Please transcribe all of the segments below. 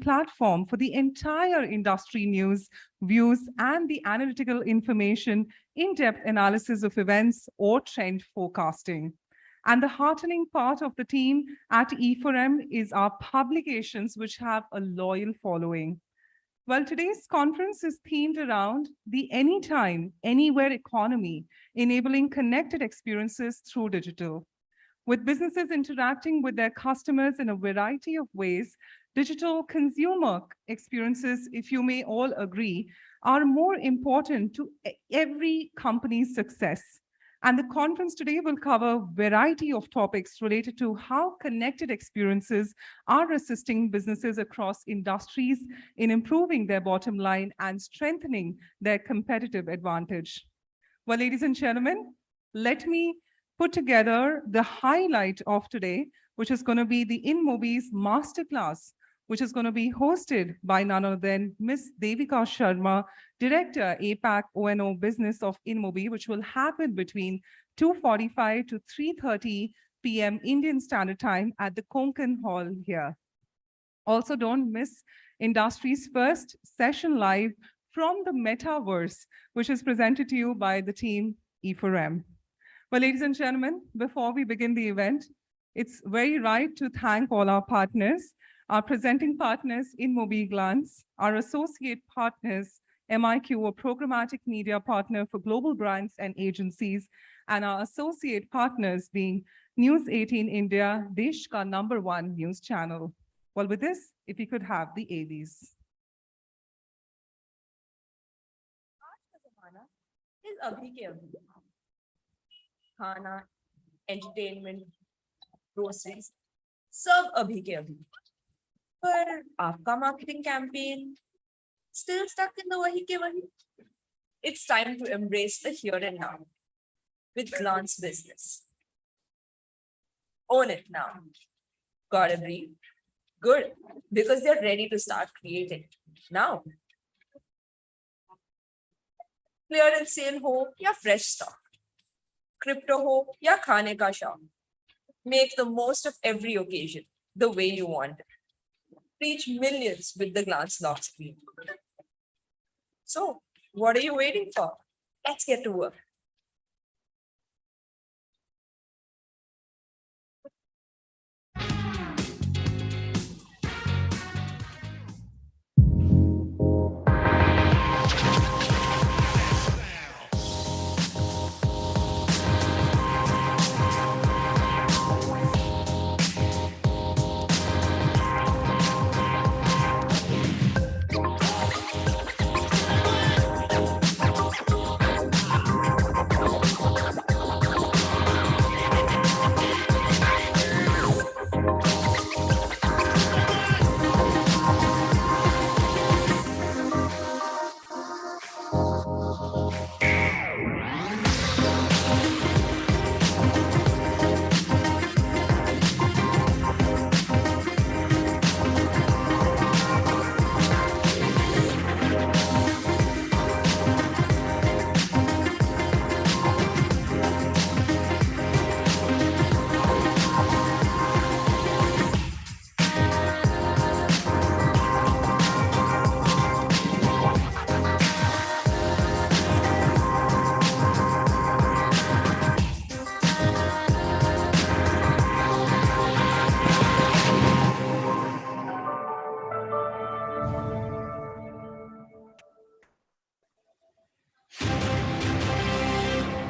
platform for the entire industry news, views, and the analytical information, in-depth analysis of events or trend forecasting. And the heartening part of the team at E4M is our publications, which have a loyal following. Well, today's conference is themed around the anytime, anywhere economy, enabling connected experiences through digital. With businesses interacting with their customers in a variety of ways, digital consumer experiences, if you may all agree, are more important to every company's success. And the conference today will cover a variety of topics related to how connected experiences are assisting businesses across industries in improving their bottom line and strengthening their competitive advantage. Well, ladies and gentlemen, let me put together the highlight of today, which is going to be the InMobi's Masterclass, which is going to be hosted by none other than Ms. Devika Sharma, Director, APAC O&O Business of InMobi, which will happen between 2:45 to 3:30 p.m. Indian Standard Time at the Konkan Hall here. Also, don't miss industry's first session live from the Metaverse, which is presented to you by the team E4M. Well, ladies and gentlemen, before we begin the event, it's very right to thank all our partners, our presenting partners InMobi Glance, our associate partners, MIQ, a programmatic media partner for global brands and agencies, and our associate partners being News 18 India, Desh ka #1 news channel. Well, with this, if you could have the AVs. is abhi ke abhi. Khana, entertainment, groceries, सब अभी के अभी. पर आपका marketing campaign still stuck in the wahi ke wahi. It's time to embrace the here and now with Glance Business. Own it now. Gotta breathe. Good, because they're ready to start creating now. Clearance sale ho ya fresh stock, crypto ho ya khane ka shop. Make the most of every occasion the way you want. Reach millions with the Glance lock screen. So, what are you waiting for? Let's get to work.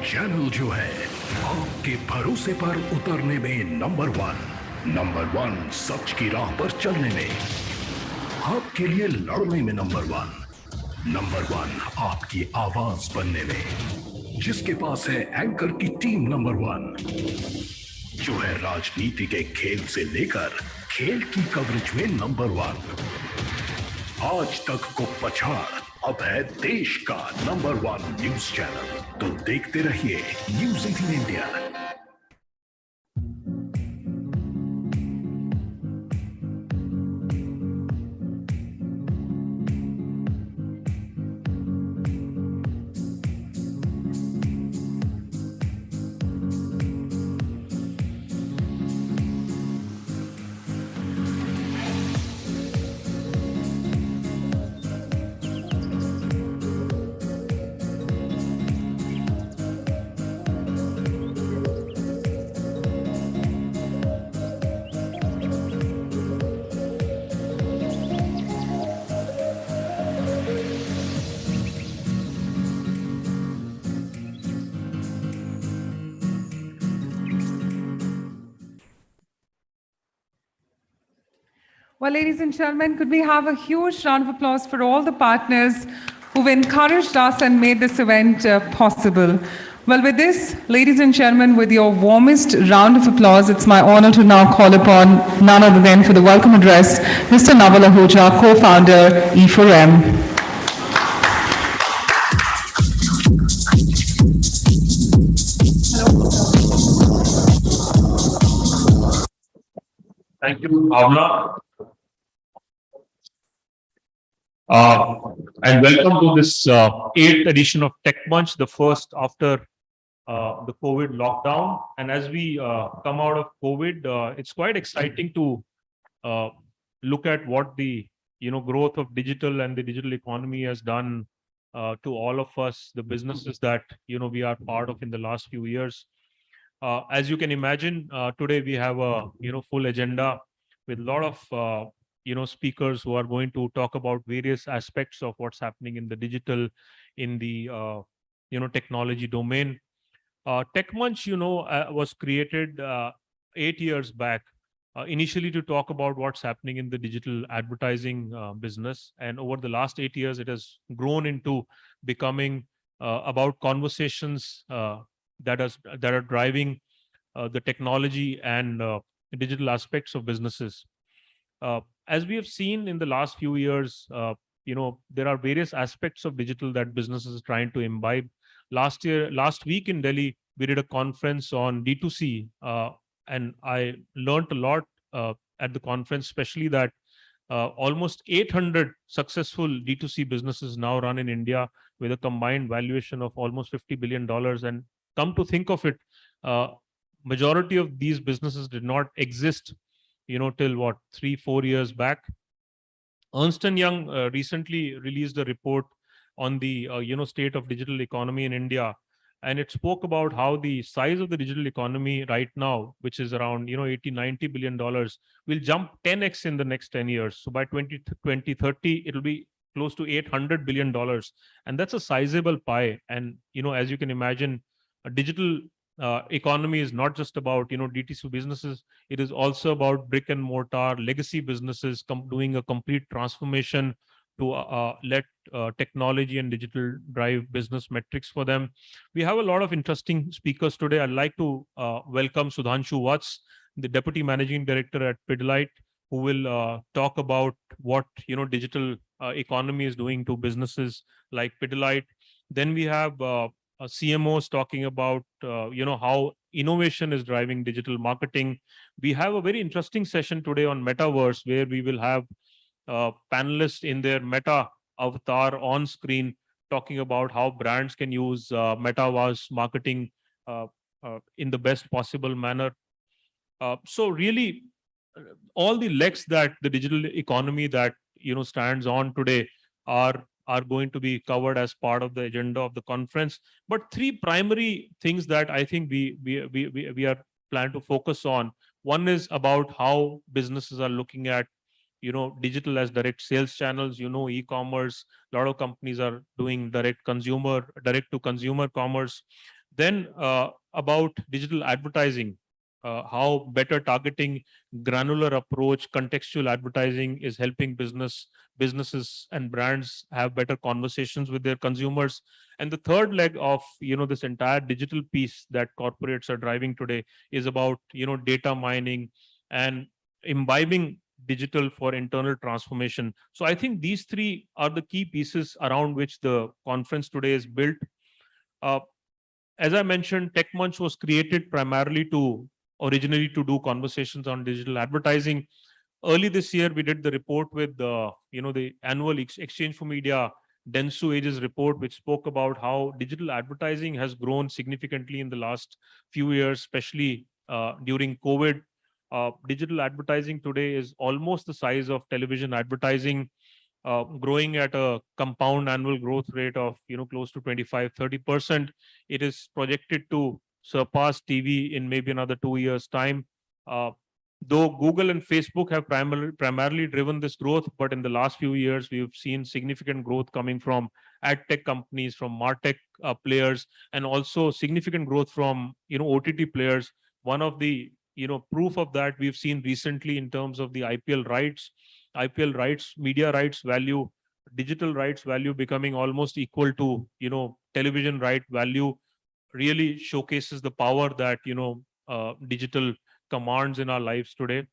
Channel जो है आपके भरोसे पर उतरने में number 1 सच की राह पर चलने में, आपके लिए लड़ने में नंबर 1 आपकी आवाज बनने में, जिसके पास है एंकर की टीम नंबर 1, जो है राजनीति के खेल से लेकर खेल की कवरेज में नंबर 1, आज तक को पछाड़ अब है देश का नंबर 1 न्यूज चैनल। तो देखते रहिए news 18 India. Well, ladies and gentlemen, could we have a huge round of applause for all the partners who've encouraged us and made this event possible. Well, with this, ladies and gentlemen, with your warmest round of applause, it's my honor to now call upon none other than for the welcome address, Mr. Naval Ahuja, co-founder, E4m. Thank you, Avna. And welcome to this 8th edition of Tech Munch, the first after the COVID lockdown. And as we come out of COVID, it's quite exciting to look at what the growth of digital and the digital economy has done to all of us, the businesses that we are part of in the last few years. As you can imagine, today we have a full agenda with a lot of speakers who are going to talk about various aspects of what's happening in the digital, in the technology domain. Tech Munch, was created 8 years back, initially to talk about what's happening in the digital advertising business, and over the last 8 years, it has grown into becoming about conversations that are driving the technology and digital aspects of businesses. As we have seen in the last few years, there are various aspects of digital that businesses are trying to imbibe. Last week in Delhi, we did a conference on D2C, and I learned a lot at the conference, especially that almost 800 successful D2C businesses now run in India with a combined valuation of almost $50 billion. And come to think of it, majority of these businesses did not exist till what, 3-4 years back. Ernst & Young recently released a report on the state of digital economy in India, and it spoke about how the size of the digital economy right now, which is around $80-90 billion, will jump 10x in the next 10 years. So by 2030, it'll be close to $800 billion, and that's a sizable pie. And as you can imagine, a digital economy is not just about DTC businesses. It is also about brick and mortar legacy businesses doing a complete transformation to let technology and digital drive business metrics for them. We have a lot of interesting speakers today. I'd like to welcome Sudhanshu Vats, the Deputy Managing Director at Pidilite, who will talk about what digital economy is doing to businesses like Pidilite. Then we have CMOs talking about how innovation is driving digital marketing. We have a very interesting session today on Metaverse, where we will have panelists in their Meta avatar on screen talking about how brands can use Metaverse marketing in the best possible manner. So really, all the legs that the digital economy that stands on today are going to be covered as part of the agenda of the conference. But three primary things that I think we are planning to focus on. One is about how businesses are looking at digital as direct sales channels. E-commerce, a lot of companies are doing direct to consumer commerce. Then about digital advertising, how better targeting, granular approach, contextual advertising is helping businesses and brands have better conversations with their consumers. And the third leg of this entire digital piece that corporates are driving today is about data mining and imbibing digital for internal transformation. So I think these three are the key pieces around which the conference today is built. As I mentioned, Tech Munch was created originally to do conversations on digital advertising. Early this year, we did the report with the annual Exchange for Media Dentsu Ages report, which spoke about how digital advertising has grown significantly in the last few years, especially during COVID. Digital advertising today is almost the size of television advertising, growing at a compound annual growth rate of close to 25-30%. It is projected to surpass TV in maybe another 2 years' time. Though Google and Facebook have primarily driven this growth, but in the last few years, we've seen significant growth coming from ad tech companies, from MarTech players, and also significant growth from OTT players. One of the proof of that we've seen recently in terms of the IPL rights. IPL rights, media rights value, digital rights value becoming almost equal to, television right value, really showcases the power that, digital commands in our lives today.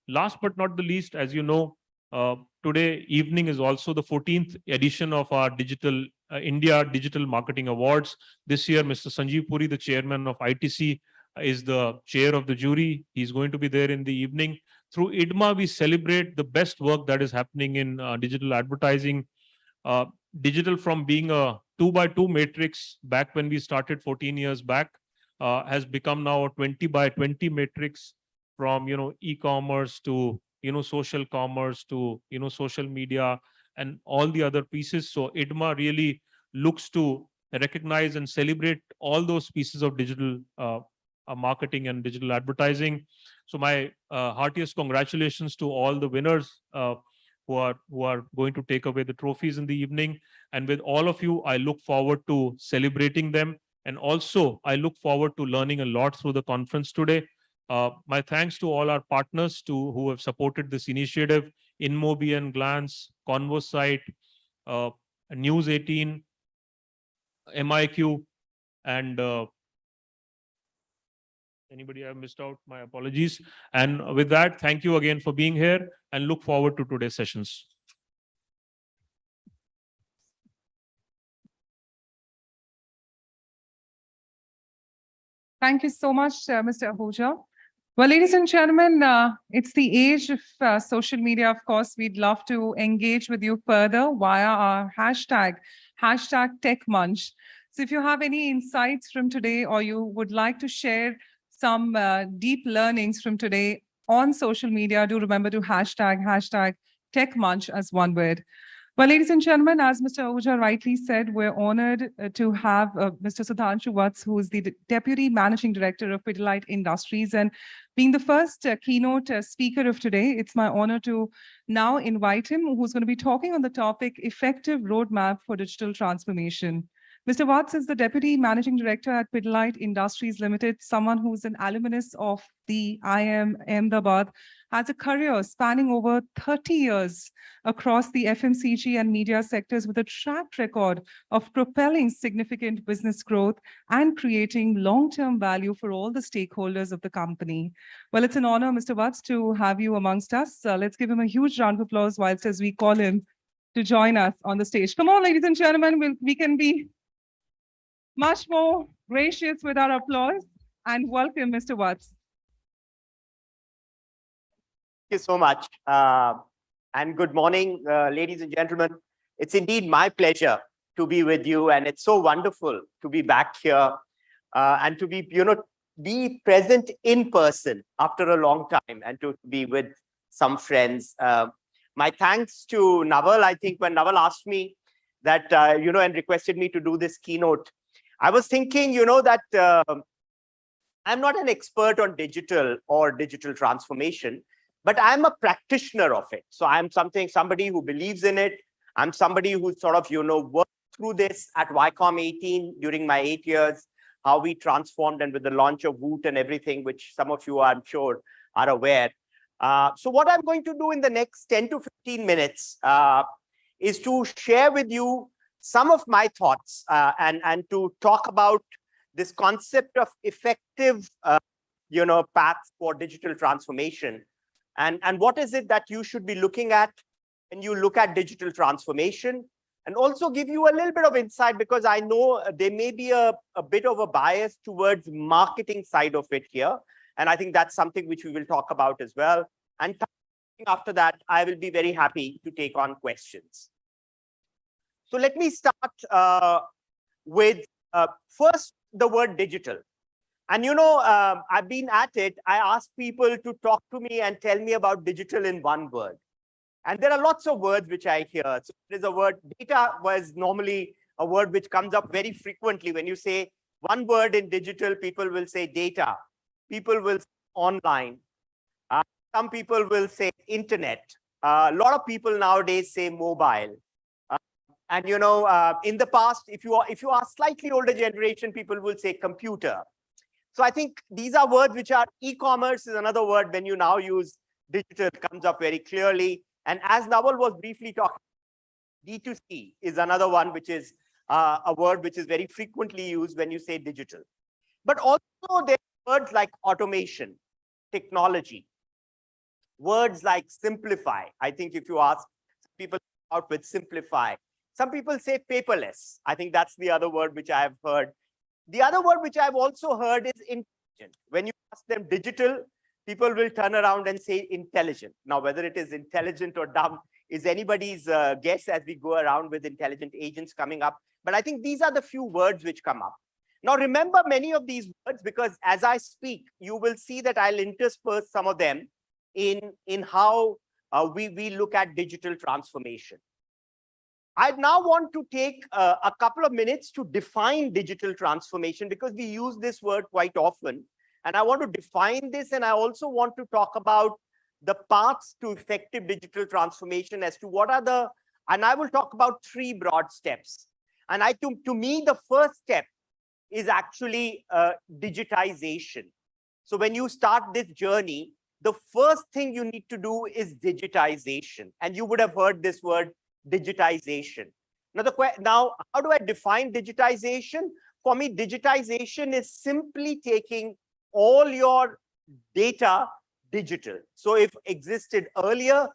Last but not the least, as you know, today evening is also the 14th edition of our India Digital Marketing Awards. This year, Mr. Sanjeev Puri, the chairman of ITC, is the chair of the jury. He's going to be there in the evening. Through IDMA, we celebrate the best work that is happening in digital advertising. Digital, from being a 2x2 matrix back when we started 14 years back, has become now a 20x20 matrix, from e-commerce to social commerce to social media and all the other pieces. So IDMA really looks to recognize and celebrate all those pieces of digital marketing and digital advertising. So my heartiest congratulations to all the winners who are going to take away the trophies in the evening. And with all of you, I look forward to celebrating them. And also, I look forward to learning a lot through the conference today. My thanks to all our partners who have supported this initiative: InMobi and Glance, ConvoSite, News 18, MIQ, and anybody I've missed out, my apologies. And with that, thank you again for being here, and look forward to today's sessions. Thank you so much, Mr. Ahuja. Well, ladies and gentlemen, it's the age of social media. Of course, we'd love to engage with you further via our hashtag TechMunch. So if you have any insights from today, or you would like to share some deep learnings from today on social media, do remember to hashtag TechMunch as one word. Well, ladies and gentlemen, as Mr. Ahuja rightly said, we're honored to have Mr. Sudhanshu Vats, who is the Deputy Managing Director of Pidilite Industries. And being the first keynote speaker of today, it's my honor to now invite him, who's going to be talking on the topic Effective Roadmap for Digital Transformation. Mr. Vats is the Deputy Managing Director at Pidilite Industries Limited, someone who's an alumnus of the IIM Ahmedabad, has a career spanning over 30 years across the FMCG and media sectors, with a track record of propelling significant business growth and creating long-term value for all the stakeholders of the company. Well, it's an honor, Mr. Vats, to have you amongst us. Let's give him a huge round of applause whilst as we call him to join us on the stage. Come on, ladies and gentlemen, we can be much more gracious with our applause, and welcome, Mr. Vats. Thank you so much. And good morning, ladies and gentlemen. It's indeed my pleasure to be with you, and it's so wonderful to be back here and to be present in person after a long time, and to be with some friends. My thanks to Naval. I think when Naval asked me that, and requested me to do this keynote, I was thinking, that I'm not an expert on digital or digital transformation, but I'm a practitioner of it. So I'm somebody who believes in it. I'm somebody who sort of, worked through this at y4m 18 during my 8 years, how we transformed, and with the launch of Woot and everything, which some of you, I'm sure, are aware. So what I'm going to do in the next 10 to 15 minutes is to share with you some of my thoughts and to talk about this concept of effective, paths for digital transformation. And what is it that you should be looking at when you look at digital transformation, and also give you a little bit of insight, because I know there may be a bit of a bias towards marketing side of it here. And I think that's something which we will talk about as well. And after that, I will be very happy to take on questions. So let me start with first the word digital. And, I've been at it. I ask people to talk to me and tell me about digital in one word. And there are lots of words which I hear. So there's a word, data was normally a word which comes up very frequently. When you say one word in digital, people will say data. People will say online. Some people will say internet. A lot of people nowadays say mobile. And in the past, if you are slightly older generation, people will say computer. So I think these are words which are, e-commerce is another word. When you now use digital, it comes up very clearly. And as Naval was briefly talking, D2C is another one, which is a word which is very frequently used when you say digital. But also there are words like automation, technology, words like simplify. I think if you ask people out with simplify, some people say paperless. I think that's the other word which I have heard. The other word which I've also heard is intelligent. When you ask them digital, people will turn around and say intelligent. Now, whether it is intelligent or dumb is anybody's guess as we go around with intelligent agents coming up. But I think these are the few words which come up. Now, remember many of these words, because as I speak, you will see that I'll intersperse some of them in how we look at digital transformation. I now want to take a couple of minutes to define digital transformation, because we use this word quite often. And I want to define this, and I also want to talk about the paths to effective digital transformation as to what are the, and I will talk about 3 broad steps. And to me, the first step is actually digitization. So when you start this journey, the first thing you need to do is digitization. And you would have heard this word, digitization. Now, how do I define digitization? For me, digitization is simply taking all your data digital. So if existed earlier,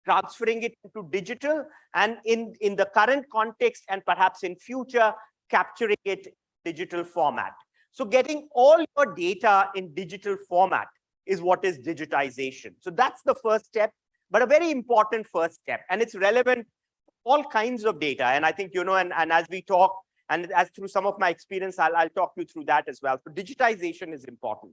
transferring it to digital, and in the current context and perhaps in future, capturing it in digital format. So getting all your data in digital format is what is digitization. So that's the first step, but a very important first step, and it's relevant all kinds of data. And I think, you know, and as we talk, and as through some of my experience, I'll talk you through that as well. So digitization is important.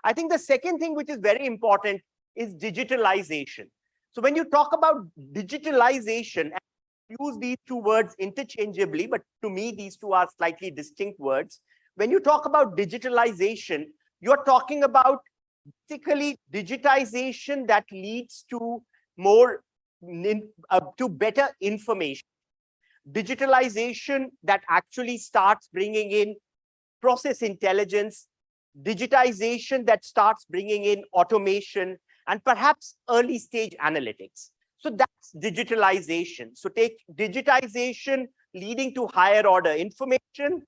I think the second thing which is very important is digitalization. So when you talk about digitalization, use these 2 words interchangeably, but to me, these 2 are slightly distinct words. When you talk about digitalization, you're talking about basically digitization that leads to more to better information. Digitalization that actually starts bringing in process intelligence, digitization that starts bringing in automation, and perhaps early stage analytics. So that's digitalization. So take digitization leading to higher order information,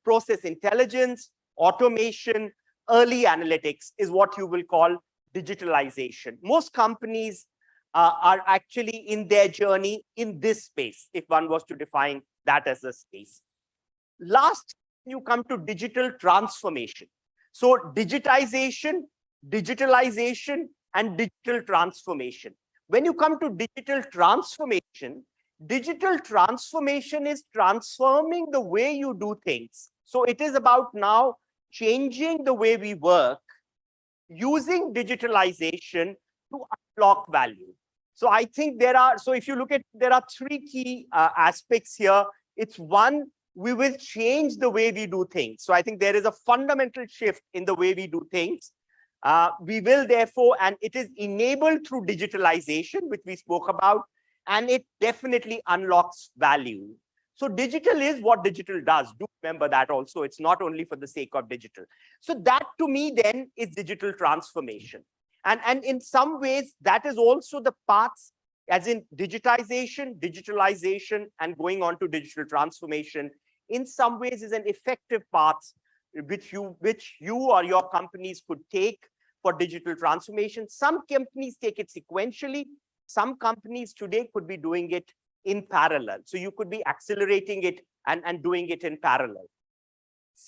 process intelligence, automation, early analytics is what you will call digitalization. Most companies are actually in their journey in this space, if one was to define that as a space. Last, you come to digital transformation. So digitization, digitalization, and digital transformation. When you come to digital transformation is transforming the way you do things. So it is about now changing the way we work, using digitalization to unlock value. So I think so if you look at, there are 3 key aspects here. It's one, we will change the way we do things. So I think there is a fundamental shift in the way we do things. We will therefore, and it is enabled through digitalization, which we spoke about, and it definitely unlocks value. So digital is what digital does. Do remember that also. It's not only for the sake of digital. So that to me then is digital transformation. And in some ways, that is also the paths, as in digitization, digitalization, and going on to digital transformation, in some ways is an effective path which you or your companies could take for digital transformation. Some companies take it sequentially. Some companies today could be doing it in parallel. So you could be accelerating it and doing it in parallel.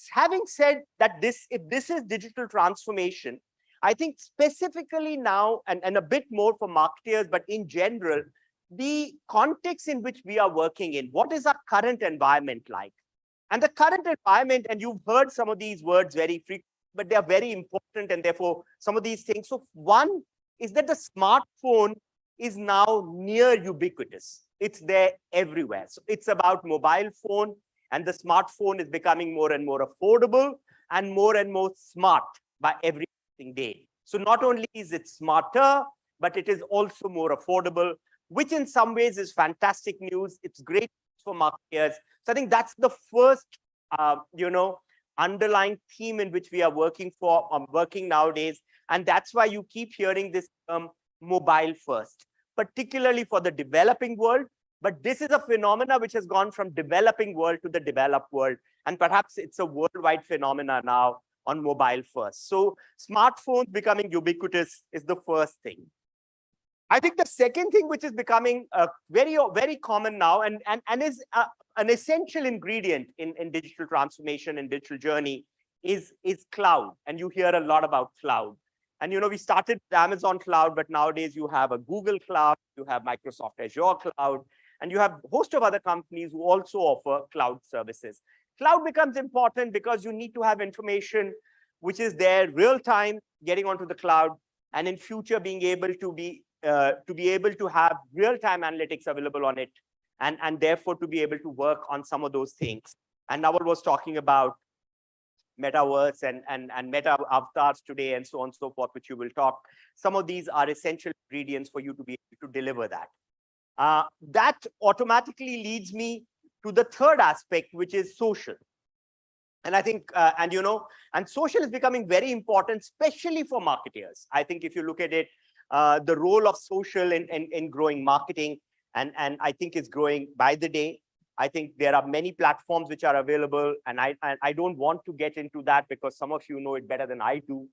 Having said that, if this is digital transformation, I think specifically now, and a bit more for marketers, but in general, the context in which we are working in, what is our current environment like? And the current environment, and you've heard some of these words very frequently, but they are very important, and therefore some of these things. So one is that the smartphone is now near ubiquitous. It's there everywhere. So it's about mobile phone, and the smartphone is becoming more and more affordable and more smart by every day. So not only is it smarter, but it is also more affordable, which in some ways is fantastic news. It's great for marketers. So I think that's the first, underlying theme in which we are working nowadays. And that's why you keep hearing this term mobile first. particularly for the developing world, but this is a phenomena which has gone from developing world to the developed world. And perhaps it's a worldwide phenomena now on mobile first. So smartphones becoming ubiquitous is the first thing. I think the second thing which is becoming very, very common now and is an essential ingredient in digital transformation and digital journey is cloud. And you hear a lot about cloud. And we started with Amazon Cloud, but nowadays you have a Google Cloud, you have Microsoft Azure Cloud, and you have a host of other companies who also offer cloud services. Cloud becomes important because you need to have information which is there real time getting onto the cloud, and in future being able to be able to have real-time analytics available on it, and therefore to be able to work on some of those things. And Naval was talking about Metaverse and meta avatars today and so on and so forth, which you will talk. Some of these are essential ingredients for you to be able to deliver that. That automatically leads me to the third aspect, which is social. And I think, and social is becoming very important, especially for marketers. I think if you look at it, the role of social in growing marketing, and I think it's growing by the day. I think there are many platforms which are available, and I don't want to get into that because some of you know it better than I do.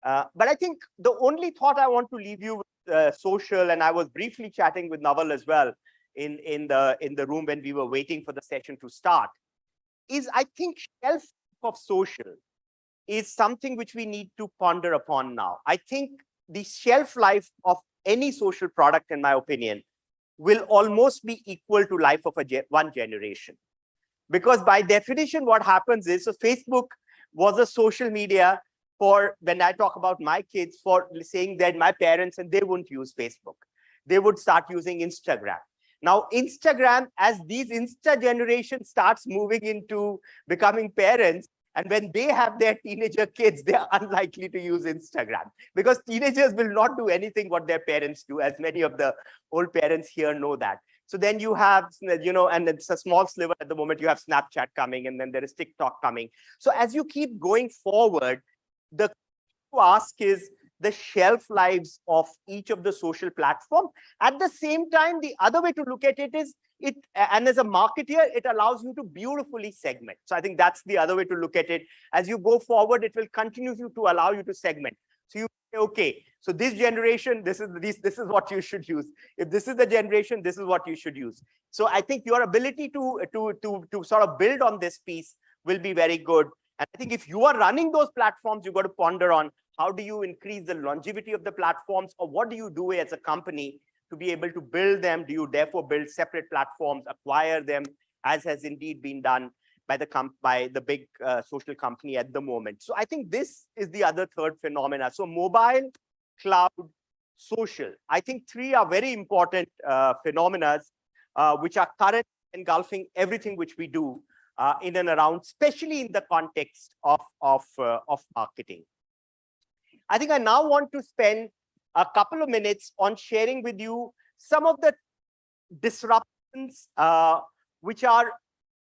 But I think the only thought I want to leave you with social, and I was briefly chatting with Naval as well in the room when we were waiting for the session to start, is I think shelf of social is something which we need to ponder upon now. I think the shelf life of any social product, in my opinion, will almost be equal to life of one generation. Because by definition, what happens is, so Facebook was a social media for, when I talk about my kids, for saying that my parents, and they wouldn't use Facebook. They would start using Instagram. Now, Instagram, as these Insta generation starts moving into becoming parents, and when they have their teenager kids, they are unlikely to use Instagram, because teenagers will not do anything what their parents do, as many of the old parents here know that. So then you have, and it's a small sliver at the moment, you have Snapchat coming, and then there is TikTok coming. So as you keep going forward, the to ask is the shelf lives of each of the social platform. At the same time, the other way to look at it is, and as a marketer, it allows you to beautifully segment. So I think that's the other way to look at it. As you go forward, it will continue to allow you to segment. So you say, okay, so this generation, this is what you should use. If this is the generation, this is what you should use. So I think your ability to sort of build on this piece will be very good. And I think if you are running those platforms, you've got to ponder on how do you increase the longevity of the platforms, or what do you do as a company to be able to build them? Do you therefore build separate platforms, acquire them, as has indeed been done by the big social company at the moment? So I think this is the other third phenomena. So mobile, cloud, social. I think three are very important phenomena which are current, engulfing everything which we do in and around, especially in the context of marketing. I think I now want to spend a couple of minutes on sharing with you some of the disruptions, which are,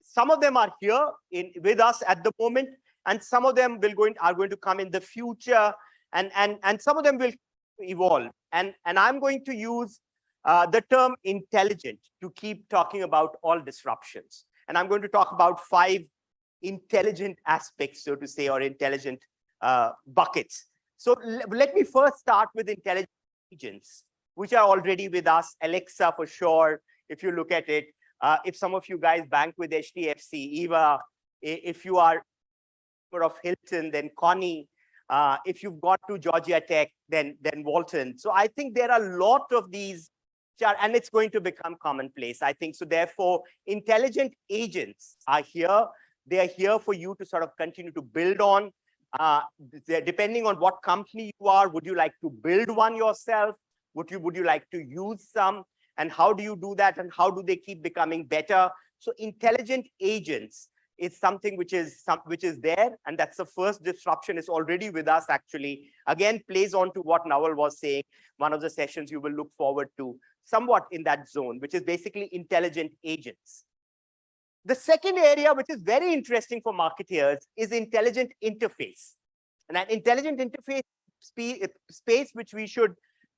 some of them are here with us at the moment, and some of them are going to come in the future, and some of them will evolve. And I'm going to use the term intelligent to keep talking about all disruptions. And I'm going to talk about 5 intelligent aspects, so to say, or intelligent buckets. So let me first start with intelligent agents, which are already with us. Alexa, for sure, if you look at it. If some of you guys bank with HDFC, Eva, if you are of Hilton, then Connie. If you've got to Georgia Tech, then Walton. So I think there are a lot of these, and it's going to become commonplace, I think. So therefore, intelligent agents are here. They are here for you to sort of continue to build on. Depending on what company you are, would you like to build one yourself? Would you like to use some? And how do you do that? And how do they keep becoming better? So intelligent agents is something which is there. And that's the first disruption. Is already with us, actually. Again, plays on to what Naval was saying. One of the sessions you will look forward to, somewhat in that zone, which is basically intelligent agents. The second area, which is very interesting for marketers, is intelligent interface. And that intelligent interface space which we should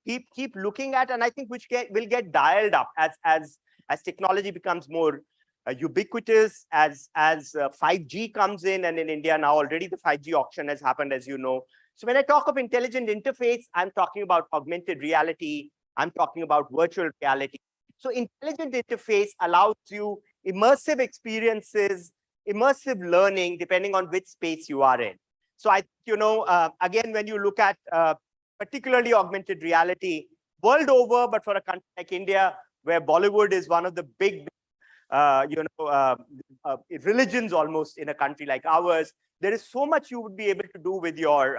keep looking at, and I think which will get dialed up as technology becomes more ubiquitous, as 5G comes in, and in India now already the 5G auction has happened, as you know. So when I talk of intelligent interface, I'm talking about augmented reality, I'm talking about virtual reality. So intelligent interface allows you immersive experiences, immersive learning, depending on which space you are in. So again, when you look at particularly augmented reality world over, but for a country like India, where Bollywood is one of the big religions almost in a country like ours, there is so much you would be able to do with your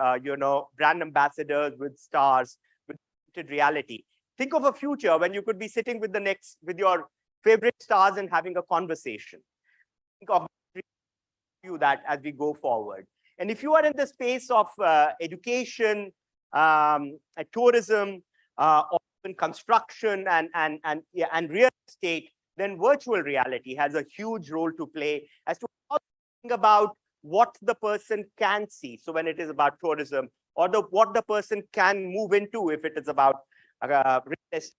brand ambassadors, with stars, with reality. Think of a future when you could be sitting with your favorite stars and having a conversation. Think of that as we go forward. And if you are in the space of education, tourism, or even construction and real estate, then virtual reality has a huge role to play as to how to think about what the person can see. So when it is about tourism, or what the person can move into, if it is about real estate,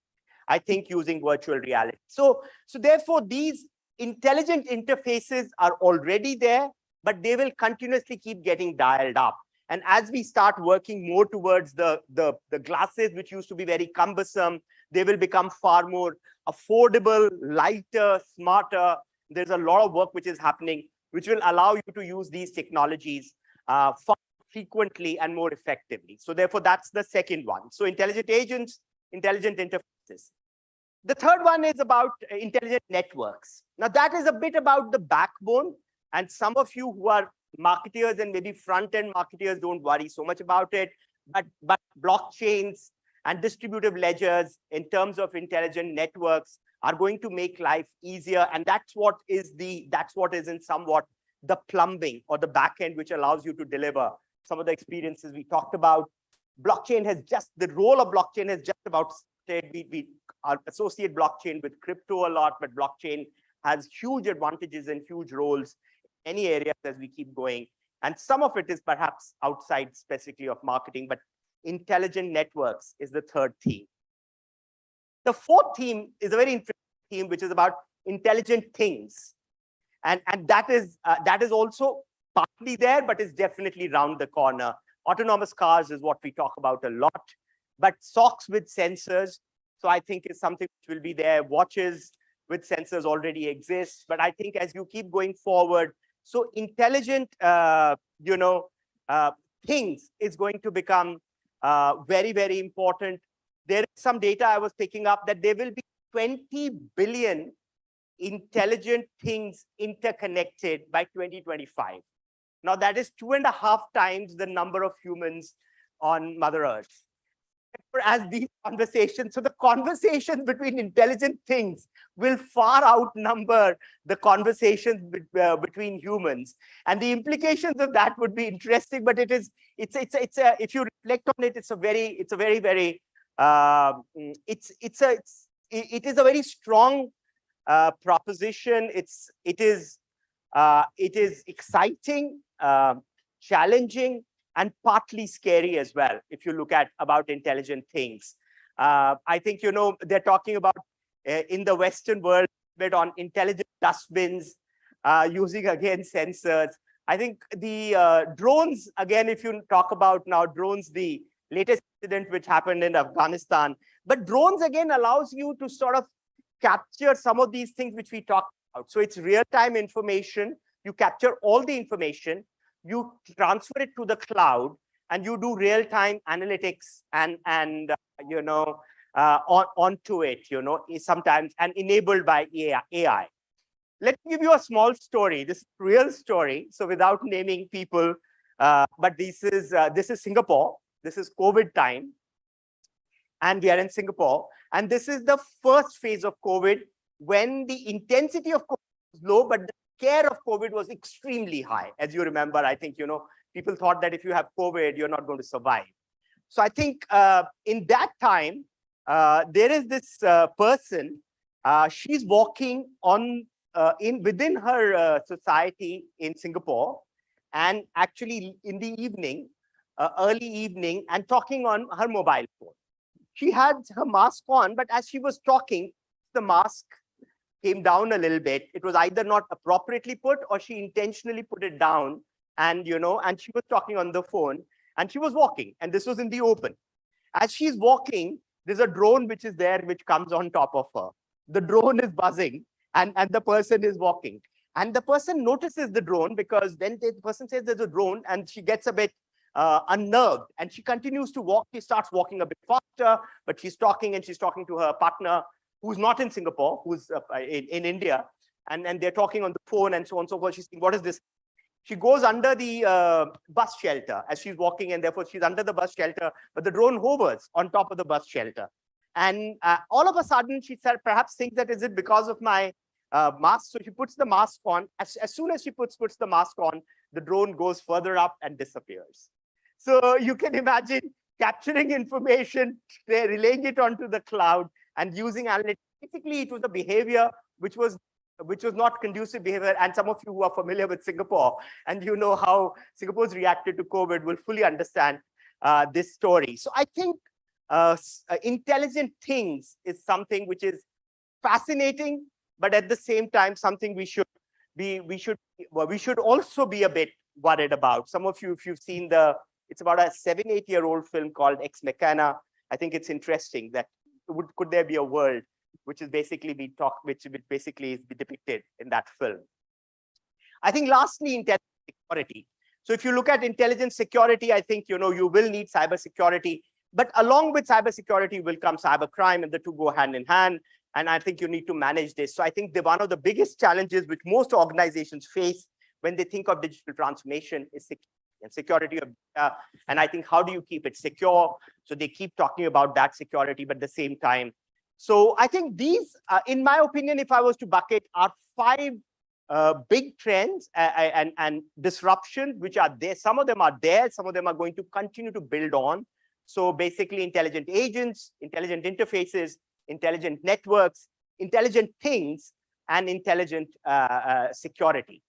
I think using virtual reality. So therefore, these intelligent interfaces are already there, but they will continuously keep getting dialed up. And as we start working more towards the glasses, which used to be very cumbersome, they will become far more affordable, lighter, smarter. There's a lot of work which is happening, which will allow you to use these technologies far frequently and more effectively. So therefore, that's the second one. So intelligent agents, intelligent interfaces. The third one is about intelligent networks. Now, that is a bit about the backbone. And some of you who are marketers and maybe front-end marketers don't worry so much about it. But blockchains and distributed ledgers in terms of intelligent networks are going to make life easier. And that's what is in somewhat the plumbing or the back end, which allows you to deliver some of the experiences we talked about. The role of blockchain has just about started. We associate blockchain with crypto a lot, but blockchain has huge advantages and huge roles in many areas as we keep going. And some of it is perhaps outside specifically of marketing, but intelligent networks is the third theme. The fourth theme is a very interesting theme, which is about intelligent things. And that is also partly there, but is definitely round the corner. Autonomous cars is what we talk about a lot, but socks with sensors, so I think is something which will be there. Watches with sensors already exist, but I think as you keep going forward, so intelligent, things is going to become very, very important. There is some data I was picking up that there will be 20 billion intelligent things interconnected by 2025. Now, that is 2.5 times the number of humans on Mother Earth. As these conversations, so the conversations between intelligent things will far outnumber the conversations between humans, and the implications of that would be interesting. But if you reflect on it, it is a very strong proposition. It is exciting, challenging, and partly scary as well, if you look at about intelligent things. I think, they're talking about in the Western world a bit on intelligent dustbins, using, again, sensors. I think the drones, again, if you talk about now drones, the latest incident which happened in Afghanistan, but drones, again, allows you to sort of capture some of these things which we talked about. So it's real-time information. You capture all the information, you transfer it to the cloud, and you do real-time analytics and onto it, sometimes, and enabled by AI. Let me give you a small story. This is a real story, so without naming people, but this is Singapore. This is COVID time, and we are in Singapore. And this is the first phase of COVID when the intensity of COVID was low, but the care of COVID was extremely high. As you remember, I think, people thought that if you have COVID, you're not going to survive. So I think in that time, there is this person, she's walking on within her society in Singapore, and actually in the evening, early evening, and talking on her mobile phone. she had her mask on, but as she was talking, the mask came down a little bit. It was either not appropriately put or she intentionally put it down. And, and she was talking on the phone and she was walking, and this was in the open. As she's walking, there's a drone which is there, which comes on top of her. The drone is buzzing and the person is walking. And the person notices the drone because then the person says there's a drone and she gets a bit unnerved and she continues to walk. She starts walking a bit faster, but she's talking and she's talking to her partner who's not in Singapore, who's in India. And they're talking on the phone and so on and so forth. She's saying, what is this? She goes under the bus shelter as she's walking, and therefore she's under the bus shelter, but the drone hovers on top of the bus shelter. And all of a sudden, she said, perhaps thinks that is it because of my mask. So she puts the mask on. As soon as she puts the mask on, the drone goes further up and disappears. So you can imagine capturing information, relaying it onto the cloud and using analytics. Basically, it was a behavior which was not conducive behavior. And some of you who are familiar with Singapore and you know how Singapore's reacted to COVID will fully understand this story. So I think intelligent things is something which is fascinating, but at the same time, something we should also be a bit worried about. Some of you, if you've seen it's about a 7-8-year-old film called Ex Machina. I think it's interesting that could there be a world which is basically which basically is depicted in that film. I think lastly, intelligent security. So if you look at intelligent security, I think, you will need cybersecurity, but along with cybersecurity will come cybercrime, and the two go hand in hand. And I think you need to manage this. So I think one of the biggest challenges which most organizations face when they think of digital transformation is security of data. And I think, how do you keep it secure? So they keep talking about that security, but at the same time. So I think these, in my opinion, if I was to bucket, are 5 big trends and disruptions which are there. Some of them are there. Some of them are going to continue to build on. So basically, intelligent agents, intelligent interfaces, intelligent networks, intelligent things, and intelligent security.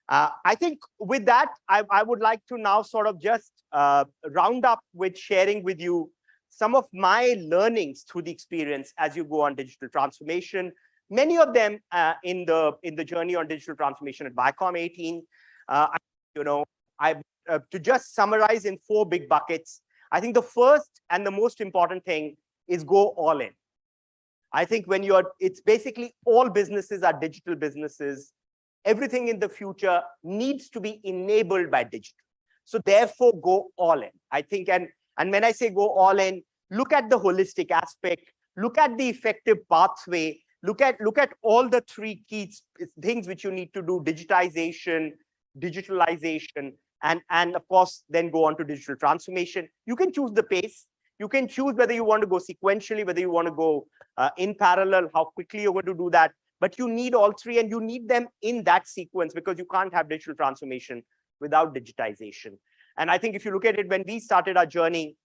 I think with that, I would like to now sort of just round up with sharing with you some of my learnings through the experience as you go on digital transformation. Many of them in the journey on digital transformation at Viacom 18. To just summarize in 4 big buckets. I think the first and the most important thing is go all in. I think it's basically all businesses are digital businesses. Everything in the future needs to be enabled by digital. So therefore, go all in. I think, and when I say go all in, look at the holistic aspect, look at the effective pathway, look at all the 3 key things which you need to do: digitization, digitalization, and of course, then go on to digital transformation. You can choose the pace. You can choose whether you want to go sequentially, whether you want to go in parallel, how quickly you're going to do that. But you need all 3, and you need them in that sequence, because you can't have digital transformation without digitization. And I think if you look at it, when we started our journey,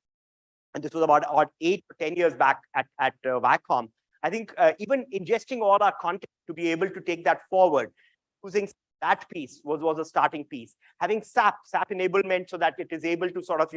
and this was about 8 or 10 years back at Viacom, I think even ingesting all our content to be able to take that forward, using that piece was a starting piece. Having SAP enablement so that it is able to sort of,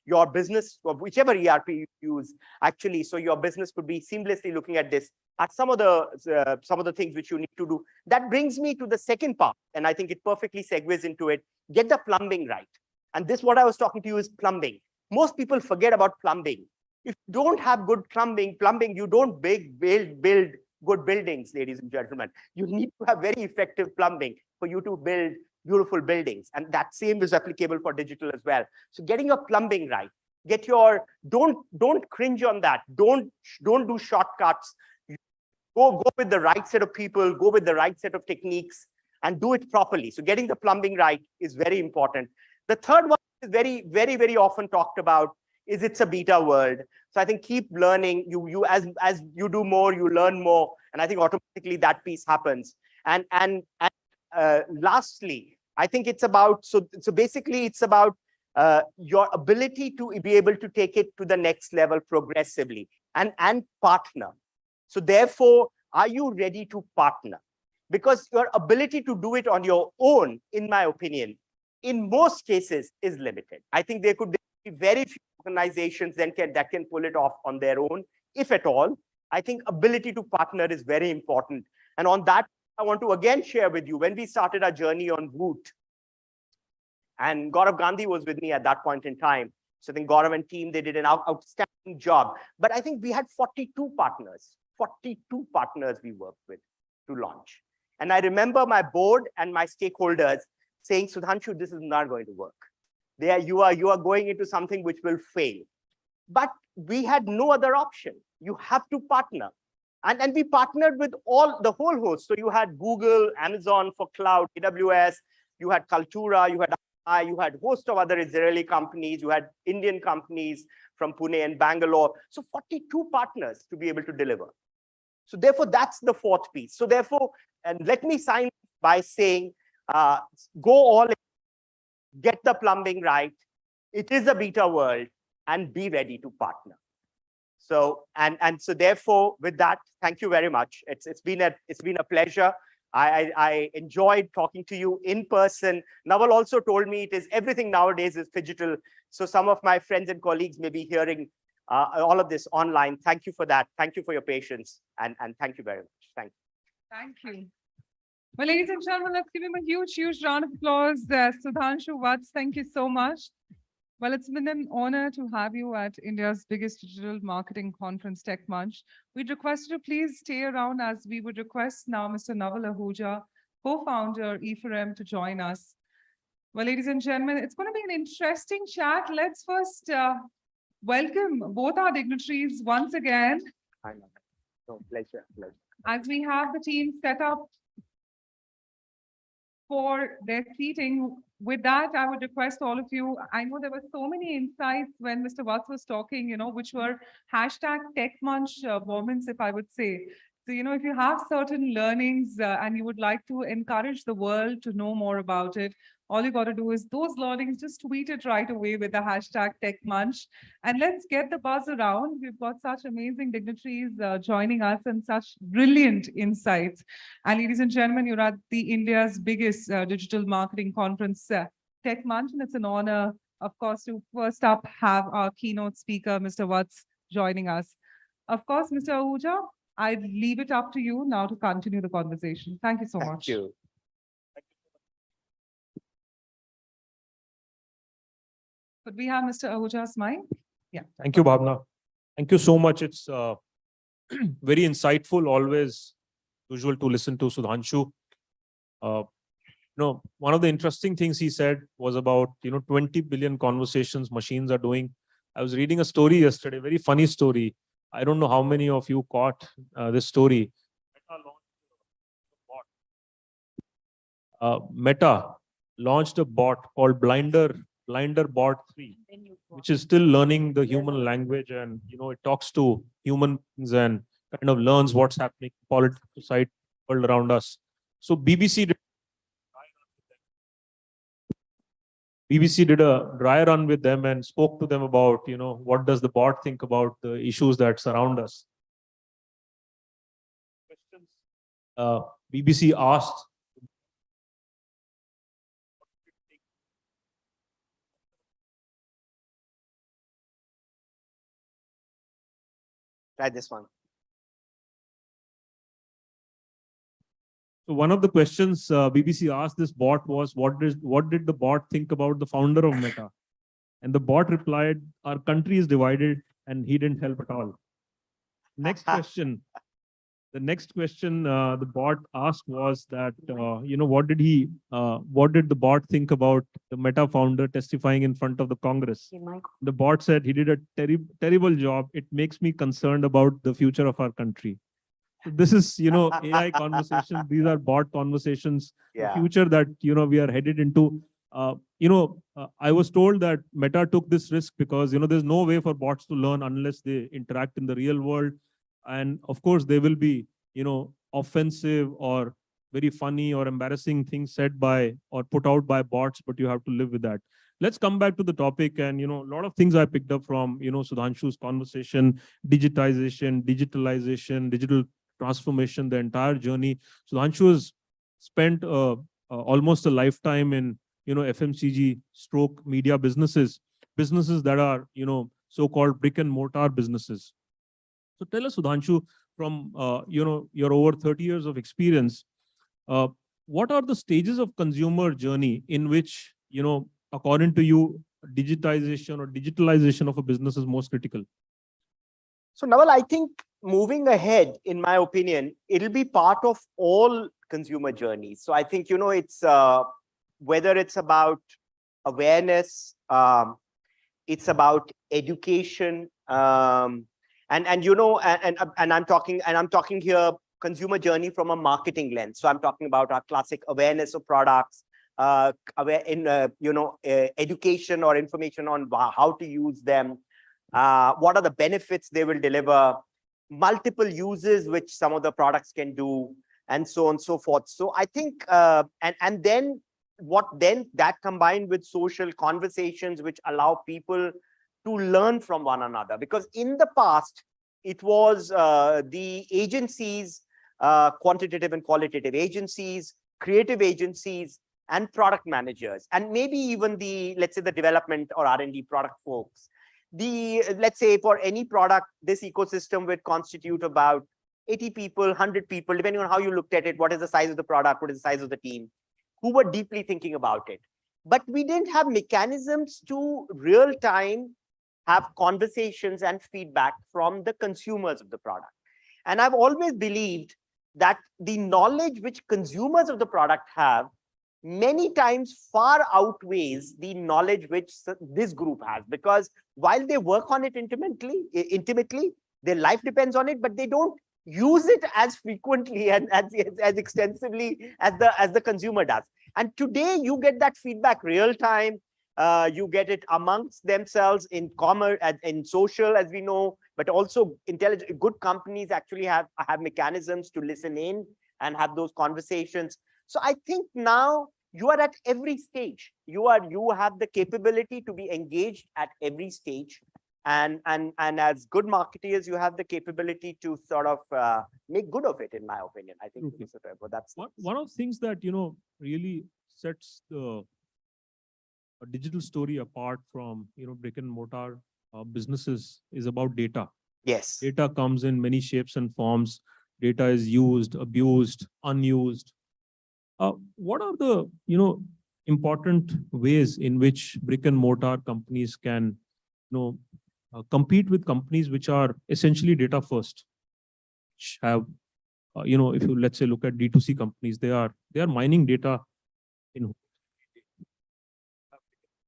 your business, or whichever ERP you use, actually, so your business could be seamlessly looking at this, at some of the things which you need to do. That brings me to the second part, and I think it perfectly segues into it. Get the plumbing right. And this, what I was talking to you, is plumbing. Most people forget about plumbing. If you don't have good plumbing, you don't build good buildings, ladies and gentlemen. You need to have very effective plumbing for you to build beautiful buildings. And that same is applicable for digital as well. So getting your plumbing right, don't cringe on that. Don't do shortcuts. Go with the right set of people, go with the right set of techniques, and do it properly. So getting the plumbing right is very important. The third one is very, very, very often talked about, is it's a beta world. So I think keep learning. As you do more, you learn more, and I think automatically that piece happens. And lastly, I think it's about basically it's about your ability to be able to take it to the next level progressively and partner. So therefore, are you ready to partner? Because your ability to do it on your own, in my opinion, in most cases is limited. I think there could be very few organizations then that can pull it off on their own, if at all. I think ability to partner is very important. And on that, I want to again share with you, when we started our journey on Woot, and Gaurav Gandhi was with me at that point in time. So I think Gaurav and team, they did an outstanding job. But I think we had 42 partners we worked with to launch. And I remember my board and my stakeholders saying, Sudhanshu, this is not going to work. You are going into something which will fail. But we had no other option. You have to partner. And we partnered with the whole host. So you had Google, Amazon for cloud, AWS, you had Kaltura, you had a host of other Israeli companies, you had Indian companies from Pune and Bangalore. So 42 partners to be able to deliver. So therefore, that's the fourth piece. So therefore, and let me sign by saying, go all in, get the plumbing right. It is a beta world, and be ready to partner. So, and so therefore, with that, thank you very much. It's been a pleasure. I enjoyed talking to you in person. Naval also told me everything nowadays is digital. So some of my friends and colleagues may be hearing all of this online. Thank you for that. Thank you for your patience. And thank you very much. Thank you. Thank you. Well, ladies and gentlemen, let's give him a huge round of applause. Sudhanshu Vats, thank you so much. Well, it's been an honor to have you at India's biggest digital marketing conference, Tech Munch. We'd request you to please stay around, as we would request now Mr. Naval Ahuja, co-founder e4m, to join us. Well, ladies and gentlemen, it's going to be an interesting chat. Let's first welcome both our dignitaries once again. I know. No, pleasure. As we have the team set up for their seating. With that, I would request all of you, I know there were so many insights when Mr. Vats was talking, which were hashtag Tech Munch moments, if I would say. So, if you have certain learnings and you would like to encourage the world to know more about it, all you got to do is those learnings, just tweet it right away with the hashtag Tech Munch. And let's get the buzz around. We've got such amazing dignitaries joining us and such brilliant insights. And ladies and gentlemen, you're at the India's biggest digital marketing conference, Tech Munch. And it's an honor, of course, to first up have our keynote speaker, Mr. Vats, joining us. Of course, Mr. Ahuja, I'd leave it up to you now to continue the conversation. Thank you so much. Thank you. Could we have Mr. Ahuja's mic? Yeah. Thank you, Bhavna. Thank you so much. It's very insightful, always usual to listen to Sudhanshu. One of the interesting things he said was about, 20 billion conversations machines are doing. I was reading a story yesterday, very funny story. I don't know how many of you caught this story. Meta launched a bot called Blinder Bot 3, which is still learning the human language, and it talks to humans and kind of learns what's happening in politics, society, world around us. So BBC did a dry run with them and spoke to them about, what does the bot think about the issues that surround us. BBC asked, Try this one. So one of the questions BBC asked this bot was, what did the bot think about the founder of Meta? And the bot replied, our country is divided, and he didn't help at all. Next question. The next question the bot asked was that, what did the bot think about the Meta founder testifying in front of the Congress? The bot said he did a terrible job. It makes me concerned about the future of our country. So this is, AI conversations. These are bot conversations. Yeah. The future that, we are headed into. I was told that Meta took this risk because, there's no way for bots to learn unless they interact in the real world. And of course, there will be, offensive or very funny or embarrassing things said by or put out by bots, but you have to live with that. Let's come back to the topic. And, a lot of things I picked up from, Sudhanshu's conversation: digitization, digitalization, digital transformation, the entire journey. Sudhanshu has spent almost a lifetime in, FMCG stroke media businesses that are, so-called brick and mortar businesses. So tell us, Sudhanshu, from your over 30 years of experience, what are the stages of consumer journey in which, according to you, digitization or digitalization of a business is most critical? So Naval, I think moving ahead, in my opinion, it'll be part of all consumer journeys. So I think, it's whether it's about awareness, it's about education, and I'm talking here consumer journey from a marketing lens. So I'm talking about our classic awareness of products, education or information on how to use them, what are the benefits they will deliver, multiple uses which some of the products can do, and so on and so forth. So I think, and then that combined with social conversations which allow people to learn from one another. Because in the past, it was the agencies, quantitative and qualitative agencies, creative agencies, and product managers, and maybe even let's say the development or R&D product folks. Let's say for any product, this ecosystem would constitute about 80 people, 100 people, depending on how you looked at it, what is the size of the product, what is the size of the team, who were deeply thinking about it. But we didn't have mechanisms to real time have conversations and feedback from the consumers of the product. And I've always believed that the knowledge which consumers of the product have many times far outweighs the knowledge which this group has, because while they work on it intimately, their life depends on it, but they don't use it as frequently and as extensively as the consumer does. And today you get that feedback real time. You get it amongst themselves in commerce, in social, as we know, but also intelligent, good companies actually have mechanisms to listen in and have those conversations. So I think now you are at every stage. You have the capability to be engaged at every stage. And as good marketeers, you have the capability to sort of make good of it, in my opinion. I think that's one of the things that really sets the digital story apart from brick and mortar businesses is about data. Yes, data comes in many shapes and forms. Data is used, abused, unused. What are the important ways in which brick and mortar companies can compete with companies which are essentially data first, which have if you let's say look at D2C companies, they are mining data in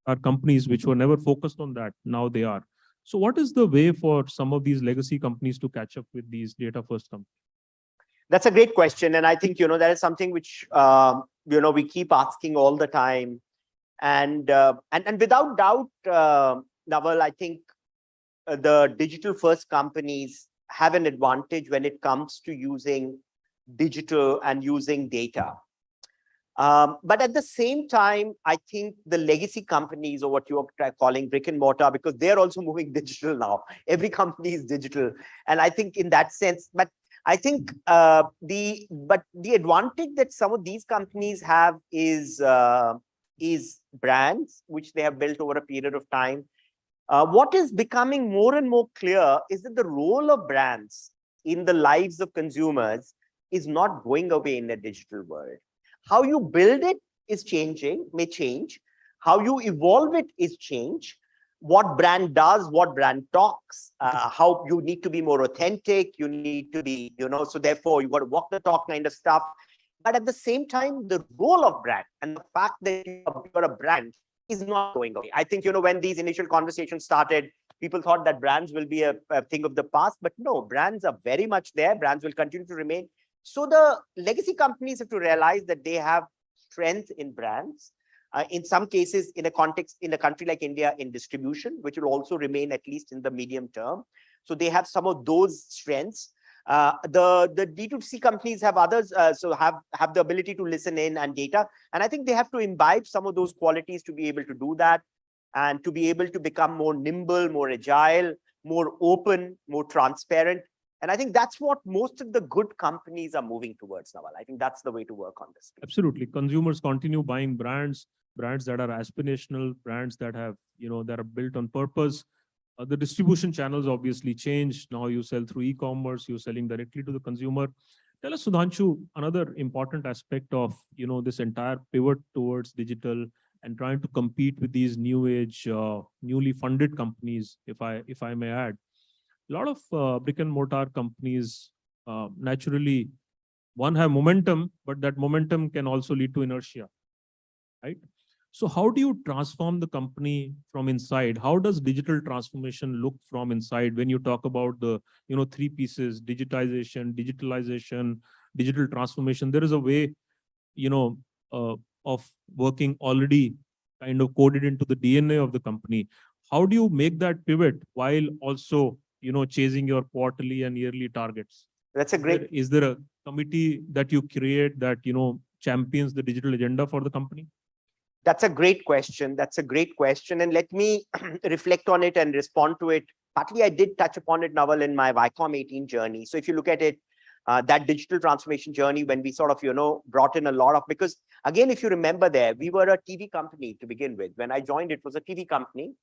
are companies which were never focused on that, now they are. So what is the way for some of these legacy companies to catch up with these data first companies? That's a great question. And I think, that is something which, we keep asking all the time. And without doubt, Naval, I think the digital first companies have an advantage when it comes to using digital and using data. But at the same time, I think the legacy companies, or what you are calling brick and mortar, because they're also moving digital now. Every company is digital. And I think in that sense, but I think the advantage that some of these companies have is brands, which they have built over a period of time. What is becoming more and more clear is that the role of brands in the lives of consumers is not going away in the digital world. How you build it is may change. How you evolve it is change. What brand does, what brand talks, how you need to be more authentic, you need to be, so therefore you got to walk the talk kind of stuff. But at the same time, the role of brand and the fact that you're a brand is not going away. I think, when these initial conversations started, people thought that brands will be a thing of the past, but no, brands are very much there. Brands will continue to remain. So the legacy companies have to realize that they have strength in brands. In some cases, in a country like India, in distribution, which will also remain at least in the medium term. So they have some of those strengths. The D2C companies have others, so have the ability to listen in and data. And I think they have to imbibe some of those qualities to be able to do that, and to be able to become more nimble, more agile, more open, more transparent. And I think that's what most of the good companies are moving towards, Naval. I think that's the way to work on this. Absolutely. Consumers continue buying brands that are aspirational, brands that have, that are built on purpose. The distribution channels obviously changed. Now you sell through e-commerce, you're selling directly to the consumer. Tell us, Sudhanshu, another important aspect of this entire pivot towards digital and trying to compete with these new age, newly funded companies, if I may add. A lot of brick and mortar companies naturally, one, have momentum, but that momentum can also lead to inertia, right? So how do you transform the company from inside? How does digital transformation look from inside when you talk about the three pieces: digitization, digitalization, digital transformation? There is a way of working already kind of coded into the DNA of the company. How do you make that pivot while also chasing your quarterly and yearly targets? That's a great. Is there a committee that you create that champions the digital agenda for the company? That's a great question. That's a great question. And let me reflect on it and respond to it. Partly, I did touch upon it, Naval, in my IDMA 18 journey. So if you look at it, that digital transformation journey, when we sort of, brought in a lot of, because again, if you remember there, we were a TV company to begin with. When I joined, it was a TV company,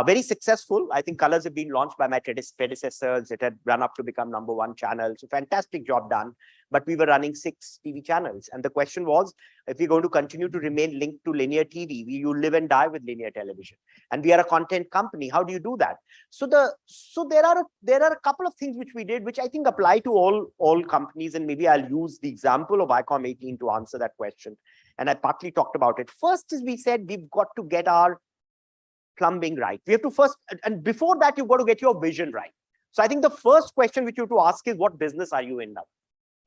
very successful. I think colors have been launched by my predecessors. It had run up to become #1 channel. So fantastic job done. But we were running 6 TV channels. And the question was, if we're going to continue to remain linked to linear TV, you live and die with linear television. And we are a content company. How do you do that? So there are a couple of things which we did, which I think apply to all companies. And maybe I'll use the example of IDMA 18 to answer that question. And I partly talked about it. First is we said we've got to get our plumbing right. We have to first, and before that, you've got to get your vision right. So I think the first question which you have to ask is, what business are you in now?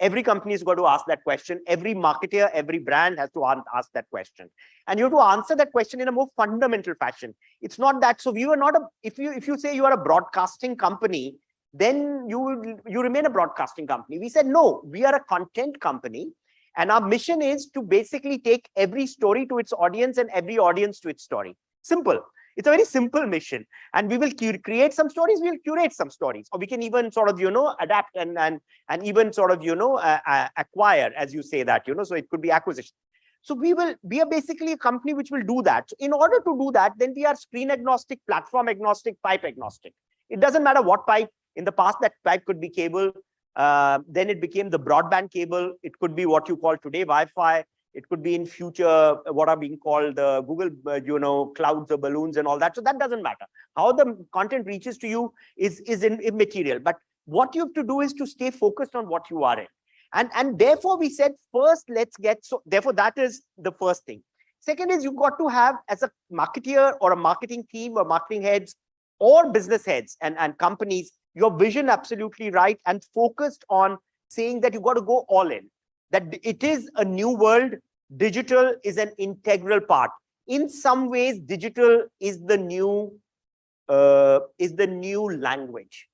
Every company has got to ask that question. Every marketer, every brand has to ask that question. And you have to answer that question in a more fundamental fashion. It's not that, so we were not if you say you are a broadcasting company, then you remain a broadcasting company. We said, no, we are a content company. And our mission is to basically take every story to its audience and every audience to its story. Simple. It's a very simple mission. And we will create some stories, we'll curate some stories. Or we can even sort of, adapt and even sort of, acquire, as you say that, so it could be acquisition. So we are basically a company which will do that. So in order to do that, then we are screen agnostic, platform agnostic, pipe agnostic. It doesn't matter what pipe. In the past, that pipe could be cable. Then it became the broadband cable. It could be what you call today Wi-Fi. It could be in future what are being called the Google, clouds or balloons and all that. So that doesn't matter. How the content reaches to you is immaterial. But what you have to do is to stay focused on what you are in. And therefore, we said, first, therefore, that is the first thing. Second is you've got to have, as a marketeer or a marketing team or marketing heads or business heads and companies, your vision absolutely right and focused on saying that you've got to go all in. That it is a new world. Digital is an integral part. In some ways, digital is the new language.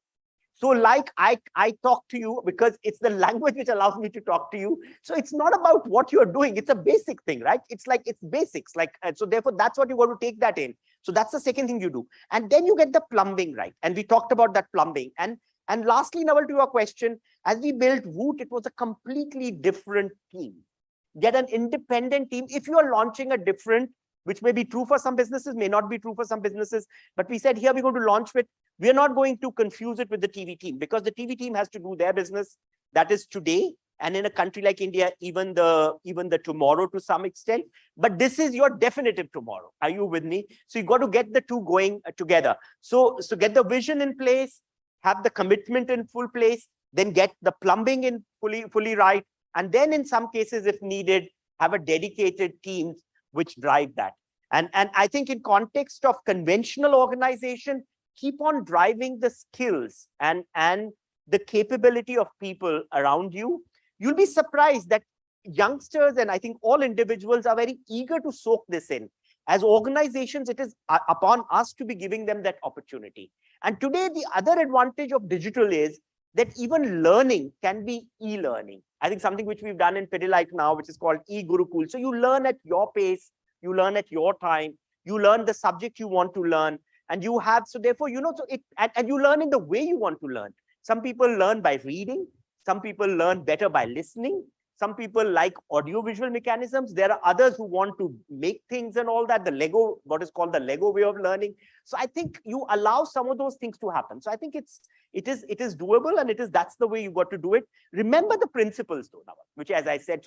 So like I talk to you because it's the language which allows me to talk to you. So it's not about what you're doing. It's a basic thing, right? It's like, it's basics. So therefore, that's what you got to take that in. So that's the second thing you do. And then you get the plumbing right. And we talked about that plumbing. And lastly, Naval, to your question, as we built Woot, it was a completely different team. Get an independent team. If you are launching a different, which may be true for some businesses, may not be true for some businesses, but we said here we're going to launch with, we're not going to confuse it with the TV team because the TV team has to do their business. That is today. And in a country like India, even the tomorrow to some extent. But this is your definitive tomorrow. Are you with me? So you got to get the two going together. So get the vision in place, have the commitment in full place, then get the plumbing in fully right. And then in some cases, if needed, have a dedicated team which drive that. And I think in context of conventional organization, keep on driving the skills and the capability of people around you. You'll be surprised that youngsters and I think all individuals are very eager to soak this in. As organizations, it is upon us to be giving them that opportunity. And today, the other advantage of digital is that even learning can be e-learning. I think something which we've done in Pidilite now, which is called e-Gurukul. So you learn at your pace, you learn at your time, you learn the subject you want to learn, and you have, so therefore, and you learn in the way you want to learn. Some people learn by reading, some people learn better by listening, Some people like audiovisual mechanisms. There are others who want to make things and all that, the Lego, what is called the Lego way of learning. So I think you allow some of those things to happen. So I think it is doable, and that's the way you got to do it. Remember the principles though, Naval, which, as I said,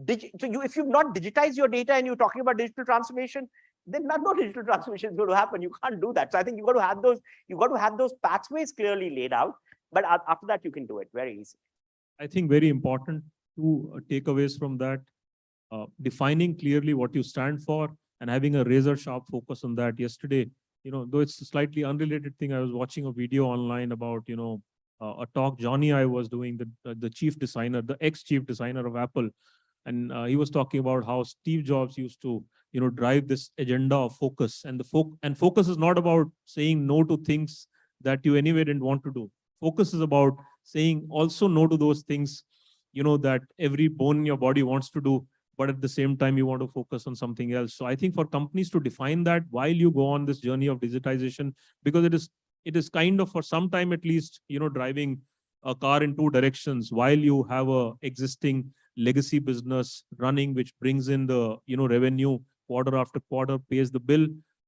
if you've not digitized your data and you're talking about digital transformation, then no digital transformation is going to happen. You can't do that. So I think you got to have those pathways clearly laid out. But after that, you can do it very easy. I think very important to takeaways from that, defining clearly what you stand for and having a razor sharp focus on that. Yesterday, though it's a slightly unrelated thing, I was watching a video online about, a talk Johnny I was doing, the chief designer, the ex-chief designer of Apple. And he was talking about how Steve Jobs used to, drive this agenda of focus. And focus is not about saying no to things that you anyway didn't want to do. Focus is about saying also no to those things, that every bone in your body wants to do, but at the same time, you want to focus on something else. So I think for companies to define that while you go on this journey of digitization, because it is kind of, for some time at least, driving a car in two directions while you have a existing legacy business running, which brings in the, revenue quarter after quarter, pays the bill,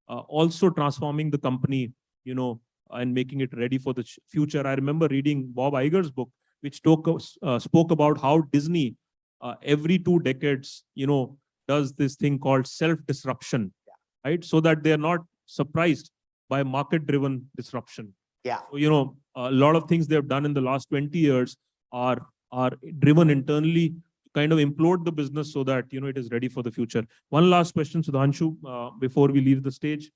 also transforming the company, and making it ready for the future. I remember reading Bob Iger's book, which spoke about how Disney every 2 decades, does this thing called self-disruption, right? So that they're not surprised by market-driven disruption. Yeah. So, a lot of things they've done in the last 20 years are driven internally to kind of implode the business so that, it is ready for the future. One last question, Sudhanshu, before we leave the stage.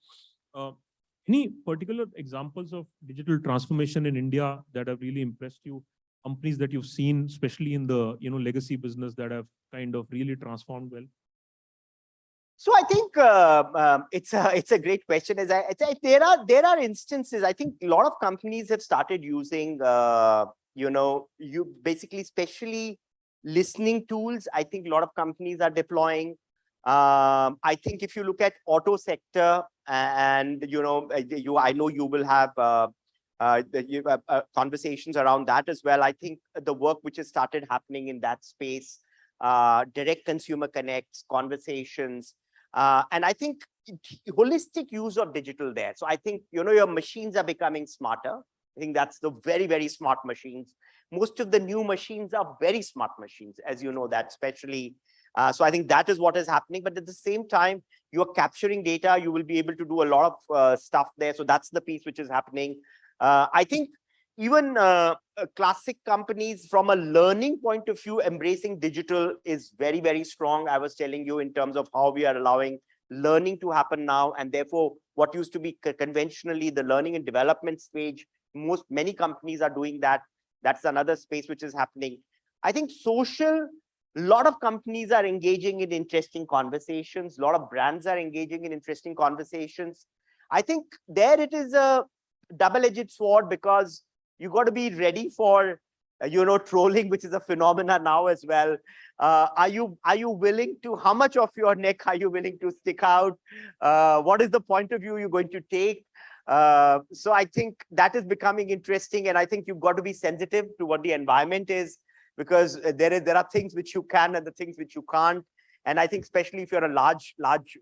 Any particular examples of digital transformation in India that have really impressed you? Companies that you've seen, especially in the legacy business, that have kind of really transformed well? So I think it's a great question. As I say, there are instances. I think a lot of companies have started using especially listening tools. I think a lot of companies are deploying. I think if you look at auto sector, and I know you will have conversations around that as well. I think the work which has started happening in that space, direct consumer connects, conversations, and I think holistic use of digital there. So I think, your machines are becoming smarter. I think that's the very, very smart machines. Most of the new machines are very smart machines, as you know that, especially. So I think that is what is happening. But at the same time, you are capturing data. You will be able to do a lot of stuff there. So that's the piece which is happening. I think even classic companies, from a learning point of view, embracing digital is very, very strong. I was telling you in terms of how we are allowing learning to happen now. And therefore, what used to be conventionally the learning and development stage, many companies are doing that. That's another space which is happening. I think social, a lot of companies are engaging in interesting conversations. A lot of brands are engaging in interesting conversations. I think there it is a double-edged sword, because you got to be ready for, trolling, which is a phenomena now as well. Are you willing to, how much of your neck are you willing to stick out? What is the point of view you're going to take? So I think that is becoming interesting. And I think you've got to be sensitive to what the environment is, because there are things which you can and the things which you can't. And I think especially if you're a large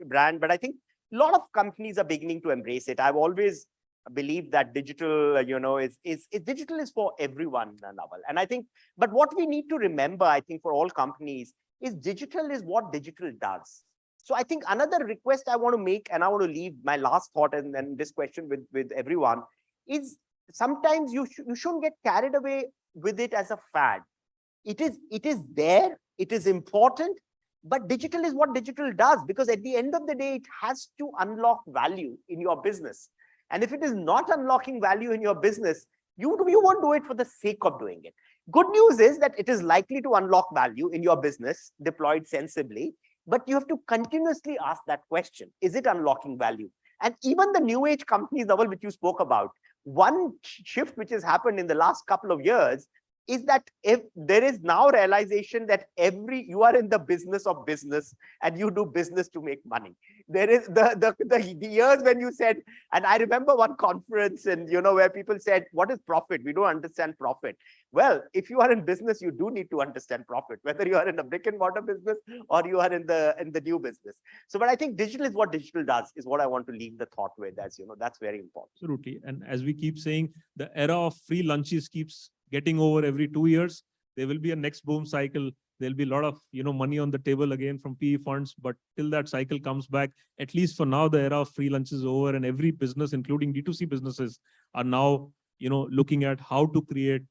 brand, but I think a lot of companies are beginning to embrace it. I've always believed that digital, digital is for everyone, Naval. And I think, but what we need to remember, I think, for all companies is digital is what digital does. So I think another request I want to make, and I want to leave my last thought and then this question with everyone, is sometimes you shouldn't get carried away with it as a fad. It is there, it is important, but digital is what digital does, because at the end of the day, it has to unlock value in your business. And if it is not unlocking value in your business, you won't do it for the sake of doing it. Good news is that it is likely to unlock value in your business, deployed sensibly, but you have to continuously ask that question. Is it unlocking value? And even the new age companies, Naval, which you spoke about, one shift which has happened in the last couple of years is that if there is now realization that you are in the business of business and you do business to make money. There is the years when you said, and I remember one conference and where people said, what is profit? We don't understand profit. Well, if you are in business, you do need to understand profit, whether you are in a brick and mortar business or you are in the new business. So, but I think digital is what digital does, is what I want to leave the thought with, as that's very important. Absolutely. And as we keep saying, the era of free lunches keeps getting over every 2 years. There will be a next boom cycle. There'll be a lot of money on the table again from PE funds, but till that cycle comes back, at least for now, the era of free lunch is over, and every business, including D2C businesses, are now looking at how to create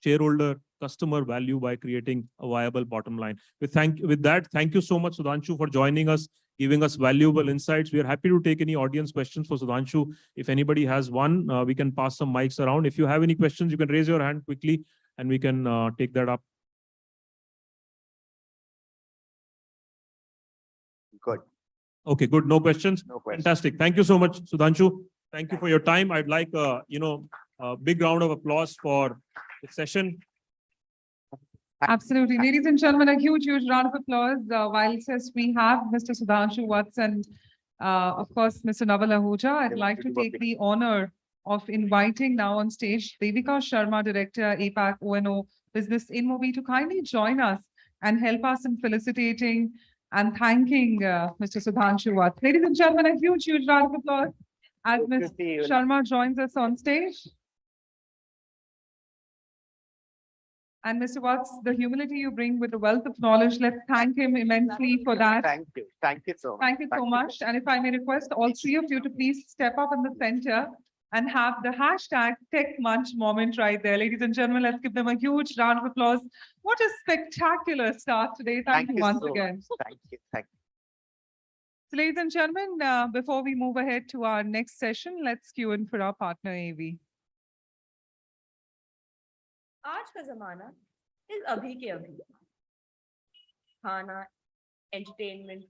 shareholder customer value by creating a viable bottom line. With that, thank you so much, Sudhanshu, for joining us, giving us valuable insights. We are happy to take any audience questions for Sudhanshu. If anybody has one, we can pass some mics around. If you have any questions, you can raise your hand quickly and we can take that up. Good. Okay, good. No questions? No questions. Fantastic. Thank you so much, Sudhanshu. Thank you for your time. I'd like a big round of applause for the session. Absolutely. Ladies and gentlemen, a huge round of applause. While we have Mr. Sudhanshu Vats and, of course, Mr. Naval Ahuja, I'd like to take the honor of inviting now on stage Devika Sharma, Director, APAC O&O Business in Mobi, to kindly join us and help us in felicitating and thanking Mr. Sudhanshu Vats. Ladies and gentlemen, a huge round of applause as Ms. Sharma joins us on stage. And Mr. Vats, the humility you bring with the wealth of knowledge, let's thank him immensely for that. Thank you. Thank you so much. Thank you so much. And if I may request all three of you to please step up in the center and have the hashtag Tech Munch moment right there. Ladies and gentlemen, let's give them a huge round of applause. What a spectacular start today. Thank you once again. Thank you. Thank you. So, ladies and gentlemen, before we move ahead to our next session, let's cue in for our partner AV. आज का जमाना इस अभी के अभी खाना entertainment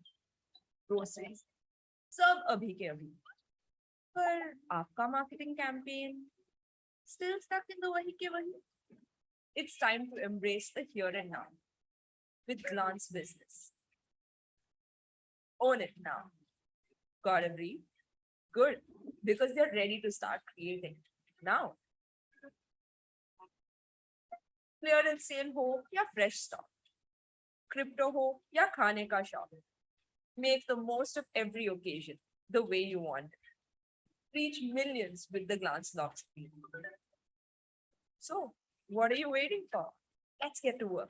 groceries सब अभी के अभी पर आपका marketing campaign still stuck in the वही के वही. It's time to embrace the here and now with Glance Business. Own it now. Gotta breathe. Good, because they're ready to start creating now. Clearance sale हो या fresh stock, crypto हो या खाने का shop, make the most of every occasion the way you want. Reach millions with the Glance lock screen. So, what are you waiting for? Let's get to work.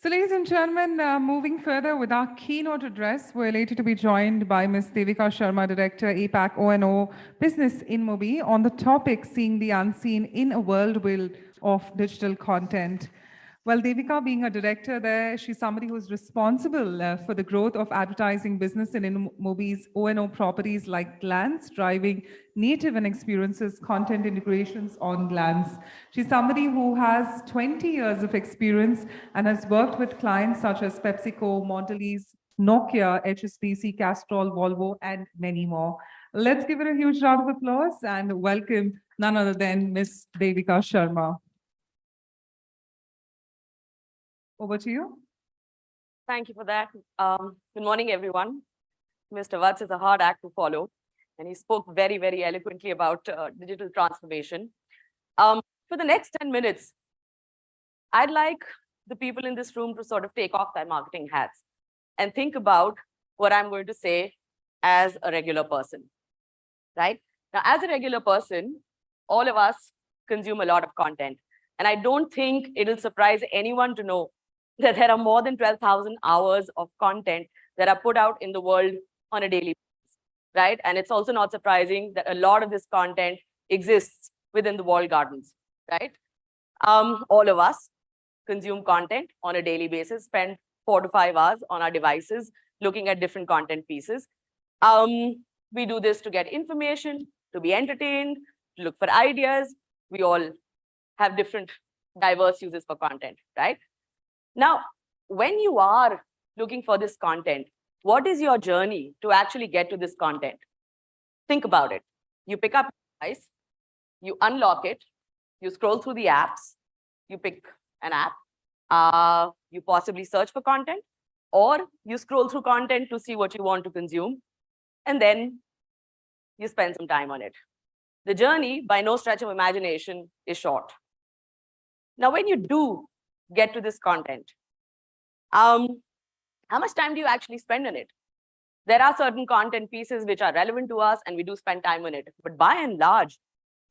So, ladies and gentlemen, moving further with our keynote address, we're elated to be joined by Ms. Devika Sharma, Director, APAC O&O Business in Mobi, on the topic Seeing the Unseen in a World of Digital Content. Well, Devika, being a director there, she's somebody who's responsible for the growth of advertising business in Mobi's O&O properties like Glance, driving native and experiences content integrations on Glance. She's somebody who has 20 years of experience and has worked with clients such as PepsiCo, Mondelez, Nokia, HSBC, Castrol, Volvo, and many more. Let's give her a huge round of applause and welcome none other than Ms. Devika Sharma. Over to you. Thank you for that. Good morning, everyone. Mr. Vats is a hard act to follow, and he spoke very, very eloquently about digital transformation. For the next 10 minutes, I'd like the people in this room to sort of take off their marketing hats and think about what I'm going to say as a regular person, right? Now, as a regular person, all of us consume a lot of content, and I don't think it'll surprise anyone to know that there are more than 12,000 hours of content that are put out in the world on a daily basis, right? And it's also not surprising that a lot of this content exists within the walled gardens, right? All of us consume content on a daily basis, spend 4 to 5 hours on our devices looking at different content pieces. We do this to get information, to be entertained, to look for ideas. We all have different diverse uses for content, right? Now, when you are looking for this content, what is your journey to actually get to this content? Think about it. You pick up your device, you unlock it, you scroll through the apps, you pick an app, you possibly search for content, or you scroll through content to see what you want to consume, and then you spend some time on it. The journey, by no stretch of imagination, is short. Now, when you do get to this content, how much time do you actually spend on it? There are certain content pieces which are relevant to us and we do spend time on it. But by and large,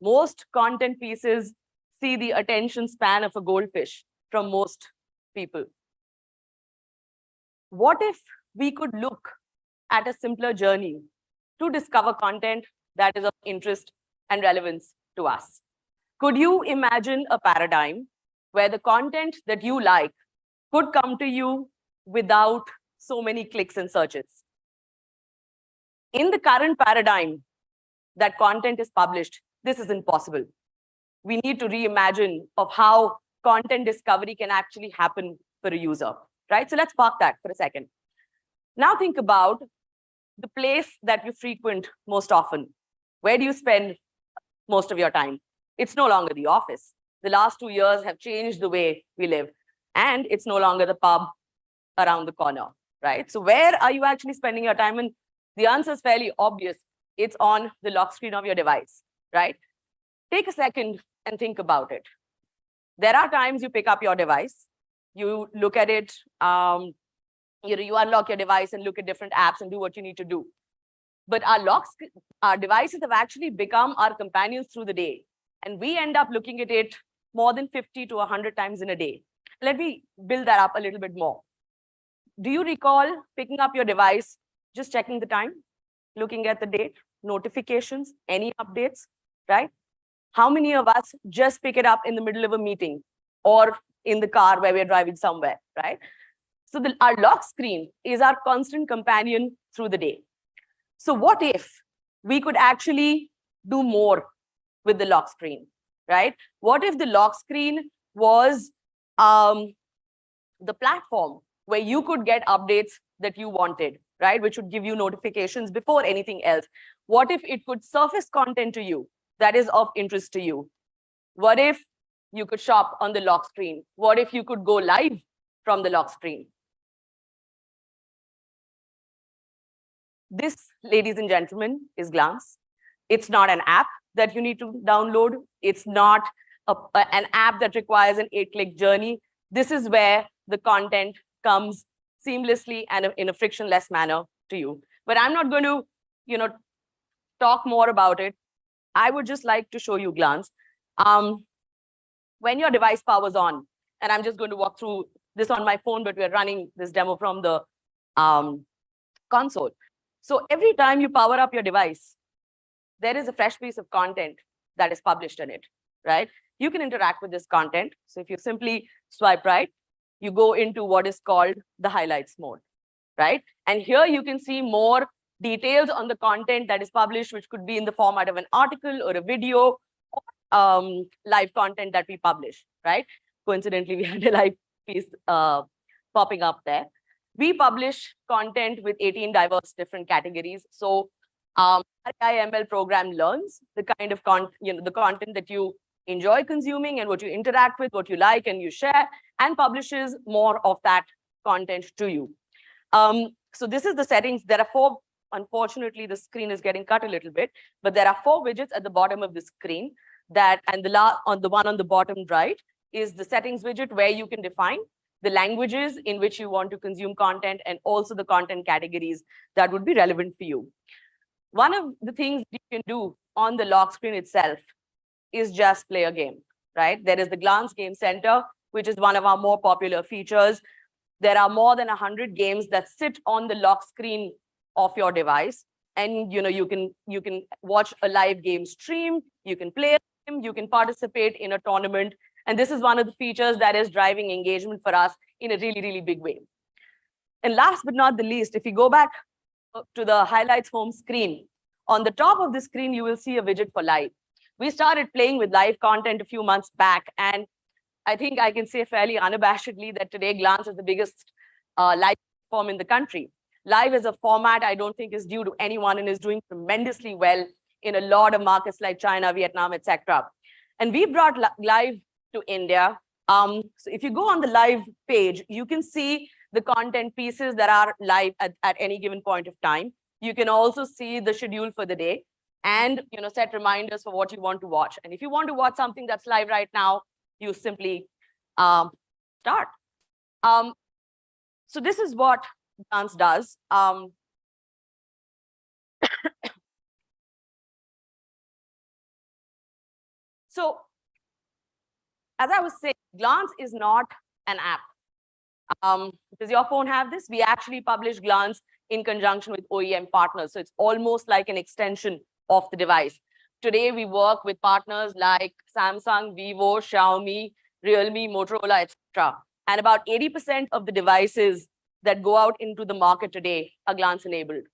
most content pieces see the attention span of a goldfish from most people. What if we could look at a simpler journey to discover content that is of interest and relevance to us? Could you imagine a paradigm where the content that you like could come to you without so many clicks and searches? In the current paradigm that content is published, this is impossible. We need to reimagine of how content discovery can actually happen for a user, right? So let's park that for a second. Now think about the place that you frequent most often. Where do you spend most of your time? It's no longer the office. The last 2 years have changed the way we live. And it's no longer the pub around the corner, right? So where are you actually spending your time? And the answer is fairly obvious. It's on the lock screen of your device, right? Take a second and think about it. There are times you pick up your device, you look at it, you unlock your device and look at different apps and do what you need to do. But our devices have actually become our companions through the day. And we end up looking at it more than 50 to 100 times in a day. Let me build that up a little bit more. Do you recall picking up your device, just checking the time, looking at the date, notifications, any updates, right? How many of us just pick it up in the middle of a meeting or in the car where we're driving somewhere, right? So our lock screen is our constant companion through the day. So what if we could actually do more with the lock screen, right? What if the lock screen was the platform where you could get updates that you wanted, right? Which would give you notifications before anything else. What if it could surface content to you that is of interest to you? What if you could shop on the lock screen? What if you could go live from the lock screen? This, ladies and gentlemen, is Glance. It's not an app that you need to download. It's not an app that requires an 8-click journey. This is where the content comes seamlessly and in a frictionless manner to you. But I'm not going to, talk more about it. I would just like to show you Glance. When your device powers on, and I'm just going to walk through this on my phone, but we're running this demo from the console. So every time you power up your device, there is a fresh piece of content that is published in it, right? You can interact with this content. So if you simply swipe right, you go into what is called the highlights mode, right? And here you can see more details on the content that is published, which could be in the format of an article or a video, or live content that we publish, right? Coincidentally, we had a live piece popping up there. We publish content with 18 diverse different categories. So our IML program learns the kind of the content that you enjoy consuming and what you interact with, what you like and you share, and publishes more of that content to you. So this is the settings. There are 4. Unfortunately, the screen is getting cut a little bit, but there are 4 widgets at the bottom of the screen. And the one on the bottom right is the settings widget where you can define the languages in which you want to consume content and also the content categories that would be relevant for you. One of the things you can do on the lock screen itself is just play a game, right? There is the Glance Game Center, which is one of our more popular features. There are more than 100 games that sit on the lock screen of your device. And you can watch a live game stream, you can play a game, you can participate in a tournament. And this is one of the features that is driving engagement for us in a really, really big way. And last but not the least, if you go back to the highlights home screen, on the top of the screen, you will see a widget for live. We started playing with live content a few months back. And I think I can say fairly unabashedly that today Glance is the biggest live platform in the country. Live as a format, I don't think is due to anyone and is doing tremendously well in a lot of markets like China, Vietnam, etc. And we brought live to India. So if you go on the live page, you can see the content pieces that are live at any given point of time. You can also see the schedule for the day and set reminders for what you want to watch. And if you want to watch something that's live right now, you simply start. So this is what Glance does. So as I was saying, Glance is not an app. Does your phone have this? We actually publish Glance in conjunction with OEM partners. So it's almost like an extension of the device. Today, we work with partners like Samsung, Vivo, Xiaomi, Realme, Motorola, etc. And about 80% of the devices that go out into the market today are Glance enabled.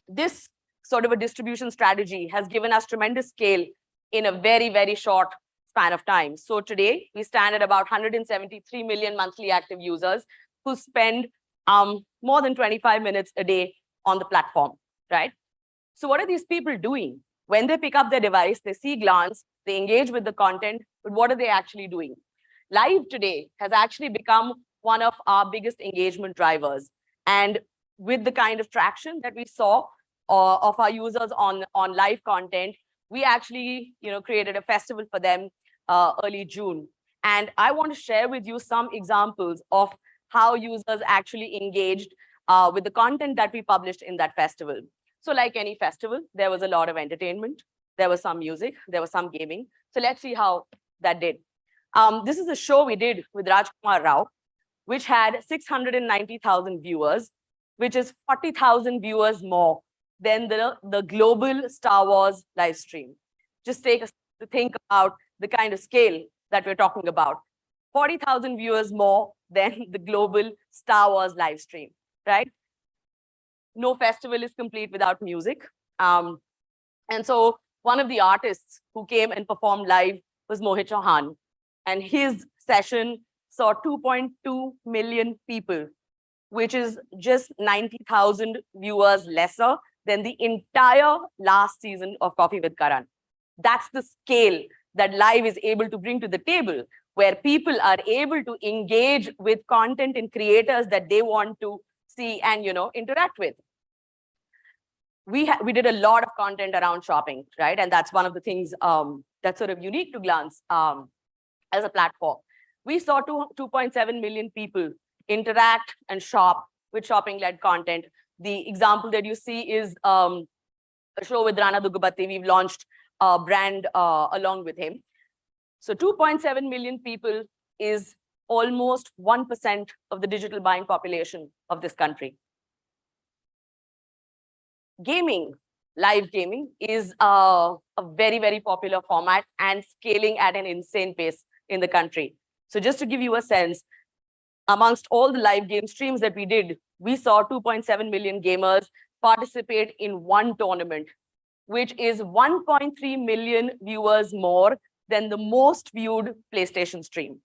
This sort of a distribution strategy has given us tremendous scale in a very, very short span of time. So today, we stand at about 173 million monthly active users who spend more than 25 minutes a day on the platform, right? So what are these people doing? When they pick up their device, they see Glance, they engage with the content, but what are they actually doing? Live today has actually become one of our biggest engagement drivers. And with the kind of traction that we saw of our users on live content, we actually created a festival for them early June. And I want to share with you some examples of how users actually engaged with the content that we published in that festival. So like any festival, there was a lot of entertainment, there was some music, there was some gaming. So let's see how that did. This is a show we did with Rajkumar Rao, which had 690,000 viewers, which is 40,000 viewers more than the global Star Wars live stream. Just take a think about the kind of scale that we're talking about. 40,000 viewers more than the global Star Wars live stream, right? No festival is complete without music. And so one of the artists who came and performed live was Mohit Chauhan. And his session saw 2.2 million people, which is just 90,000 viewers lesser than the entire last season of Coffee with Karan. That's the scale that live is able to bring to the table, where people are able to engage with content and creators that they want to see and interact with. We did a lot of content around shopping, right? And that's one of the things that's sort of unique to Glance as a platform. We saw 2.7 million people interact and shop with shopping-led content. The example that you see is a show with Rana Dugubati. We've launched a brand along with him. So 2.7 million people is almost 1% of the digital buying population of this country. Gaming, live gaming, is a very, very popular format and scaling at an insane pace in the country. So just to give you a sense, amongst all the live game streams that we did, we saw 2.7 million gamers participate in one tournament, which is 1.3 million viewers more than the most viewed PlayStation stream.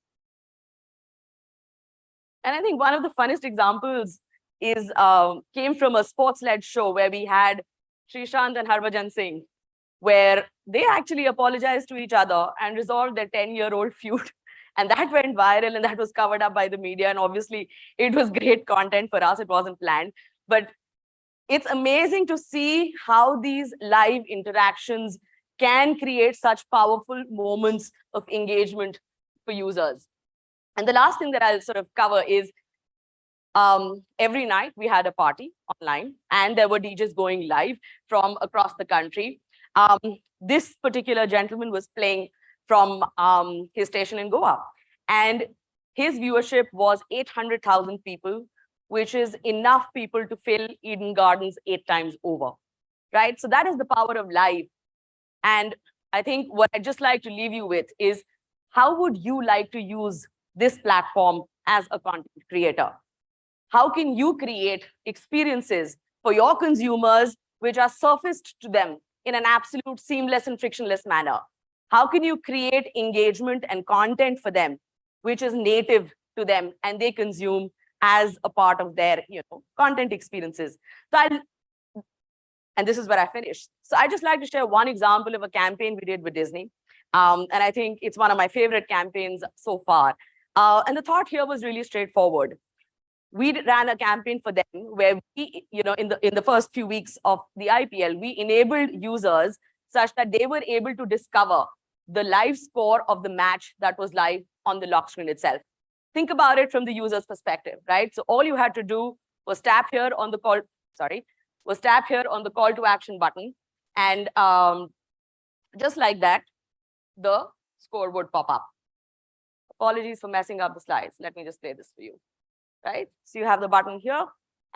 And I think one of the funnest examples is came from a sports-led show where we had Srishant and Harbhajan Singh, where they actually apologized to each other and resolved their 10-year-old feud. And that went viral and that was covered up by the media. And obviously, it was great content for us. It wasn't planned. But it's amazing to see how these live interactions can create such powerful moments of engagement for users. And the last thing that I'll sort of cover is every night we had a party online and there were DJs going live from across the country. This particular gentleman was playing from his station in Goa, and his viewership was 800,000 people, which is enough people to fill Eden Gardens 8 times over, right? So that is the power of live. And I think what I'd just like to leave you with is, how would you like to use this platform as a content creator? How can you create experiences for your consumers which are surfaced to them in an absolute seamless and frictionless manner? How can you create engagement and content for them which is native to them and they consume as a part of their, content experiences. So and this is where I finished. So I just like to share one example of a campaign we did with Disney. And I think it's one of my favorite campaigns so far. And the thought here was really straightforward. We ran a campaign for them where we, in the first few weeks of the IPL, we enabled users such that they were able to discover the live score of the match that was live on the lock screen itself. Think about it from the user's perspective, right? So all you had to do was tap here on the call to action button. And just like that, the score would pop up. Apologies for messing up the slides. Let me just play this for you, right? So you have the button here,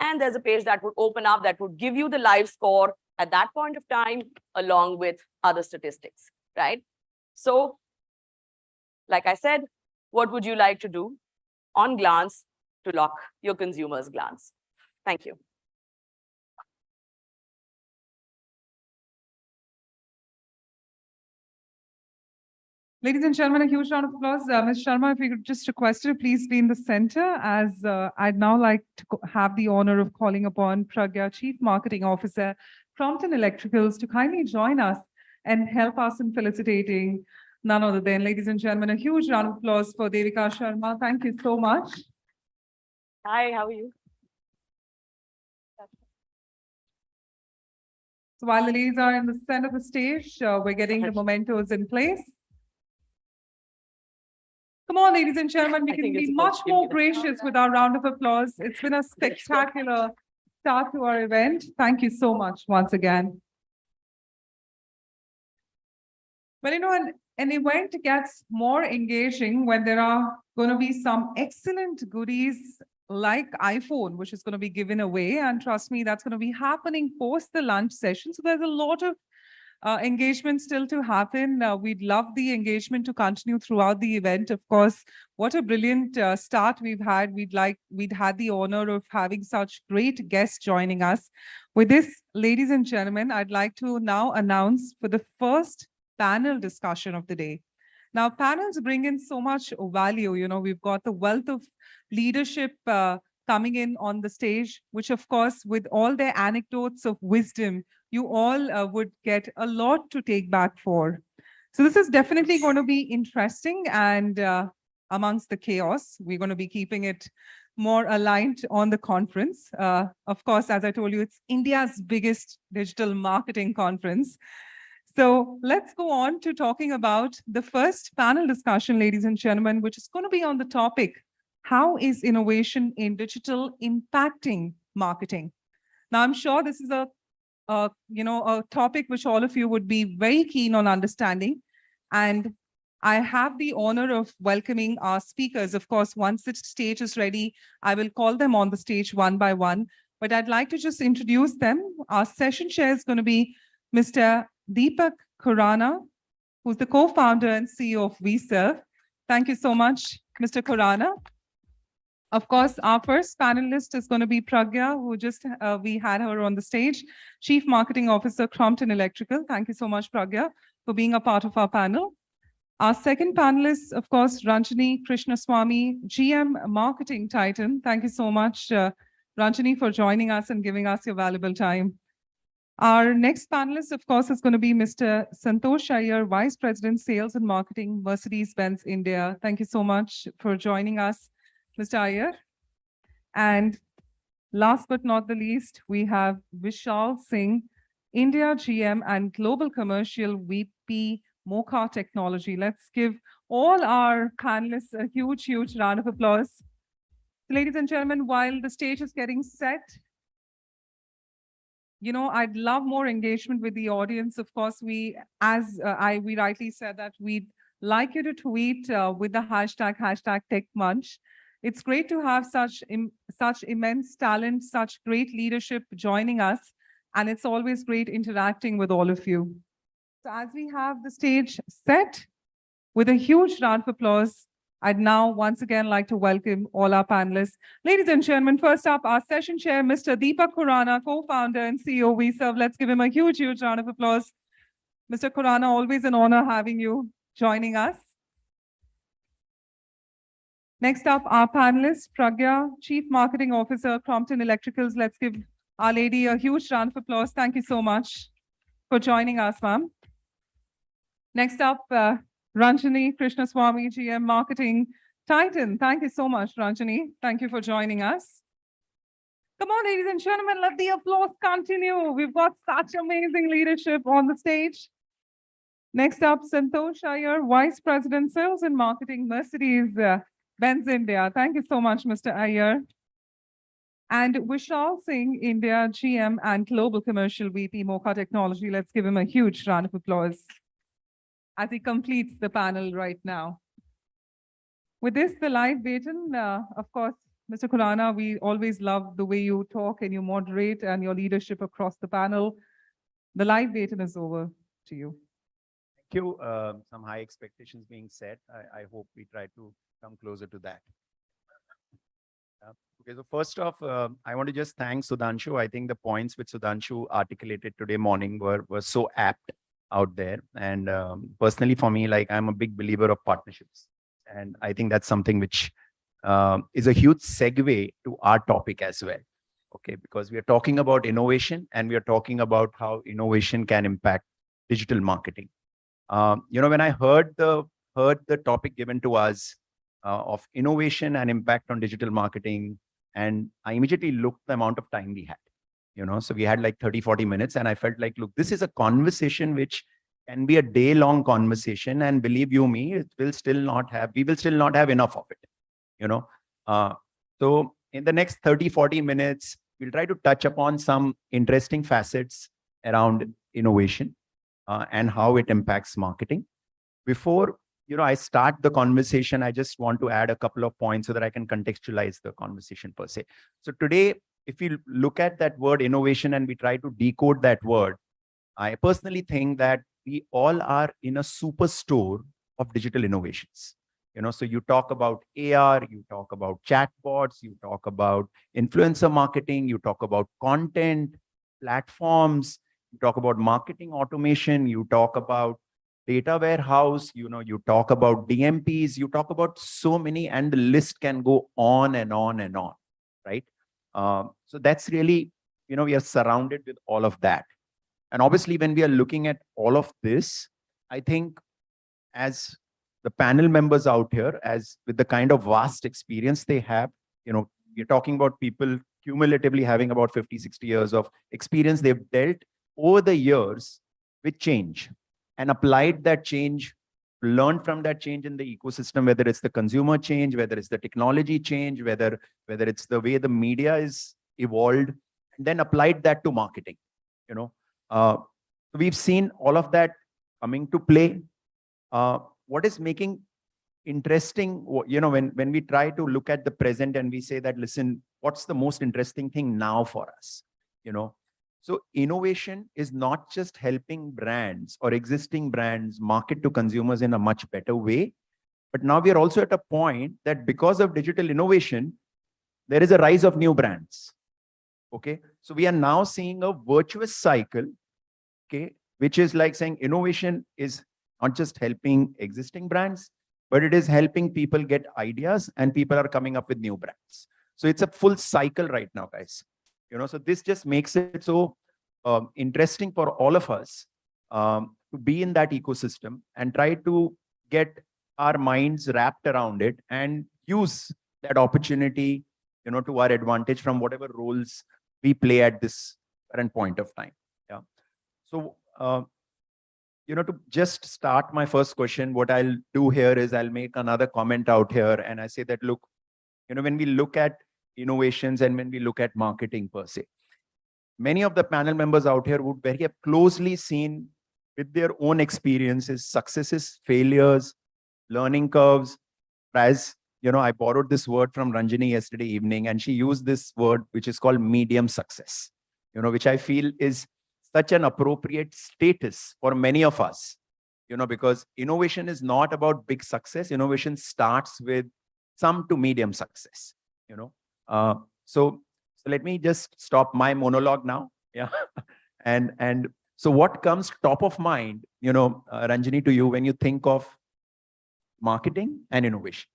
and there's a page that would open up that would give you the live score at that point of time, along with other statistics, right? So, like I said, what would you like to do on glance to lock your consumer's glance? Thank you. Ladies and gentlemen, a huge round of applause. Ms. Sharma, if we could just request you to please be in the center, as I'd now like to have the honor of calling upon Pragya, Chief Marketing Officer, Crompton Electricals, to kindly join us and help us in felicitating none other than, ladies and gentlemen, a huge round of applause for Devika Sharma. Thank you so much. Hi, how are you? So while the ladies are in the center of the stage, we're getting the mementos in place. Come on, ladies and gentlemen, we can be much more gracious with our round of applause. It's been a spectacular start to our event. Thank you so much once again. Well, an event gets more engaging when there are going to be some excellent goodies like iPhone, which is going to be given away. And trust me, that's going to be happening post the lunch session. So there's a lot of engagement still to happen. We'd love the engagement to continue throughout the event. Of course, what a brilliant start we've had. We'd had the honor of having such great guests joining us. With this, ladies and gentlemen, I'd like to now announce for the first panel discussion of the day. Now, panels bring in so much value. We've got the wealth of leadership coming in on the stage, which of course, with all their anecdotes of wisdom, you all would get a lot to take back for. So this is definitely going to be interesting, and amongst the chaos, we're going to be keeping it more aligned on the conference. Of course, as I told you, it's India's biggest digital marketing conference. So let's go on to talking about the first panel discussion, ladies and gentlemen, which is going to be on the topic, how is innovation in digital impacting marketing? Now, I'm sure this is a topic which all of you would be very keen on understanding. And I have the honor of welcoming our speakers. Of course, once the stage is ready, I will call them on the stage one by one. But I'd like to just introduce them. Our session chair is going to be Mr. Deepak Khurana, who's the co-founder and CEO of e4m. Thank you so much, Mr. Khurana. Of course, our first panelist is going to be Pragya, who just we had her on the stage, Chief Marketing Officer, Crompton Electrical. Thank you so much, Pragya, for being a part of our panel. Our second panelist, of course, Ranjani Krishnaswamy, GM Marketing Titan. Thank you so much, Ranjani, for joining us and giving us your valuable time. Our next panelist, of course, is going to be Mr. Santosh Iyer, Vice President, Sales and Marketing, Mercedes-Benz India. Thank you so much for joining us, Mr. Iyer. And last but not the least, we have Vishal Singh, India GM and Global Commercial VP, Mocha Technology. Let's give all our panelists a huge, huge round of applause. Ladies and gentlemen, while the stage is getting set, I'd love more engagement with the audience. Of course, we rightly said that we'd like you to tweet with the hashtag #TechMunch. It's great to have such immense talent, such great leadership joining us, and it's always great interacting with all of you. So as we have the stage set, with a huge round of applause, I'd now once again like to welcome all our panelists. Ladies and gentlemen, first up, our session chair, Mr. Deepak Khurana, co-founder and CEO of e4m. Let's give him a huge, huge round of applause. Mr. Khurana, always an honor having you joining us. Next up, our panelist, Pragya, Chief Marketing Officer, Crompton Electricals. Let's give our lady a huge round of applause. Thank you so much for joining us, ma'am. Next up, Ranjani Krishnaswamy, GM Marketing, Titan. Thank you so much, Ranjani. Thank you for joining us. Come on, ladies and gentlemen, let the applause continue. We've got such amazing leadership on the stage. Next up, Santosh Iyer, Vice President, Sales and Marketing, Mercedes-Benz India. Thank you so much, Mr. Iyer. And Vishal Singh, India, GM and Global Commercial VP, Mocha Technology. Let's give him a huge round of applause as he completes the panel right now. With this, the live baton, of course, Mr. Khurana, we always love the way you talk and you moderate and your leadership across the panel. The live baton is over to you. Thank you. Some high expectations being set. I hope we try to come closer to that. Okay, so first off, I want to just thank Sudhanshu. I think the points which Sudhanshu articulated today morning were so apt out there. And personally for me, like I'm a big believer of partnerships. And I think that's something which is a huge segue to our topic as well. Okay, because we are talking about innovation and we are talking about how innovation can impact digital marketing. When I heard the topic given to us of innovation and impact on digital marketing, and I immediately looked the amount of time we had. So we had like 30-40 minutes, and I felt like, look, this is a conversation which can be a day-long conversation, and believe you me, we will still not have enough of it. So in the next 30-40 minutes, we'll try to touch upon some interesting facets around innovation and how it impacts marketing. Before I start the conversation, I just want to add a couple of points so that I can contextualize the conversation per se. So today, if you look at that word innovation and we try to decode that word, I personally think that we all are in a superstore of digital innovations. So you talk about AR, you talk about chatbots, you talk about influencer marketing, you talk about content, platforms, you talk about marketing automation, you talk about data warehouse, you talk about DMPs, you talk about so many, and the list can go on and on and on, right? So that's really, we are surrounded with all of that. And obviously, when we are looking at all of this, I think as the panel members out here, as with the kind of vast experience they have, you're talking about people cumulatively having about 50-60 years of experience. They've dealt over the years with change and applied that change, learned from that change in the ecosystem, whether it's the consumer change, whether it's the technology change, whether it's the way the media is evolved, and then applied that to marketing. We've seen all of that coming to play. What is making interesting, when we try to look at the present and we say that, listen, what's the most interesting thing now for us? So innovation is not just helping brands or existing brands market to consumers in a much better way, but now we are also at a point that because of digital innovation, there is a rise of new brands. Okay, so we are now seeing a virtuous cycle, okay, which is like saying innovation is not just helping existing brands, but it is helping people get ideas and people are coming up with new brands. So it's a full cycle right now, guys. So this just makes it so interesting for all of us to be in that ecosystem and try to get our minds wrapped around it and use that opportunity, to our advantage from whatever roles we play at this current point of time. Yeah. So, to just start my first question, what I'll do here is I'll make another comment out here. And I say that, look, when we look at innovations and when we look at marketing per se, many of the panel members out here would very have closely seen with their own experiences, successes, failures, learning curves. As I borrowed this word from Ranjani yesterday evening, and she used this word, which is called medium success, which I feel is such an appropriate status for many of us, because innovation is not about big success. Innovation starts with some to medium success, So let me just stop my monologue now. Yeah. And so what comes top of mind, Ranjani, to you when you think of marketing and innovation?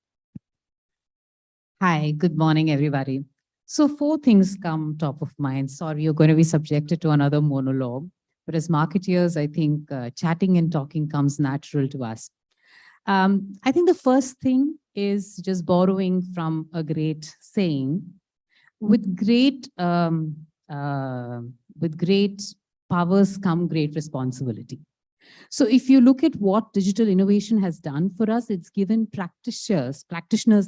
Hi, good morning, everybody. So 4 things come top of mind. Sorry, you're going to be subjected to another monologue. But as marketeers, I think chatting and talking comes natural to us. I think the first thing is just borrowing from a great saying. With great powers come great responsibility. So if you look at what digital innovation has done for us, it's given practitioners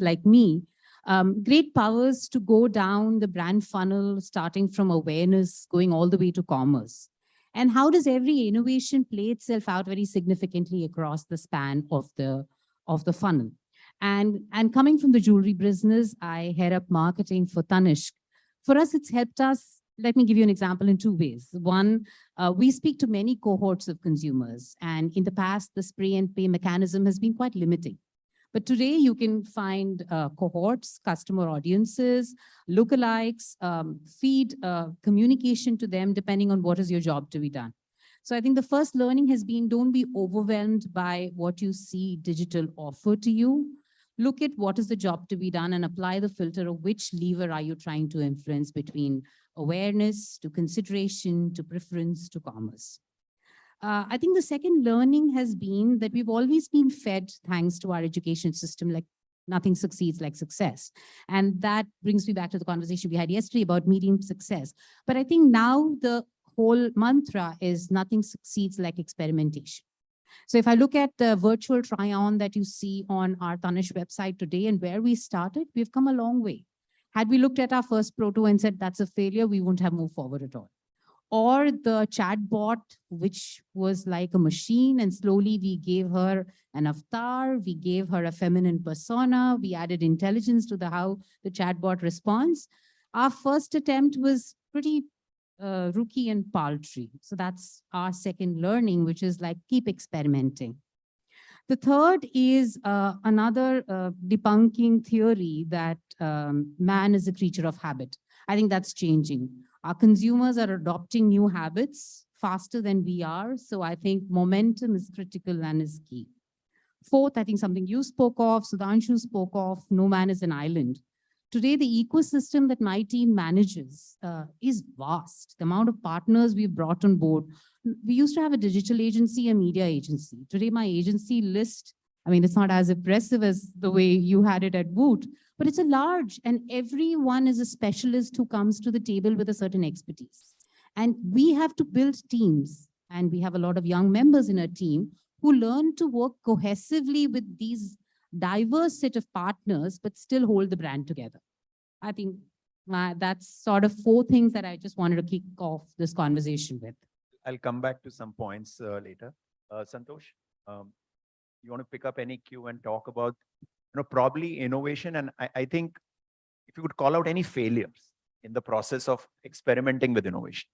like me, great powers to go down the brand funnel, starting from awareness, going all the way to commerce. And how does every innovation play itself out very significantly across the span of the funnel? And coming from the jewelry business, I head up marketing for Tanishq. For us, it's helped us. Let me give you an example in 2 ways. One, we speak to many cohorts of consumers, and in the past, the spray and pay mechanism has been quite limiting. But today you can find cohorts, customer audiences, lookalikes, feed communication to them depending on what is your job to be done. So I think the first learning has been, don't be overwhelmed by what you see digital offer to you. Look at what is the job to be done and apply the filter of which lever are you trying to influence between awareness to consideration to preference to commerce. I think the second learning has been that we've always been fed, thanks to our education system, like nothing succeeds like success. And that brings me back to the conversation we had yesterday about medium success. But I think now the whole mantra is nothing succeeds like experimentation. So if I look at the virtual try-on that you see on our Tanishq website today and where we started, we've come a long way. Had we looked at our first proto and said that's a failure, we wouldn't have moved forward at all. Or the chatbot, which was like a machine, and slowly we gave her an avatar, we gave her a feminine persona, we added intelligence to how the chatbot responds. Our first attempt was pretty rookie and paltry. So that's our second learning, which is like keep experimenting. The third is another debunking theory that man is a creature of habit. I think that's changing. Our consumers are adopting new habits faster than we are. So I think momentum is critical and is key. Fourth, I think something you spoke of, Sudhanshu spoke of, no man is an island. Today, the ecosystem that my team manages is vast. The amount of partners we've brought on board. We used to have a digital agency, a media agency. Today, my agency list, I mean, it's not as impressive as the way you had it at Boot, but it's a large, and everyone is a specialist who comes to the table with a certain expertise. And we have to build teams, and we have a lot of young members in our team who learn to work cohesively with these diverse set of partners, but still hold the brand together. I think that's sort of 4 things that I just wanted to kick off this conversation with. I'll come back to some points later. Santosh, you want to pick up any cue and talk about, probably innovation? And I think if you could call out any failures in the process of experimenting with innovation.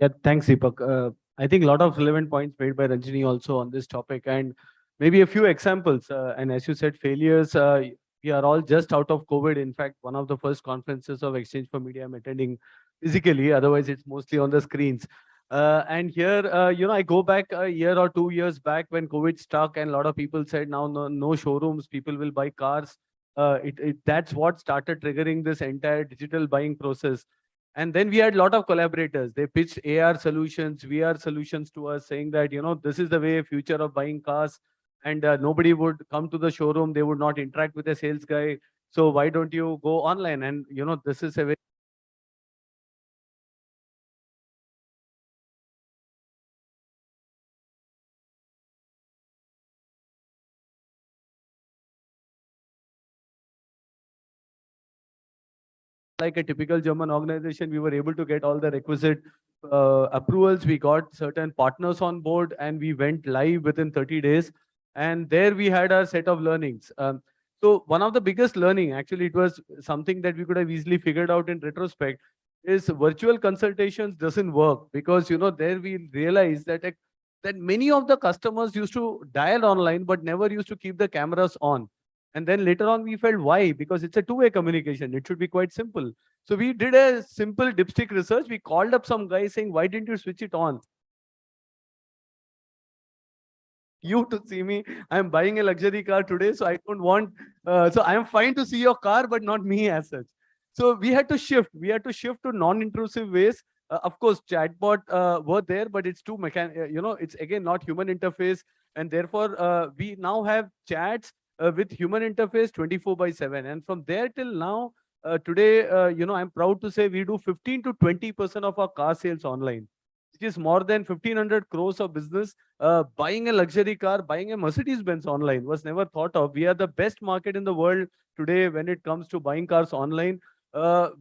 Yeah, thanks, Deepak. I think a lot of relevant points made by Ranjini also on this topic, and maybe a few examples. And as you said, failures, we are all just out of COVID. In fact, one of the first conferences of Exchange for Media I'm attending physically, otherwise it's mostly on the screens. And here, I go back a year or 2 years back when COVID struck and a lot of people said now no showrooms, people will buy cars. That's what started triggering this entire digital buying process. And then we had a lot of collaborators. They pitched AR solutions, VR solutions to us, saying that, this is the way future of buying cars. And nobody would come to the showroom. They would not interact with a sales guy. So why don't you go online? And, this is a very like a typical German organization. We were able to get all the requisite approvals. We got certain partners on board and we went live within 30 days. And there we had our set of learnings. So one of the biggest learning, actually, it was something that we could have easily figured out in retrospect, is virtual consultations doesn't work because, there we realized that that many of the customers used to dial online, but never used to keep the cameras on. And then later on, we felt why? Because it's a two-way communication. It should be quite simple. So we did a simple dipstick research. We called up some guy saying, why didn't you switch it on? you to see me. I'm buying a luxury car today, so I don't want, so I'm fine to see your car, but not me as such. So we had to shift. We had to shift to non-intrusive ways. Of course, chatbot were there, but it's too it's again not human interface. And therefore, we now have chats with human interface 24/7. And from there till now, today, I'm proud to say we do 15 to 20% of our car sales online, which is more than 1,500 crores of business. Buying a luxury car, buying a Mercedes-Benz online was never thought of. We are the best market in the world today when it comes to buying cars online.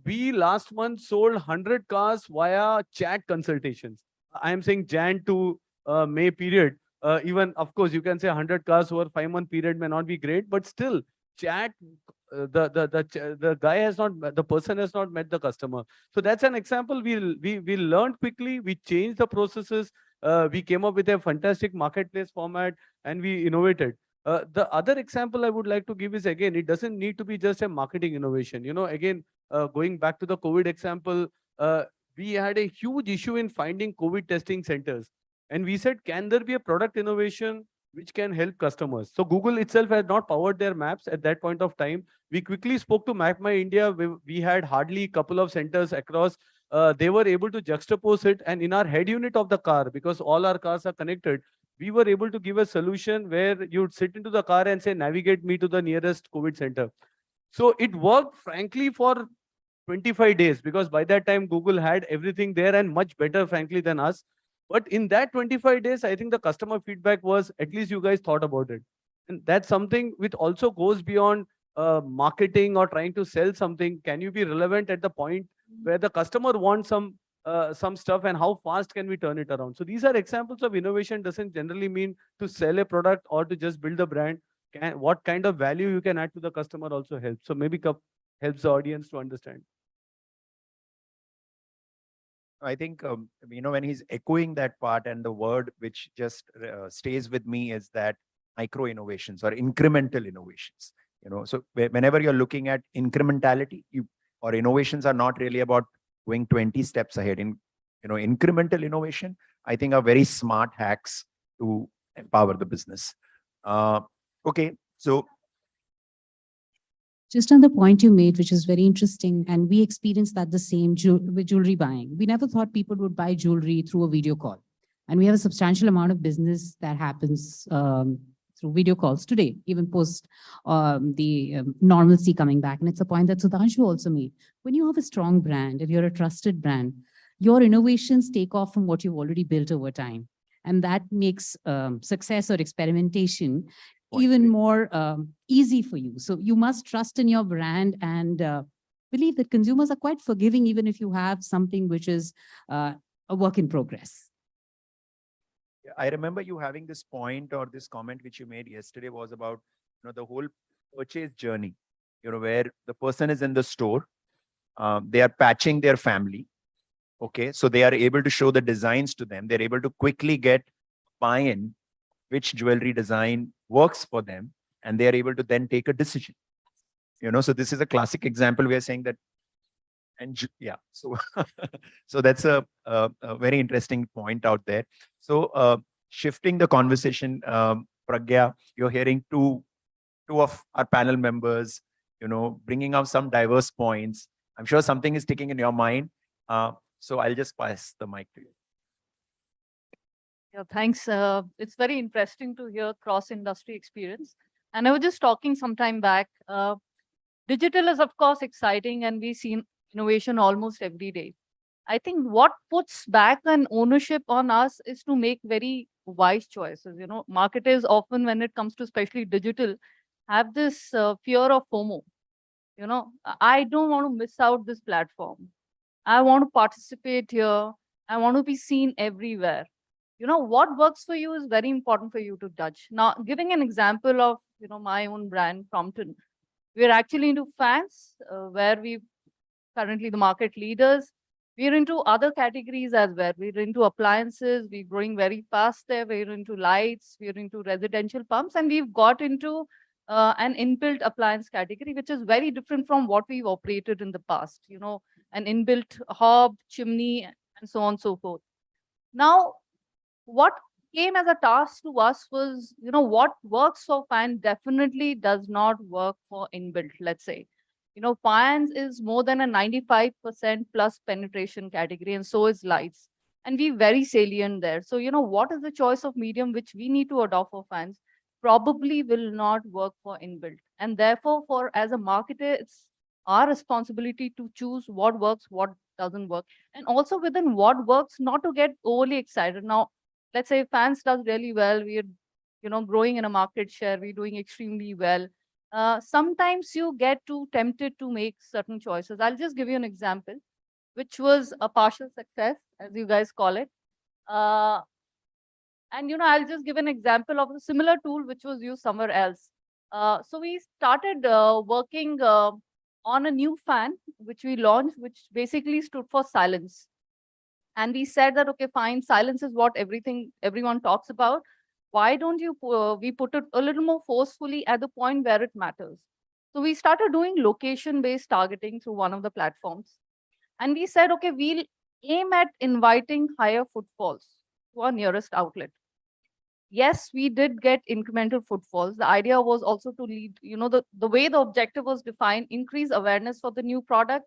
We last month sold 100 cars via chat consultations. I am saying Jan to May period. Even, of course, you can say 100 cars over 5-month period may not be great, but still chat, the guy has not, the person has not met the customer. So that's an example. We learned quickly, we changed the processes, we came up with a fantastic marketplace format, and we innovated. The other example I would like to give is, again, it doesn't need to be just a marketing innovation. Again, going back to the COVID example, we had a huge issue in finding COVID testing centers. And we said, can there be a product innovation which can help customers? So Google itself had not powered their maps at that point of time. We quickly spoke to Map My India. We had hardly a couple of centers across. They were able to juxtapose it. And in our head unit of the car, because all our cars are connected, we were able to give a solution where you'd sit into the car and say, navigate me to the nearest COVID center. So it worked, frankly, for 25 days, because by that time, Google had everything there and much better, frankly, than us. But in that 25 days, I think the customer feedback was, at least you guys thought about it. And that's something which also goes beyond marketing or trying to sell something. Can you be relevant at the point where the customer wants some stuff, and how fast can we turn it around? So these are examples of innovation. Doesn't generally mean to sell a product or to just build a brand. What kind of value you can add to the customer also helps. So maybe helps the audience to understand. I think, when he's echoing that part, and the word which just stays with me is that micro innovations or incremental innovations. So whenever you're looking at incrementality, or innovations are not really about going 20 steps ahead. Incremental innovation, I think, are very smart hacks to empower the business. Okay, so just on the point you made, which is very interesting, and we experienced that the same with jewelry buying. We never thought people would buy jewelry through a video call. And we have a substantial amount of business that happens through video calls today, even post the normalcy coming back. And it's a point that Sudhanshu also made. When you have a strong brand and you're a trusted brand, your innovations take off from what you've already built over time. And that makes success or experimentation even more easy for you. So you must trust in your brand and believe that consumers are quite forgiving, even if you have something which is a work in progress. I remember you having this point, or this comment which you made yesterday was about the whole purchase journey, where the person is in the store, they are patching their family. Okay, so they are able to show the designs to them. They're able to quickly get buy-in which jewelry design works for them, and they are able to then take a decision. So this is a classic example. We are saying that, and yeah, so so that's a very interesting point out there. So shifting the conversation, Pragya, you're hearing two of our panel members, bringing out some diverse points. I'm sure something is sticking in your mind. So I'll just pass the mic to you. Yeah, thanks. It's very interesting to hear cross-industry experience. And I was just talking some time back. Digital is, of course, exciting, and we see innovation almost every day. I think what puts back an ownership on us is to make very wise choices. Marketers often, when it comes to especially digital, have this fear of FOMO. I don't want to miss out this platform. I want to participate here. I want to be seen everywhere. What works for you is very important for you to judge. Now, giving an example of, my own brand, Crompton, we're actually into fans, where we currently the market leaders. We're into other categories as well. We're into appliances. We're growing very fast there. We're into lights. We're into residential pumps. And we've got into an inbuilt appliance category, which is very different from what we've operated in the past. An inbuilt hob, chimney, and so on and so forth. Now, what came as a task to us was, what works for fan definitely does not work for inbuilt, let's say. Fans is more than a 95% plus penetration category, and so is lights. And we very salient there. So, what is the choice of medium which we need to adopt for fans probably will not work for inbuilt. And therefore, as a marketer, it's our responsibility to choose what works, what doesn't work. And also within what works, not to get overly excited. Now, let's say fans does really well. We're, growing in a market share. We're doing extremely well. Sometimes you get too tempted to make certain choices. I'll just give you an example, which was a partial success, as you guys call it. And I'll just give an example of a similar tool which was used somewhere else. So we started working on a new fan, which we launched, which basically stood for silence. And we said that, okay, fine, silence is what everyone talks about. Why don't we put it a little more forcefully at the point where it matters? So we started doing location-based targeting through one of the platforms. And we said, okay, we'll aim at inviting higher footfalls to our nearest outlet. Yes, we did get incremental footfalls. The idea was also to lead, the way the objective was defined, increase awareness for the new product,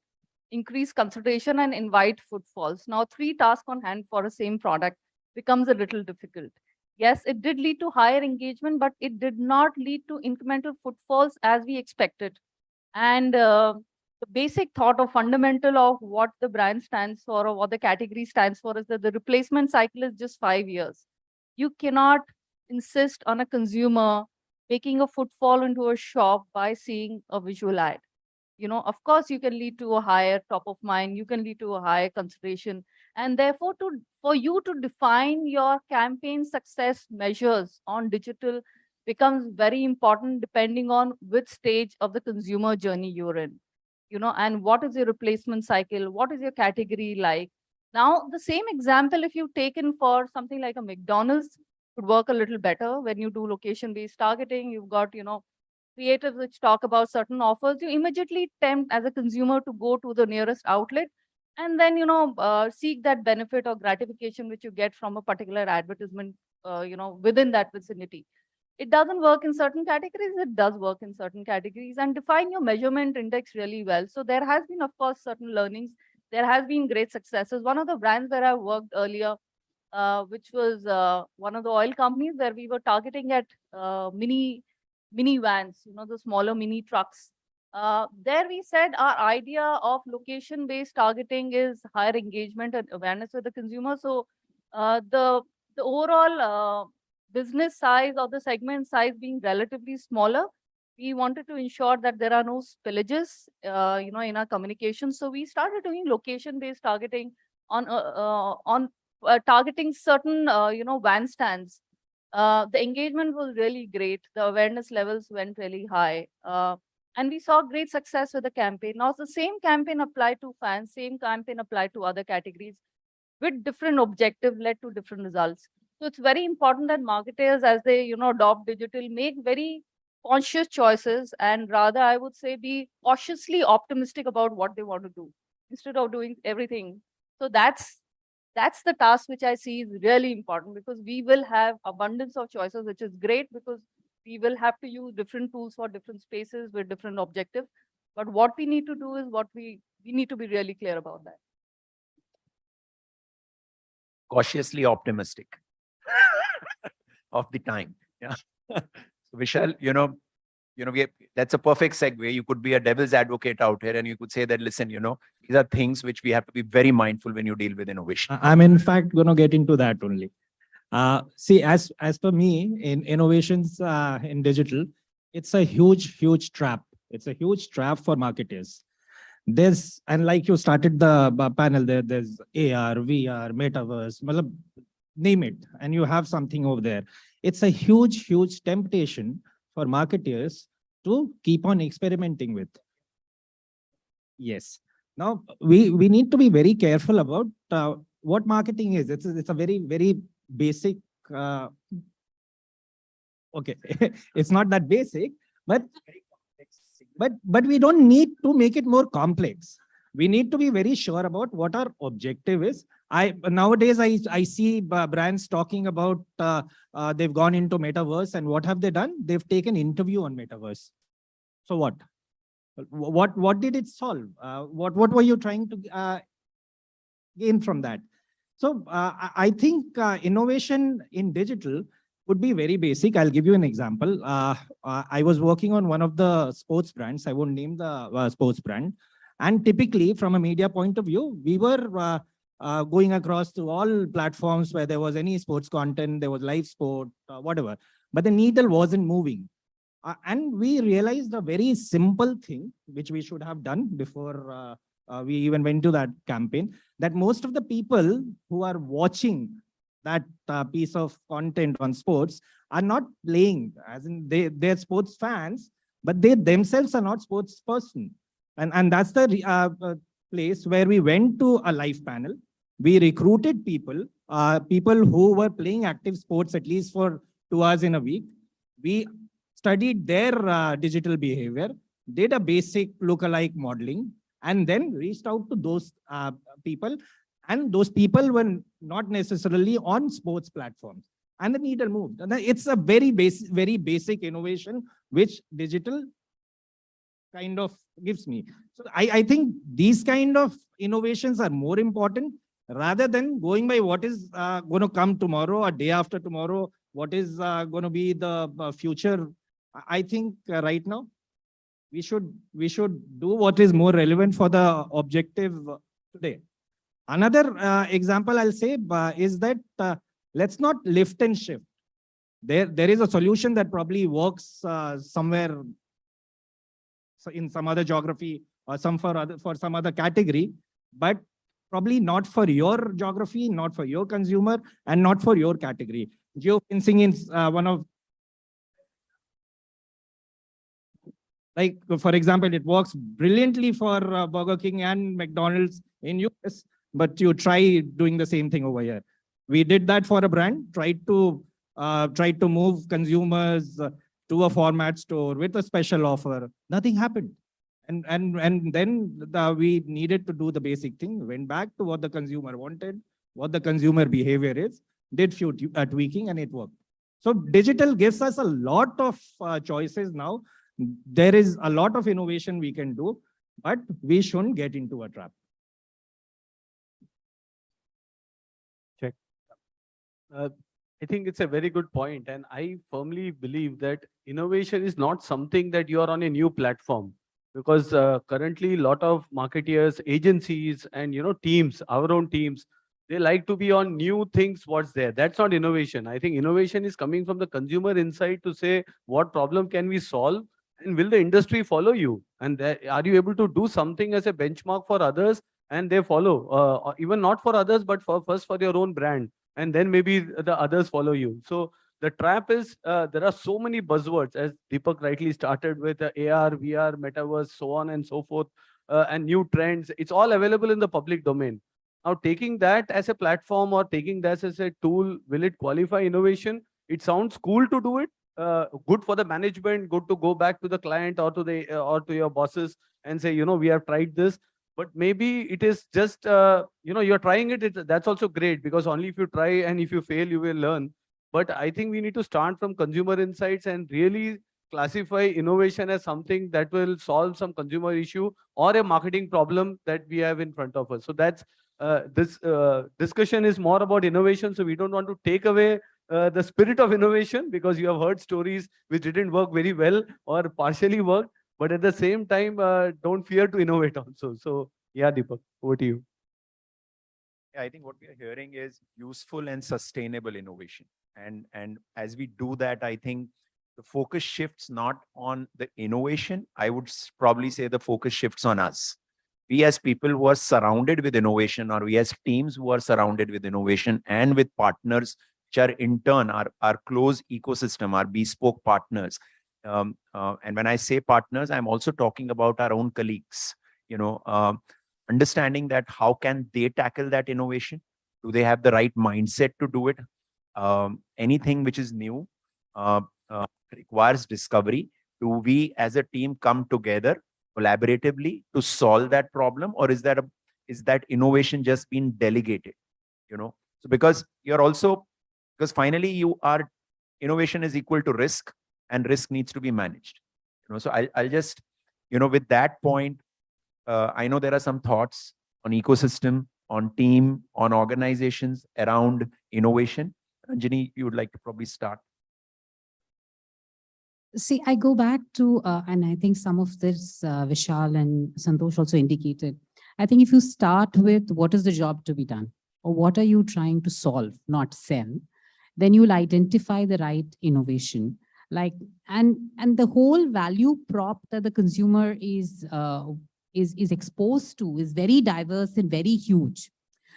increase consideration, and invite footfalls. Now, 3 tasks on hand for the same product becomes a little difficult. Yes, it did lead to higher engagement, but it did not lead to incremental footfalls as we expected. And the basic thought or fundamental of what the brand stands for or what the category stands for is that the replacement cycle is just 5 years. You cannot insist on a consumer making a footfall into a shop by seeing a visual ad. Of course, you can lead to a higher top of mind, you can lead to a higher consideration. And therefore, for you to define your campaign success measures on digital becomes very important depending on which stage of the consumer journey you're in. And what is your replacement cycle? What is your category like? Now, the same example, if you've taken for something like a McDonald's, could work a little better when you do location-based targeting. You've got, creatives which talk about certain offers. You immediately tempt as a consumer to go to the nearest outlet and then, seek that benefit or gratification which you get from a particular advertisement, within that vicinity. It doesn't work in certain categories. It does work in certain categories, and define your measurement index really well. So there has been, of course, certain learnings. There has been great successes. One of the brands where I worked earlier, which was one of the oil companies where we were targeting at mini vans, the smaller mini trucks. There we said our idea of location-based targeting is higher engagement and awareness with the consumer. So the overall business size or the segment size being relatively smaller, we wanted to ensure that there are no spillages, in our communication. So we started doing location-based targeting on targeting certain, van stands. The engagement was really great. The awareness levels went really high. And we saw great success with the campaign. Now, the same campaign applied to fans, same campaign applied to other categories with different objective led to different results. So it's very important that marketers, as they, adopt digital, make very conscious choices and rather, I would say, be cautiously optimistic about what they want to do instead of doing everything. So that's the task which I see is really important, because we will have abundance of choices, which is great because we will have to use different tools for different spaces with different objectives. But what we need to do is we need to be really clear about that. Cautiously optimistic of the time. Yeah. So Vishal, that's a perfect segue. You could be a devil's advocate out here and you could say that, listen, these are things which we have to be very mindful when you deal with innovation. I'm in fact going to get into that only. See, as per me, in innovations in digital, it's a huge trap. It's a huge trap for marketers. And like you started the panel there, there's AR, VR, Metaverse, name it, and you have something over there. It's a huge temptation for marketers to keep on experimenting with. Yes. Now, we need to be very careful about what marketing is. It's a very basic, okay, it's not that basic, but we don't need to make it more complex. we need to be very sure about what our objective is. Nowadays I see brands talking about they've gone into Metaverse, and what have they done? They've taken interview on Metaverse. So what did it solve? What were you trying to gain from that? So I think innovation in digital would be very basic. I'll give you an example. I was working on one of the sports brands. I won't name the sports brand. And typically, from a media point of view, we were going across to all platforms where there was any sports content, there was live sport, whatever. But the needle wasn't moving. And we realized a very simple thing, which we should have done before we even went to that campaign, that most of the people who are watching that piece of content on sports are not playing, as in they're sports fans, but they themselves are not sports person. And that's the place where we went to a live panel. We recruited people who were playing active sports at least for 2 hours in a week. We studied their digital behavior, did a basic lookalike modeling, and then reached out to those people. And those people were not necessarily on sports platforms. And the needle moved. And it's a very basic innovation, which digital kind of gives me. So I think these kind of innovations are more important rather than going by what is going to come tomorrow or day after tomorrow, what is going to be the future. I think right now we should do what is more relevant for the objective today. Another example I'll say is that let's not lift and shift. There is a solution that probably works somewhere in some other geography or for some other category, but probably not for your geography, not for your consumer, and not for your category. Geofencing is one of, like, for example, it works brilliantly for Burger King and McDonald's in US, but you try doing the same thing over here. We did that for a brand, tried to move consumers to a format store with a special offer. Nothing happened. And then we needed to do the basic thing, went back to what the consumer wanted, what the consumer behavior is, did few tweaking, and it worked. So digital gives us a lot of choices now. There is a lot of innovation we can do, but we shouldn't get into a trap. Check. I think it's a very good point, and I firmly believe that innovation is not something that you are on a new platform, because currently a lot of marketeers, agencies, and teams, our own teams, they like to be on new things. What's there? That's not innovation. I think innovation is coming from the consumer inside to say what problem can we solve, and will the industry follow you? And are you able to do something as a benchmark for others, and they follow? Even not for others, but first for your own brand. And then maybe the others follow you. So the trap is there are so many buzzwords, as Deepak rightly started with, AR, VR, Metaverse, so on and so forth, and new trends. It's all available in the public domain. Now, taking that as a platform or taking that as a tool, will it qualify innovation? It sounds cool to do it, good for the management, good to go back to the client or to your bosses and say, we have tried this. But maybe it is just, you're trying it. That's also great, because only if you try and if you fail, you will learn. But I think we need to start from consumer insights and really classify innovation as something that will solve some consumer issue or a marketing problem that we have in front of us. So that's this discussion is more about innovation. So we don't want to take away the spirit of innovation, because you have heard stories which didn't work very well or partially worked. But at the same time, don't fear to innovate also. So yeah, Deepak, over to you. I think what we are hearing is useful and sustainable innovation. And as we do that, I think the focus shifts not on the innovation. I would probably say the focus shifts on us. We as people who are surrounded with innovation, or we as teams who are surrounded with innovation and with partners, which are in turn our close ecosystem, our bespoke partners. And when I say partners, I'm also talking about our own colleagues, understanding that how can they tackle that innovation? Do they have the right mindset to do it? Anything which is new requires discovery. Do we as a team come together collaboratively to solve that problem, or is that innovation just being delegated? So because finally innovation is equal to risk, and risk needs to be managed. So I'll just, with that point, I know there are some thoughts on ecosystem, on team, on organizations around innovation. Anjani, you would like to probably start. See, I go back to, and I think some of this Vishal and Santosh also indicated. I think if you start with what is the job to be done, or what are you trying to solve, not sell, then you'll identify the right innovation. And the whole value prop that the consumer is exposed to is very diverse and very huge.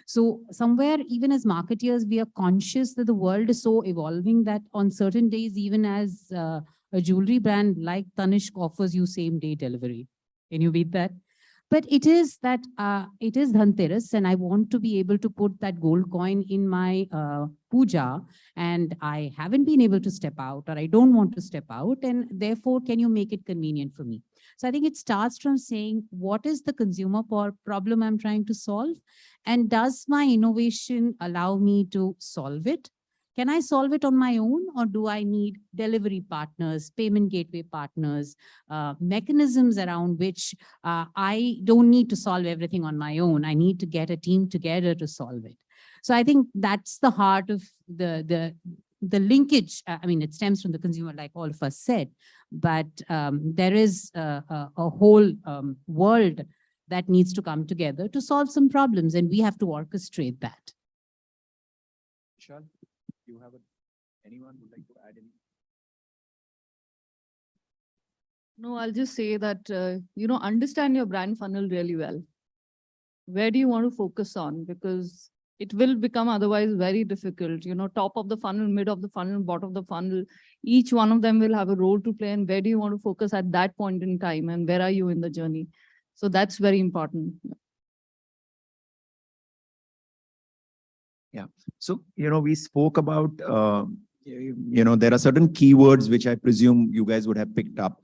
So somewhere, even as marketeers, we are conscious that the world is so evolving that on certain days, even as a jewelry brand like Tanishq offers you same-day delivery. Can you beat that? But it is that it is Dhanteras, and I want to be able to put that gold coin in my puja, and I haven't been able to step out, or I don't want to step out, and therefore, can you make it convenient for me? So I think it starts from saying, what is the consumer problem I'm trying to solve? And does my innovation allow me to solve it? Can I solve it on my own, or do I need delivery partners, payment gateway partners, mechanisms around which I don't need to solve everything on my own? I need to get a team together to solve it. So I think that's the heart of the linkage. I mean, it stems from the consumer, like all of us said, but there is a whole world that needs to come together to solve some problems, and we have to orchestrate that. Vishal, you have anyone would like to add anything? No, I'll just say that, understand your brand funnel really well. Where do you want to focus on? Because it will become otherwise very difficult. Top of the funnel, mid of the funnel, bottom of the funnel, each one of them will have a role to play. And where do you want to focus at that point in time? And where are you in the journey? So that's very important. Yeah. So, we spoke about, there are certain keywords which I presume you guys would have picked up.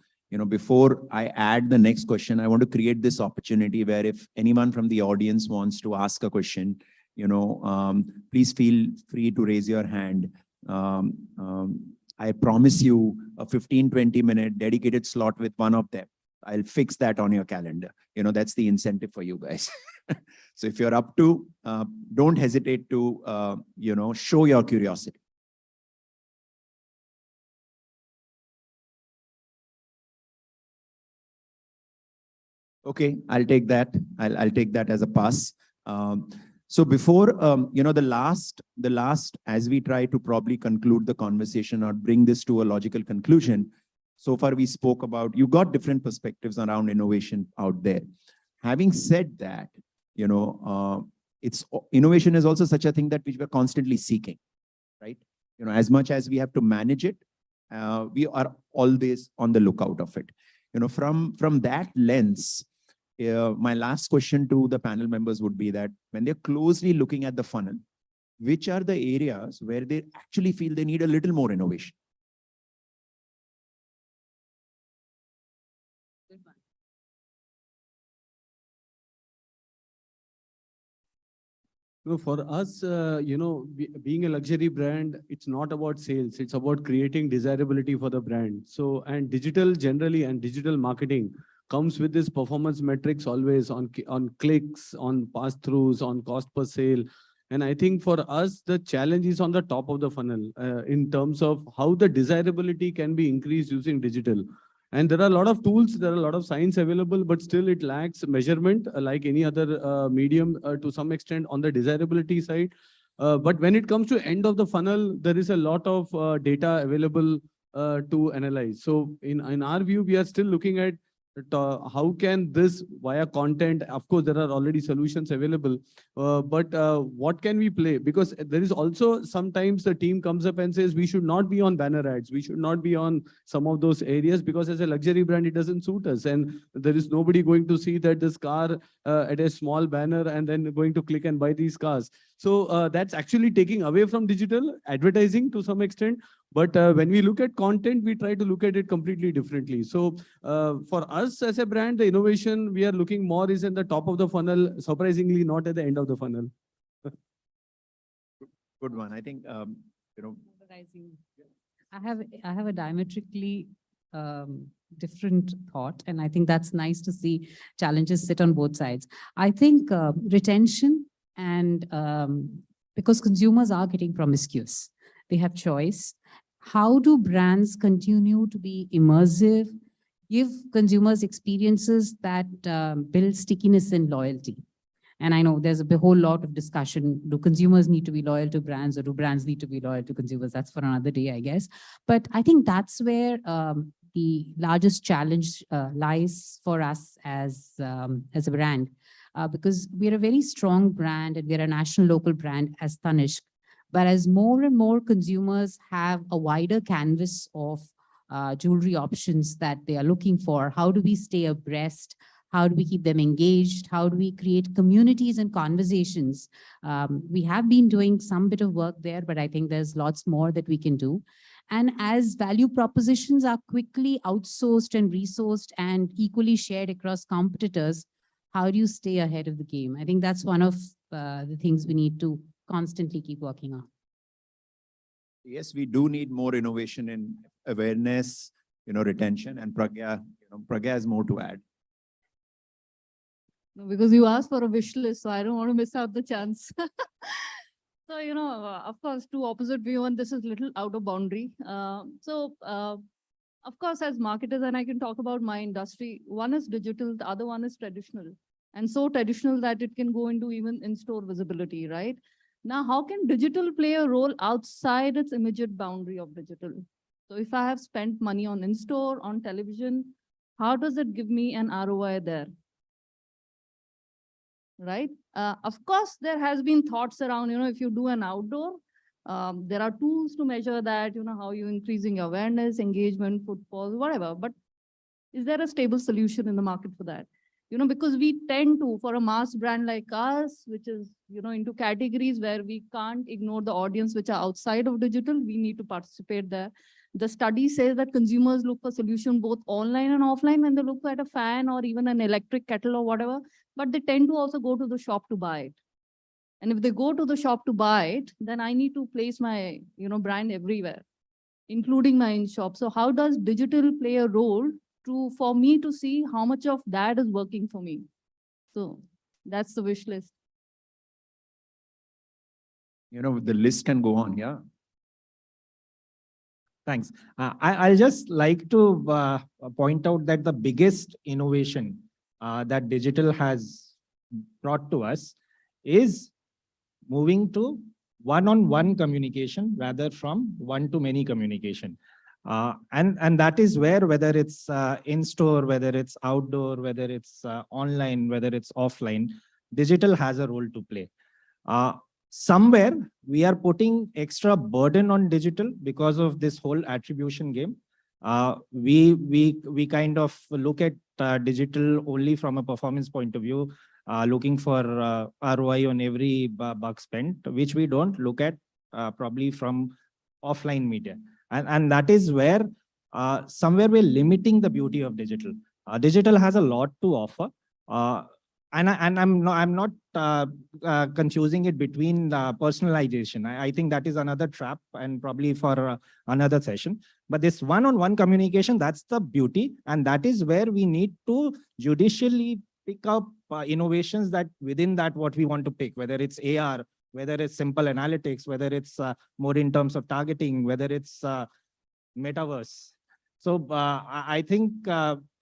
Before I add the next question, I want to create this opportunity where if anyone from the audience wants to ask a question, please feel free to raise your hand. I promise you a 15-20 minute dedicated slot with one of them. I'll fix that on your calendar. That's the incentive for you guys. So if you're up to, don't hesitate to, show your curiosity. Okay, I'll take that. I'll take that as a pass. So before, the last, as we try to probably conclude the conversation or bring this to a logical conclusion, so far we spoke about, you got different perspectives around innovation out there. Having said that, innovation is also such a thing that which we're constantly seeking, right? As much as we have to manage it, we are always on the lookout of it. From that lens, my last question to the panel members would be that when they're closely looking at the funnel, which are the areas where they actually feel they need a little more innovation? No, for us, being a luxury brand, it's not about sales. It's about creating desirability for the brand. So, and digital generally and digital marketing comes with this performance metrics always on clicks, on pass-throughs, on cost per sale. And I think for us, the challenge is on the top of the funnel in terms of how the desirability can be increased using digital. And there are a lot of tools, there are a lot of science available, but still it lacks measurement like any other medium to some extent on the desirability side. But when it comes to end of the funnel, there is a lot of data available to analyze. So in our view, we are still looking at how can this via content, of course, there are already solutions available, but what can we play? Because there is also sometimes the team comes up and says, we should not be on banner ads. We should not be on some of those areas because as a luxury brand, it doesn't suit us. And there is nobody going to see that this car at a small banner and then going to click and buy these cars. So that's actually taking away from digital advertising to some extent. But when we look at content, we try to look at it completely differently. So for us as a brand, the innovation we are looking more is in the top of the funnel, surprisingly not at the end of the funnel. Good one. I think, I have a diametrically different thought, and I think that's nice to see challenges sit on both sides. I think retention and because consumers are getting promiscuous, they have choice. How do brands continue to be immersive, give consumers experiences that build stickiness and loyalty? And I know there's a whole lot of discussion. Do consumers need to be loyal to brands, or do brands need to be loyal to consumers? That's for another day, I guess. But I think that's where the largest challenge lies for us as a brand, because we're a very strong brand and we're a national local brand as Tanishq. But as more and more consumers have a wider canvas of jewelry options that they are looking for, how do we stay abreast? How do we keep them engaged? How do we create communities and conversations? We have been doing some bit of work there, but I think there's lots more that we can do. And as value propositions are quickly outsourced and resourced and equally shared across competitors, how do you stay ahead of the game? I think that's one of the things we need to constantly keep working on. yes, we do need more innovation in awareness, retention, and Pragya has more to add. No, because you asked for a wish list, so I don't want to miss out the chance. So, of course, two opposite view, and this is little out of boundary. Of course, as marketers, and I can talk about my industry, one is digital, the other one is traditional. And so traditional that it can go into even in-store visibility, right? Now, how can digital play a role outside its immediate boundary of digital? So if I have spent money on in-store, on television, how does it give me an ROI there? Right? Of course, there has been thoughts around, if you do an outdoor, there are tools to measure that, how you're increasing awareness, engagement, footfall, whatever. But is there a stable solution in the market for that? Because we tend to, for a mass brand like us, which is, into categories where we can't ignore the audience which are outside of digital, we need to participate there. The study says that consumers look for solution both online and offline when they look at a fan or even an electric kettle or whatever, but they tend to also go to the shop to buy it. And if they go to the shop to buy it, then I need to place my, brand everywhere, including my in-shop. So how does digital play a role for me to see how much of that is working for me? So that's the wish list. The list can go on, yeah. Thanks. I'll just like to point out that the biggest innovation that digital has brought to us is moving to one-on-one communication rather from one-to-many communication. And that is where, whether it's in-store, whether it's outdoor, whether it's online, whether it's offline, digital has a role to play. Somewhere we are putting extra burden on digital because of this whole attribution game. We kind of look at digital only from a performance point of view, looking for ROI on every buck spent, which we don't look at probably from offline media. And that is where somewhere we're limiting the beauty of digital. Digital has a lot to offer. And I'm not confusing it between personalization. I think that is another trap and probably for another session. But this one-on-one communication, that's the beauty. And that is where we need to judicially pick up innovations that within that what we want to pick, whether it's AR, whether it's simple analytics, whether it's more in terms of targeting, whether it's Metaverse. So I think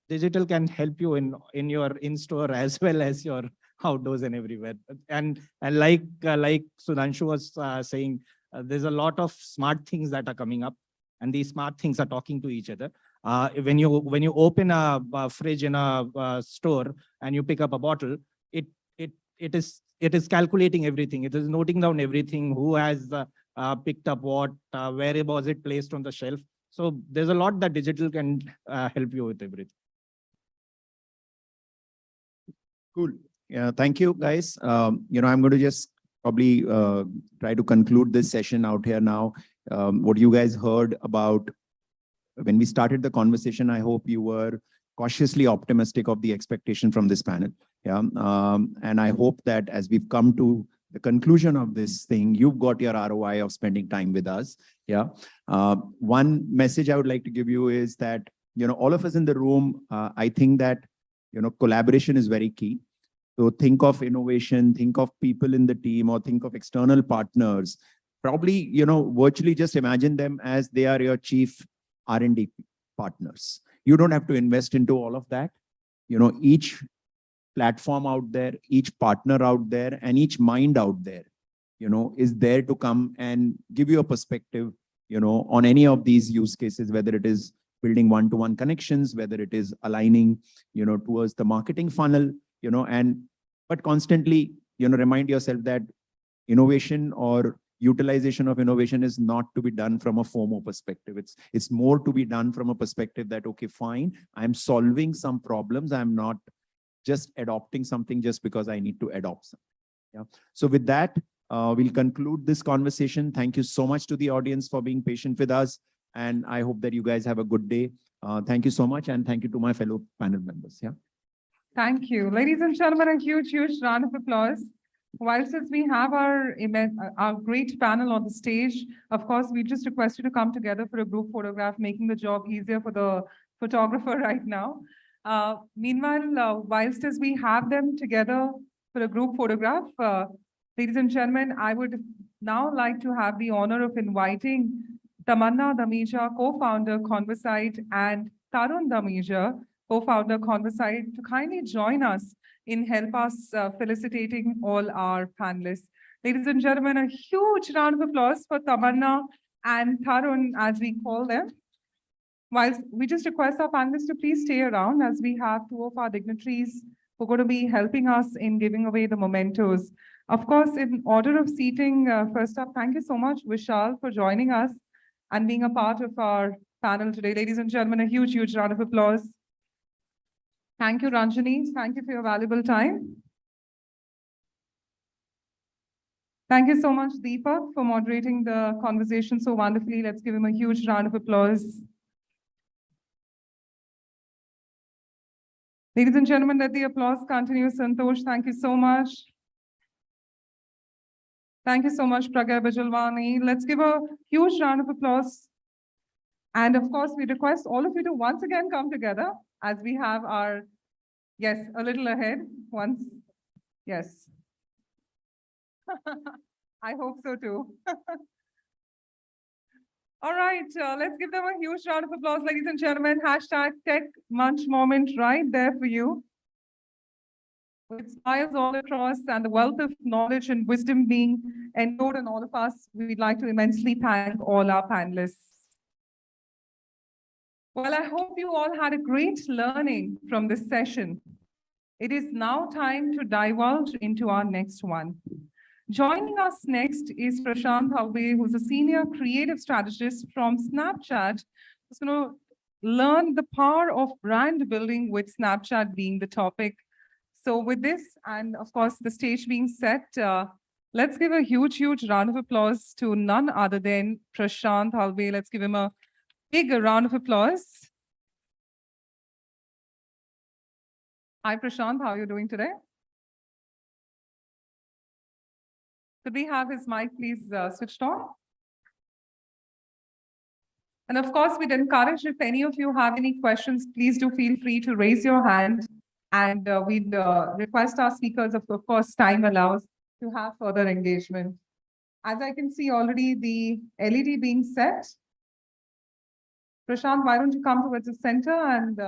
digital can help you in your in-store as well as your outdoors and everywhere. And like Sudhanshu was saying, there's a lot of smart things that are coming up, and these smart things are talking to each other. When you open a fridge in a store and you pick up a bottle, it is calculating everything. It is noting down everything, who has picked up what, where was it placed on the shelf. So there's a lot that digital can help you with everything. Cool. Yeah, thank you, guys. I'm going to just probably try to conclude this session out here now. what you guys heard about when we started the conversation. I hope you were cautiously optimistic of the expectation from this panel. Yeah. And I hope that as we've come to the conclusion of this thing, you've got your ROI of spending time with us. Yeah. One message I would like to give you is that, all of us in the room, I think that, collaboration is very key. So think of innovation, think of people in the team, or think of external partners. Probably, virtually just imagine them as they are your chief R&D partners. You don't have to invest into all of that. Each platform out there, each partner out there, and each mind out there, is there to come and give you a perspective, on any of these use cases, whether it is building one-to-one connections, whether it is aligning, towards the marketing funnel, but constantly, remind yourself that innovation or utilization of innovation is not to be done from a FOMO perspective. It's more to be done from a perspective that, okay, fine, I'm solving some problems. I'm not just adopting something just because I need to adopt something. Yeah. So with that, we'll conclude this conversation. Thank you so much to the audience for being patient with us. And I hope that you guys have a good day. Thank you so much. And thank you to my fellow panel members. Yeah. Thank you. Ladies and gentlemen, a huge round of applause. Whilst we have our great panel on the stage, of course, we just request you to come together for a group photograph, making the job easier for the photographer right now. Meanwhile, whilst we have them together for a group photograph, ladies and gentlemen, I would now like to have the honor of inviting Tamanna Damija, co-founder Conversite, and Tarun Damija, co-founder Conversite, to kindly join us in help us felicitating all our panelists. Ladies and gentlemen, a huge round of applause for Tamanna and Tarun, as we call them. Whilst we just request our panelists to please stay around, as we have two of our dignitaries who are going to be helping us in giving away the mementos. Of course, in order of seating, first up, thank you so much, Vishal, for joining us and being a part of our panel today. Ladies and gentlemen, a huge round of applause. Thank you, Ranjani. Thank you for your valuable time. Thank you so much, Deepak, for moderating the conversation so wonderfully. Let's give him a huge round of applause. Ladies and gentlemen, let the applause continue. Santosh, thank you so much. Thank you so much, Pragya Bajalwani. Let's give a huge round of applause. And of course, we request all of you to once again come together as we have our, yes, a little ahead once, yes. I hope so too. All right, let's give them a huge round of applause, ladies and gentlemen. Hashtag Tech Munch Moment right there for you. With smiles all across and the wealth of knowledge and wisdom being endured on all of us, we'd like to immensely thank all our panelists. Well, I hope you all had a great learning from this session. It is now time to divulge into our next one. Joining us next is Prashant Halve, who's a senior creative strategist from Snapchat, who's going to learn the power of brand building with Snapchat being the topic. So with this, and of course, the stage being set, let's give a huge round of applause to none other than Prashant Halve. Let's give him a big round of applause. Hi, Prashant. How are you doing today? Could we have his mic, please, switched on? And of course, we'd encourage, if any of you have any questions, please do feel free to raise your hand. And we'd request our speakers, of course, time allows, to have further engagement. As I can see already the LED being set. Prashant, why don't you come towards the center and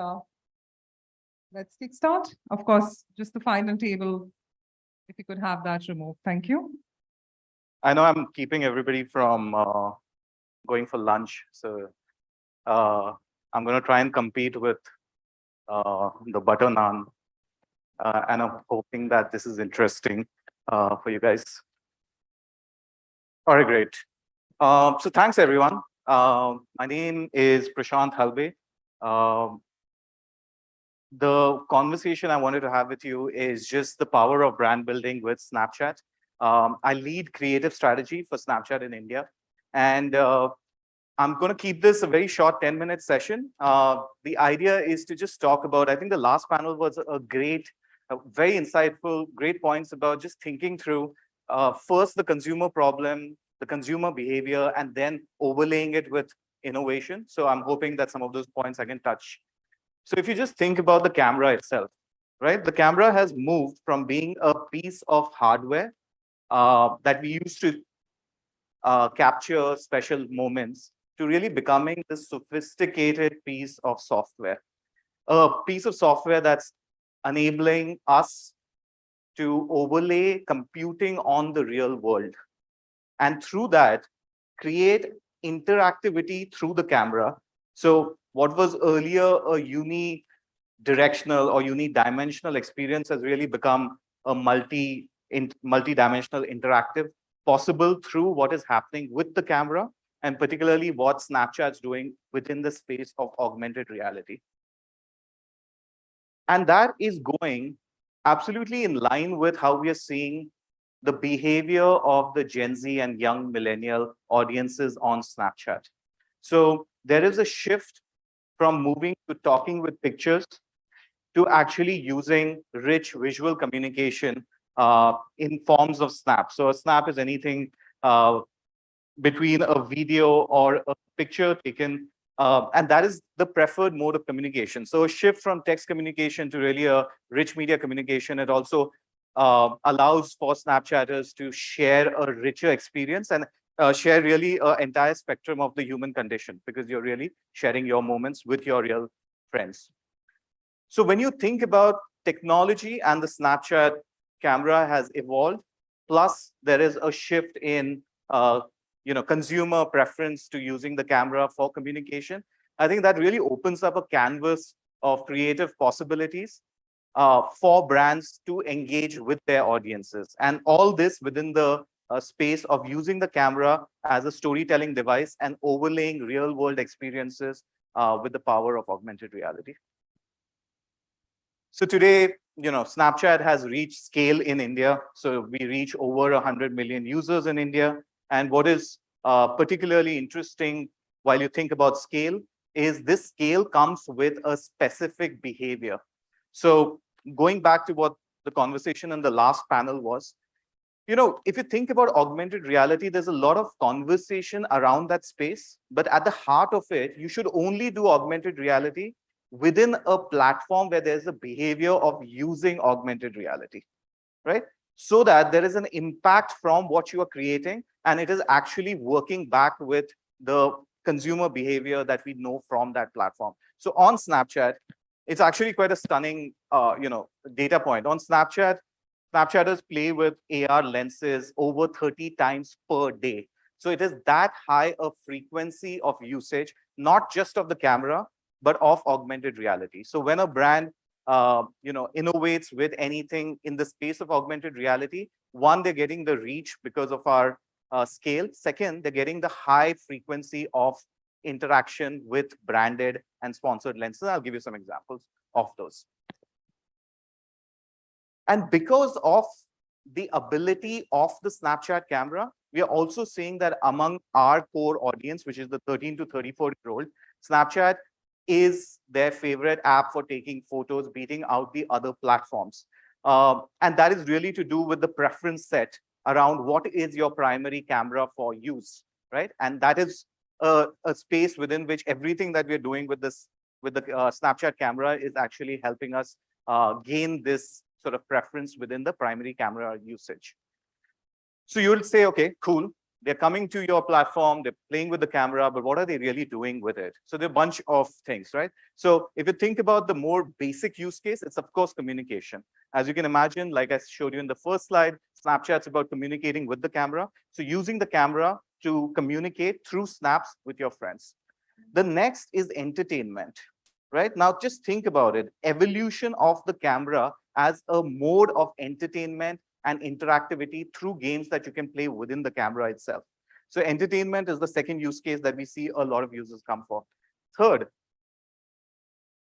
let's kickstart. Of course, just the final table, if you could have that removed. Thank you. I know I'm keeping everybody from going for lunch, so I'm going to try and compete with the butter naan, and I'm hoping that this is interesting for you guys. All right, great. So thanks, everyone. My name is Prashant Halve. The conversation I wanted to have with you is just the power of brand building with Snapchat. I lead creative strategy for Snapchat in India. And I'm going to keep this a very short 10-minute session. The idea is to just talk about, I think the last panel was a great, very insightful, great points about just thinking through first the consumer problem, the consumer behavior, and then overlaying it with innovation. So I'm hoping that some of those points I can touch. So if you just think about the camera itself, right? The camera has moved from being a piece of hardware that we used to capture special moments to really becoming this sophisticated piece of software. A piece of software that's enabling us to overlay computing on the real world. And through that, create interactivity through the camera. So what was earlier a unidirectional or unidimensional experience has really become a multi-dimensional interactive, possible through what is happening with the camera, and particularly what Snapchat's doing within the space of augmented reality. And that is going absolutely in line with how we are seeing the behavior of the Gen Z and young millennial audiences on Snapchat. So there is a shift from moving to talking with pictures to actually using rich visual communication in forms of snaps. So a snap is anything between a video or a picture taken, and that is the preferred mode of communication. So a shift from text communication to really a rich media communication. It also allows for Snapchatters to share a richer experience and share really an entire spectrum of the human condition, because you're really sharing your moments with your real friends. So when you think about technology, and the Snapchat camera has evolved, plus there is a shift in consumer preference to using the camera for communication, I think that really opens up a canvas of creative possibilities for brands to engage with their audiences. And all this within the space of using the camera as a storytelling device and overlaying real world experiences with the power of augmented reality. So today, Snapchat has reached scale in India. So we reach over 100 million users in India. And what is particularly interesting while you think about scale is this scale comes with a specific behavior. So going back to what the conversation in the last panel was, if you think about augmented reality, there's a lot of conversation around that space. But at the heart of it, you should only do augmented reality within a platform where there's a behavior of using augmented reality, right? So that there is an impact from what you are creating, and it is actually working back with the consumer behavior that we know from that platform. So on Snapchat, it's actually quite a stunning, data point. On Snapchat, Snapchatters play with AR lenses over 30 times per day. So it is that high a frequency of usage, not just of the camera, but of augmented reality. So when a brand innovates with anything in the space of augmented reality, one, they're getting the reach because of our scale. Second, they're getting the high frequency of interaction with branded and sponsored lenses. I'll give you some examples of those. And because of the ability of the Snapchat camera, we are also seeing that among our core audience, which is the 13 to 34-year-old, Snapchat is their favorite app for taking photos, beating out the other platforms. And that is really to do with the preference set around what is your primary camera for use, right? And that is a space within which everything that we're doing with the Snapchat camera is actually helping us gain this sort of preference within the primary camera usage. So you'll say, okay, cool. They're coming to your platform, they're playing with the camera, but what are they really doing with it? So there are a bunch of things, right? So if you think about the more basic use case, it's of course communication. As you can imagine, like I showed you in the first slide, Snapchat's about communicating with the camera. So using the camera to communicate through snaps with your friends. The next is entertainment, right? Now just think about it, evolution of the camera as a mode of entertainment and interactivity through games that you can play within the camera itself. So entertainment is the second use case that we see a lot of users come for. Third,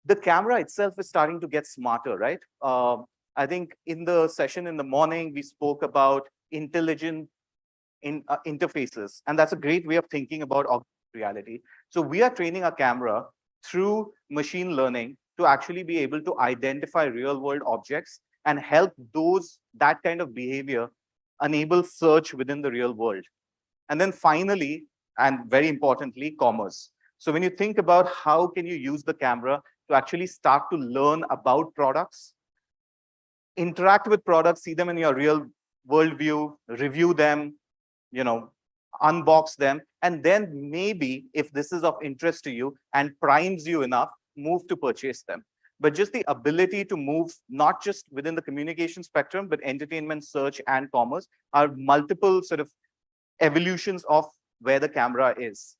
the camera itself is starting to get smarter, right? I think in the session in the morning, we spoke about intelligent interfaces. And that's a great way of thinking about augmented reality. So we are training our camera through machine learning to actually be able to identify real world objects and help that kind of behavior enable search within the real world. And then finally, and very importantly, commerce. So when you think about how can you use the camera to actually start to learn about products, interact with products, see them in your real world view, review them, unbox them, and then maybe if this is of interest to you and primes you enough, move to purchase them. But just the ability to move not just within the communication spectrum, but entertainment, search, and commerce are multiple sort of evolutions of where the camera is.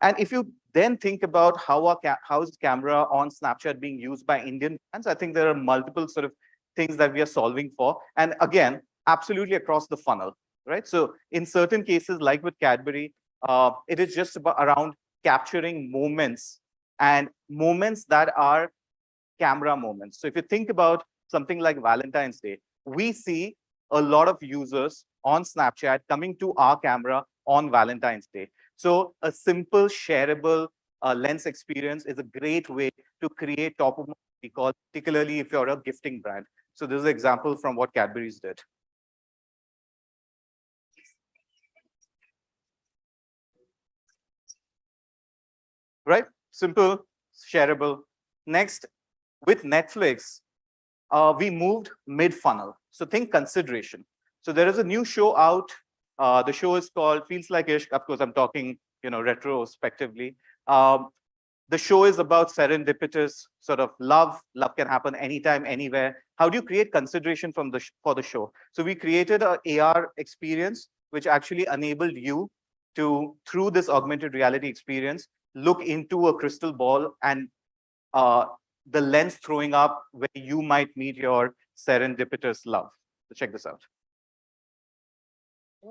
And if you then think about how is camera on Snapchat being used by Indian brands, I think there are multiple sort of things that we are solving for. And again, absolutely across the funnel, right? So in certain cases, like with Cadbury, it is just around capturing moments and moments that are camera moments. So if you think about something like Valentine's Day, we see a lot of users on Snapchat coming to our camera on Valentine's Day. So a simple shareable lens experience is a great way to create top of mind recall, particularly if you're a gifting brand. So this is an example from what Cadbury's did. Right? Simple, shareable. Next, with Netflix, we moved mid-funnel. So think consideration. So there is a new show out. The show is called Feels Like Ishq. Of course, I'm talking, retrospectively. The show is about serendipitous sort of love. Love can happen anytime, anywhere. How do you create consideration for the show? So we created an AR experience, which actually enabled you to, through this augmented reality experience, look into a crystal ball and the lens throwing up where you might meet your serendipitous love. So check this out. I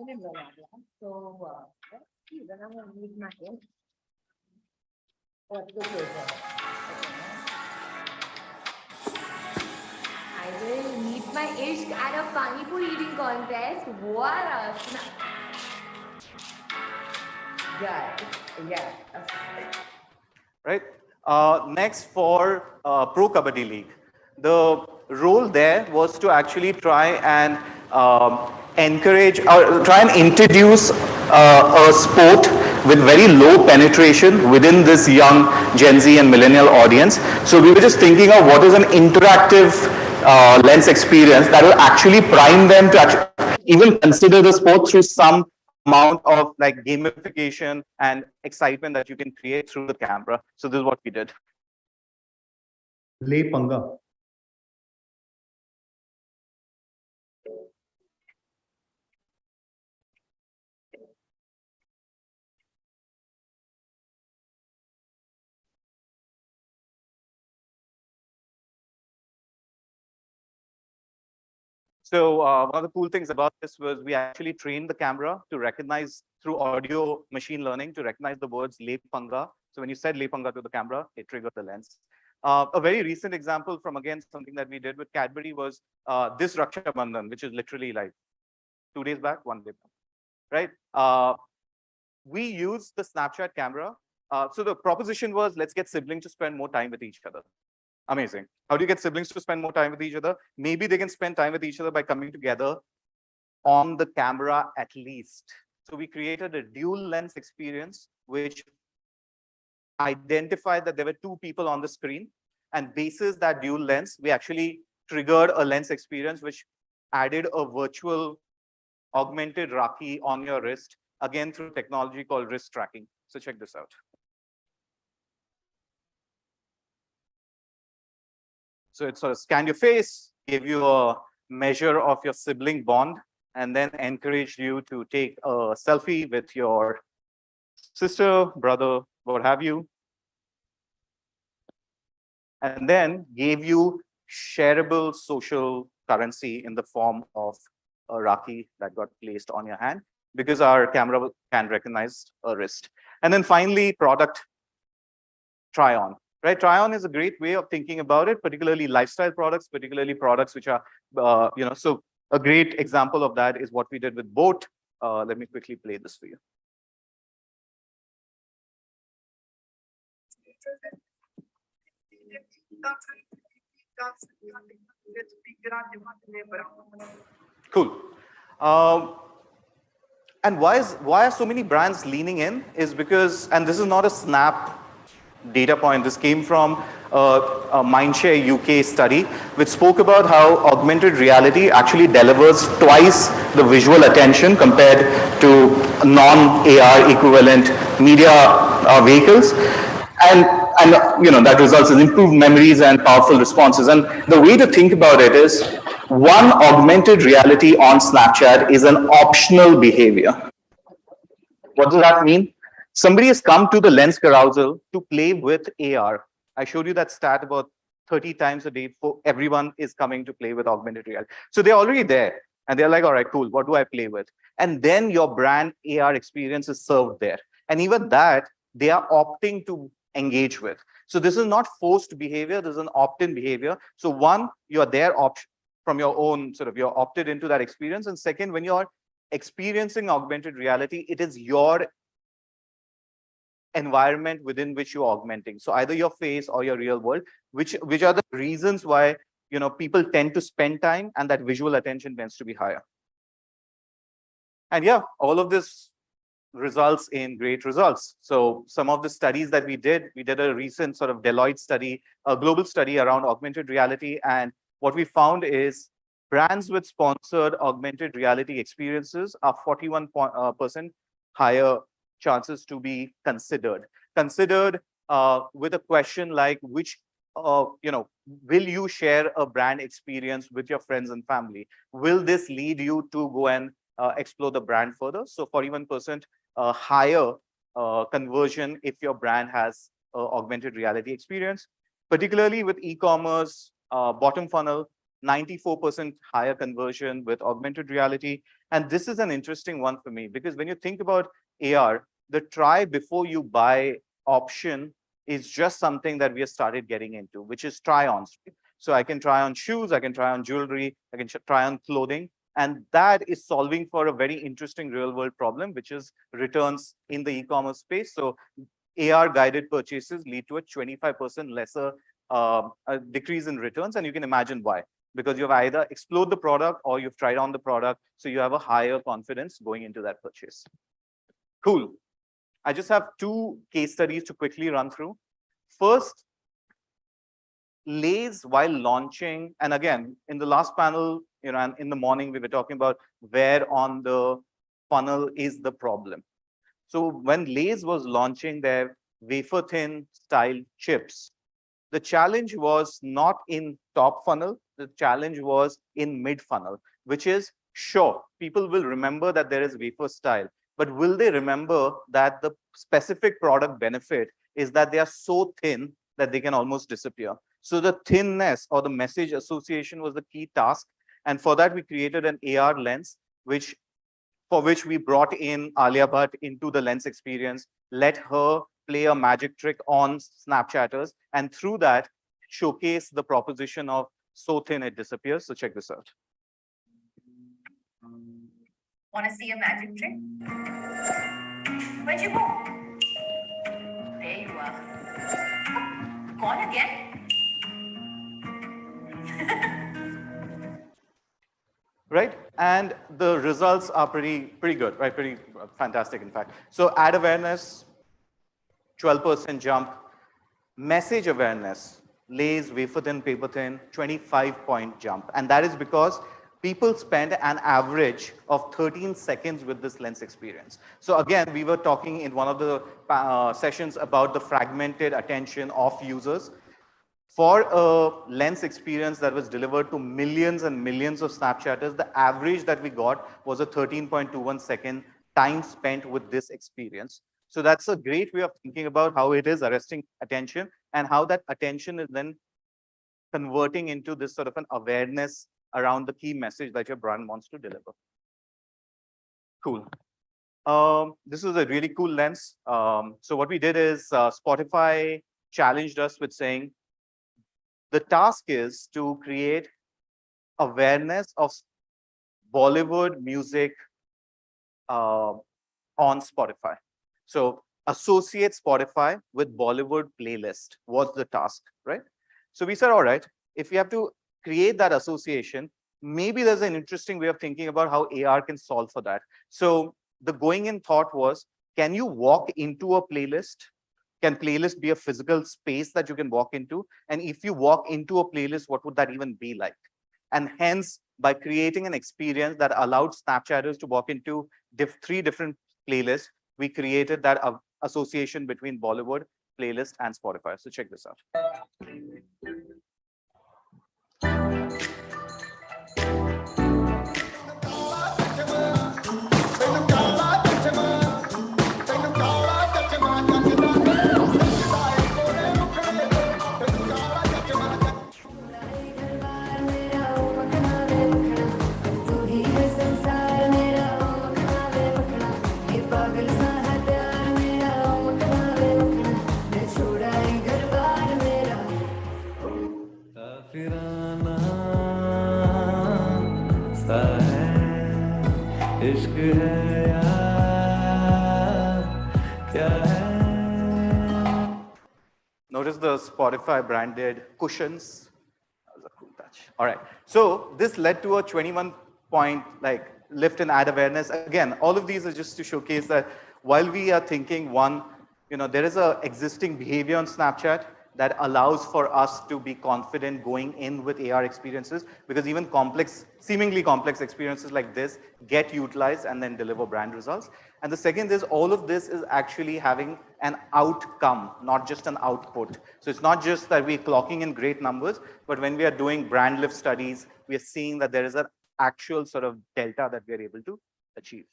will meet my ishq at a pani puri eating contest. What a yeah. Right. Next, for Pro Kabaddi League, the role there was to actually try and encourage or try and introduce a sport with very low penetration within this young Gen Z and millennial audience. So we were just thinking of what is an interactive lens experience that will actually prime them to even consider the sport through some amount of like gamification and excitement that you can create through the camera. So this is what we did. Le Panga. So one of the cool things about this was we actually trained the camera to recognize through audio machine learning to recognize the words Le Panga. So when you said Le Panga to the camera, it triggered the lens. A very recent example from, again, something that we did with Cadbury was this Raksha Bandhan, which is literally like 2 days back, 1 day back, right? We used the Snapchat camera. So the proposition was, let's get siblings to spend more time with each other. Amazing. How do you get siblings to spend more time with each other? Maybe they can spend time with each other by coming together on the camera at least. So we created a dual lens experience, which identified that there were 2 people on the screen, and basis that dual lens, we actually triggered a lens experience, which added a virtual augmented Rakhi on your wrist, again, through technology called wrist tracking. So check this out. So it sort of scanned your face, gave you a measure of your sibling bond, and then encouraged you to take a selfie with your sister, brother, what have you. And then gave you shareable social currency in the form of a Rakhi that got placed on your hand, because our camera can recognize a wrist. And then finally, product try-on. Right, try-on is a great way of thinking about it, particularly lifestyle products, particularly products which are, so a great example of that is what we did with Boat. Let me quickly play this for you. Cool. And why are so many brands leaning in is because, and this is not a Snap data point, this came from a Mindshare UK study, which spoke about how augmented reality actually delivers twice the visual attention compared to non-AR equivalent media vehicles. And that results in improved memories and powerful responses. And the way to think about it is, one augmented reality on Snapchat is an optional behavior. What does that mean? Somebody has come to the Lens Carousel to play with AR. I showed you that stat about 30 times a day for everyone is coming to play with augmented reality. So they're already there and they're like, all right, cool, what do I play with? And then your brand AR experience is served there. And even that, they are opting to engage with. So this is not forced behavior, this is an opt-in behavior. So one, you're there from your own you're opted into that experience. And second, when you're experiencing augmented reality, it is your environment within which you're augmenting. So either your face or your real world, which are the reasons why people tend to spend time and that visual attention tends to be higher. And yeah, all of this results in great results. So some of the studies that we did a recent Deloitte study, a global study around augmented reality. And what we found is brands with sponsored augmented reality experiences are 41% higher chances to be considered. With a question like will you share a brand experience with your friends and family? Will this lead you to go and explore the brand further? So 41% higher conversion if your brand has augmented reality experience, particularly with e-commerce, bottom funnel, 94% higher conversion with augmented reality. And this is an interesting one for me because when you think about AR, the try before you buy option is just something that we have started getting into, which is try-ons. So I can try on shoes, I can try on jewelry, I can try on clothing. And that is solving for a very interesting real world problem, which is returns in the e-commerce space. So AR guided purchases lead to a 25% lesser decrease in returns. And you can imagine why, because you've either explored the product or you've tried on the product. So you have a higher confidence going into that purchase. Cool. I just have two case studies to quickly run through. First, Lay's while launching, and again, in the last panel, and in the morning, we were talking about where on the funnel is the problem. So when Lay's was launching their wafer thin style chips, the challenge was not in top funnel, the challenge was in mid funnel, which is, sure, people will remember that there is wafer style, but will they remember that the specific product benefit is that they are so thin that they can almost disappear? So the thinness or the message association was the key task. And for that, we created an AR lens, for which we brought in Alia Bhatt into the lens experience, let her play a magic trick on Snapchatters, and through that, showcase the proposition of so thin it disappears. So check this out. Want to see a magic trick? Where'd you go? There you are. Gone again? Right? And the results are pretty good, right? Pretty fantastic, in fact. So ad awareness, 12% jump. Message awareness, Lay's, wafer thin, paper thin, 25-point jump. And that is because people spend an average of 13 seconds with this lens experience. So again, we were talking in one of the sessions about the fragmented attention of users. For a lens experience that was delivered to millions and millions of Snapchatters, the average that we got was a 13.21 second time spent with this experience. So that's a great way of thinking about how it is arresting attention and how that attention is then converting into this sort of an awareness around the key message that your brand wants to deliver. Cool. This is a really cool lens. So what we did is Spotify challenged us with saying, the task is to create awareness of Bollywood music on Spotify. So associate Spotify with Bollywood playlist was the task, right? So we said, all right, if we have to create that association, maybe there's an interesting way of thinking about how AR can solve for that. So the going in thought was, can you walk into a playlist? Can playlist be a physical space that you can walk into? And if you walk into a playlist, what would that even be like? And hence, by creating an experience that allowed Snapchatters to walk into 3 different playlists, we created that association between Bollywood, playlist, and Spotify. So check this out. Notice the Spotify branded cushions. That was a cool touch. All right. So this led to a 21-point lift in ad awareness. Again, all of these are just to showcase that while we are thinking there is a existing behavior on Snapchat that allows for us to be confident going in with AR experiences, because even seemingly complex experiences like this get utilized and then deliver brand results. And the second is all of this is actually having an outcome, not just an output. So it's not just that we're clocking in great numbers, but when we are doing brand lift studies, we are seeing that there is an actual sort of delta that we are able to achieve.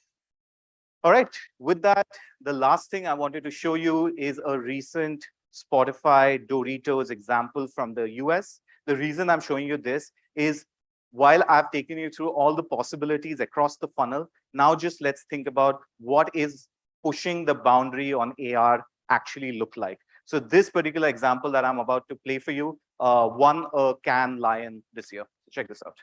All right, with that, the last thing I wanted to show you is a recent Spotify Doritos example from the US. The reason I'm showing you this is while I've taken you through all the possibilities across the funnel, now just let's think about what is pushing the boundary on AR actually look like. So this particular example that I'm about to play for you won a Cannes Lion this year. Check this out.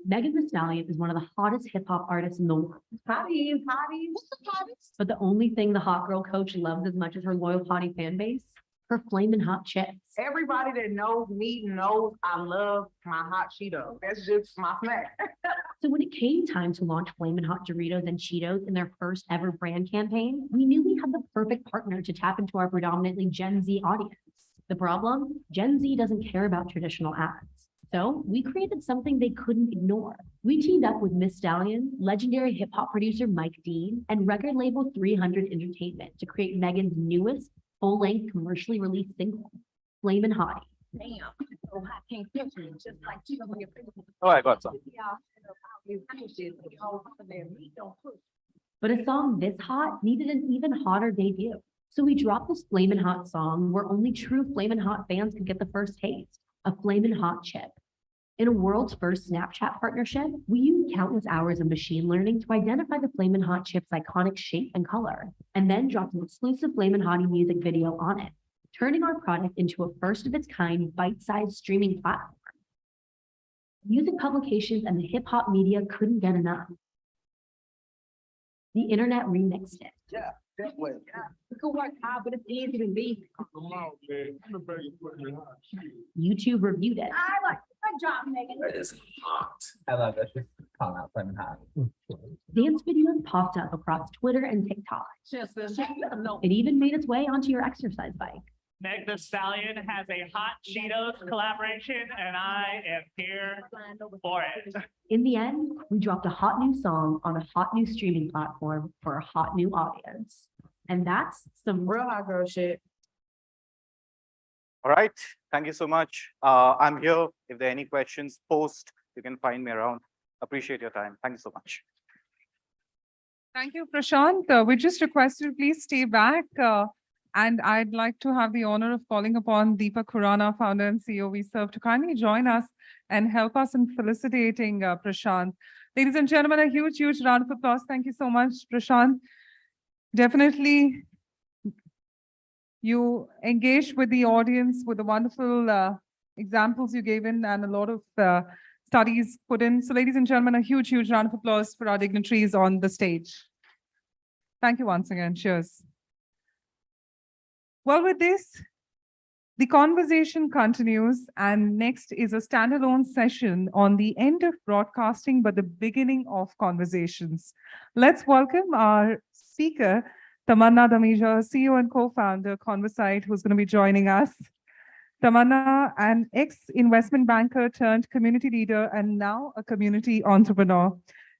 Megan Thee Stallion is one of the hottest hip hop artists in the world. Hotties. What's the hottest? But the only thing the hot girl coach loves as much as her loyal hottie fan base, her flaming hot chips. Everybody that knows me knows I love my hot Cheetos. That's just my snack. So when it came time to launch flaming hot Doritos and Cheetos in their first ever brand campaign, we knew we had the perfect partner to tap into our predominantly Gen Z audience. The problem? Gen Z doesn't care about traditional ads. So we created something they couldn't ignore. We teamed up with Miss Stallion, legendary hip hop producer Mike Dean, and record label 300 Entertainment to create Megan's newest full-length commercially released single, Flamin' Hottie. Damn. So hot, can't catch me. Just like Cheetos on your face. Oh, I got some. But a song this hot needed an even hotter debut. So we dropped this Flamin' Hot song where only true Flamin' Hot fans could get the first taste, a Flamin' Hot chip. In a world's first Snapchat partnership, we used countless hours of machine learning to identify the Flamin' Hot chip's iconic shape and color, and then dropped an exclusive Flamin' Hottie music video on it, turning our product into a first-of-its-kind bite-sized streaming platform. Music publications and the hip-hop media couldn't get enough. The internet remixed it. Yeah, that way. It could work hard, but it's easy to be. YouTube reviewed it. I like good job, Megan. It is hot. I love that. Just calling out Flamin' Hot. Dance videos popped up across Twitter and TikTok. It even made its way onto your exercise bike. Meg Thee Stallion has a hot Cheetos collaboration, and I am here for it. In the end, we dropped a hot new song on a hot new streaming platform for a hot new audience. And that's some real hot girl shit. All right. Thank you so much. I'm here. If there are any questions, post. You can find me around. Appreciate your time. Thank you so much. Thank you, Prashant. We just request you to please stay back. And I'd like to have the honor of calling upon Deepak Khurana, founder and CEO of e4m, to kindly join us and help us in felicitating Prashant. Ladies and gentlemen, a huge, huge round of applause. Thank you so much, Prashant. Definitely, you engaged with the audience with a wonderful examples you gave in and a lot of studies put in. So ladies and gentlemen, a huge, huge round of applause for our dignitaries on the stage. Thank you once again. Cheers. Well, with this, the conversation continues, and next is a standalone session on the end of broadcasting, but the beginning of conversations. Let's welcome our speaker, Tamanna Damija, CEO and co-founder, Fireside, who's going to be joining us. Tamanna, an ex-investment banker turned community leader and now a community entrepreneur.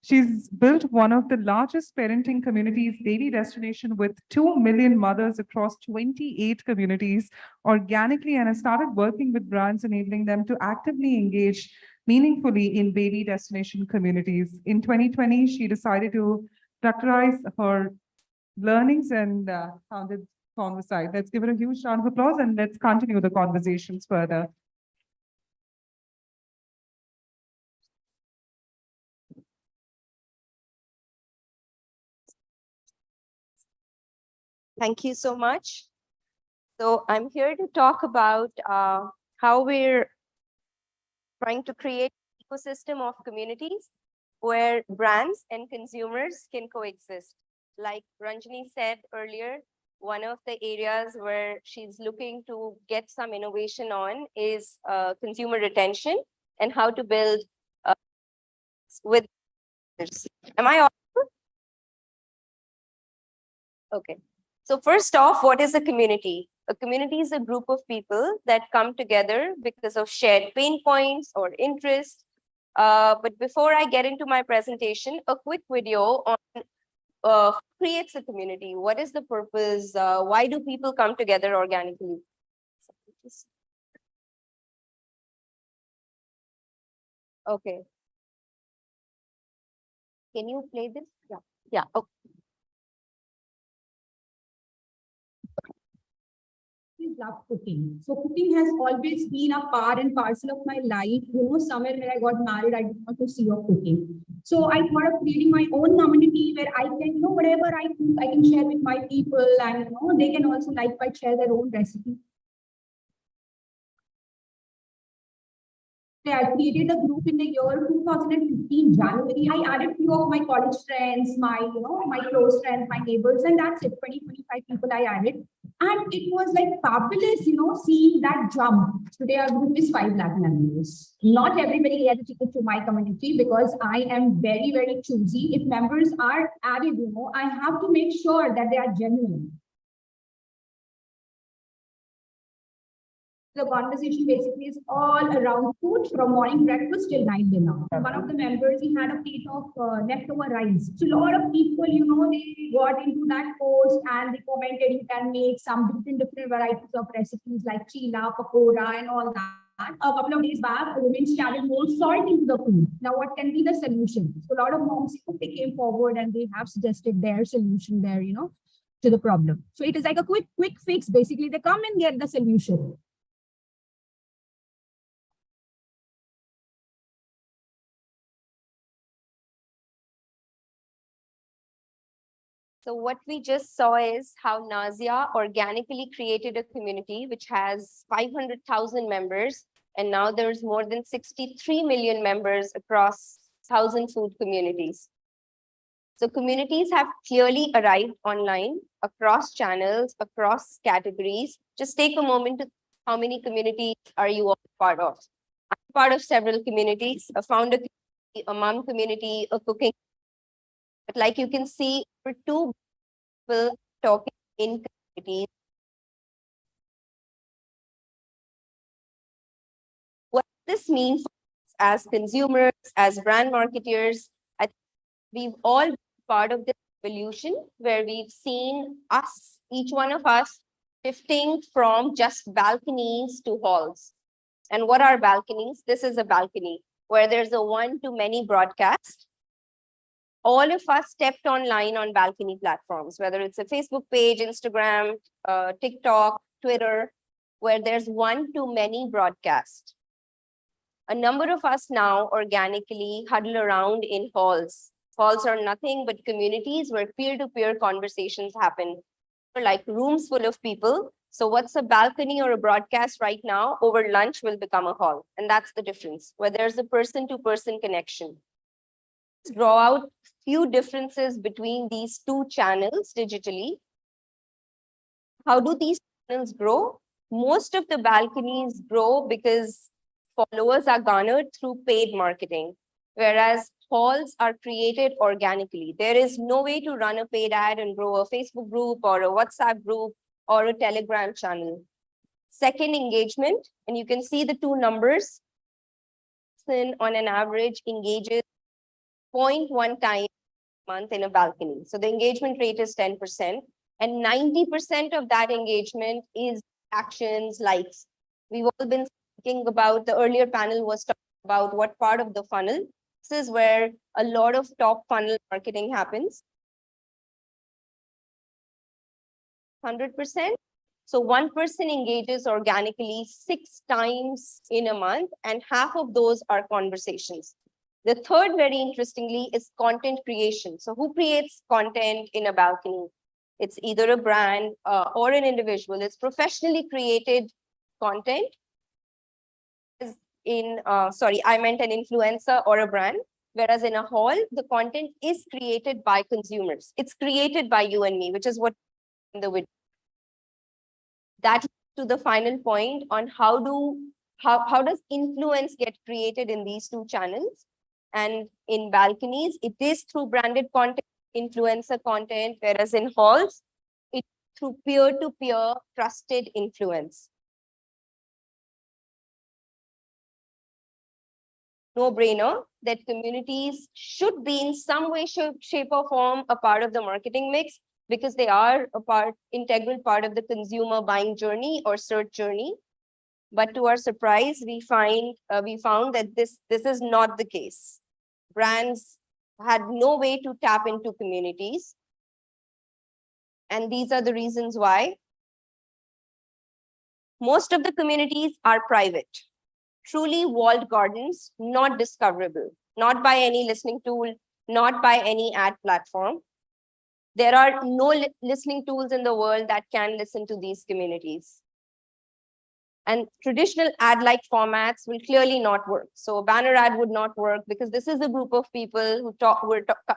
She's built one of the largest parenting communities, Baby Destination, with 2 million mothers across 28 communities organically, and has started working with brands, enabling them to actively engage meaningfully in Baby Destination communities. In 2020, she decided to structurize her learnings and founded Fireside. Let's give it a huge round of applause and let's continue the conversations further. Thank you so much. So I'm here to talk about how we're trying to create an ecosystem of communities where brands and consumers can coexist. Like Ranjini said earlier, one of the areas where she's looking to get some innovation on is consumer retention and how to build with. Am I audible? Okay. So first off, what is a community? A community is a group of people that come together because of shared pain points or interests. But before I get into my presentation, a quick video on who creates a community. What is the purpose? Why do people come together organically? Okay. Can you play this? Yeah. Yeah. Okay. Love cooking. So cooking has always been a part and parcel of my life. Somewhere when I got married, I did not to see of cooking. So I thought of creating my own community where I can, whatever I cook, I can share with my people, and they can also likewise share their own recipe. I created a group in the year 2015 January. I added few of my college friends, my close friends, my neighbors, and that's it. 20-25 people I added. And it was like fabulous, seeing that jump. Today our group is 5 lakh members. Not everybody has a ticket to my community because I am very, very choosy. If members are added, I have to make sure that they are genuine. The conversation basically is all around food from morning breakfast till night dinner. One of the members, he had a plate of leftover rice. So a lot of people, they got into that post and they commented you can make some different varieties of recipes like chila, pakora and all that. A couple of days back, women added more salt into the food. Now, what can be the solution? So a lot of moms, they came forward and they have suggested their solution there, to the problem. So it is like a quick fix. Basically, they come and get the solution. So what we just saw is how Nazia organically created a community which has 500,000 members, and now there's more than 63 million members across 1,000 food communities. So communities have clearly arrived online, across channels, across categories. Just take a moment to how many communities are you all part of? I'm part of several communities, a founder community, a mom community, a cooking. But like you can see, for 2 people talking in communities. What this means as consumers, as brand marketers, I think we've all been part of this evolution where we've seen us, each one of us, shifting from just balconies to halls. And what are balconies? This is a balcony where there's a one-to-many broadcast. All of us stepped online on balcony platforms, whether it's a Facebook page, Instagram, TikTok, Twitter, where there's one-to-many broadcast. A number of us now organically huddle around in halls. Halls are nothing but communities where peer-to-peer conversations happen. Like rooms full of people So what's a balcony or a broadcast right now over lunch will become a hall. And that's the difference, where there's a person-to-person connection. Draw out few differences between these two channels digitally. How do these channels grow? Most of the balconies grow because followers are garnered through paid marketing, whereas halls are created organically. There is no way to run a paid ad and grow a Facebook group or a WhatsApp group or a Telegram channel. Second, engagement, and you can see the two numbers. On an average engages 0.1 time a month in a balcony. So the engagement rate is 10%, and 90% of that engagement is actions, likes. We've all been thinking about, the earlier panel was talking about what part of the funnel. This is where a lot of top funnel marketing happens. 100%. So one person engages organically 6 times in a month, and half of those are conversations. The third, very interestingly, is content creation. So who creates content in a balcony? It's either a brand or an individual. It's professionally created content. I meant an influencer or a brand. Whereas in a hall, the content is created by consumers. It's created by you and me, which is what in the video. That to the final point on how does influence get created in these two channels. And in balconies, it is through branded content, influencer content, whereas in halls, it's through peer-to-peer trusted influence. No-brainer that communities should be in some way, shape, or form a part of the marketing mix, because they are integral part of the consumer buying journey or search journey. But to our surprise, we found that this is not the case. Brands had no way to tap into communities. And these are the reasons why. Most of the communities are private, truly walled gardens, not discoverable, not by any listening tool, not by any ad platform. There are no listening tools in the world that can listen to these communities. And traditional ad-like formats will clearly not work. So a banner ad would not work because this is a group of people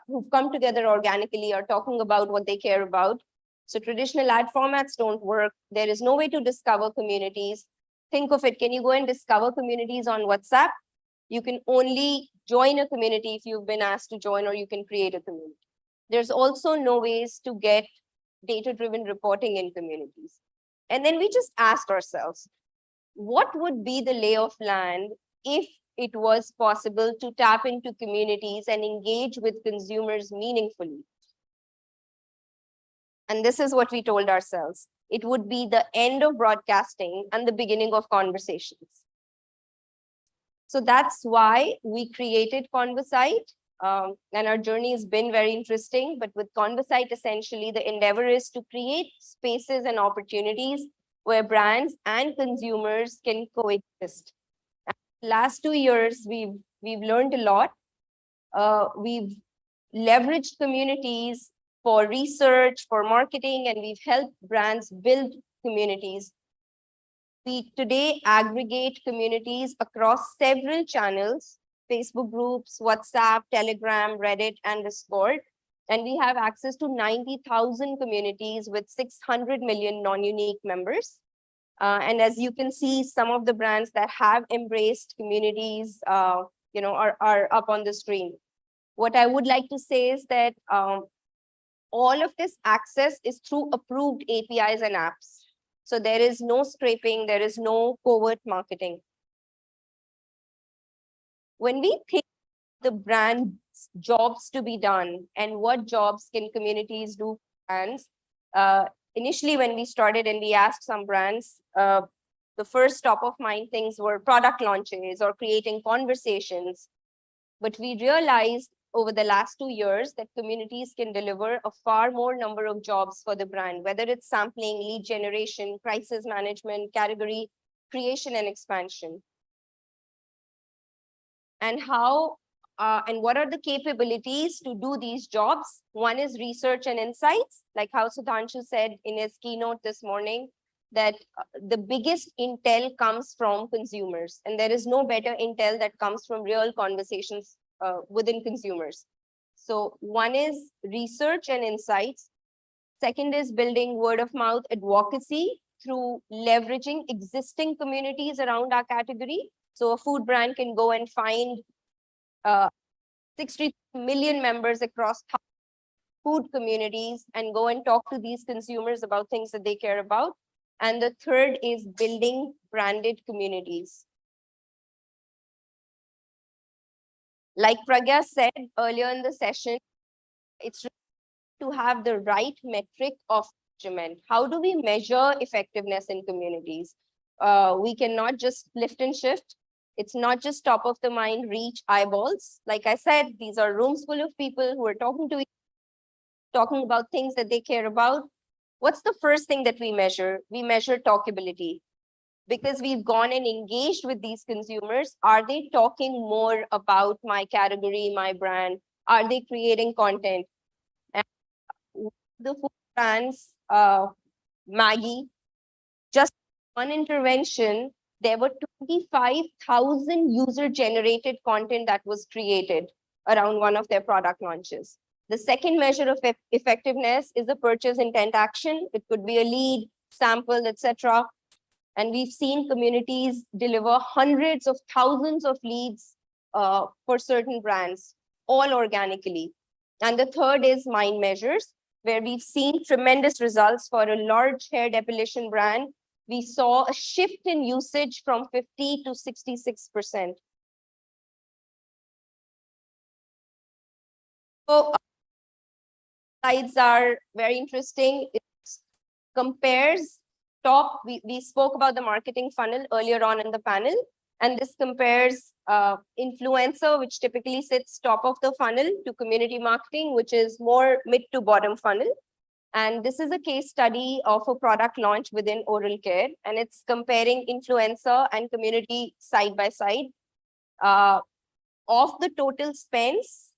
who've come together organically, are talking about what they care about. So traditional ad formats don't work. There is no way to discover communities. Think of it, can you go and discover communities on WhatsApp? You can only join a community if you've been asked to join, or you can create a community. There's also no ways to get data-driven reporting in communities. And then we just asked ourselves, what would be the lay of land if it was possible to tap into communities and engage with consumers meaningfully? And this is what we told ourselves. It would be the end of broadcasting and the beginning of conversations. So that's why we created Conversite. And our journey has been very interesting. But with Conversite, essentially, the endeavor is to create spaces and opportunities where brands and consumers can coexist. Last 2 years, we've learned a lot. We've leveraged communities for research, for marketing, and we've helped brands build communities. We today aggregate communities across several channels: Facebook groups, WhatsApp, Telegram, Reddit, and Discord. And we have access to 90,000 communities with 600 million non-unique members. And as you can see, some of the brands that have embraced communities are up on the screen. What I would like to say is that all of this access is through approved APIs and apps. So there is no scraping, there is no covert marketing. When we think the brand's jobs to be done and what jobs can communities do for brands, initially when we started and we asked some brands, the first top of mind things were product launches or creating conversations. But we realized over the last 2 years that communities can deliver a far more number of jobs for the brand, whether it's sampling, lead generation, crisis management, category creation and expansion. And how and what are the capabilities to do these jobs? One is research and insights, like how Sudhanshu said in his keynote this morning. that the biggest intel comes from consumers, and there is no better intel that comes from real conversations within consumers. So one is research and insights. Second is building word of mouth advocacy through leveraging existing communities around our category. So a food brand can go and find 60 million members across food communities and go and talk to these consumers about things that they care about. And the third is building branded communities. Like Pragya said earlier in the session, it's to have the right metric of measurement. How do we measure effectiveness in communities? We cannot just lift and shift. It's not just top of the mind, reach, eyeballs. Like I said, these are rooms full of people who are talking about things that they care about. What's the first thing that we measure? We measure talkability. Because we've gone and engaged with these consumers, are they talking more about my category, my brand? Are they creating content? And the food brands, Maggie, just one intervention, there were 25,000 user-generated content that was created around one of their product launches. The second measure of effectiveness is the purchase intent action. It could be a lead, sample, etc. And we've seen communities deliver hundreds of thousands of leads for certain brands, all organically. And the third is mind measures, where we've seen tremendous results for a large hair depilation brand. We saw a shift in usage from 50 to 66%. So slides are very interesting. It compares top, we spoke about the marketing funnel earlier on in the panel, and this compares influencer, which typically sits top of the funnel, to community marketing, which is more mid to bottom funnel. And this is a case study of a product launch within oral care, and it's comparing influencer and community side by side. Of the total spends,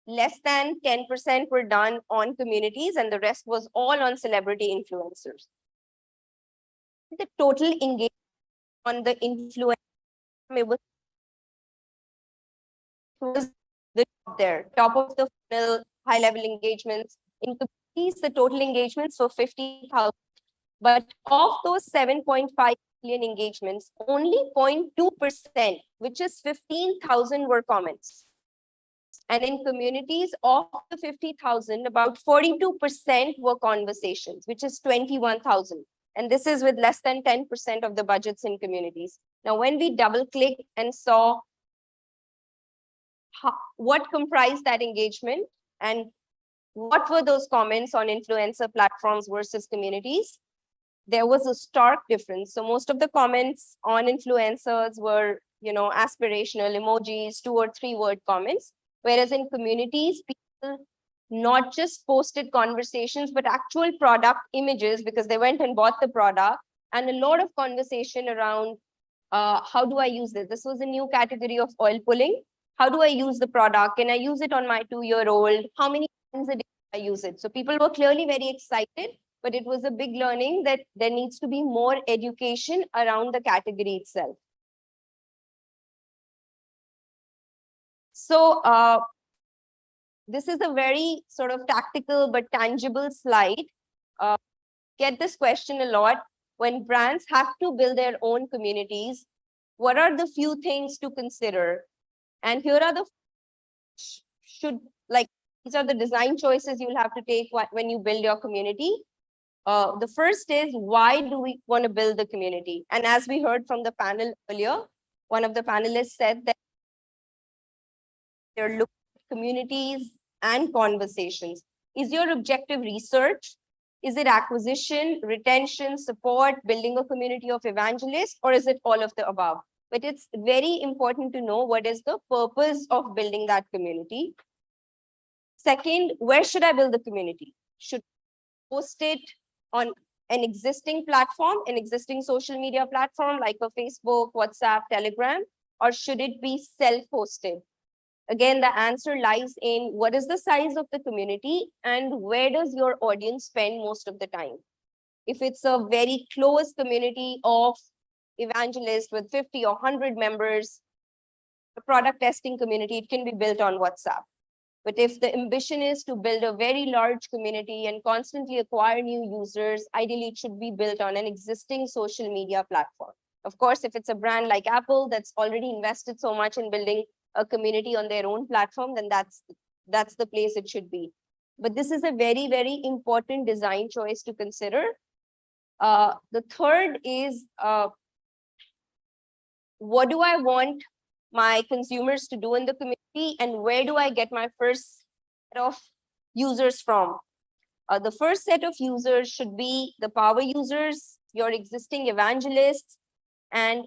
less than 10% were done on communities, and the rest was all on celebrity influencers. The total engagement on the influencer was the top there, top of the funnel, high level engagements. In communities, the total engagements were 50,000. But of those 7.5 million engagements, only 0.2%, which is 15,000, were comments. And in communities, of the 50,000, about 42% were conversations, which is 21,000. And this is with less than 10% of the budgets in communities. Now, when we double click and saw what comprised that engagement and what were those comments on influencer platforms versus communities, there was a stark difference. So most of the comments on influencers were, aspirational emojis, 2 or 3 word comments, whereas in communities, people not just posted conversations, but actual product images, because they went and bought the product, and a lot of conversation around how do I use this? This was a new category of oil pulling. How do I use the product? Can I use it on my 2-year-old? How many times a day do I use it? So people were clearly very excited, but it was a big learning that there needs to be more education around the category itself. So this is a very sort of tactical but tangible slide. Get this question a lot. When brands have to build their own communities, what are the few things to consider? And here are the these are the design choices you'll have to take when you build your community. The first is, why do we want to build the community? And as we heard from the panel earlier, one of the panelists said that they're looking at communities and conversations. Is your objective research? Is it acquisition, retention, support, building a community of evangelists, or is it all of the above? But it's very important to know what is the purpose of building that community. Second, where should I build the community? Should I post it on an existing platform, an existing social media platform like a Facebook, WhatsApp, Telegram, or should it be self-hosted? Again, the answer lies in what is the size of the community and where does your audience spend most of the time. If it's a very close community of evangelists with 50 or 100 members, a product testing community, it can be built on WhatsApp. But if the ambition is to build a very large community and constantly acquire new users, ideally it should be built on an existing social media platform. Of course, if it's a brand like Apple that's already invested so much in building a community on their own platform, then that's the place it should be. But this is a very, very important design choice to consider. The third is, what do I want my consumers to do in the community, and where do I get my first set of users from? The first set of users should be the power users, your existing evangelists. And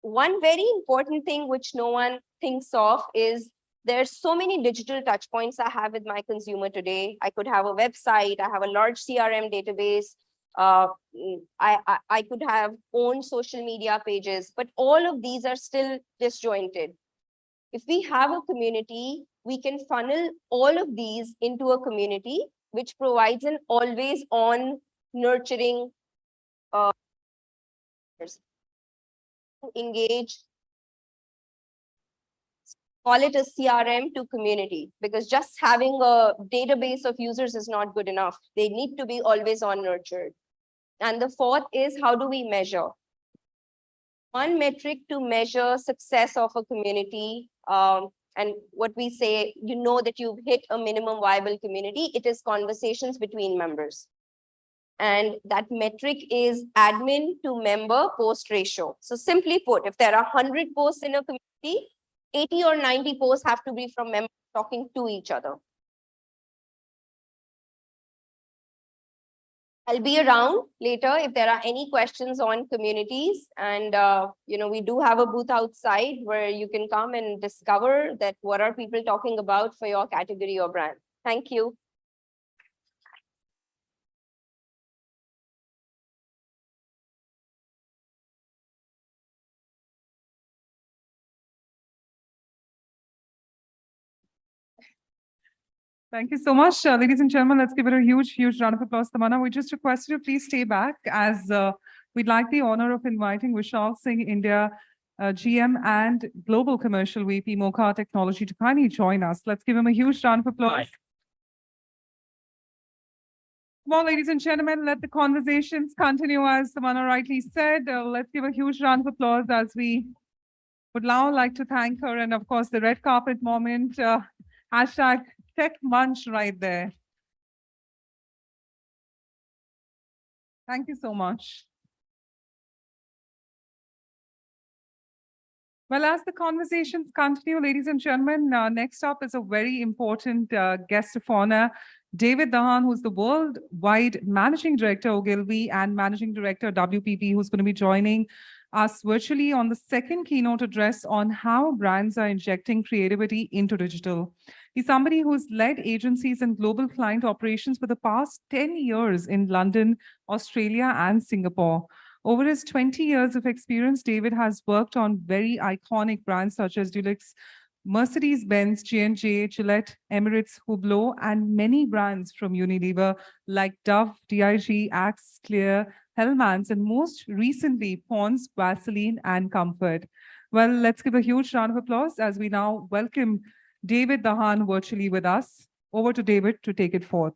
one very important thing which no one thinks of is there's so many digital touch points I have with my consumer today. I could have a website, I have a large CRM database, I could have own social media pages, but all of these are still disjointed. If we have a community, we can funnel all of these into a community which provides an always on nurturing engage. Call it a CRM to community, because just having a database of users is not good enough. They need to be always on nurtured. And the fourth is, how do we measure? One metric to measure success of a community, and what we say, you know that you've hit a minimum viable community, it is conversations between members. And that metric is admin to member post ratio. So simply put, if there are 100 posts in a community, 80 or 90 posts have to be from members talking to each other. I'll be around later if there are any questions on communities. And we do have a booth outside where you can come and discover that what are people talking about for your category or brand. Thank you. Thank you so much, ladies and gentlemen. Let's give it a huge, huge round of applause, Tamanna. We just request you to please stay back, as we'd like the honor of inviting Vishal Singh, India GM and Global Commercial VP, Mocha Technology, to kindly join us. Let's give him a huge round of applause. Come on, ladies and gentlemen, let the conversations continue, as Tamanna rightly said. Let's give a huge round of applause, as we would now like to thank her. And of course, the red carpet moment, hashtag Tech Munch right there. Thank you so much. Well, as the conversations continue, ladies and gentlemen, next up is a very important guest of honor, David Dahan, who's the worldwide Managing Director, Ogilvy, and Managing Director, WPP, who's going to be joining us virtually on the second keynote address on how brands are injecting creativity into digital. He's somebody who's led agencies and global client operations for the past 10 years in London, Australia, and Singapore. Over his 20 years of experience, David has worked on very iconic brands such as Dulux, Mercedes-Benz, J&J, Gillette, Emirates, Hublot, and many brands from Unilever like Dove, DIG, Axe, Clear, Hellmann's, and most recently, Pond's, Vaseline, and Comfort. Well, let's give a huge round of applause as we now welcome David Dahan virtually with us. Over to David to take it forth.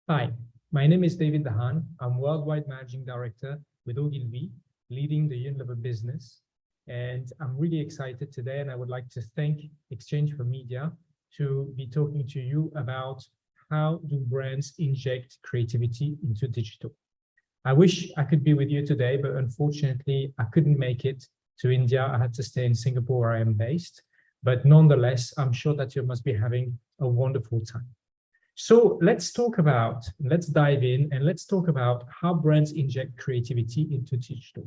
Hi, my name is David Dahan. I'm Worldwide Managing Director with Ogilvy, leading the Unilever business. And I'm really excited today, and I would like to thank Exchange for Media to be talking to you about how do brands inject creativity into digital. I wish I could be with you today, but unfortunately, I couldn't make it to India. I had to stay in Singapore, where I am based. But nonetheless, I'm sure that you must be having a wonderful time. So let's dive in, and let's talk about how brands inject creativity into digital.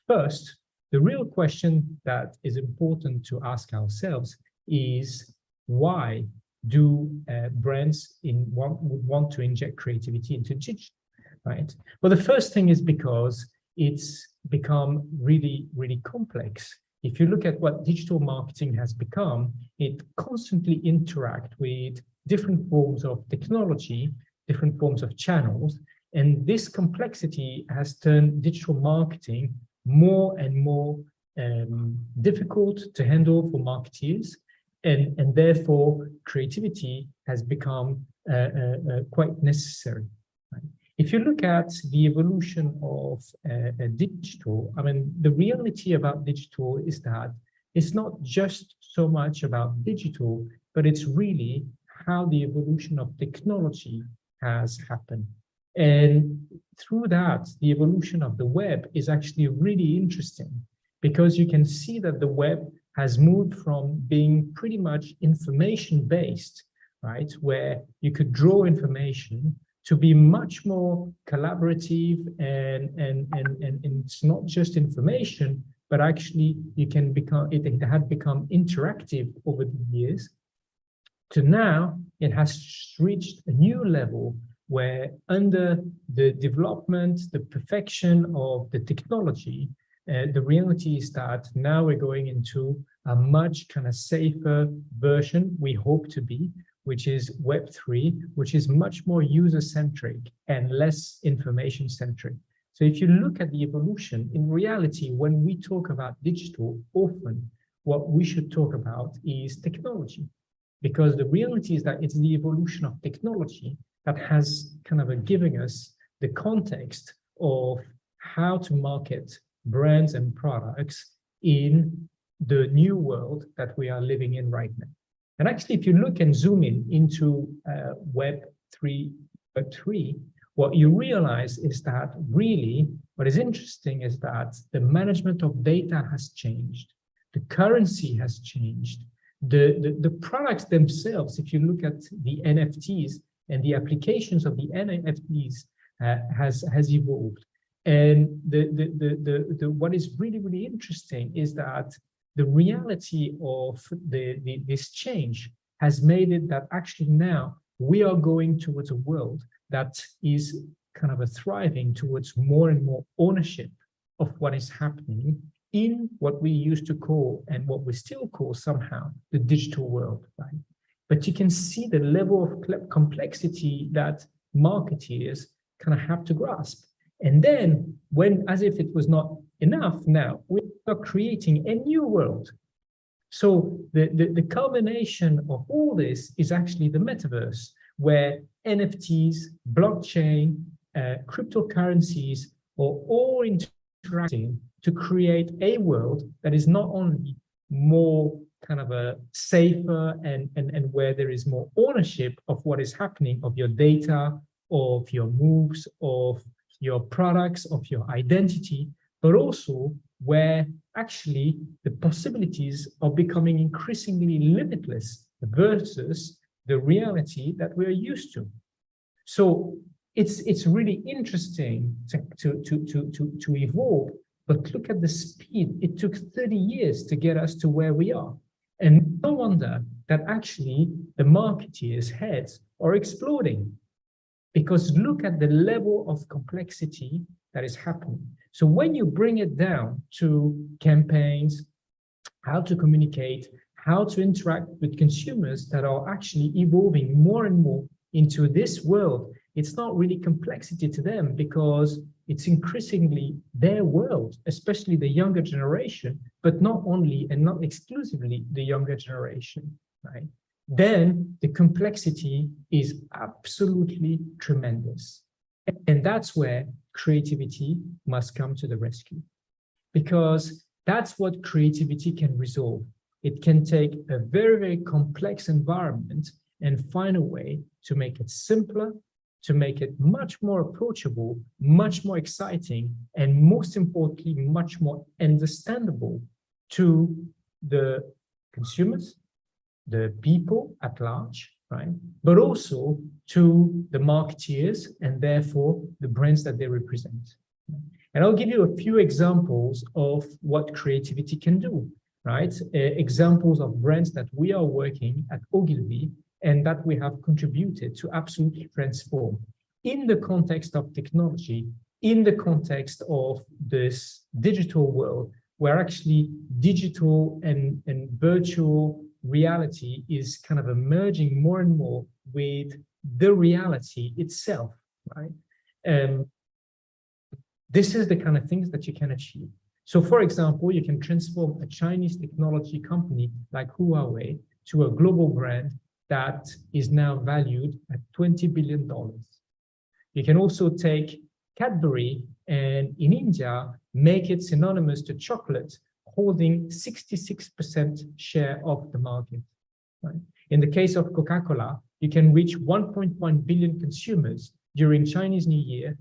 First, the real question that is important to ask ourselves is, why do brands would want to inject creativity into digital, right? Well, the first thing is because it's become really, really complex if you look at what digital marketing has become, it constantly interacts with different forms of technology, different forms of channels. And this complexity has turned digital marketing more and more difficult to handle for marketeers. And therefore, creativity has become quite necessary. Right? If you look at the evolution of digital, I mean, the reality about digital is that it's not just so much about digital, but it's really how the evolution of technology has happened. And through that, the evolution of the web is actually really interesting, because you can see that the web has moved from being pretty much information-based, right, where you could draw information, to be much more collaborative, and it's not just information, but actually you can become, it had become interactive over the years, to now it has reached a new level where, under the development, the perfection of the technology, the reality is that now we're going into a much kind of safer version, we hope to be, which is Web3, which is much more user-centric and less information-centric. So if you look at the evolution, in reality, when we talk about digital, often what we should talk about is technology, because the reality is that it's the evolution of technology that has kind of given us the context of how to market brands and products in the new world that we are living in right now. And actually, if you look and zoom in into Web3, what you realize is that really what is interesting is that the management of data has changed, the currency has changed, the products themselves, if you look at the NFTs and the applications of the NFTs has evolved. And what is really, really interesting is that the reality of this change has made it that actually now we are going towards a world that is kind of thriving towards more and more ownership of what is happening in what we used to call, and what we still call somehow, the digital world, right? But you can see the level of complexity that marketeers kind of have to grasp. And then, when, as if it was not enough, now we are creating a new world. So the culmination of all this is actually the metaverse, where NFTs, blockchain, cryptocurrencies are all interacting to create a world that is not only more kind of a safer and where there is more ownership of what is happening, of your data, of your moves, of your products, of your identity, but also where actually the possibilities are becoming increasingly limitless versus the reality that we're used to. So it's really interesting to evolve, but look at the speed. It took 30 years to get us to where we are. And no wonder that actually the marketeers' heads are exploding, because look at the level of complexity that is happening. So when you bring it down to campaigns, how to communicate, how to interact with consumers that are actually evolving more and more into this world, it's not really complexity to them, because it's increasingly their world, especially the younger generation, but not only and not exclusively the younger generation, right? Then the complexity is absolutely tremendous. And that's where creativity must come to the rescue, because that's what creativity can resolve. It can take a very, very complex environment and find a way to make it simpler, to make it much more approachable, much more exciting, and most importantly, much more understandable to the consumers, the people at large, right? But also to the marketeers and therefore the brands that they represent. And I'll give you a few examples of what creativity can do, right? Examples of brands that we are working at Ogilvy and that we have contributed to absolutely transform in the context of technology, in the context of this digital world, where actually digital and virtual reality is kind of emerging more and more with the reality itself, right? This is the kind of things that you can achieve. So for example, you can transform a Chinese technology company like Huawei to a global brand that is now valued at $20 billion. You can also take Cadbury and in India, make it synonymous to chocolate, holding 66% share of the market. Right? In the case of Coca-Cola, you can reach 1.1 billion consumers during Chinese New Year,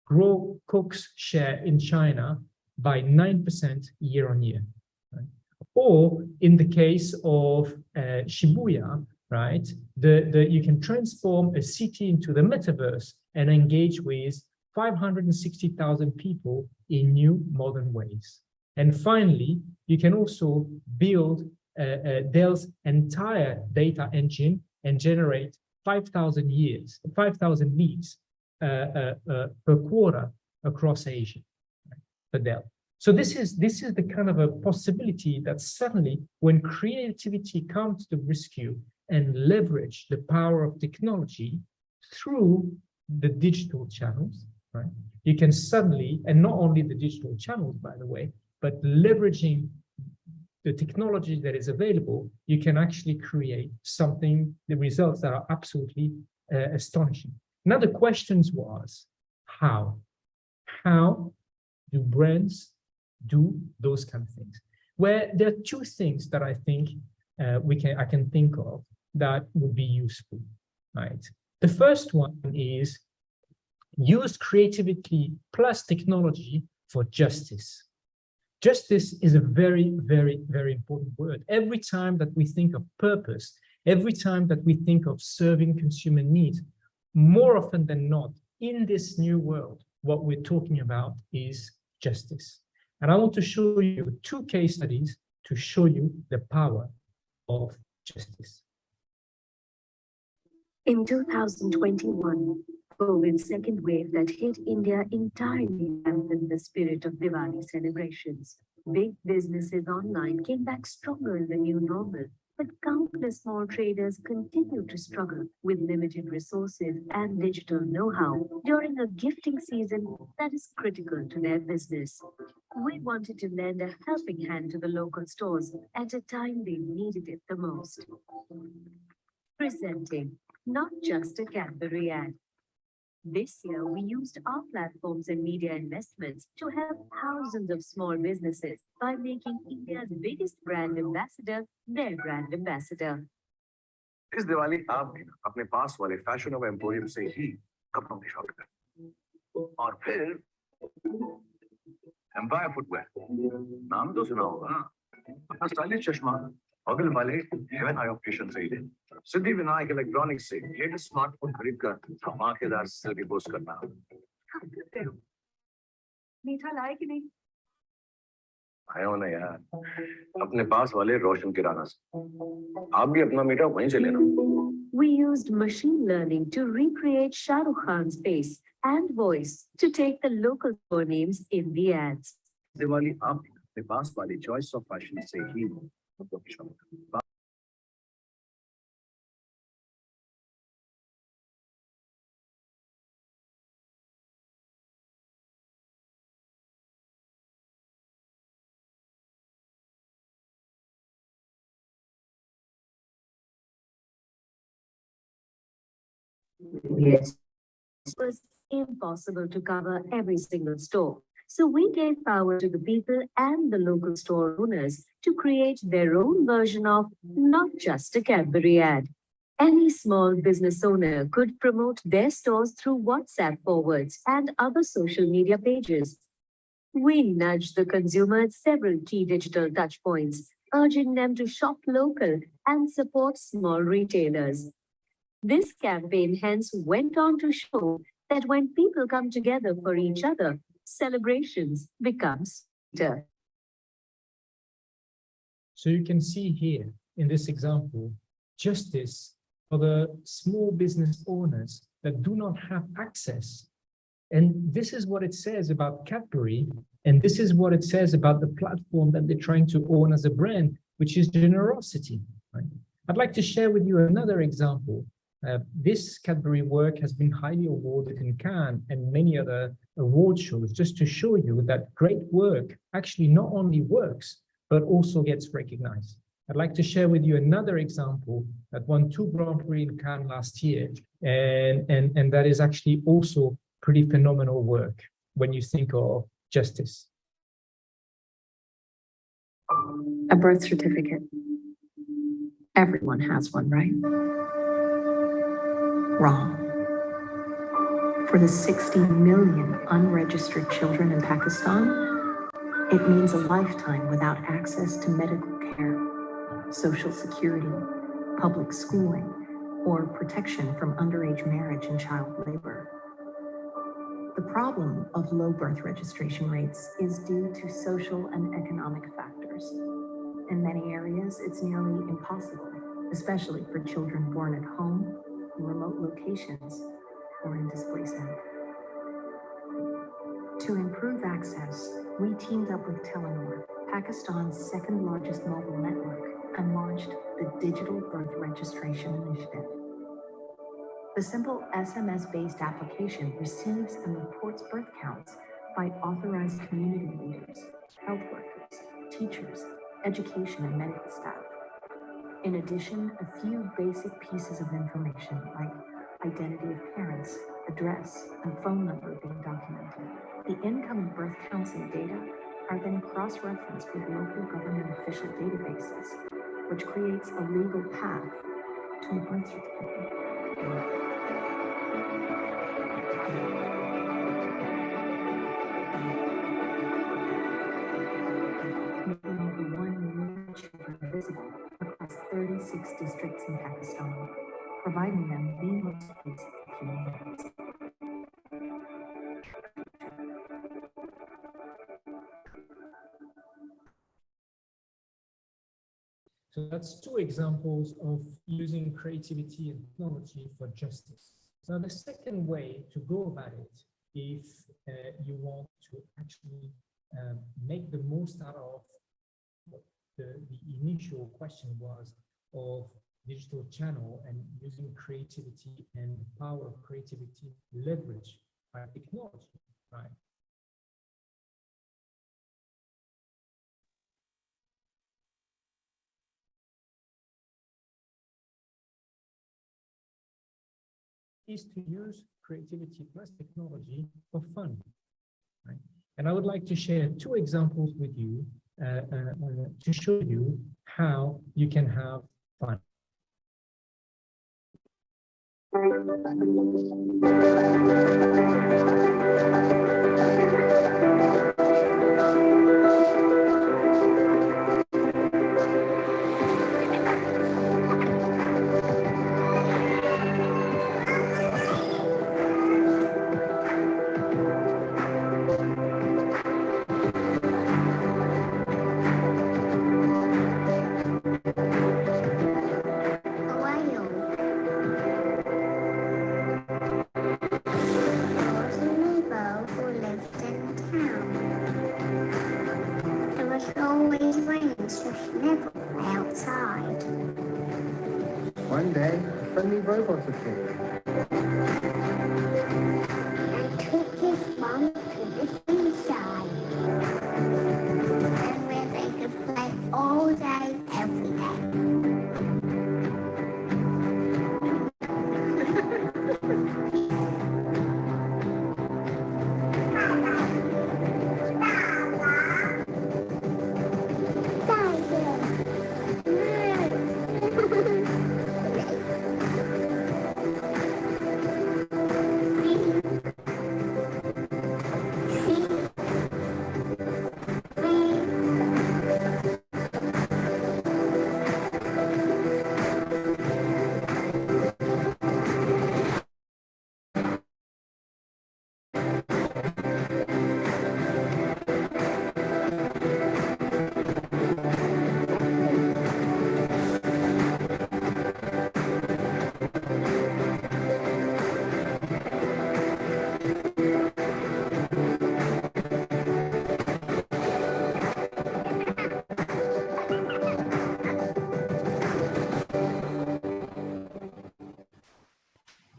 grow Coke's share in China by 9% year on year. Right? Or in the case of Shibuya, right, you can transform a city into the Metaverse and engage with 560,000 people in new modern ways. And finally, you can also build Dell's entire data engine and generate 5,000 leads per quarter across Asia, right, for Dell. So this is the kind of a possibility that suddenly, when creativity comes to the rescue and leverage the power of technology through the digital channels, right? You can suddenly, and not only the digital channels, by the way, but leveraging the technology that is available, you can actually create something, the results that are absolutely astonishing. Now the questions was, how? How do brands do those kind of things? Where there are two things that I think I can think of that would be useful, right? The first one is use creativity plus technology for justice. Justice is a very, very, very important word. Every time that we think of purpose, every time that we think of serving consumer needs, more often than not, in this new world, what we're talking about is justice. And I want to show you two case studies to show you the power of justice. In 2021, COVID's second wave that hit India entirely dampened the spirit of Diwali celebrations. Big businesses online came back stronger in the new normal, but countless small traders continue to struggle with limited resources and digital know-how during a gifting season that is critical to their business. We wanted to lend a helping hand to the local stores at a time they needed it the most. Presenting not just a Cadbury ad. This year, we used our platforms and media investments to help thousands of small businesses by making India's biggest brand ambassador their brand ambassador. इस दिवाली आप भी अपने पास वाले fashion और emporium से ही कपड़ों की shopping करें और फिर एम्पायर फुटवेयर नाम तो सुना होगा अपना स्टाइलिश चश्मा बगल वाले हेवन आई ऑपरेशन से ही ले सिद्धि विनायक इलेक्ट्रॉनिक्स से लेटेस्ट स्मार्टफोन खरीद कर धमाकेदार सेल्फी पोस्ट करना मीठा लाए कि नहीं? आया ना यार अपने पास वाले रोशन किराना से आप भी अपना मीठा वहीं से लेना. We used machine learning to recreate Shah Rukh Khan's face and voice to take the local store names in the ads. Diwali आप अपने पास वाली चॉइस ऑफ फैशन से ही Yes. It was impossible to cover every single store. So we gave power to the people and the local store owners to create their own version of not just a Cadbury ad. Any small business owner could promote their stores through WhatsApp forwards and other social media pages. We nudged the consumer at several key digital touchpoints, urging them to shop local and support small retailers. This campaign hence went on to show that when people come together for each other, celebrations become sweeter. So you can see here in this example, justice for the small business owners that do not have access And this is what it says about Cadbury. And this is what it says about the platform that they're trying to own as a brand, which is generosity. Right? I'd like to share with you another example. This Cadbury work has been highly awarded in Cannes and many other award shows, just to show you that great work actually not only works, but also gets recognized. I'd like to share with you another example that won 2 Grand Prix in Cannes last year, and that is actually also pretty phenomenal work when you think of justice. A birth certificate. Everyone has one, right? Wrong. For the 60 million unregistered children in Pakistan, it means a lifetime without access to medical care, social security, public schooling, or protection from underage marriage and child labor. The problem of low birth registration rates is due to social and economic factors. In many areas, it's nearly impossible, especially for children born at home, in remote locations, or in displacement. To improve access, we teamed up with Telenor, Pakistan's second largest mobile network, and launched the Digital Birth Registration Initiative. The simple SMS-based application receives and reports birth counts by authorized community leaders, health workers, teachers, education and medical staff. In addition, a few basic pieces of information like identity of parents, address, and phone number being documented. The incoming birth counts and data are then cross-referenced with local government official databases, which creates a legal path to a birth certificate. Making over 1 million children visible across 36 districts in Pakistan, providing them the most basic human rights. So that's 2 examples of using creativity and technology for justice. Now, the second way to go about it, if you want to actually make the most out of what the initial question was of digital channel and using creativity and the power of creativity leverage by technology, right? Is to use creativity plus technology for fun, right? And I would like to share 2 examples with you to show you how you can have fun. One day, a friendly robot appeared. I took his mom to the seaside. And where they could play all day, every day.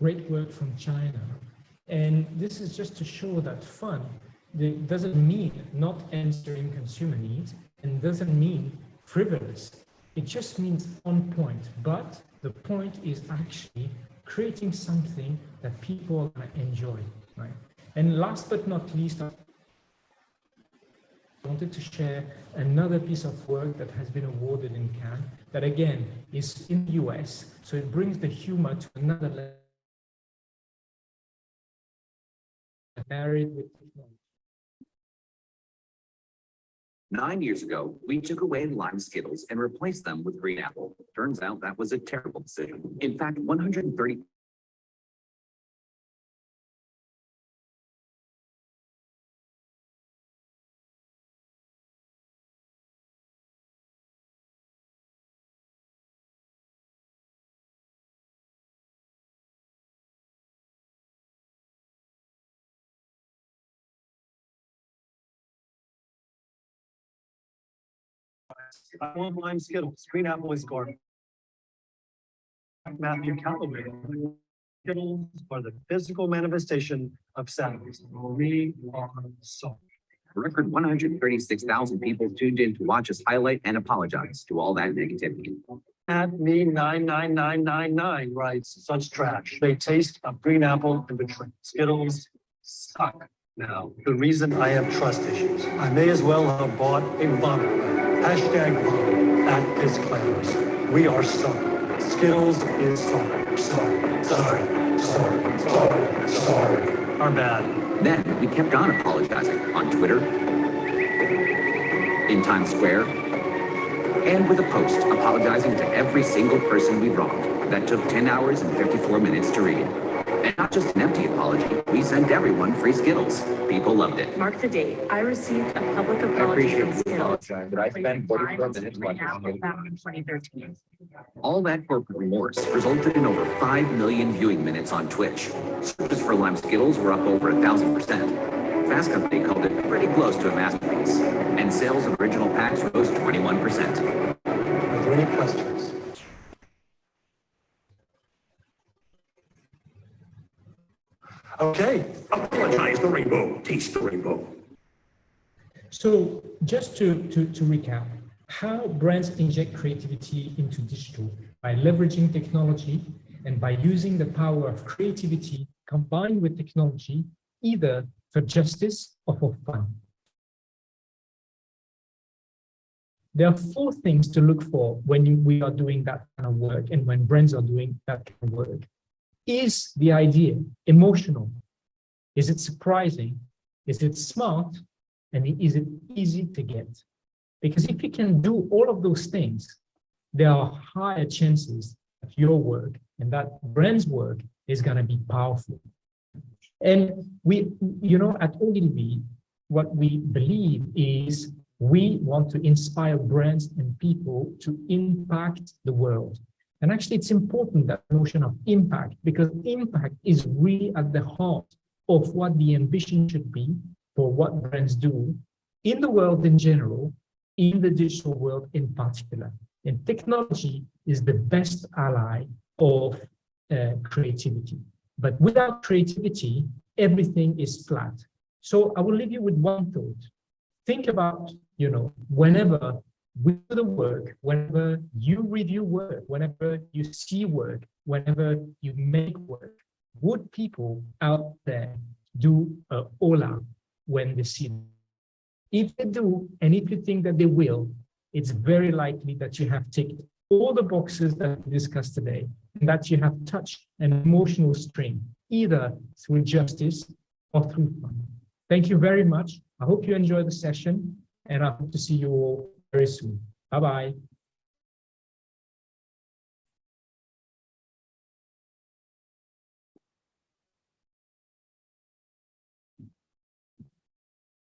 great work from China. And this is just to show that fun doesn't mean not answering consumer needs and doesn't mean frivolous. It just means on point. But the point is actually creating something that people are going to enjoy, right? And last but not least, I wanted to share another piece of work that has been awarded in Cannes that again is in the US. So it brings the humor to another level. Married with technology. 9 years ago, we took away lime Skittles and replaced them with green apple. Turns out that was a terrible decision. In fact, 130 I want lime Skittles. Green apple is garbage. Matthew Calloway. Skittles are the physical manifestation of sadness. We are sorry. A record 136,000 people tuned in to watch us highlight and apologize to all that negativity. At me 99999 writes such trash. They taste of green apple and betrayal. Skittles suck. Now, the reason I have trust issues, I may as well have bought a vomit bag. Hashtag vomit at his claims. We are sorry. Skittles is sorry. Sorry. Our bad. Then we kept on apologizing on Twitter, in Times Square, and with a post apologizing to every single person we wronged. That took 10 hours and 54 minutes to read. And not just an empty apology, we sent everyone free Skittles. People loved it. Mark the date. I received a public apology from Skittles. But I spent 44 minutes watching in 2013. All that corporate remorse resulted in over 5 million viewing minutes on Twitch. Searches for lime Skittles were up over 1,000%. Fast Company called it pretty close to a masterpiece. And sales of original packs rose 21%. Are there any questions? Okay. Apologize the rainbow, taste the rainbow. So just to recap, how brands inject creativity into digital by leveraging technology and by using the power of creativity combined with technology, either for justice or for fun. There are 4 things to look for when we are doing that kind of work and when brands are doing that kind of work. Is the idea emotional? Is it surprising? Is it smart? And is it easy to get? Because if you can do all of those things, there are higher chances that your work and that brand's work is going to be powerful. And we, at Ogilvy, what we believe is we want to inspire brands and people to impact the world. And actually, it's important, that notion of impact, because impact is really at the heart of what the ambition should be for what brands do in the world in general, in the digital world in particular. And technology is the best ally of creativity. But without creativity, everything is flat. So I will leave you with one thought. Think about, whenever we do the work, whenever you review work, whenever you see work, whenever you make work, would people out there do a hola when they see them? If they do, and if you think that they will, it's very likely that you have ticked all the boxes that we discussed today, and that you have touched an emotional string, either through justice or through fun. Thank you very much. I hope you enjoyed the session, and I hope to see you all very soon. Bye-bye.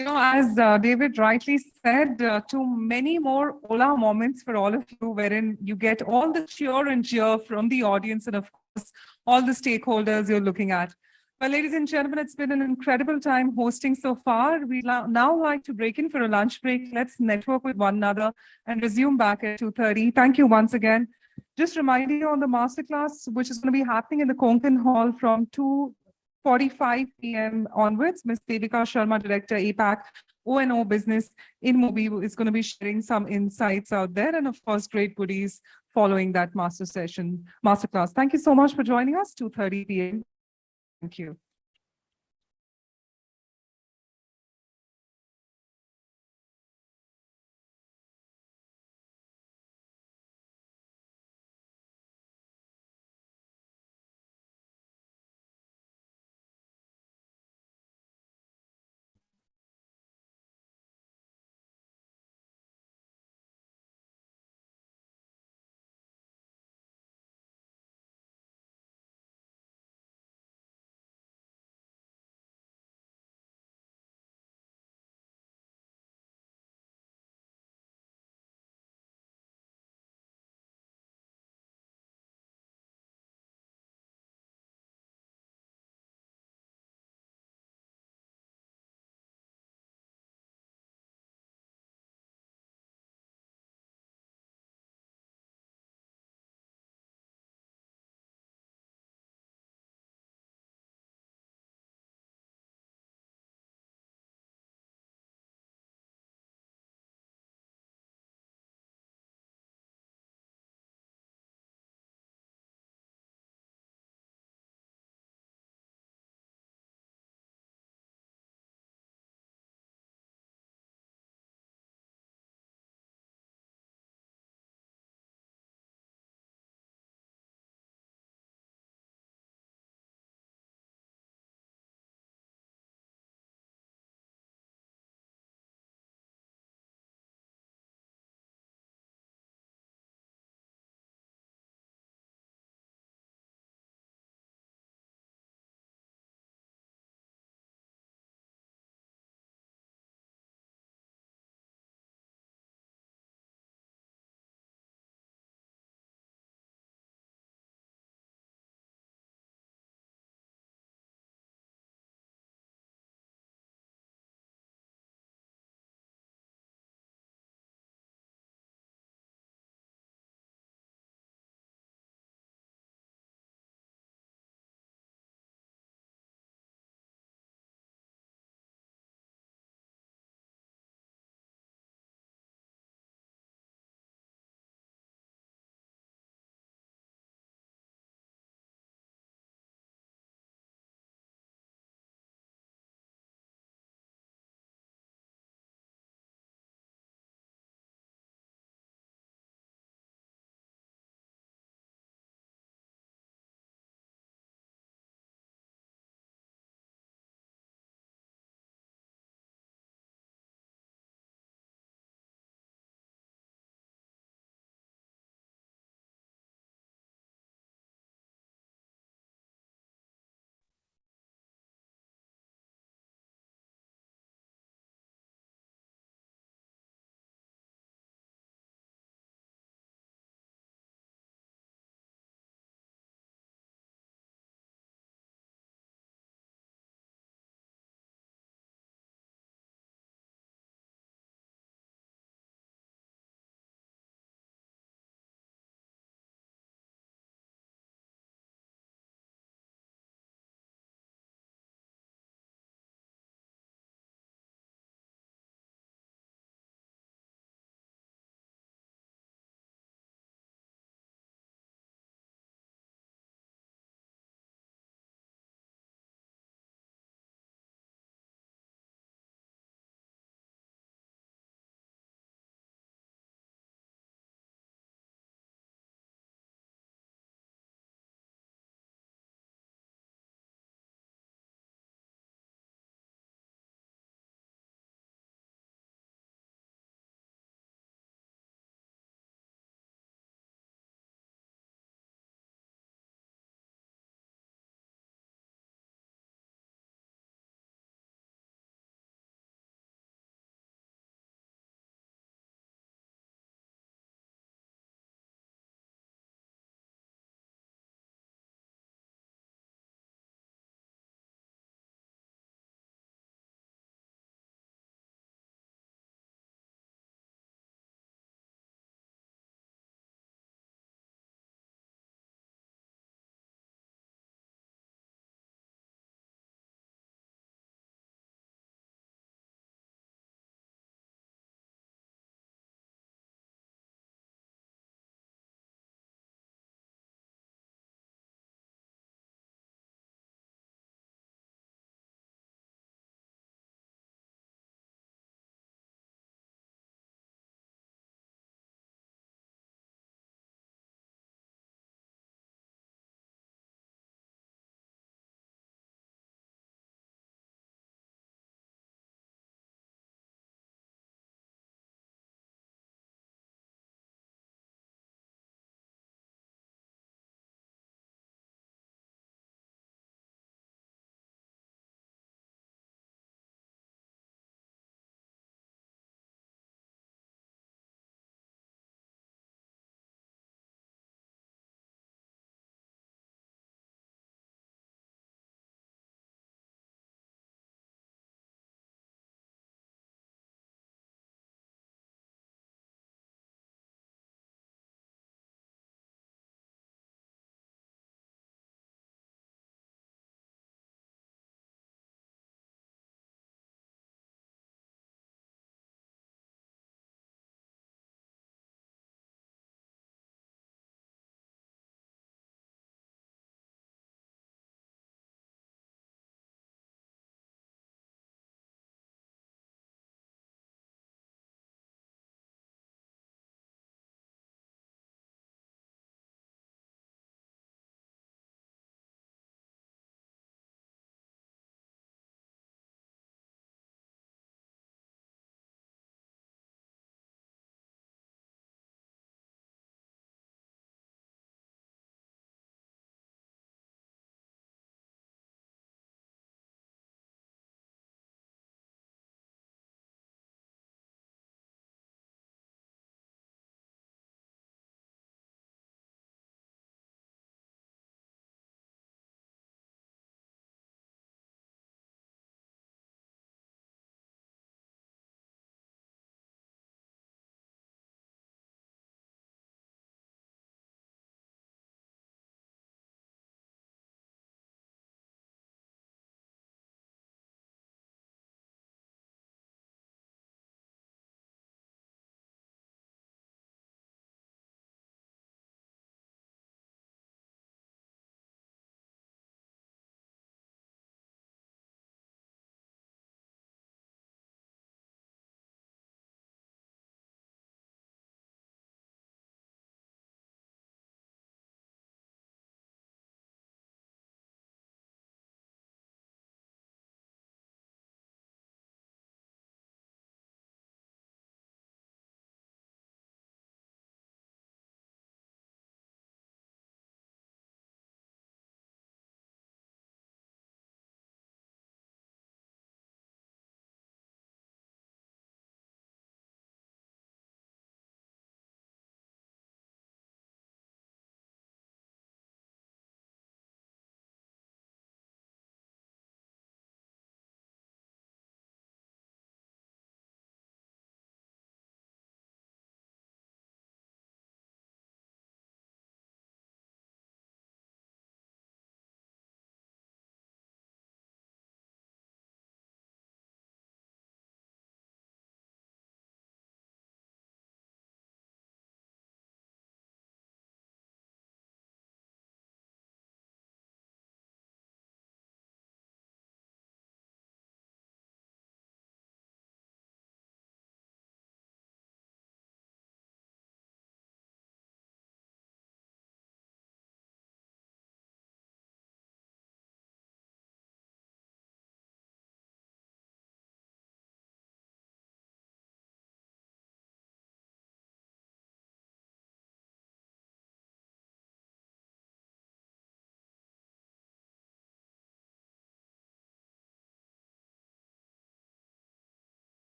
As David rightly said, too many more Ola moments for all of you, wherein you get all the cheer and jeer from the audience and, of course, all the stakeholders you're looking at. Well, ladies and gentlemen, it's been an incredible time hosting so far. We'd now like to break in for a lunch break. Let's network with one another and resume back at 2:30. Thank you once again. Just reminding you on the masterclass, which is going to be happening in the Konkan Hall from 2:45 p.m. onwards. Ms. Devika Sharma, Director, APAC, O&O Business in Mobi, is going to be sharing some insights out there, and of course, great goodies following that masterclass. Thank you so much for joining us, 2:30 p.m. Thank you.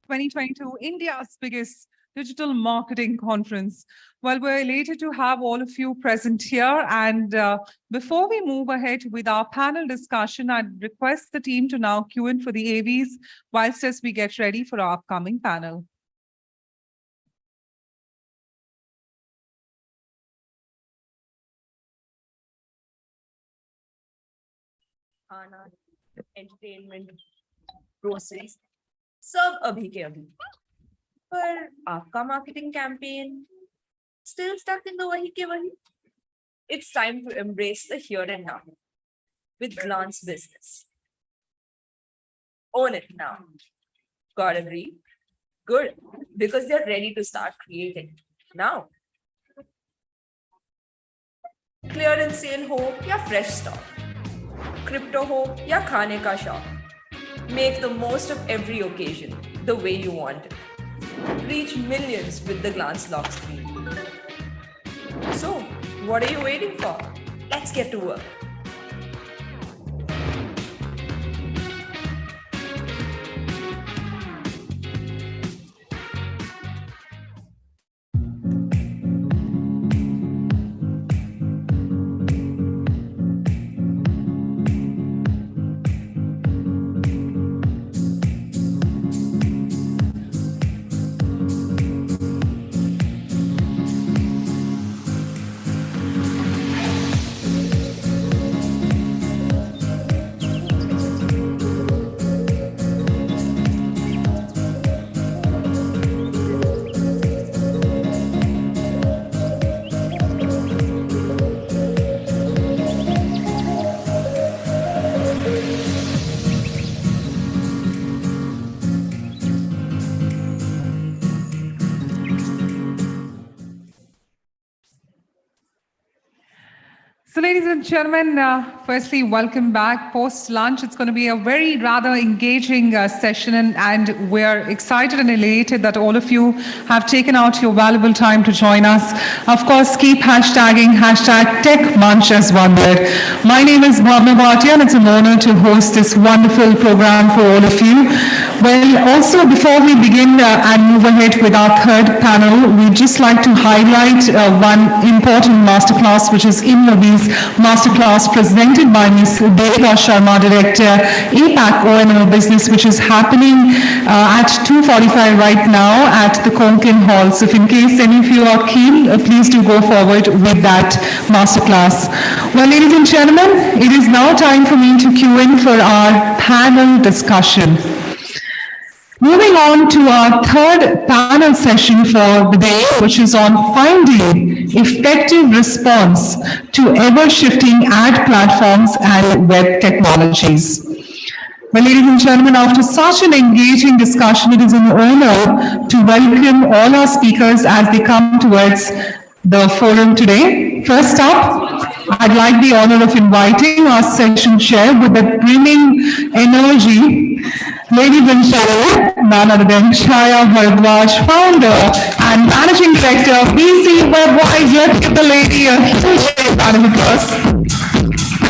2022, India's biggest digital marketing conference. Well, we're elated to have all of you present here. And before we move ahead with our panel discussion, I'd request the team to now queue in for the AVs whilst as we get ready for our upcoming panel. Entertainment, groceries, सब अभी के अभी. पर आपका marketing campaign still stuck in the wahi ke wahi. It's time to embrace the here and now with Glance Business. Own it now. Got agree? Good, because they're ready to start creating now. Clearance sale ho ya fresh stock. Crypto ho ya khane ka shop. Make the most of every occasion the way you want it. Reach millions with the Glance lock screen. So, what are you waiting for? Let's get to work. So ladies and gentlemen, firstly, welcome back. Post-lunch, it's going to be a very rather engaging session, and we're excited and elated that all of you have taken out your valuable time to join us. Of course, keep hashtagging #TechMunch as one word. My name is Bhavna Bhatia, and it's an honor to host this wonderful program for all of you. Well, also before we begin and move ahead with our third panel, we'd just like to highlight one important masterclass, which is IDMA's masterclass presented by Ms. Devika Sharma, Director, e4m Business, which is happening at 2:45 right now at the Konkan Hall. So if in case any of you are keen, please do go forward with that masterclass. Well, ladies and gentlemen, it is now time for me to cue in for our panel discussion. Moving on to our third panel session for the day, which is on finding effective response to ever-shifting ad platforms and web technologies. Well, ladies and gentlemen, after such an engaging discussion, it is an honor to welcome all our speakers as they come towards the forum today. First up, I'd like the honor of inviting our session chair with the brimming energy, ladies and gentlemen, none other than Chaya Bharadwaj, founder and managing director of BC Webwise. Let's give the lady a huge round of applause.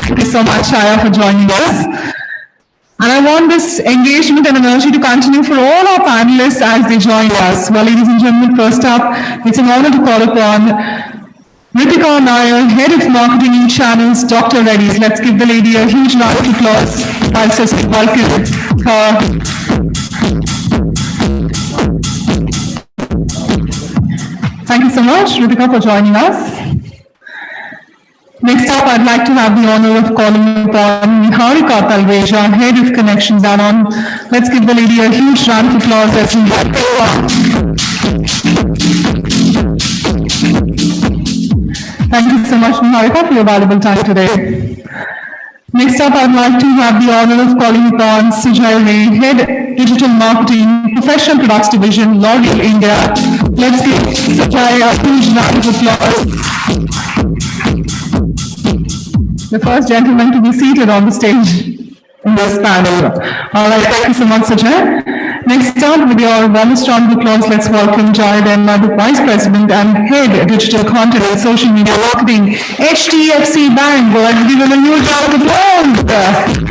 Thank you so much, Chaya, for joining us. And I want this engagement and energy to continue for all our panelists as they join us. Well, ladies and gentlemen, first up, it's an honor to call upon Ritika Nair, Head of Marketing e-Channels, Dr. Reddy's. Let's give the lady a huge round of applause. Whilst we welcome her. Thank you so much, Ritika, for joining us. Next up, I'd like to have the honor of calling upon Niharika Talreja, Head of Connections Anon. Let's give the lady a huge round of applause as we welcome her. Thank you so much, Niharika, for your valuable time today. Next up, I'd like to have the honor of calling upon Sujay Ray, Head Digital Marketing, Professional Products Division, L'Oreal India. Let's give Sujay a huge round of applause. The first gentleman to be seated on the stage in this panel. All right, thank you so much, Sujay. Next up, with your warmest round of applause, let's welcome Jai Denma, the Vice President and Head Digital Content and Social Media Marketing, HDFC Bank. Let's give him a huge round of applause.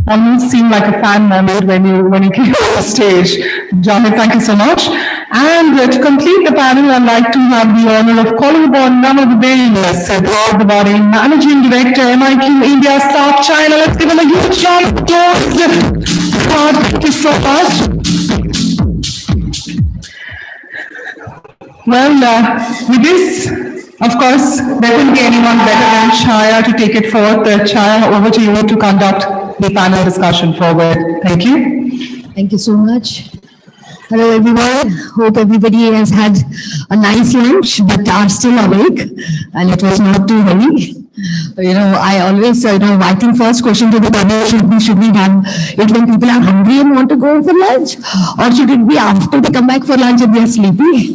almost seemed like a fan moment when you came on the stage. Jamit, thank you so much. And to complete the panel, I'd like to have the honor of calling upon none other than Edward Devani, Managing Director, MIQ India, South China. Let's give him a huge round of applause. Thank you so much. Well, with this, of course, there couldn't be anyone better than Chaya to take it forward. Chaya, over to you to conduct the panel discussion forward. Thank you. Thank you so much. Hello, everyone. Hope everybody has had a nice lunch, but are still awake, and it was not too heavy. I always, I think first question to the panel should we have it when people are hungry and want to go for lunch, or should it be after they come back for lunch and they're sleepy?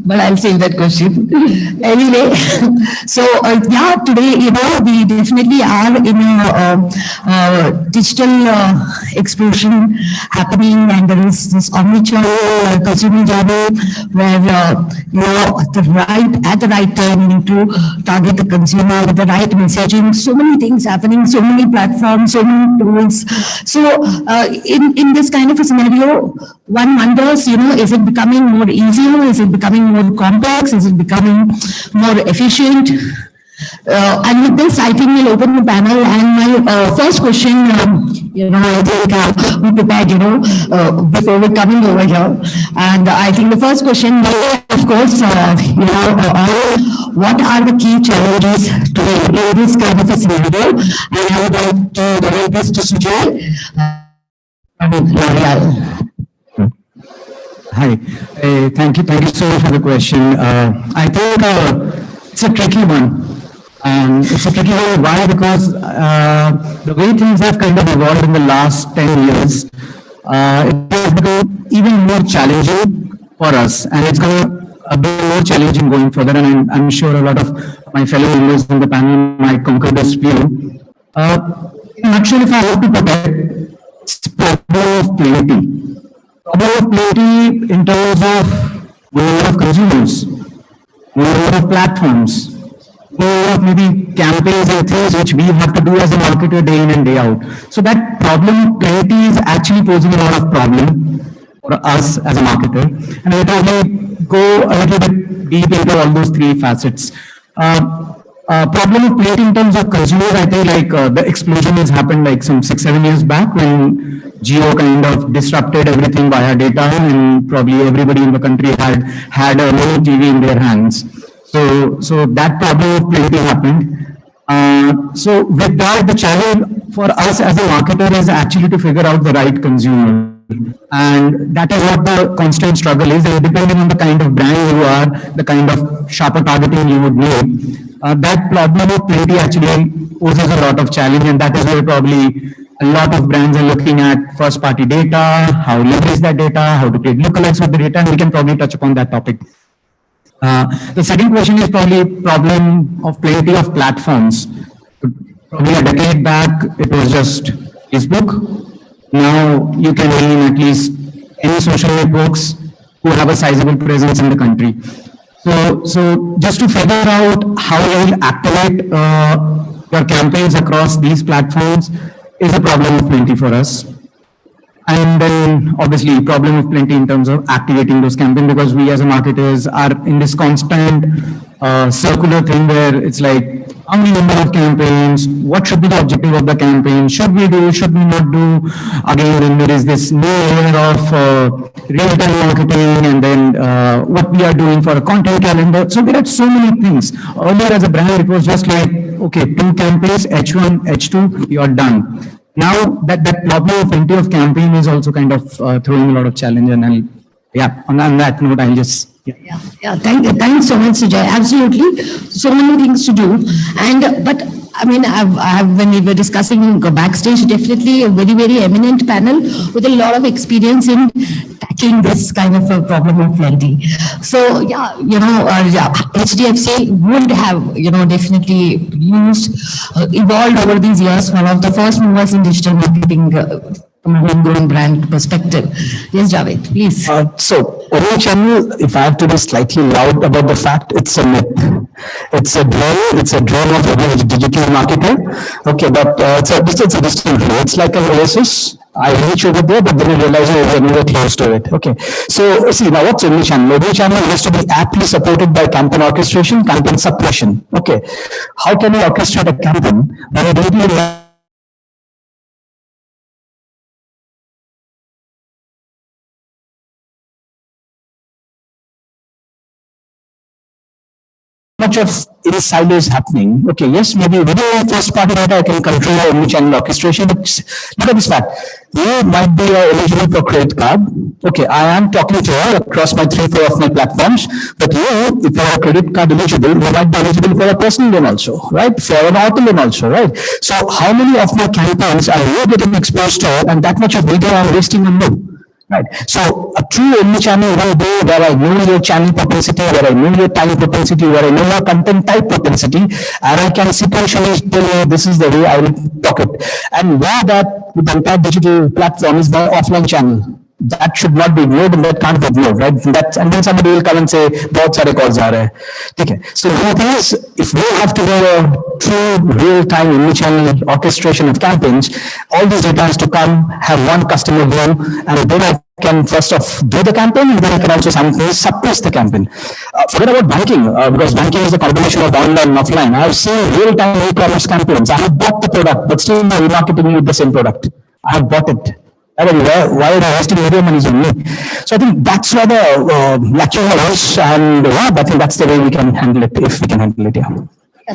But I'll save that question. Anyway, so yeah, today, we definitely are in a digital explosion happening, and there is this omnichannel consumer journey where, at the right time, you need to target the consumer with the right messaging, so many things happening, so many platforms, so many tools. So in this kind of a scenario, one wonders, is it becoming more easier? Is it becoming more complex? Is it becoming more efficient? And with this, I think we'll open the panel. And my first question, I think we prepared, before we're coming over here. And I think the first question, of course, what are the key challenges today in this kind of a scenario? And I would like to direct this to Sujay. Hi, thank you so much for the question. I think it's a tricky one. And it's a tricky one. Why? Because the way things have kind of evolved in the last 10 years, it has become even more challenging for us, and it's going to be more challenging going further. And I'm sure a lot of my fellow members in the panel might concur this view. In a nutshell, if I have to put it, it's a problem of plenty. Problem of plenty in terms of number of consumers, number of platforms, of maybe campaigns and things which we have to do as a marketer day in and day out. So that problem of plenty is actually posing a lot of problem for us as a marketer. And I'll probably go a little bit deep into all those three facets. Problem of plenty in terms of consumers, I think the explosion has happened like some 6-7 years back when Jio kind of disrupted everything via data, and probably everybody in the country had a little TV in their hands. So that problem of plenty happened. So with that, the challenge for us as a marketer is actually to figure out the right consumer. And that is what the constant struggle is. And depending on the kind of brand you are, the kind of sharper targeting you would need, that problem of plenty actually poses a lot of challenge. And that is where probably a lot of brands are looking at first party data, how to leverage that data, how to create lookalikes with the data, and we can probably touch upon that topic. The second question is probably problem of plenty of platforms. Probably a decade back, it was just Facebook. Now you can name at least any social networks who have a sizable presence in the country. So just to figure out how you will activate your campaigns across these platforms is a problem of plenty for us. And then obviously problem of plenty in terms of activating those campaigns, because we as marketers are in this constant circular thing where it's like, how many number of campaigns, what should be the objective of the campaign, should we do, should we not do? Again, then there is this new layer of real-time marketing, and then what we are doing for a content calendar. So there are so many things. Earlier as a brand, it was just like, okay, 2 campaigns, H1, H2, you are done. Now that problem of plenty of campaign is also kind of throwing a lot of challenge, and on that note, I'll just Thanks so much, Sujay. Absolutely, so many things to do, but I mean, when we were discussing backstage, definitely a very, very eminent panel with a lot of experience in tackling this kind of a problem of plenty. So HDFC would have, definitely evolved over these years. One of the first movers in digital marketing from a homegrown brand perspective. Yes, Javed, please. So, omnichannel, if I have to be slightly loud about the fact, it's a myth. It's a dream of every digital marketer. Okay, but it's a distant view. It's like an oasis. I reach over there, but then I realize we're nowhere close to it. Okay, so see, now what's omnichannel? Omnichannel has to be aptly supported by campaign orchestration, campaign suppression. Okay, how can we orchestrate a campaign when I don't even much of inside is happening? Okay, yes, maybe within first party data I can control omnichannel orchestration, but look at this fact. You might be eligible for credit card. Okay, I am talking to you across my 3-4 of my platforms, but you, if you are credit card eligible, you might be eligible for a personal loan also, right? For an auto loan also, right? So how many of my campaigns are you getting exposed to, and that much of data I'm wasting on you? Right. So a true omnichannel will be where I know your channel propensity, where I know your time propensity, where I know your content type propensity, and I can sequentially tell you this is the way I will talk it. And where that with the entire digital platform is the offline channel. That should not be ignored and that can't be ignored, right? And then somebody will come and say, बहुत सारे calls आ रहे हैं. Okay. So the thing is, if we have to do a true real-time omnichannel orchestration of campaigns, all this data has to come, have one customer view, and then I can first off do the campaign, and then I can also suppress the campaign. Forget about banking, because banking is a combination of online and offline. I have seen real-time e-commerce campaigns. I have bought the product, but still they're remarketing with the same product. I have bought it. Why are they wasting media money on me? So I think that's where the lacuna is, and I think that's the way we can handle it, if we can handle it. Yeah.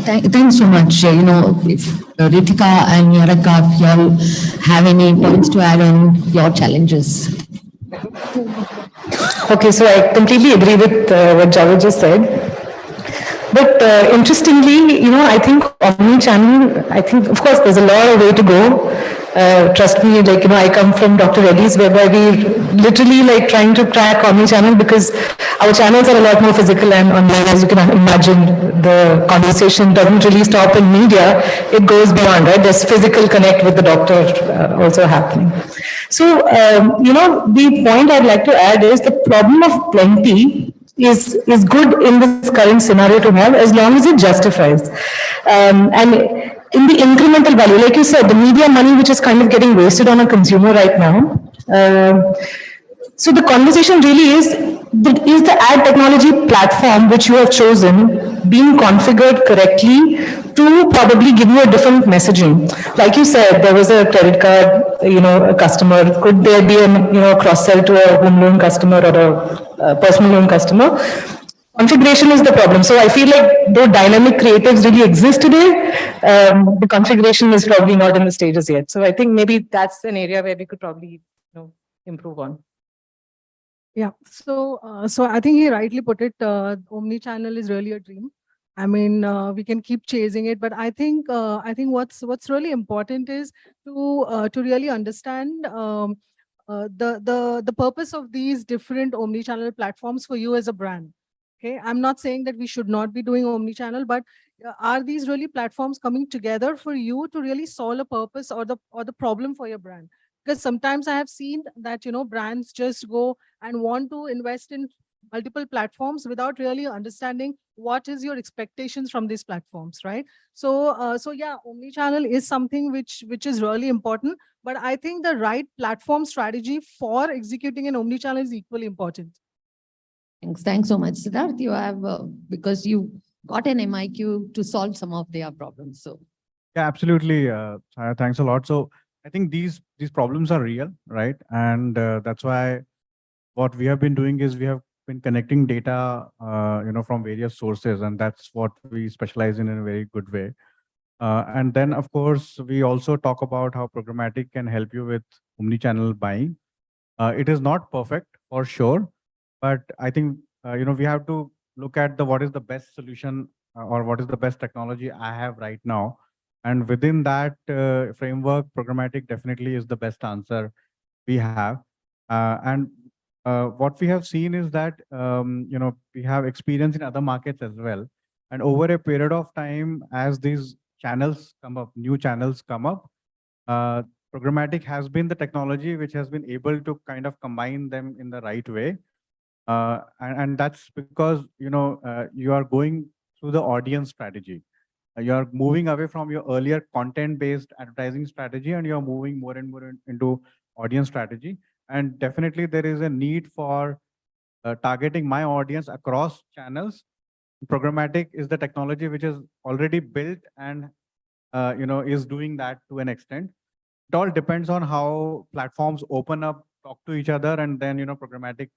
Thanks so much. You know, if Ritika and Yaraka, if y'all have any points to add on your challenges. Okay, so I completely agree with what Javed just said. But interestingly, you know, I think omni-channel, I think, of course, there's a long way to go. Trust me, like, you know, I come from Dr. Reddy's, whereby we literally like trying to crack omni-channel because our channels are a lot more physical and online, as you can imagine. The conversation doesn't really stop in media, it goes beyond, right? There's physical connect with the doctor also happening. So, you know, the point I'd like to add is the problem of plenty is good in this current scenario to have, as long as it justifies. And in the incremental value, like you said, the media money which is kind of getting wasted on a consumer right now. So the conversation really is the ad technology platform which you have chosen being configured correctly to probably give you a different messaging. Like you said, there was a credit card, you know, a customer. Could there be a, you know, cross-sell to a home loan customer or a personal loan customer? Configuration is the problem. So I feel like though dynamic creatives really exist today, the configuration is probably not in the stages yet. So I think maybe that's an area where we could probably, you know, improve on. Yeah, so I think he rightly put it. Omni-channel is really a dream. I mean, we can keep chasing it, but I think what's really important is to really understand the purpose of these different omni-channel platforms for you as a brand. Okay, I'm not saying that we should not be doing omni-channel, but are these really platforms coming together for you to really solve a purpose or the problem for your brand? Because sometimes I have seen that, you know, brands just go and want to invest in multiple platforms without really understanding what is your expectations from these platforms, right? So yeah, omni-channel is something which is really important, but I think the right platform strategy for executing an omni-channel is equally important. Thanks so much, Siddharth. You have because you got an MIQ to solve some of their problems. So yeah, absolutely. Thanks a lot. So I think these problems are real, right? And that's why what we have been doing is we have been connecting data, you know, from various sources, and that's what we specialize in a very good way. And then, of course, we also talk about how programmatic can help you with omnichannel buying. It is not perfect for sure, but I think you know, we have to look at what is the best solution or what is the best technology I have right now. And within that framework, programmatic definitely is the best answer we have. And what we have seen is that, you know, we have experience in other markets as well. And over a period of time, as these channels come up, new channels come up, programmatic has been the technology which has been able to kind of combine them in the right way. And that's because, you are going through the audience strategy. You are moving away from your earlier content-based advertising strategy, and you're moving more and more into audience strategy. And definitely there is a need for targeting my audience across channels. Programmatic is the technology which is already built and is doing that to an extent. It all depends on how platforms open up, talk to each other, and then programmatic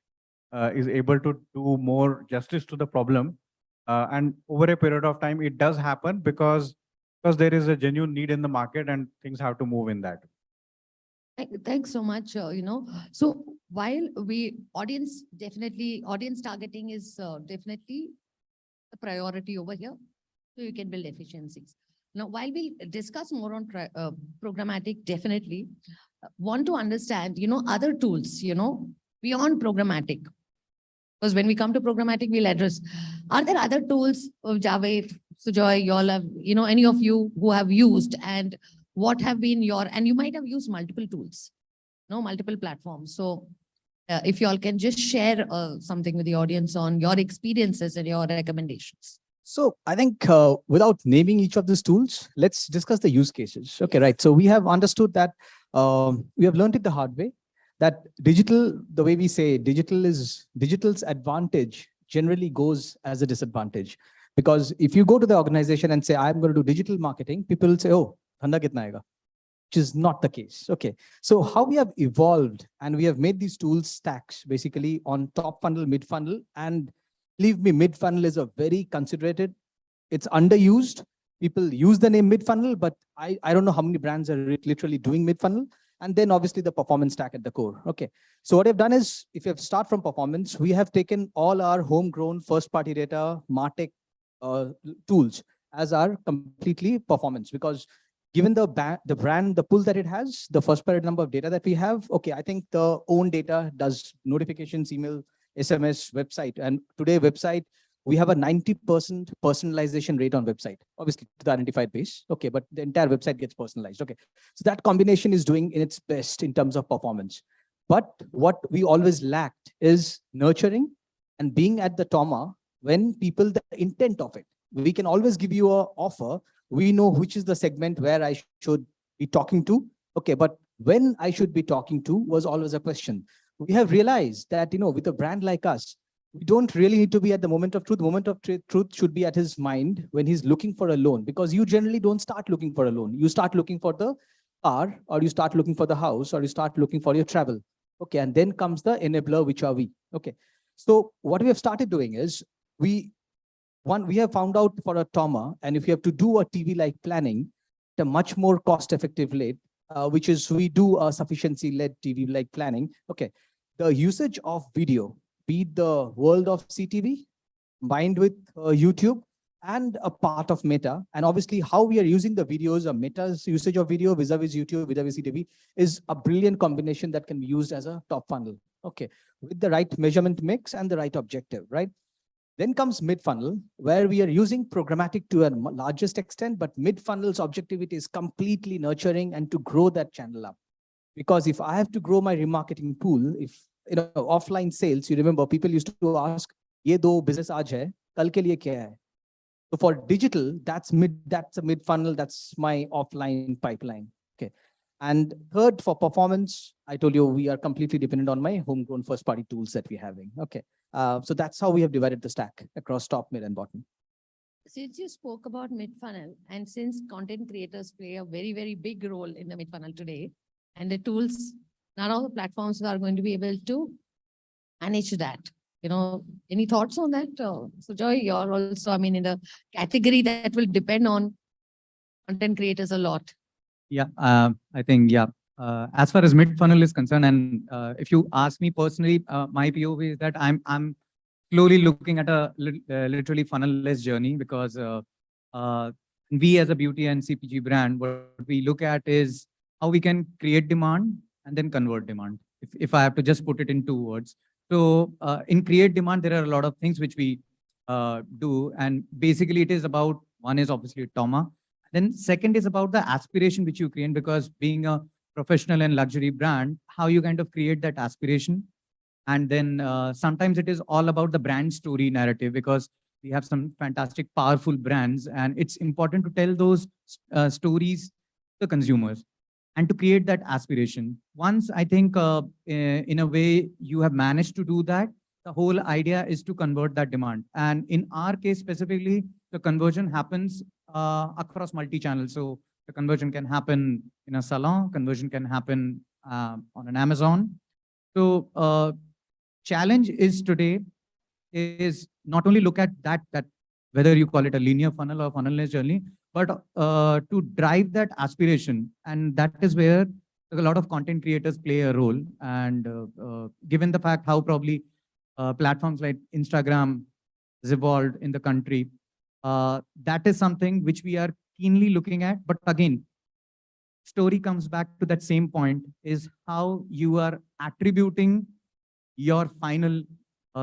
is able to do more justice to the problem. And over a period of time, it does happen because there is a genuine need in the market and things have to move in that. Thanks so much. So while audience targeting is definitely a priority over here, so you can build efficiencies. Now, while we discuss more on programmatic, definitely want to understand, other tools, beyond programmatic. Because when we come to programmatic, we'll address, are there other tools of Javed, Sujoy, you all have, any of you who have used, and what have been and you might have used multiple tools, multiple platforms. So if you all can just share something with the audience on your experiences and your recommendations. So I think without naming each of these tools, let's discuss the use cases. Okay, right. So we have understood that we have learned it the hard way, that digital, the way we say digital's advantage generally goes as a disadvantage. Because if you go to the organization and say, I'm going to do digital marketing, people will say, oh, dhanda kitna aega? Which is not the case. Okay. So how we have evolved, and we have made these tools stacks basically on top funnel, mid funnel, and believe me, mid funnel is a very considerated, it's underused. People use the name mid funnel, but I don't know how many brands are literally doing mid funnel. And then obviously the performance stack at the core. Okay. So what I've done is, if you start from performance, we have taken all our homegrown first party data, MarTech tools as our completely performance, because given the brand, the pull that it has, the first party number of data that we have, okay, I think the own data does notifications, email, SMS, website. And today website, we have a 90% personalization rate on website, obviously to the identified base. Okay, but the entire website gets personalized. Okay, so that combination is doing in its best in terms of performance. But what we always lacked is nurturing and being at the trauma when people, the intent of it. We can always give you an offer. We know which is the segment where I should be talking to. Okay, but when I should be talking to was always a question. We have realized that, with a brand like us, we don't really need to be at the moment of truth. The moment of truth should be at his mind when he's looking for a loan, because you generally don't start looking for a loan. You start looking for the car, or you start looking for the house, or you start looking for your travel. Okay, and then comes the enabler, which are we. Okay, so what we have started doing is we have found out for a trauma, and if you have to do a TV-like planning, at a much more cost-effective rate, which is we do a sufficiency-led TV-like planning. Okay, the usage of video, be it the world of CTV, combined with YouTube, and a part of Meta, and obviously how we are using the videos, Meta's usage of video vis-a-vis YouTube, vis-a-vis CTV, is a brilliant combination that can be used as a top funnel. Okay, with the right measurement mix and the right objective, right? Then comes mid-funnel, where we are using programmatic to a largest extent, but mid-funnel's objectivity is completely nurturing and to grow that channel up. Because if I have to grow my remarketing pool, if offline sales, you remember people used to ask, "Ye do business aaj hai, kal ke liye kya hai?" So for digital, that's a mid-funnel, that's my offline pipeline. Okay. And third, for performance, I told you we are completely dependent on my homegrown first-party tools that we're having. Okay. So that's how we have divided the stack across top, mid, and bottom. Since you spoke about mid-funnel, and since content creators play a very, very big role in the mid-funnel today, and the tools, not all the platforms are going to be able to manage that. Any thoughts on that? So Joy, you're also, in the category that will depend on content creators a lot. Yeah, I think, yeah. As far as mid-funnel is concerned, and if you ask me personally, my POV is that I'm slowly looking at a literally funnel-less journey, because we as a beauty and CPG brand, what we look at is how we can create demand and then convert demand, if I have to just put it in 2 words. So in create demand, there are a lot of things which we do, and basically it is about, one is obviously trauma. Then second is about the aspiration which you create, because being a professional and luxury brand, how you kind of create that aspiration. And then sometimes it is all about the brand story narrative, because we have some fantastic, powerful brands, and it's important to tell those stories to the consumers and to create that aspiration. Once I think in a way you have managed to do that, the whole idea is to convert that demand. And in our case specifically, the conversion happens across multi-channels. So the conversion can happen in a salon, conversion can happen on an Amazon. So challenge is today is not only look at that whether you call it a linear funnel or funnel-less journey, but to drive that aspiration. And that is where a lot of content creators play a role. And given the fact how probably platforms like Instagram has evolved in the country, that is something which we are keenly looking at. But again, story comes back to that same point, is how you are attributing your final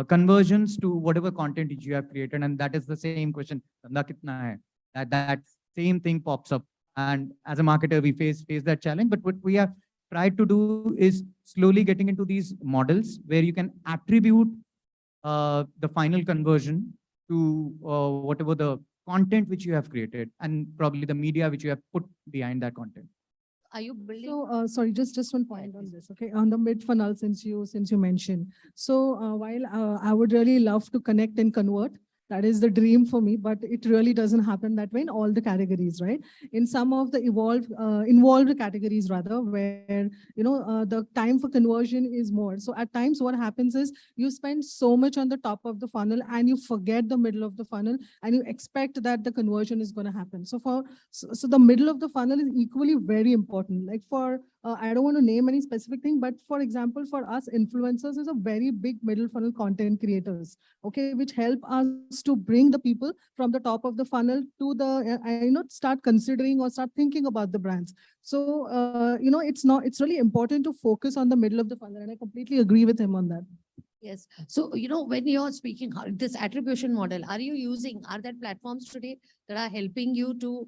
conversions to whatever content you have created. And that is the same question, that same thing pops up. And as a marketer, we face that challenge. But what we have tried to do is slowly getting into these models where you can attribute the final conversion to whatever the content which you have created, and probably the media which you have put behind that content. Are you building? So, sorry, just one point on this, okay? On the mid funnel, since you mentioned. So while I would really love to connect and convert, that is the dream for me, but it really doesn't happen that way in all the categories, right? In some of the involved categories rather, where, the time for conversion is more. So at times what happens is you spend so much on the top of the funnel and you forget the middle of the funnel, and you expect that the conversion is going to happen. So the middle of the funnel is equally very important. Like for, I don't want to name any specific thing, but for example, for us, influencers is a very big middle funnel content creators, okay, which help us to bring the people from the top of the funnel to the, start considering or start thinking about the brands. So, it's really important to focus on the middle of the funnel. And I completely agree with him on that. Yes. So, when you're speaking this attribution model, are there platforms today that are helping you to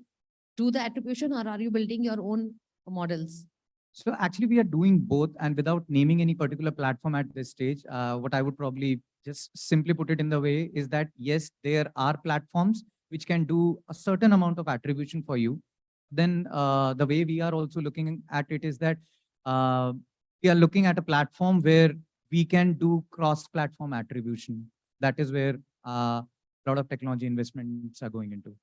do the attribution, or are you building your own models? So actually we are doing both, and without naming any particular platform at this stage, what I would probably just simply put it in the way is that, yes, there are platforms which can do a certain amount of attribution for you. Then the way we are also looking at it is that we are looking at a platform where we can do cross-platform attribution. That is where a lot of technology investments are going into.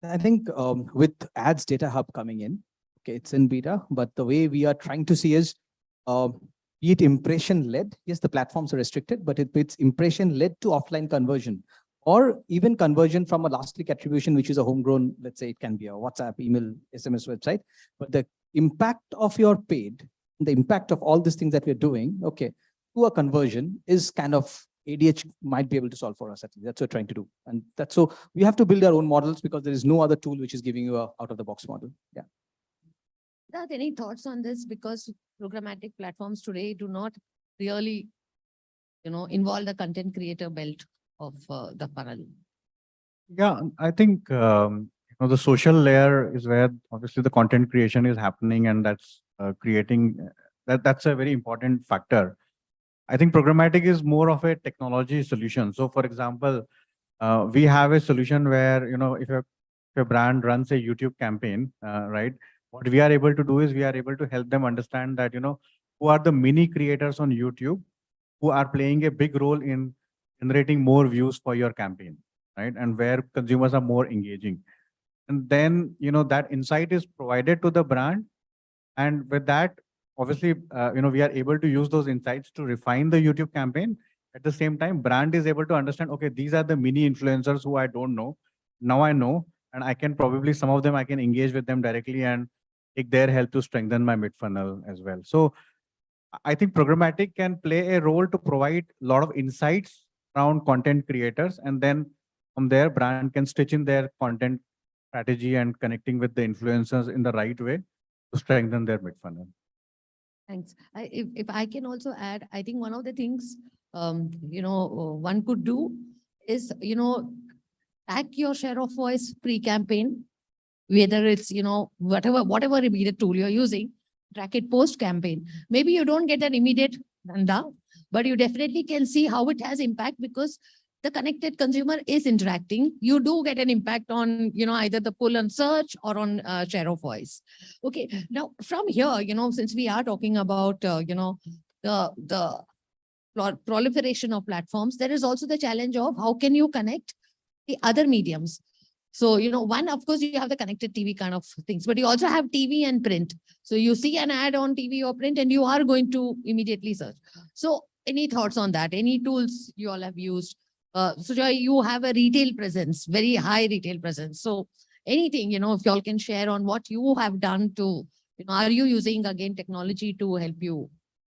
I think with Ads Data Hub coming in, okay, it's in beta, but the way we are trying to see is, be it impression-led, yes, the platforms are restricted, but it's impression-led to offline conversion, or even conversion from a last click attribution, which is a homegrown, let's say it can be a WhatsApp, email, SMS, website, but the impact of your paid, the impact of all these things that we're doing, okay, to a conversion is kind of ADH might be able to solve for us. At least that's what we're trying to do. And that's so we have to build our own models, because there is no other tool which is giving you a out-of-the-box model. Yeah. Any thoughts on this? Because programmatic platforms today do not really, involve the content creator belt of the funnel. Yeah, I think the social layer is where obviously the content creation is happening, and that's creating that's a very important factor. I think programmatic is more of a technology solution. So, for example, we have a solution where if a brand runs a YouTube campaign, right? What we are able to do is we are able to help them understand that, who are the mini creators on YouTube who are playing a big role in generating more views for your campaign, right? And where consumers are more engaging. And then, that insight is provided to the brand. And with that, obviously, we are able to use those insights to refine the YouTube campaign. At the same time, brand is able to understand, okay, these are the mini influencers who I don't know. Now I know, and I can probably, some of them I can engage with them directly and take their help to strengthen my mid funnel as well. So I think programmatic can play a role to provide a lot of insights around content creators, and then from there, brand can stitch in their content strategy and connecting with the influencers in the right way to strengthen their mid funnel. Thanks. If I can also add, I think one of the things one could do is track your share of voice pre-campaign, whether it's whatever immediate tool you're using, track it post campaign. Maybe you don't get an immediate danda, but you definitely can see how it has impact because the connected consumer is interacting. You do get an impact on, either the pull on search or on share of voice. Okay. Now from here, since we are talking about, the proliferation of platforms, there is also the challenge of how can you connect the other mediums. So, one, of course, you have the connected TV kind of things, but you also have TV and print. So you see an ad on TV or print and you are going to immediately search. So any thoughts on that? Any tools you all have used? So Joy, you have a retail presence, very high retail presence. So anything, if y'all can share on what you have done to, are you using again technology to help you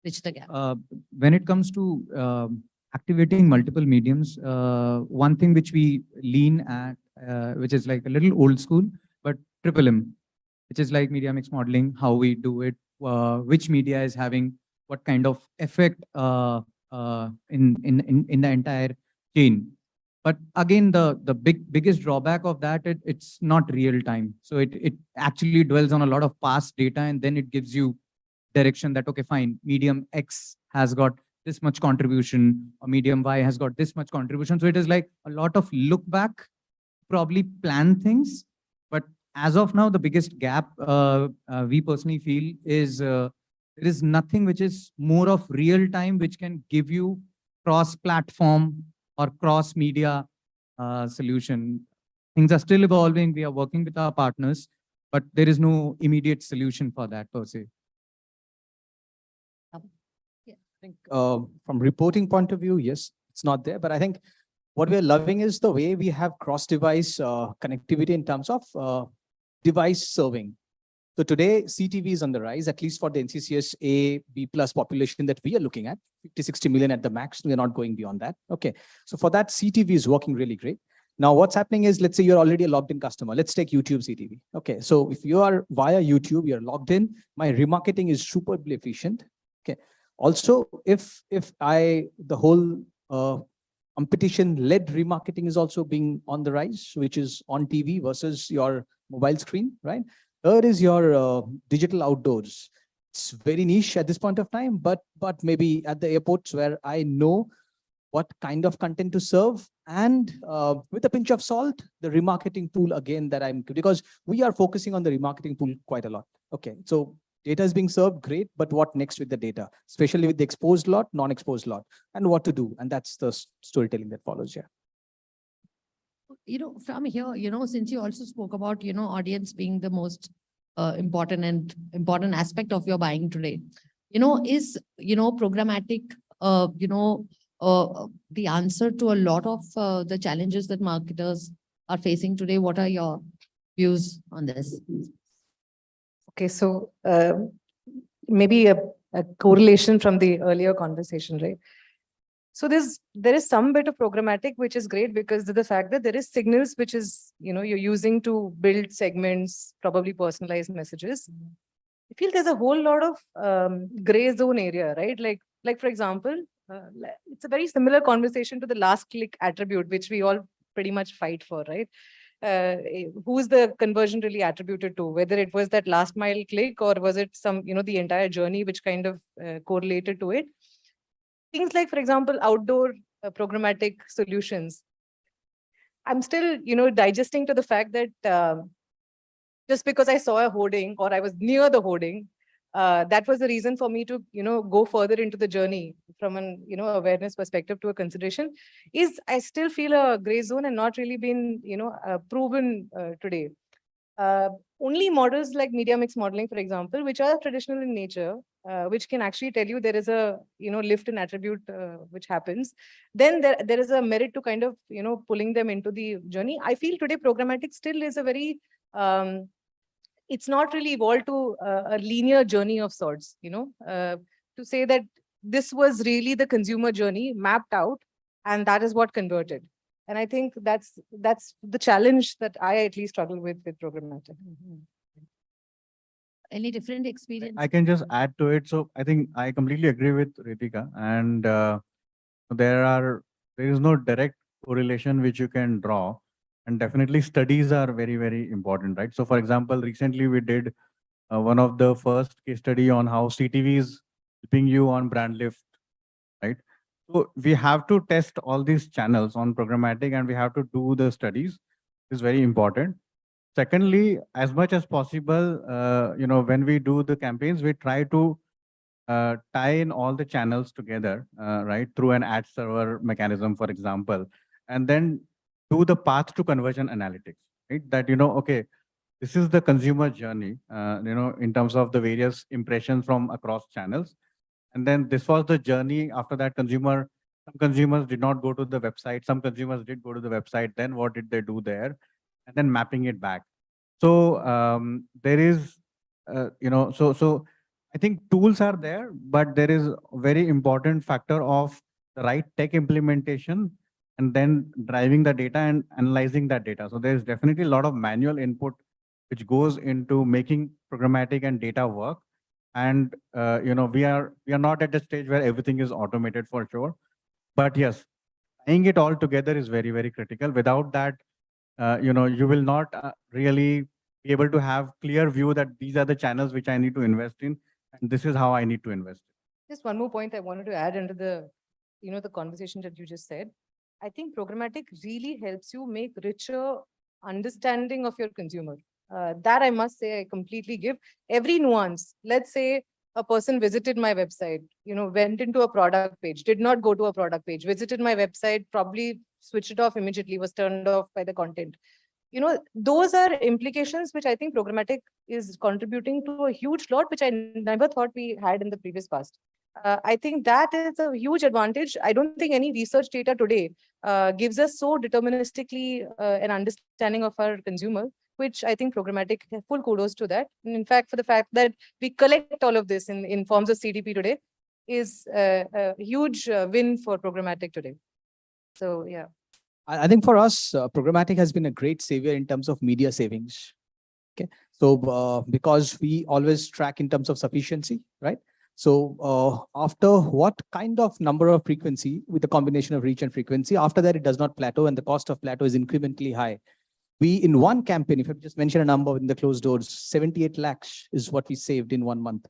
bridge the gap? When it comes to activating multiple mediums, one thing which we lean at, which is like a little old school, but triple M, which is like media mix modeling, how we do it, which media is having what kind of effect in the entire chain. But again, the biggest drawback of that, it's not real time. So it actually dwells on a lot of past data, and then it gives you direction that, okay, fine, medium X has got this much contribution, or medium Y has got this much contribution. So it is like a lot of look back, probably plan things. But as of now, the biggest gap we personally feel is there is nothing which is more of real time, which can give you cross-platform or cross-media solution. Things are still evolving. We are working with our partners, but there is no immediate solution for that per se. I think from reporting point of view, yes, it's not there. But I think what we're loving is the way we have cross-device connectivity in terms of device serving. So today, CTV is on the rise, at least for the NCCS A, B+ population that we are looking at, 50, 60 million at the max. We're not going beyond that. Okay. So for that, CTV is working really great. Now, what's happening is, let's say you're already a logged in customer. Let's take YouTube CTV. Okay. So if you are via YouTube, you're logged in, my remarketing is superbly efficient. Okay. Also, if the whole competition-led remarketing is also being on the rise, which is on TV versus your mobile screen, right? Third is your digital outdoors. It's very niche at this point of time, but maybe at the airports where I know what kind of content to serve, and with a pinch of salt, the remarketing pool again because we are focusing on the remarketing pool quite a lot. Okay, so data is being served, great, but what next with the data, especially with the exposed lot, non-exposed lot, and what to do, and that's the storytelling that follows here. From here, since you also spoke about, audience being the most important aspect of your buying today, is, programmatic, the answer to a lot of the challenges that marketers are facing today. What are your views on this? Okay, so maybe a correlation from the earlier conversation, right? So there is some bit of programmatic, which is great because of the fact that there is signals, which is, you're using to build segments, probably personalized messages. I feel there's a whole lot of gray zone area, right? Like for example, it's a very similar conversation to the last click attribute, which we all pretty much fight for, right? Who's the conversion really attributed to? Whether it was that last mile click or was it some, the entire journey which kind of correlated to it. Things like, for example, outdoor programmatic solutions. I'm still, digesting to the fact that just because I saw a hoarding or I was near the hoarding, that was the reason for me to, go further into the journey from an, awareness perspective to a consideration, is I still feel a gray zone and not really been, proven today. Only models like media mix modeling, for example, which are traditional in nature, which can actually tell you there is a, lift in attribute which happens, then there is a merit to kind of, pulling them into the journey. I feel today programmatic still is a very, it's not really evolved to a linear journey of sorts, to say that this was really the consumer journey mapped out, and that is what converted. And I think that's the challenge that I at least struggle with programmatic. Any different experience? I can just add to it. So I think I completely agree with Ritika, and there is no direct correlation which you can draw, and definitely studies are very, very important, right? So for example, recently we did one of the first case study on how CTV is helping you on brand lift, right? So we have to test all these channels on programmatic, and we have to do the studies. It's very important. Secondly, as much as possible, when we do the campaigns, we try to tie in all the channels together, right, through an ad server mechanism, for example, and then do the path to conversion analytics, right? That, okay, this is the consumer journey, in terms of the various impressions from across channels. And then this was the journey after that some consumers did not go to the website, some consumers did go to the website, then what did they do there? And then mapping it back. So there is, so I think tools are there, but there is a very important factor of the right tech implementation and then driving the data and analyzing that data. So there's definitely a lot of manual input which goes into making programmatic and data work. And we are not at the stage where everything is automated for sure. But yes, tying it all together is very, very critical. Without that, you will not really be able to have clear view that these are the channels which I need to invest in, and this is how I need to invest. Just one more point I wanted to add under the, the conversation that you just said. I think programmatic really helps you make richer understanding of your consumer. That I must say, I completely give every nuance. Let's say a person visited my website, went into a product page, did not go to a product page, visited my website, probably switched it off immediately, was turned off by the content. Those are implications which I think programmatic is contributing to a huge lot, which I never thought we had in the previous past. I think that is a huge advantage. I don't think any research data today gives us so deterministically an understanding of our consumer, which I think programmatic, full kudos to that. And in fact, for the fact that we collect all of this in forms of CDP today is a huge win for programmatic today. So, yeah. I think for us, programmatic has been a great savior in terms of media savings. Okay, so because we always track in terms of sufficiency, right? So after what kind of number of frequency with a combination of reach and frequency, after that it does not plateau and the cost of plateau is incrementally high. We, in one campaign, if I just mention a number in the closed doors, 78 lakhs is what we saved in 1 month.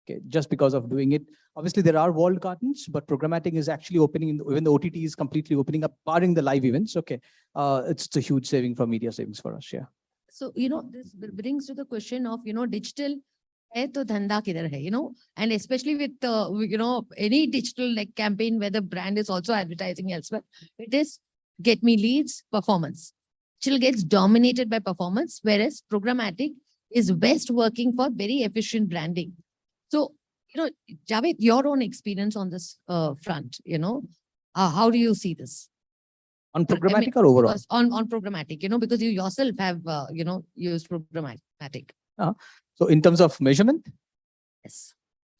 Okay, just because of doing it. Obviously, there are walled gardens, but programmatic is actually opening, even the OTT is completely opening up, barring the live events. Okay, it's a huge saving for media savings for us, yeah. So, this brings to the question of, digital hai to dhanda kidhar hai, and especially with, any digital like campaign where the brand is also advertising elsewhere, it is get me leads, performance. Digital gets dominated by performance, whereas programmatic is best working for very efficient branding. So, Javed, your own experience on this front, how do you see this? On programmatic or overall? On programmatic, because you yourself have, used programmatic. So in terms of measurement? Yes.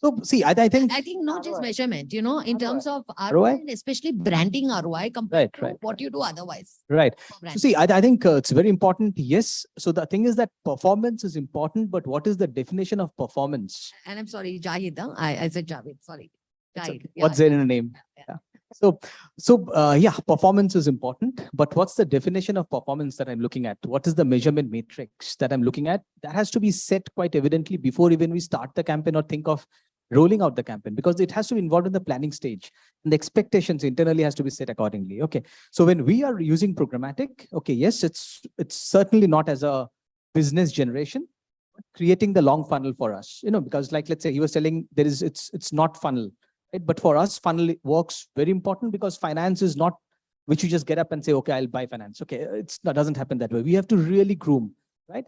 So see, I think not just measurement, in terms of ROI, ROI and especially branding ROI compared to right. what you do otherwise. Right. for So see, I think it's very important. Yes. So the thing is that performance is important, but what is the definition of performance? And I'm sorry, Jahid, I said Javed, sorry. Jahid. What's there in a name? Yeah. So yeah, performance is important, but what's the definition of performance that I'm looking at? What is the measurement matrix that I'm looking at? That has to be set quite evidently before even we start the campaign or think of rolling out the campaign, because it has to be involved in the planning stage and the expectations internally has to be set accordingly. Okay. So when we are using programmatic, okay, yes, it's certainly not as a business generation, but creating the long funnel for us, because like, let's say he was telling it's not funnel, right? But for us, funnel works very important because finance is not, which you just get up and say, okay, I'll buy finance. Okay. That doesn't happen that way. We have to really groom, right?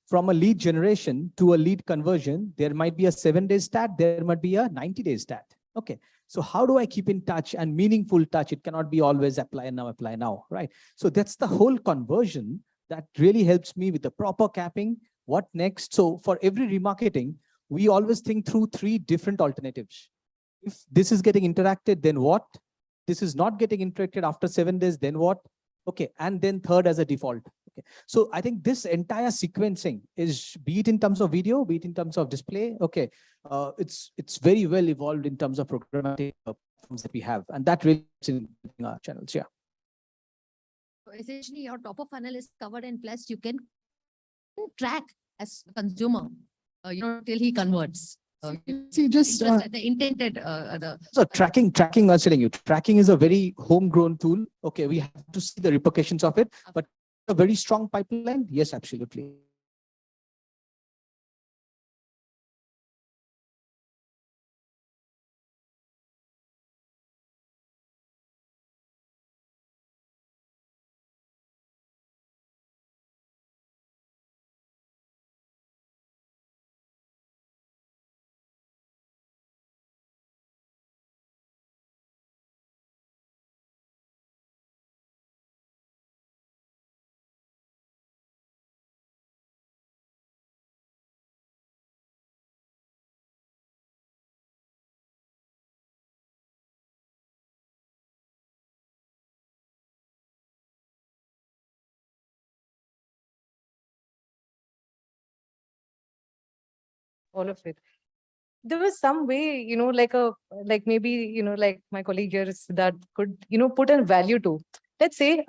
From a lead generation to a lead conversion, there might be a 7-day stat, there might be a 90-day stat. Okay. So how do I keep in touch and meaningful touch? It cannot be always apply now, right? So that's the whole conversion that really helps me with the proper capping. What next? So for every remarketing, we always think through 3 different alternatives. If this is getting interacted, then what? This is not getting interacted after 7 days, then what? Okay. And then third as a default. Okay. So I think this entire sequencing is, be it in terms of video, be it in terms of display. Okay. It's very well evolved in terms of programmatic platforms that we have. And that really is in our channels. Yeah. So essentially your top of funnel is covered, and plus you can track as a consumer till he converts. See, just the intended, so tracking, I was telling you, tracking is a very homegrown tool. Okay, we have to see the repercussions of it, but a very strong pipeline. Yes, absolutely. All of it. There was some way, like maybe, like my colleague here, that could, put a value to. Let's say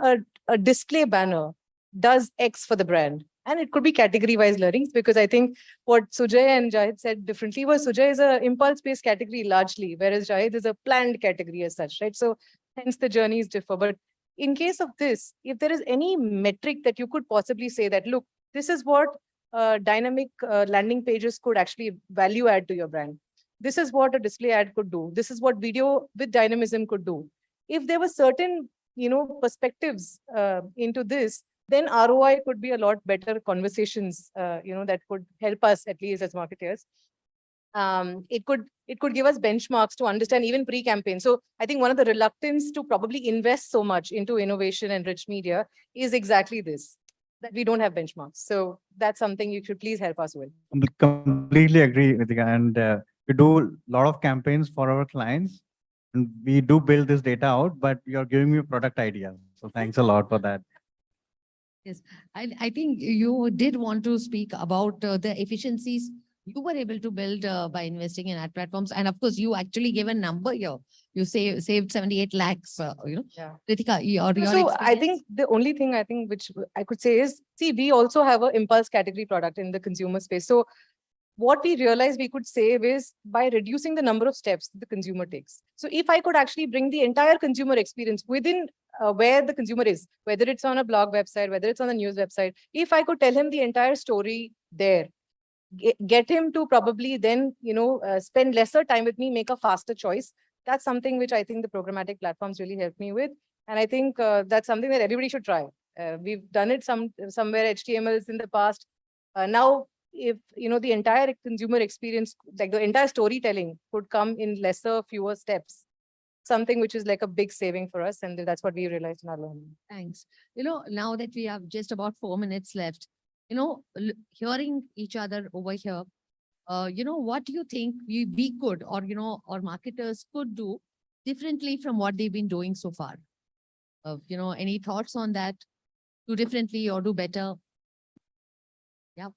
a display banner does X for the brand. And it could be category-wise learnings, because I think what Sujay and Jahid said differently was Sujay is a impulse-based category largely, whereas Jahid is a planned category as such, right? So hence the journeys differ. But in case of this, if there is any metric that you could possibly say that, look, this is what dynamic landing pages could actually value add to your brand. This is what a display ad could do. This is what video with dynamism could do. If there were certain, perspectives into this, then ROI could be a lot better conversations, that could help us at least as marketers. It could give us benchmarks to understand even pre-campaign. So I think one of the reluctance to probably invest so much into innovation and rich media is exactly this, that we don't have benchmarks. So that's something you should please help us with. Completely agree, Ritika. And we do a lot of campaigns for our clients, and we do build this data out, but you're giving me a product idea. So thanks a lot for that. Yes, I think you did want to speak about the efficiencies you were able to build by investing in ad platforms. And of course, you actually gave a number here. You saved 78 lakhs, Yeah. Ritika, your So I experience? think the only thing I think which I could say is, see, we also have an impulse category product in the consumer space. So what we realized we could save is by reducing the number of steps the consumer takes. So if I could actually bring the entire consumer experience within where the consumer is, whether it's on a blog website, whether it's on a news website, if I could tell him the entire story there, get him to probably then, spend lesser time with me, make a faster choice. That's something which I think the programmatic platforms really helped me with. And I think that's something that everybody should try. We've done it somewhere HTMLs in the past. Now, if, the entire consumer experience, like the entire storytelling could come in fewer steps, something which is like a big saving for us. And that's what we realized in our learning. Thanks. Now that we have just about 4 minutes left, hearing each other over here, what do you think we could, or marketers could do differently from what they've been doing so far? Any thoughts on that? Do differently or do better? Yeah.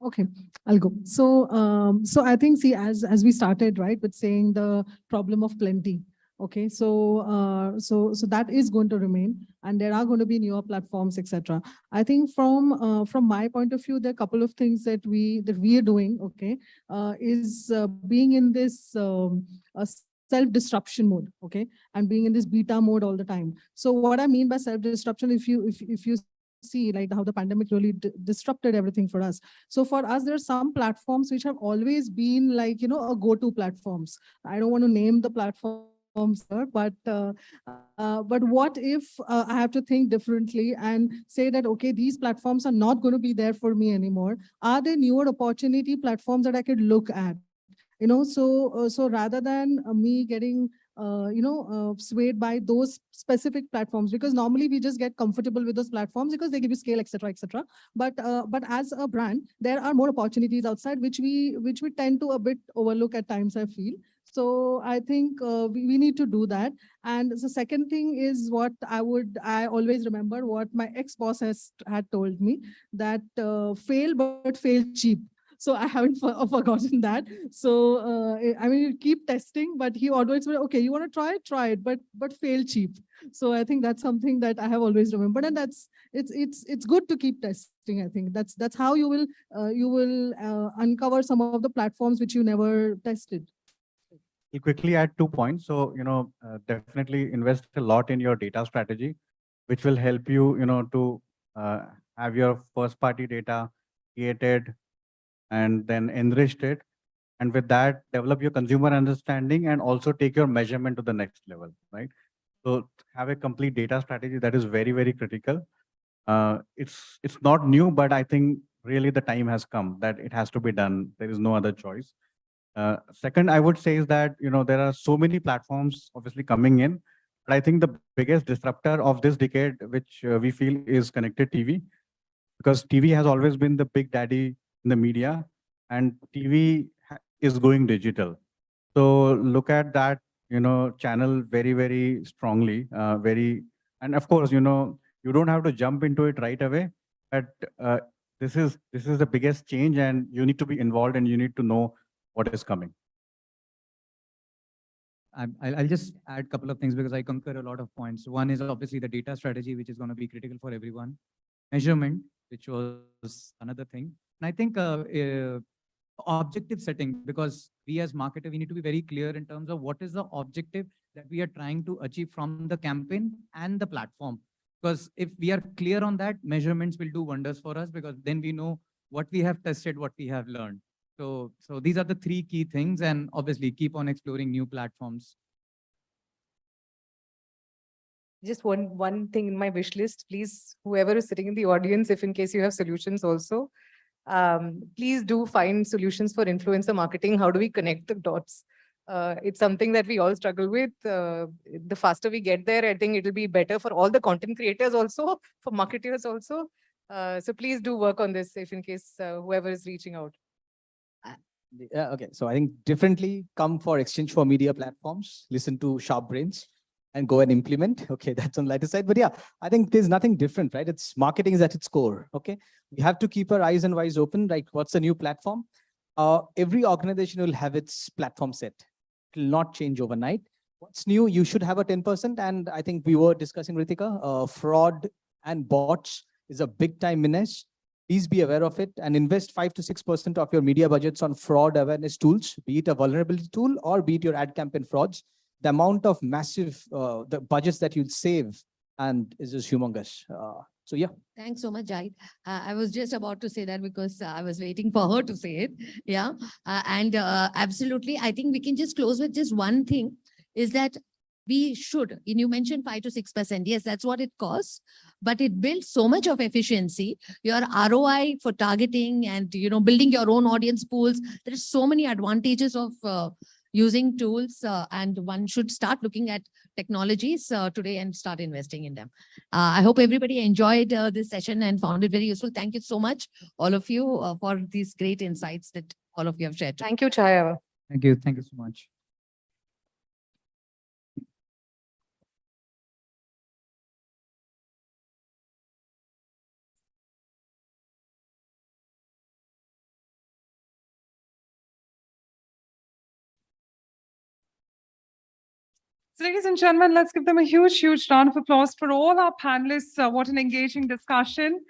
Okay, I'll go. So, so I think, see, as we started, right, with saying the problem of plenty. Okay, so so that is going to remain, and there are going to be newer platforms, etc. I think from my point of view, there are a couple of things that we are doing. Okay, is being in this self-disruption mode. Okay, and being in this beta mode all the time. So what I mean by self-disruption, if you see like how the pandemic really disrupted everything for us. So for us, there are some platforms which have always been like, a go-to platforms. I don't want to name the platforms, but what if I have to think differently and say that, okay, these platforms are not going to be there for me anymore. Are there newer opportunity platforms that I could look at? So rather than me getting swayed by those specific platforms, because normally we just get comfortable with those platforms because they give you scale, etc., etc. But as a brand, there are more opportunities outside which we tend to a bit overlook at times, I feel. So I think we need to do that. And the second thing is what I always remember what my ex-boss had told me, that fail, but fail cheap. So I haven't forgotten that. So I mean, you keep testing, but he always said, okay, you want to try it, but fail cheap. So I think that's something that I have always remembered, and it's good to keep testing. I think that's how you will uncover some of the platforms which you never tested. I'll quickly add 2 points. So, definitely invest a lot in your data strategy, which will help you, to have your first party data created and then enriched it. And with that, develop your consumer understanding and also take your measurement to the next level, right? So have a complete data strategy. That is very, very critical. It's not new, but I think really the time has come that it has to be done. There is no other choice. Second, I would say is that, there are so many platforms obviously coming in, but I think the biggest disruptor of this decade, which we feel is connected TV, because TV has always been the big daddy in the media, and TV is going digital. So look at that, channel very, very strongly, and of course, you don't have to jump into it right away, but this is the biggest change, and you need to be involved and you need to know what is coming. I'll just add a couple of things because I concur a lot of points. One is obviously the data strategy, which is going to be critical for everyone. Measurement, which was another thing. And I think objective setting, because we as marketer, we need to be very clear in terms of what is the objective that we are trying to achieve from the campaign and the platform. Because if we are clear on that, measurements will do wonders for us, because then we know what we have tested, what we have learned. So these are the 3 key things, and obviously keep on exploring new platforms. Just one thing in my wish list, please, whoever is sitting in the audience, if in case you have solutions also, please do find solutions for influencer marketing. How do we connect the dots? It's something that we all struggle with. The faster we get there, I think it'll be better for all the content creators also, for marketers also. So please do work on this if in case whoever is reaching out. Yeah, okay. So I think differently come for exchange for media platforms, listen to sharp brains and go and implement. Okay, that's on the lighter side. But yeah, I think there's nothing different, right? It's marketing is at its core. Okay, we have to keep our eyes and eyes open. Like, what's the new platform? Every organization will have its platform set. It will not change overnight. What's new? You should have a 10%. And I think we were discussing, Ritika, fraud and bots is a big time menace. Please be aware of it and invest 5 to 6% of your media budgets on fraud awareness tools, be it a vulnerability tool or be it your ad campaign frauds. The amount of massive the budgets that you'll save and is just humongous. So yeah. Thanks so much, Jahid. I was just about to say that because I was waiting for her to say it. Yeah. Absolutely. I think we can just close with just one thing is that we should, and you mentioned 5 to 6%. Yes, that's what it costs, but it builds so much of efficiency. Your ROI for targeting and, building your own audience pools. There are so many advantages of using tools, and one should start looking at technologies today and start investing in them. I hope everybody enjoyed this session and found it very useful. Thank you so much, all of you, for these great insights that all of you have shared. Thank you, Chaya. Thank you. Thank you so much. So, ladies and gentlemen, let's give them a huge, huge round of applause for all our panelists. What an engaging discussion.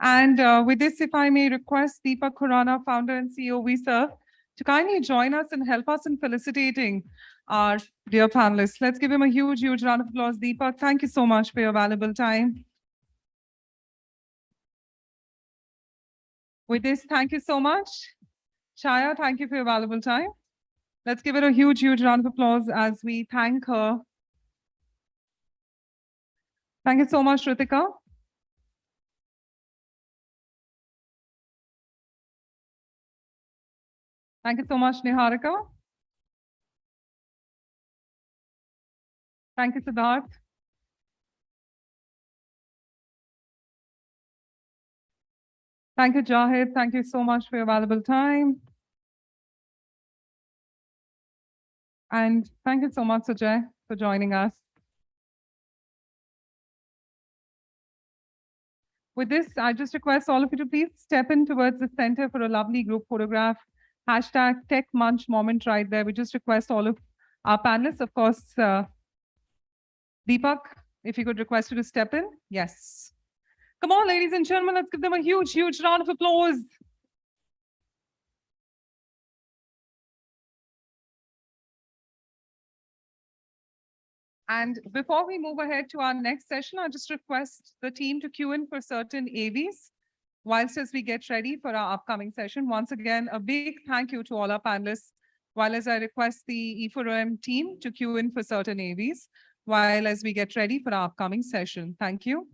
And with this, if I may request Deepak Khurana, founder and CEO of WeServe, to kindly join us and help us in felicitating our dear panelists. Let's give him a huge, huge round of applause. Deepak, thank you so much for your valuable time. With this, thank you so much. Chaya, thank you for your valuable time. Let's give it a huge, huge round of applause as we thank her. Thank you so much, Ritika. Thank you so much, Niharika. Thank you, Siddharth. Thank you, Jahid. Thank you so much for your valuable time. And thank you so much, Sujay, for joining us. With this, I just request all of you to please step in towards the center for a lovely group photograph. Hashtag Tech Munch moment right there. We just request all of our panelists, of course, Deepak, if you could request you to step in. Yes. Come on, ladies and gentlemen, let's give them a huge, huge round of applause. And before we move ahead to our next session, I just request the team to queue in for certain AVs whilst as we get ready for our upcoming session. Once again, a big thank you to all our panelists, while as I request the e4m team to queue in for certain AVs while as we get ready for our upcoming session. Thank you.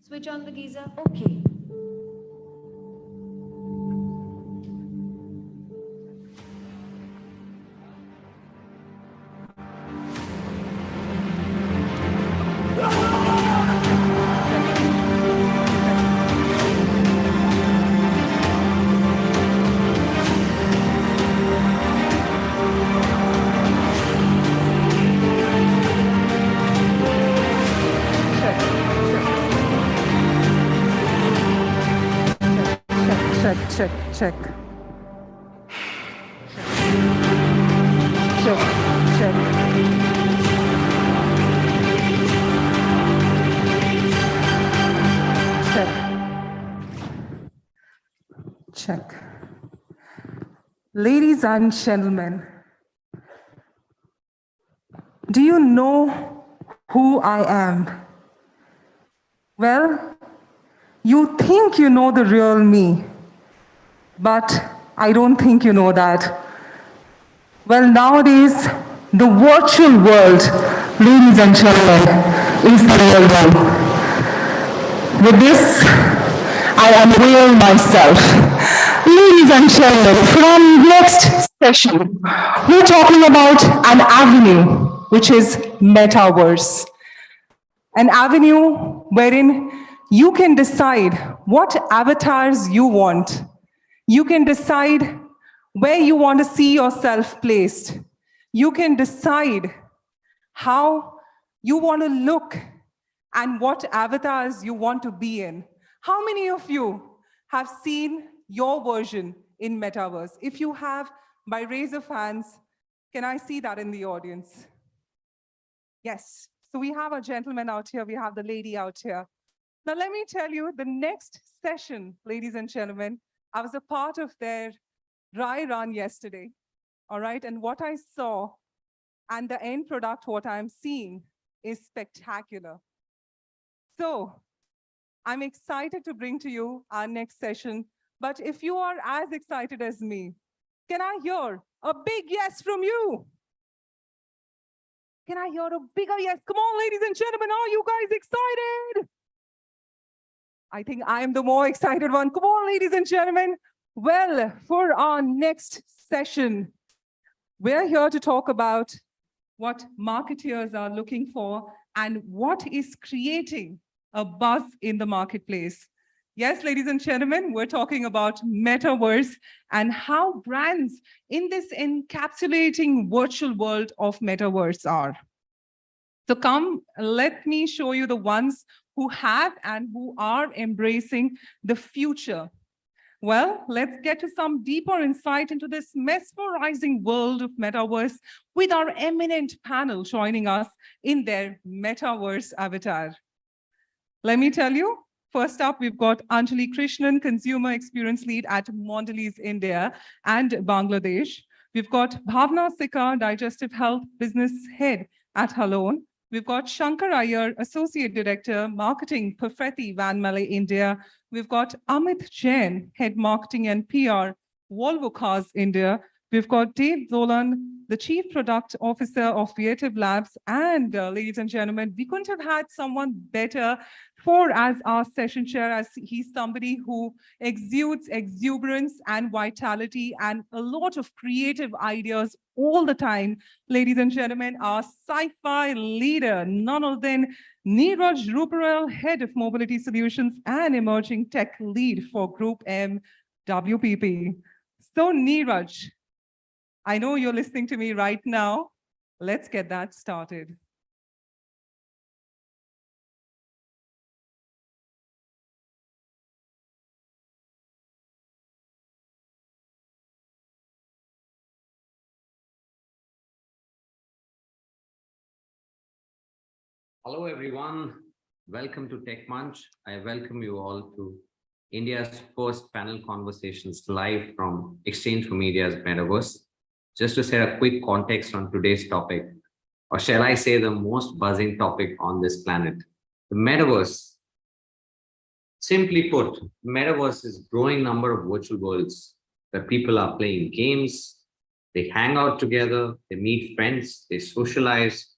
Switch on the geyser. Okay. Check. Check. Ladies and gentlemen, do you know who I am? Well, you think you know the real me, but I don't think you know that. Well, nowadays, the virtual world, ladies and gentlemen, is the real one. With this, I unveil myself. Ladies and gentlemen, from next session, we're talking about an avenue which is Metaverse, an avenue wherein you can decide what avatars you want. You can decide where you want to see yourself placed. You can decide how you want to look and what avatars you want to be in. How many of you have seen your version in Metaverse? If you have, by raise of hands, can I see that in the audience? Yes. So we have a gentleman out here, we have the lady out here. Now let me tell you, the next session, ladies and gentlemen, I was a part of their dry run yesterday, all right? And what I saw and the end product, what I'm seeing, is spectacular. So I'm excited to bring to you our next session, but if you are as excited as me, can I hear a big yes from you? Can I hear a bigger yes? Come on, ladies and gentlemen, are you guys excited? I think I am the more excited one. Come on, ladies and gentlemen. Well, for our next session, we're here to talk about what marketeers are looking for and what is creating a buzz in the marketplace. Yes, ladies and gentlemen, we're talking about Metaverse and how brands in this encapsulating virtual world of Metaverse are. So come, let me show you the ones who have and who are embracing the future. Well, let's get to some deeper insight into this mesmerizing world of Metaverse with our eminent panel joining us in their Metaverse avatar. Let me tell you, first up, we've got Anjali Krishnan, Consumer Experience Lead at Mondelez India and Bangladesh. We've got Bhavna Sikka, Digestive Health Business Head at Halon. We've got Shankar Iyer, Associate Director, Marketing, Perfetti, Van Male, India. We've got Amit Jain, Head Marketing and PR, Volvo Cars, India. We've got Dave Zolan, the Chief Product Officer of Creative Labs. And ladies and gentlemen, we couldn't have had someone better as our session chair, as he's somebody who exudes exuberance and vitality and a lot of creative ideas all the time. Ladies and gentlemen, our sci-fi leader, none other than Neeraj Ruparel, Head of Mobility Solutions and Emerging Tech Lead for Group M WPP. So Neeraj, I know you're listening to me right now. Let's get that started. Hello, everyone. Welcome to Tech Munch. I welcome you all to India's first panel conversations live from Exchange for Media's Metaverse. Just to set a quick context on today's topic, or shall I say the most buzzing topic on this planet, the Metaverse. Simply put, Metaverse is a growing number of virtual worlds where people are playing games, they hang out together, they meet friends, they socialize,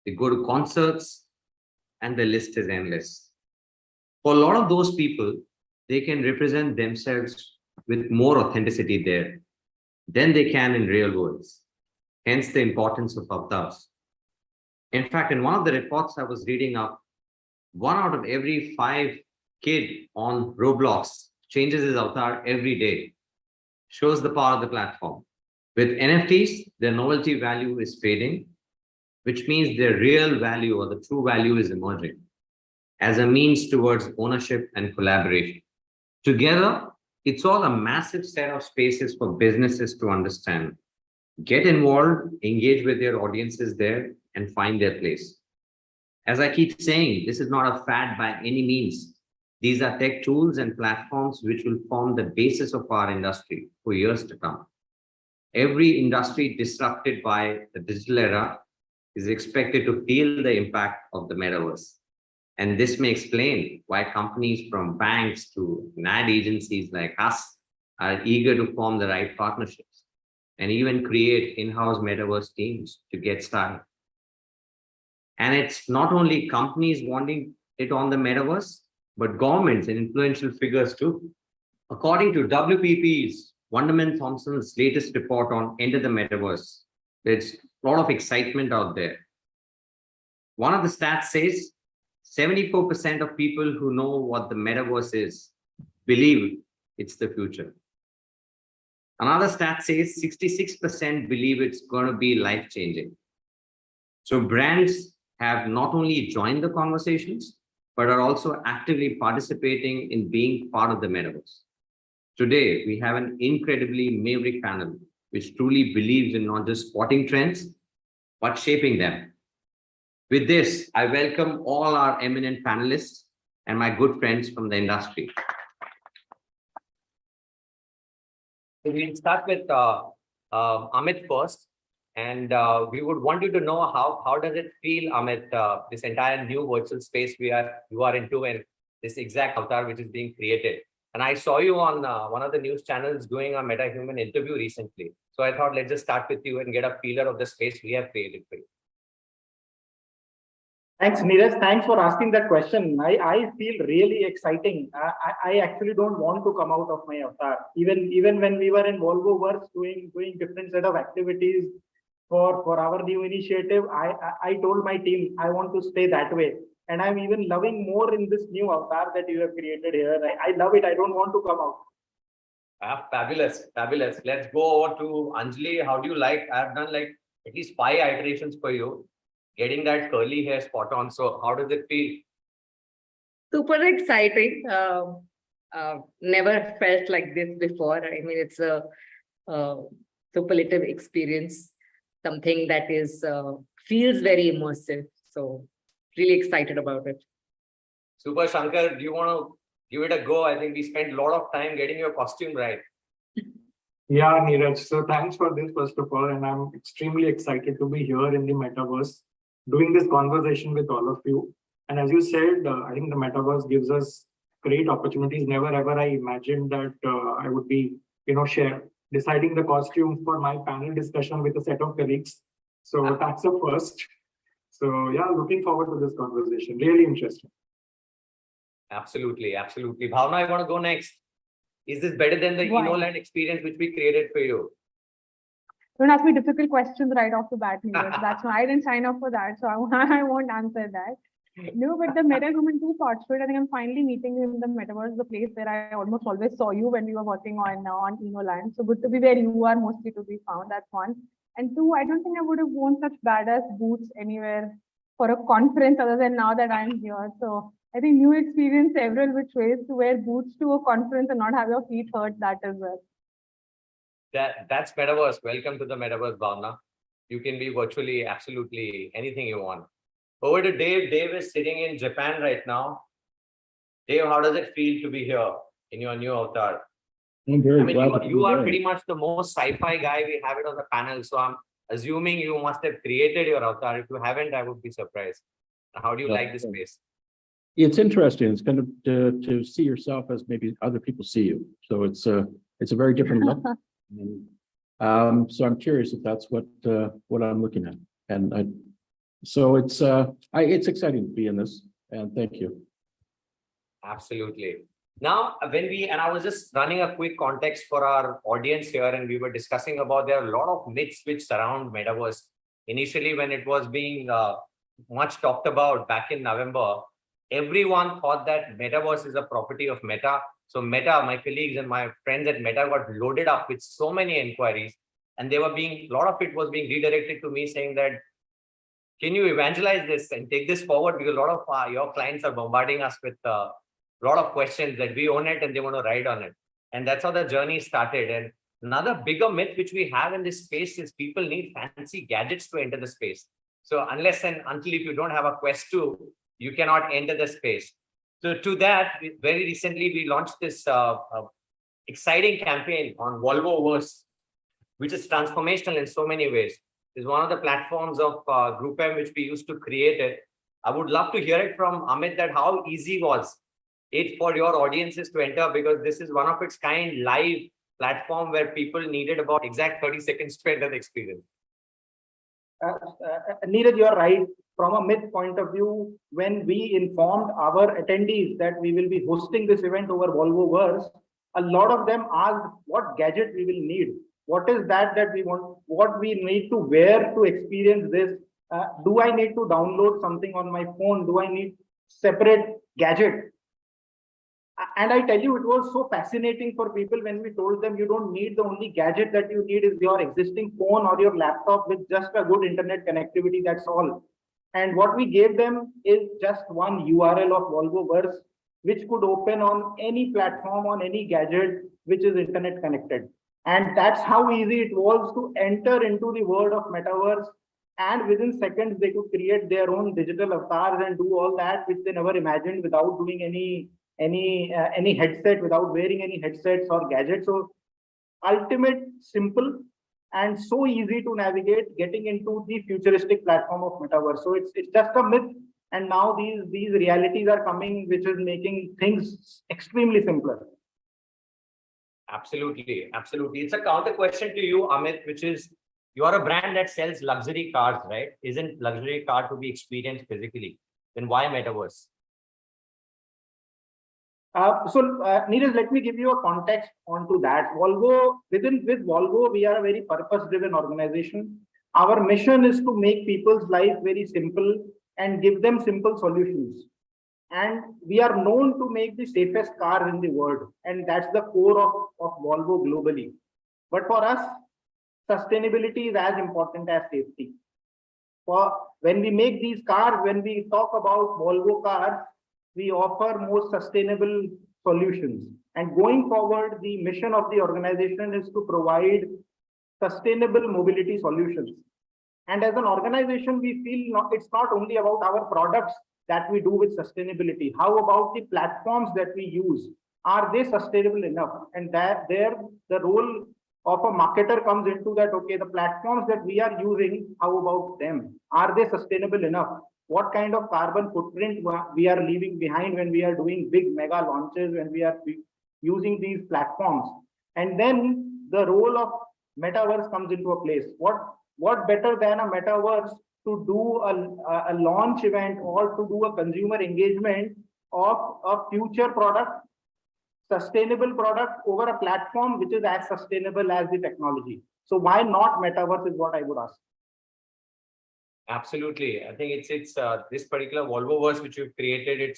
they go to concerts, and the list is endless. For a lot of those people, they can represent themselves with more authenticity there than they can in real worlds. Hence the importance of avatars. In fact, in one of the reports I was reading up, 1 out of every 5 kids on Roblox changes his avatar every day. Shows the power of the platform. With NFTs, their novelty value is fading, which means their real value or the true value is emerging as a means towards ownership and collaboration. Together, it's all a massive set of spaces for businesses to understand, get involved, engage with their audiences there, and find their place. As I keep saying, this is not a fad by any means. These are tech tools and platforms which will form the basis of our industry for years to come. Every industry disrupted by the digital era is expected to feel the impact of the Metaverse. And this may explain why companies from banks to ad agencies like us are eager to form the right partnerships and even create in-house Metaverse teams to get started. And it's not only companies wanting it on the Metaverse, but governments and influential figures too. According to WPP's Wonderman Thompson's latest report on Enter the Metaverse, there's a lot of excitement out there. One of the stats says 74% of people who know what the metaverse is believe it's the future. Another stat says 66% believe it's going to be life-changing. So brands have not only joined the conversations, but are also actively participating in being part of the metaverse. Today, we have an incredibly maverick panel, which truly believes in not just spotting trends, but shaping them. With this, I welcome all our eminent panelists and my good friends from the industry. So we'll start with Amit first. And we would want you to know how does it feel, Amit, this entire new virtual space you are into, and this exact avatar which is being created. And I saw you on one of the news channels doing a MetaHuman interview recently. So I thought let's just start with you and get a feeler of the space we have created for you. Thanks, Neeraj. Thanks for asking that question. I feel really exciting. I actually don't want to come out of my avatar. Even when we were in Volvoverse doing different set of activities for our new initiative, I told my team I want to stay that way. And I'm even loving more in this new avatar that you have created here. I love it. I don't want to come out. Fabulous, fabulous. Let's go over to Anjali. How do you like? I've done like at least 5 iterations for you, getting that curly hair spot on. So how does it feel? Super exciting. Never felt like this before. I mean, it's a superlative experience, something that is feels very immersive. So really excited about it. Super, Shankar, do you want to give it a go? I think we spent a lot of time getting your costume right. Yeah, Neeraj. So thanks for this, first of all. And I'm extremely excited to be here in the metaverse, doing this conversation with all of you. And as you said, I think the metaverse gives us great opportunities. Never ever I imagined that I would be, deciding the costumes for my panel discussion with a set of colleagues. So that's a first. So yeah, looking forward to this conversation. Really interesting. Absolutely, absolutely. Bhavna, I want to go next. Is this better than the Enoland experience which we created for you? Don't ask me difficult questions right off the bat, Neeraj. That's why I didn't sign up for that, so I won't answer that. No, but the MetaHuman 2 thoughts to it. I think I'm finally meeting you in the metaverse, the place where I almost always saw you when we were working on Enoland. So good to be where you are mostly to be found. That's one. And 2, I don't think I would have worn such badass boots anywhere for a conference other than now that I'm here. So I think new experience several which ways to wear boots to a conference and not have your feet hurt, that as well. That's Metaverse. Welcome to the Metaverse, Bhavna. You can be virtually absolutely anything you want. Over to Dave. Dave is sitting in Japan right now. Dave, how does it feel to be here in your new avatar? I'm very glad you are pretty much the most sci-fi guy we have it on the panel. So I'm assuming you must have created your avatar. If you haven't, I would be surprised. How do you like this space? It's interesting. It's kind of to see yourself as maybe other people see you. So it's a very different look. And, so I'm curious if that's what I'm looking at. And so it's exciting to be in this. And thank you. Absolutely. Now, I was just running a quick context for our audience here, and we were discussing about there are a lot of myths which surround Metaverse. Initially, when it was being much talked about back in November, everyone thought that Metaverse is a property of Meta. So Meta, my colleagues and my friends at Meta got loaded up with so many inquiries, and a lot of it was being redirected to me saying that, can you evangelize this and take this forward? Because a lot of your clients are bombarding us with a lot of questions that we own it and they want to ride on it. And that's how the journey started. And another bigger myth which we have in this space is people need fancy gadgets to enter the space. So unless and until if you don't have a Quest 2, you cannot enter the space. So to that, very recently, we launched this exciting campaign on Volvoverse, which is transformational in so many ways. It's one of the platforms of Group M, which we used to create it. I would love to hear it from Amit that how easy was it for your audiences to enter, because this is one of its kind live platform where people needed about exact 30 seconds to enter the experience. Neeraj, you're right. From a myth point of view, when we informed our attendees that we will be hosting this event over Volvoverse, a lot of them asked what gadget we will need. What is that we want, what we need to wear to experience this? Do I need to download something on my phone? Do I need separate gadget? And I tell you, it was so fascinating for people when we told them you don't need, the only gadget that you need is your existing phone or your laptop with just a good internet connectivity, that's all. And what we gave them is just one URL of Volvoverse, which could open on any platform, on any gadget, which is internet connected. And that's how easy it was to enter into the world of Metaverse. And within seconds, they could create their own digital avatars and do all that, which they never imagined without doing any headset, without wearing any headsets or gadgets. So ultimate, simple, and so easy to navigate, getting into the futuristic platform of Metaverse. So it's just a myth, and now these realities are coming, which is making things extremely simpler. Absolutely, absolutely. It's a counter question to you, Amit, which is, you are a brand that sells luxury cars, right? Isn't luxury car to be experienced physically? Then why Metaverse? Neeraj, let me give you a context onto that. With Volvo, we are a very purpose-driven organization. Our mission is to make people's life very simple and give them simple solutions. And we are known to make the safest cars in the world. And that's the core of Volvo globally. But for us, sustainability is as important as safety. When we make these cars, when we talk about Volvo cars, we offer more sustainable solutions. And going forward, the mission of the organization is to provide sustainable mobility solutions. And as an organization, we feel it's not only about our products that we do with sustainability. How about the platforms that we use? Are they sustainable enough? And the role of a marketer comes into that. Okay, the platforms that we are using, how about them? Are they sustainable enough? What kind of carbon footprint we are leaving behind when we are doing big mega launches, when we are using these platforms? And then the role of Metaverse comes into a place. What better than a Metaverse to do a launch event or to do a consumer engagement of a future product, sustainable product over a platform which is as sustainable as the technology? So why not Metaverse is what I would ask. Absolutely. I think it's this particular Volvoverse which you've created,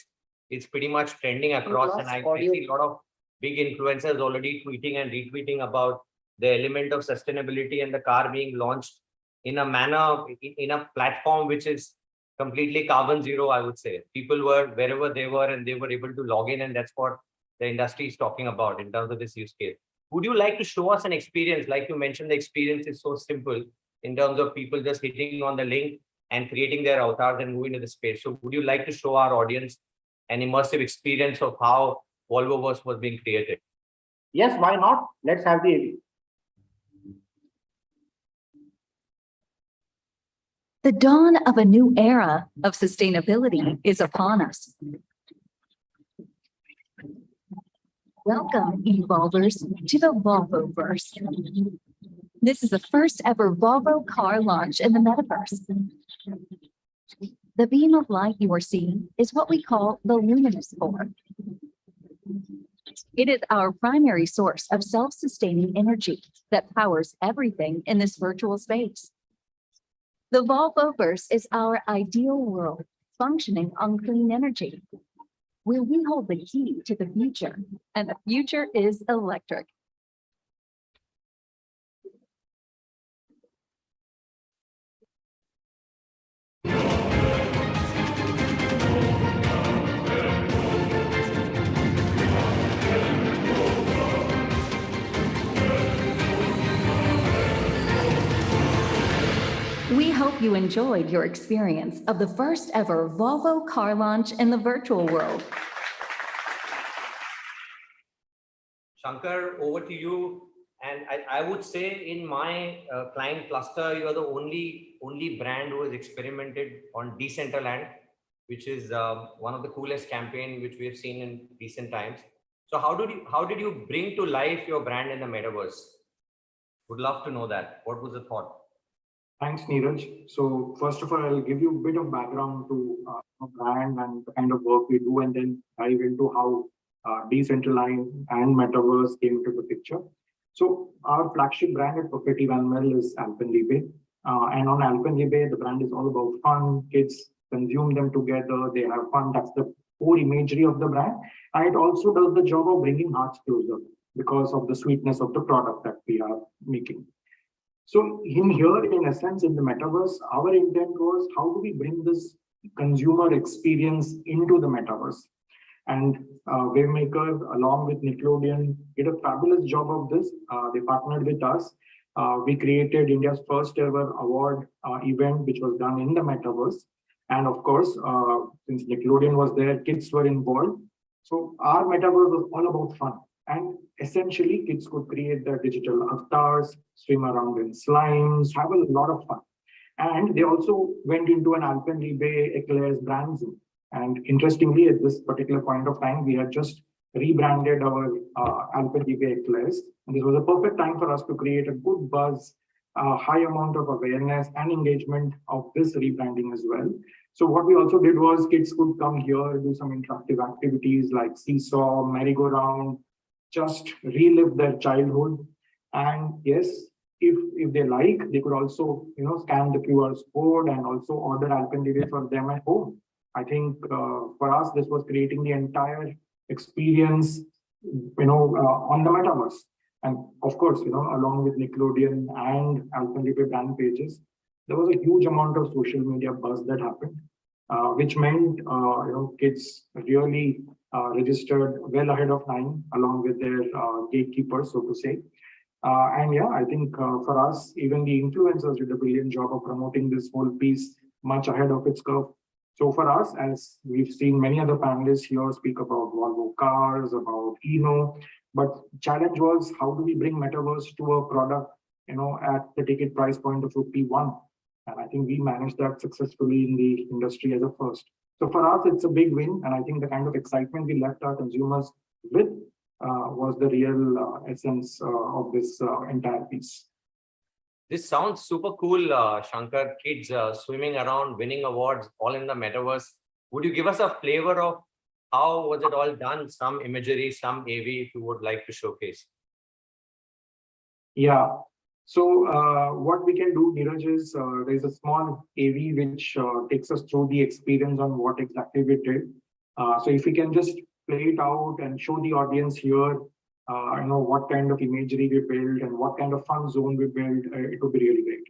it's pretty much trending across, and I see a lot of big influencers already tweeting and retweeting about the element of sustainability and the car being launched in a manner, in a platform which is completely carbon zero, I would say. People were wherever they were and they were able to log in, and that's what the industry is talking about in terms of this use case. Would you like to show us an experience? Like you mentioned, the experience is so simple in terms of people just hitting on the link and creating their avatars and moving to the space. So would you like to show our audience an immersive experience of how Volvoverse was being created? Yes, why not? Let's have the AV. The dawn of a new era of sustainability is upon us. Welcome, Evolvers, to the Volvoverse. This is the first ever Volvo car launch in the Metaverse. The beam of light you are seeing is what we call the luminous core. It is our primary source of self-sustaining energy that powers everything in this virtual space. The Volvoverse is our ideal world functioning on clean energy, where we hold the key to the future, and the future is electric. We hope you enjoyed your experience of the first ever Volvo car launch in the virtual world. Shankar, over to you. And I would say in my client cluster, you are the only brand who has experimented on Decentraland, which is one of the coolest campaigns which we have seen in recent times. So how did you bring to life your brand in the Metaverse? Would love to know that. What was the thought? Thanks, Neeraj. So first of all, I'll give you a bit of background to our brand and the kind of work we do, and then dive into how Decentraland and Metaverse came into the picture. So our flagship brand at Perfect e4m is Alpenlibe. And on Alpenlibe, the brand is all about fun. Kids consume them together. They have fun. That's the core imagery of the brand. And it also does the job of bringing hearts closer because of the sweetness of the product that we are making. So in here, in essence, in the metaverse, our intent was how do we bring this consumer experience into the metaverse? And Wavemaker, along with Nickelodeon, did a fabulous job of this. They partnered with us. We created India's first ever award event, which was done in the metaverse. And of course, since Nickelodeon was there, kids were involved. So our metaverse was all about fun. And essentially, kids could create their digital avatars, swim around in slimes, have a lot of fun. And they also went into an Alpenlibe Eclairs brand zone. And interestingly, at this particular point of time, we had just rebranded our Alpenlibe Eclairs. And this was a perfect time for us to create a good buzz, high amount of awareness and engagement of this rebranding as well. So what we also did was kids could come here, do some interactive activities like seesaw, merry-go-round, just relive their childhood. And yes, if they like, they could also scan the QR code and also order Alpenlibe for them at home. I think for us, this was creating the entire experience, on the metaverse. And of course, along with Nickelodeon and Alpenlibe brand pages, there was a huge amount of social media buzz that happened, which meant, kids really registered well ahead of time, along with their gatekeepers, so to say. And yeah, I think for us, even the influencers did a brilliant job of promoting this whole piece much ahead of its curve. So for us, as we've seen many other panelists here speak about Volvo cars, about but challenge was how do we bring Metaverse to a product, at the ticket price point of ₹1. And I think we managed that successfully in the industry as a first. So for us, it's a big win. And I think the kind of excitement we left our consumers with was the real essence of this entire piece. This sounds super cool, Shankar. Kids swimming around, winning awards, all in the metaverse. Would you give us a flavor of how was it all done? Some imagery, some AV, if you would like to showcase. Yeah. So what we can do, Neeraj, is there's a small AV which takes us through the experience on what exactly we did. So if we can just play it out and show the audience here, what kind of imagery we build and what kind of fun zone we build, it would be really great.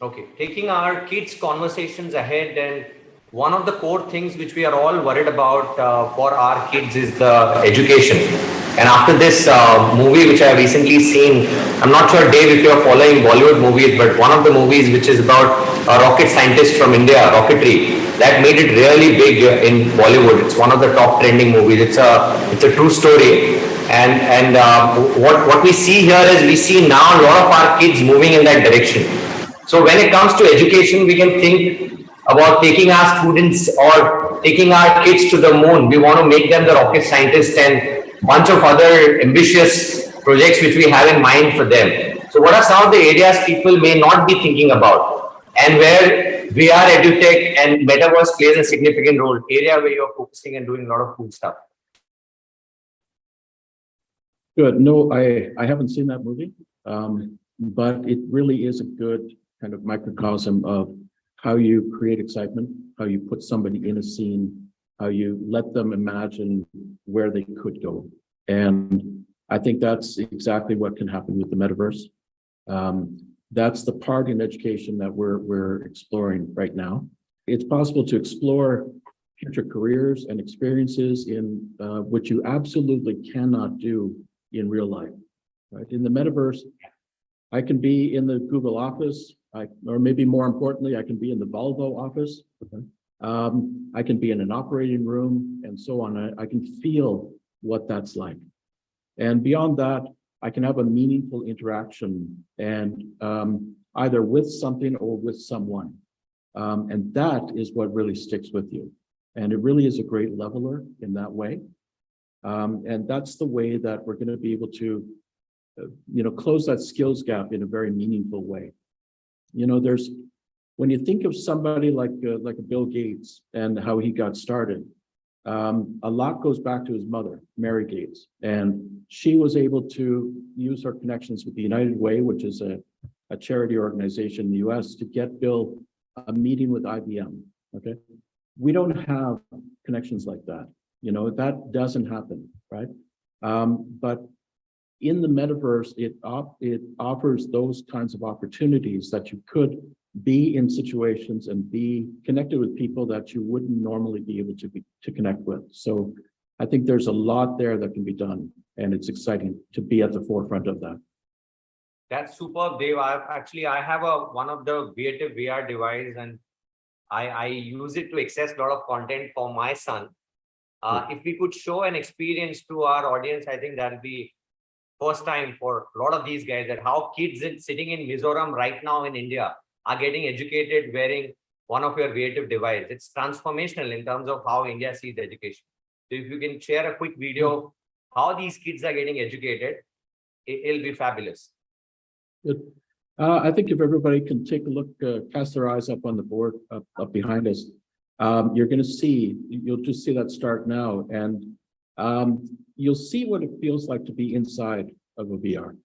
Okay, taking our kids' conversations ahead, and one of the core things which we are all worried about for our kids is the education. And after this movie, which I have recently seen, I'm not sure, Dave, if you're following Bollywood movies, but one of the movies which is about a rocket scientist from India, rocketry, that made it really big in Bollywood. It's one of the top trending movies. It's a true story. And what we see here is we see now a lot of our kids moving in that direction. So when it comes to education, we can think about taking our students or taking our kids to the moon. We want to make them the rocket scientists and bunch of other ambitious projects which we have in mind for them. So what are some of the areas people may not be thinking about, and where VR, edutech and Metaverse plays a significant role, area where you're focusing and doing a lot of cool stuff? Good. No, I haven't seen that movie, but it really is a good kind of microcosm of how you create excitement, how you put somebody in a scene, how you let them imagine where they could go. And I think that's exactly what can happen with the metaverse. That's the part in education that we're exploring right now. It's possible to explore future careers and experiences in which you absolutely cannot do in real life. Right? In the metaverse, I can be in the Google office, or maybe more importantly, I can be in the Volvo office. Okay? I can be in an operating room and so on. I can feel what that's like. And beyond that, I can have a meaningful interaction and either with something or with someone. And that is what really sticks with you. And it really is a great leveler in that way. And that's the way that we're going to be able to, close that skills gap in a very meaningful way. When you think of somebody like a Bill Gates and how he got started, a lot goes back to his mother, Mary Gates, and she was able to use her connections with the United Way, which is a charity organization in the US, to get Bill a meeting with IBM. Okay, we don't have connections like that. That doesn't happen, right? But in the metaverse, it offers those kinds of opportunities that you could be in situations and be connected with people that you wouldn't normally be able to connect with. So I think there's a lot there that can be done, and it's exciting to be at the forefront of that. That's superb, Dave. I have one of the creative VR device, and I use it to access a lot of content for my son. If we could show an experience to our audience, I think that'll be first time for a lot of these guys, that how kids sitting in Mizoram right now in India are getting educated wearing one of your creative devices. It's transformational in terms of how India sees education. So if you can share a quick video of how these kids are getting educated, it'll be fabulous. Good. I think if everybody can take a look, cast their eyes up on the board up behind us, you'll just see that start now, and you'll see what it feels like to be inside of a VR.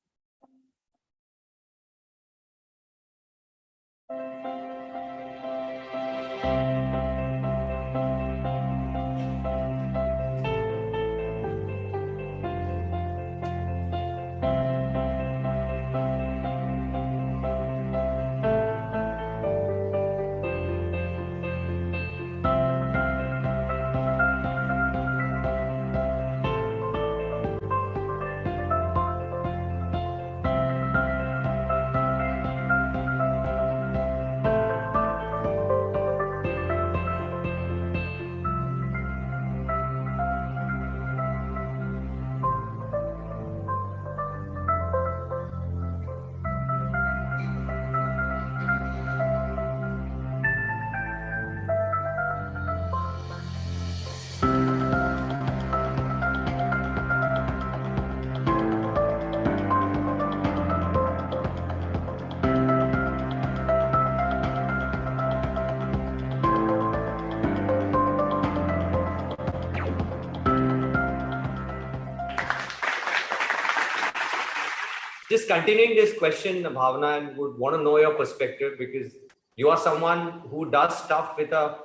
Just continuing this question, Bhavna, I would want to know your perspective, because you are someone who does stuff with a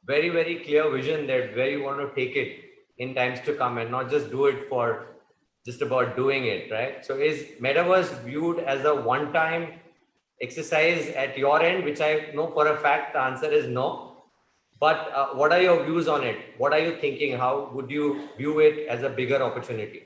very, very clear vision that where you want to take it in times to come, and not just do it for just about doing it, right? So is Metaverse viewed as a one-time exercise at your end, which I know for a fact the answer is no. But what are your views on it? What are you thinking? How would you view it as a bigger opportunity?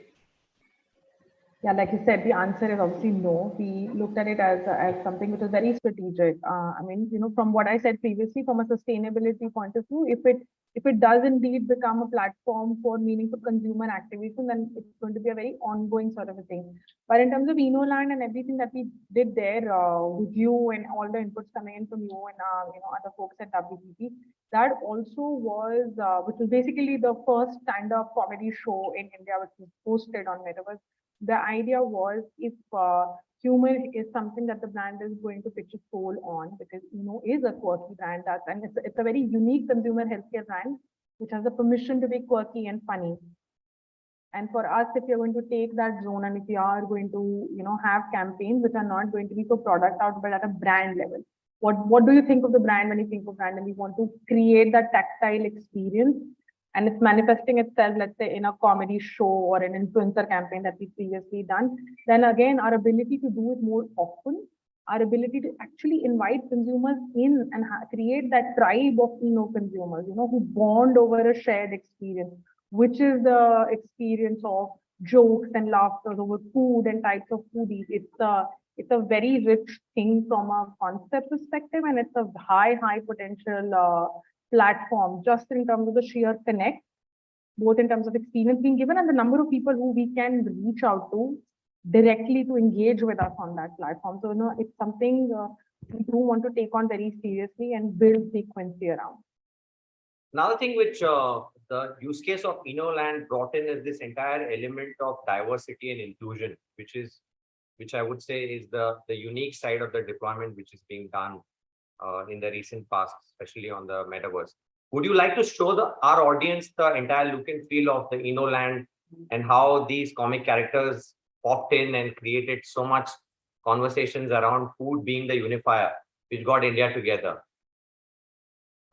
Yeah, like you said, the answer is obviously no. We looked at it as something which is very strategic. From what I said previously, from a sustainability point of view, if it does indeed become a platform for meaningful consumer activation, then it's going to be a very ongoing sort of a thing. But in terms of InnoLand and everything that we did there with you and all the inputs coming in from you and other folks at WPP, that also was, which was basically the first stand-up comedy show in India, which was hosted on Metaverse. The idea was if humor is something that the brand is going to pitch a soul on, because is a quirky brand, and it's a very unique consumer healthcare brand which has the permission to be quirky and funny. And for us, if you're going to take that zone and if you are going to, have campaigns which are not going to be for product out, but at a brand level, what do you think of the brand when you think of brand and you want to create that tactile experience? And it's manifesting itself, let's say, in a comedy show or an influencer campaign that we've previously done. Then again, our ability to do it more often, our ability to actually invite consumers in and create that tribe of consumers, who bond over a shared experience, which is the experience of jokes and laughter over food and types of foodies. It's a very rich thing from a concept perspective, and it's a high potential platform just in terms of the sheer connect, both in terms of experience being given and the number of people who we can reach out to directly to engage with us on that platform. So, it's something we do want to take on very seriously and build frequency around. Another thing which the use case of InnoLand brought in is this entire element of diversity and inclusion, which I would say is the unique side of the deployment which is being done in the recent past, especially on the Metaverse. Would you like to show our audience the entire look and feel of the InnoLand and how these comic characters popped in and created so much conversations around food being the unifier, which got India together?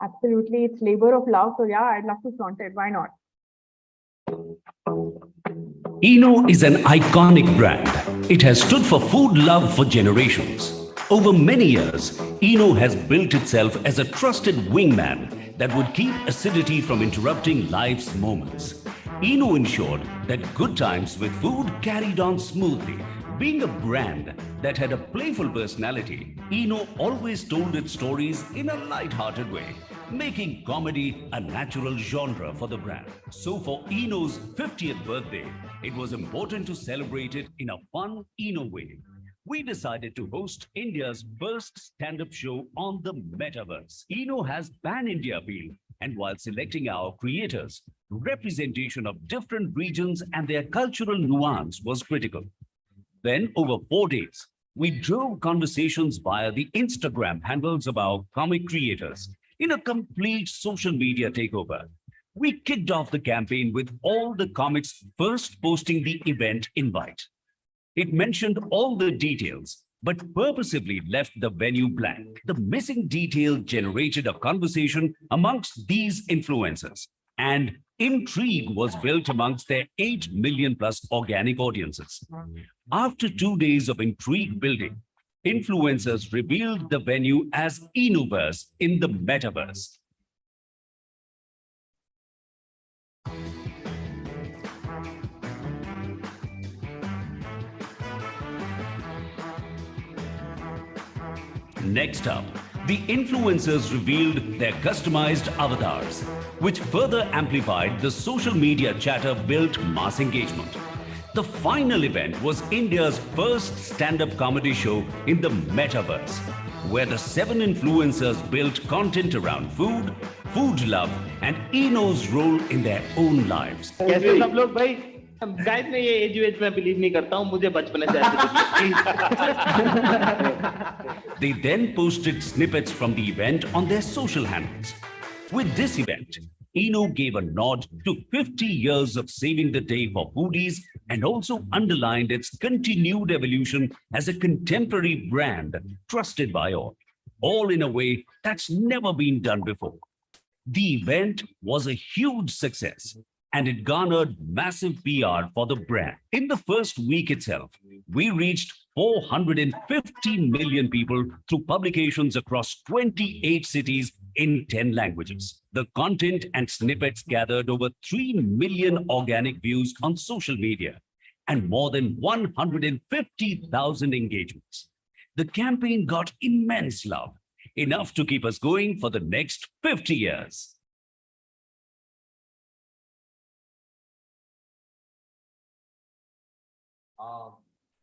Absolutely, it's labor of love. So yeah, I'd love to flaunt it. Why not? Eno is an iconic brand. It has stood for food love for generations. Over many years, Eno has built itself as a trusted wingman that would keep acidity from interrupting life's moments. Eno ensured that good times with food carried on smoothly. Being a brand that had a playful personality, Eno always told its stories in a light-hearted way, making comedy a natural genre for the brand. So for Eno's 50th birthday, it was important to celebrate it in a fun Eno way. We decided to host India's first stand-up show on the Metaverse. Eno has pan-India appeal, and while selecting our creators, representation of different regions and their cultural nuance was critical. Then, over 4 days, we drove conversations via the Instagram handles of our comic creators in a complete social media takeover. We kicked off the campaign with all the comics first posting the event invite. It mentioned all the details, but purposefully left the venue blank. The missing detail generated a conversation amongst these influencers, and intrigue was built amongst their 8 million plus organic audiences. After 2 days of intrigue building, influencers revealed the venue as Enoverse in the Metaverse. Next up, the influencers revealed their customized avatars, which further amplified the social media chatter-built mass engagement. The final event was India's first stand-up comedy show in the Metaverse, where the 7 influencers built content around food, food love, and Eno's role in their own lives. कैसे सब लोग भाई guys मैं ये as veg में believe नहीं करता हूँ मुझे बचपन से They then posted snippets from the event on their social handles. With this event, Eno gave a nod to 50 years of saving the day for foodies and also underlined its continued evolution as a contemporary brand trusted by all in a way that's never been done before. The event was a huge success, and it garnered massive PR for the brand. In the first week itself, we reached 450 million people through publications across 28 cities in 10 languages. The content and snippets gathered over 3 million organic views on social media and more than 150,000 engagements. The campaign got immense love, enough to keep us going for the next 50 years.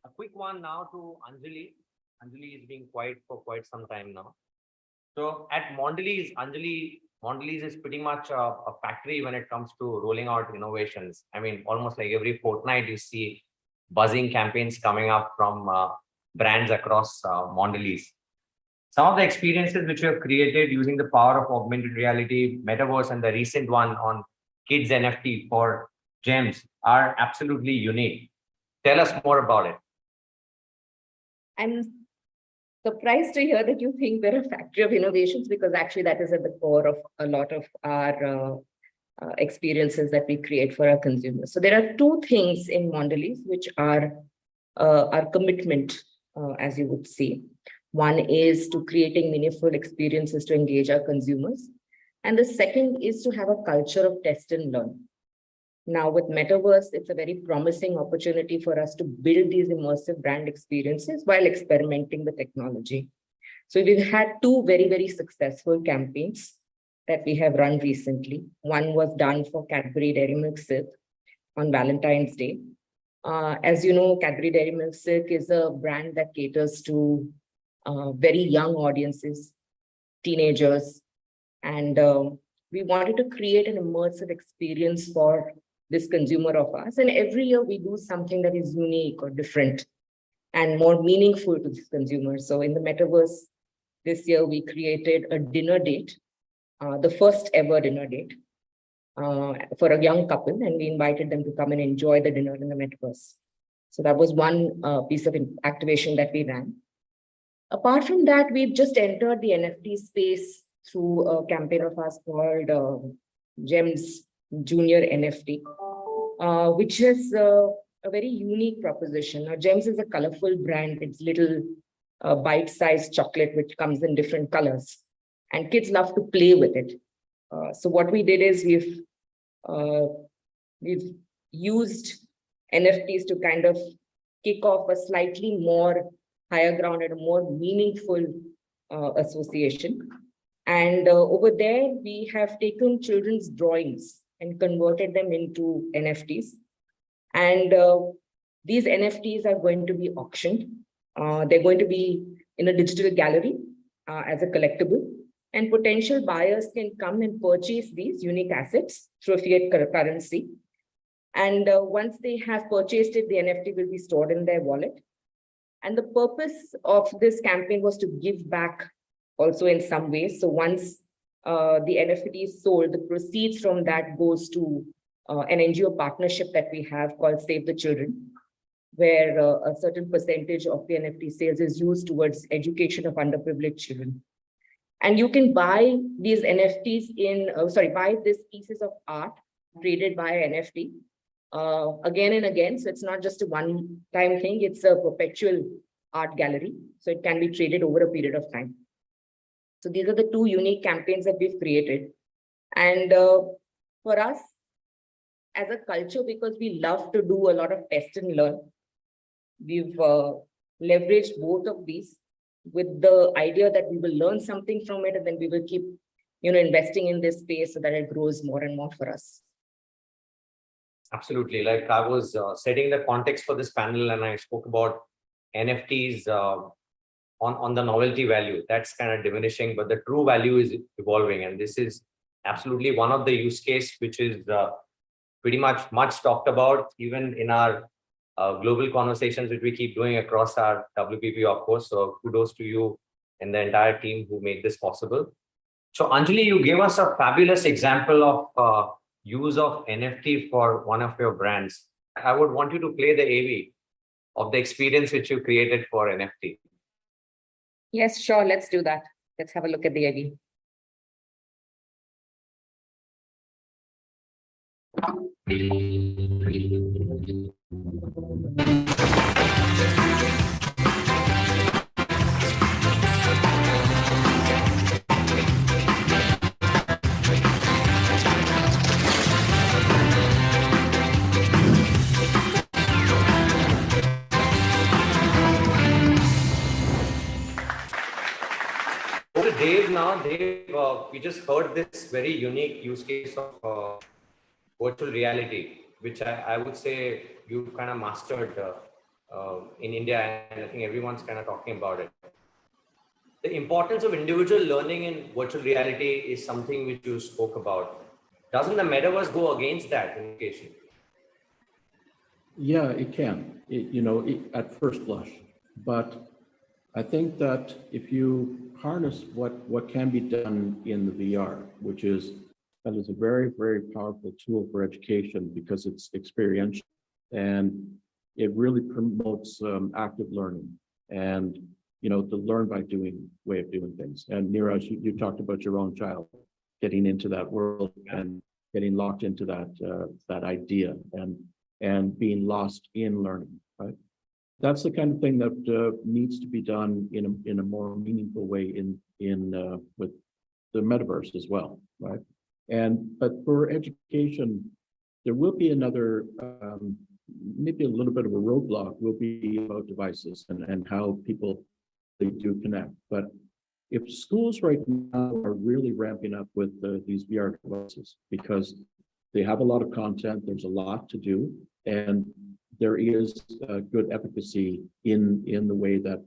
A quick one now to Anjali. Anjali has been quiet for quite some time now. So at Mondelez, Mondelez is pretty much a factory when it comes to rolling out innovations. I mean, almost like every fortnight you see buzzing campaigns coming up from brands across Mondelez. Some of the experiences which we have created using the power of augmented reality, Metaverse, and the recent one on kids NFT for GEMS are absolutely unique. Tell us more about it. I'm surprised to hear that you think we're a factory of innovations, because actually that is at the core of a lot of our experiences that we create for our consumers. So there are two things in Mondelez which are our commitment, as you would see. One is to creating meaningful experiences to engage our consumers. And the second is to have a culture of test and learn. Now with Metaverse, it's a very promising opportunity for us to build these immersive brand experiences while experimenting with technology. So we've had two very, very successful campaigns that we have run recently. One was done for Cadbury Dairy Milk Silk on Valentine's Day. As you know, Cadbury Dairy Milk Silk is a brand that caters to very young audiences, teenagers, and we wanted to create an immersive experience for this consumer of ours. And every year we do something that is unique or different and more meaningful to this consumer. So in the Metaverse, this year we created a dinner date, the first ever dinner date for a young couple, and we invited them to come and enjoy the dinner in the Metaverse. So that was one piece of activation that we ran. Apart from that, we've just entered the NFT space through a campaign of ours called GEMS Junior NFT, which is a very unique proposition. Now, GEMS is a colorful brand. It's little bite-sized chocolate which comes in different colors, and kids love to play with it. So what we did is we've used NFTs to kind of kick off a slightly more higher ground and a more meaningful association. And over there, we have taken children's drawings and converted them into NFTs. And these NFTs are going to be auctioned. They're going to be in a digital gallery as a collectible. And potential buyers can come and purchase these unique assets through a fiat currency. And once they have purchased it, the NFT will be stored in their wallet. And the purpose of this campaign was to give back also in some ways. So once the NFT is sold, the proceeds from that goes to an NGO partnership that we have called Save the Children, where a certain percentage of the NFT sales is used towards education of underprivileged children. And you can buy these NFTs buy these pieces of art created by NFT again and again. So it's not just a one-time thing, it's a perpetual art gallery. So it can be traded over a period of time. So these are the two unique campaigns that we've created. And for us, as a culture, because we love to do a lot of test and learn, we've leveraged both of these with the idea that we will learn something from it, and then we will keep investing in this space so that it grows more and more for us. Absolutely. Like I was setting the context for this panel, and I spoke about NFTs on the novelty value. That's kind of diminishing, but the true value is evolving. And this is absolutely one of the use case which is pretty much talked about even in our global conversations which we keep doing across our WPP, of course. So kudos to you and the entire team who made this possible. So Anjali, you gave us a fabulous example of use of NFT for one of your brands. I would want you to play the AV of the experience which you created for NFT. Yes, sure. Let's do that. Let's have a look at the AV. Dave, we just heard this very unique use case of virtual reality, which I would say you kind of mastered in India, and I think everyone's kind of talking about it. The importance of individual learning in virtual reality is something which you spoke about. Doesn't the Metaverse go against that in education? Yeah, it can, at first blush. But I think that if you harness what can be done in the VR, that is a very, very powerful tool for education because it's experiential and it really promotes active learning and, the learn by doing way of doing things. And Neeraj, you talked about your own child getting into that world and getting locked into that idea and being lost in learning, right? That's the kind of thing that needs to be done in a more meaningful way with the metaverse as well, right? But for education, there will be another maybe a little bit of a roadblock will be about devices and how people they do connect. But if schools right now are really ramping up with these VR devices because they have a lot of content, there's a lot to do, and there is good efficacy in the way that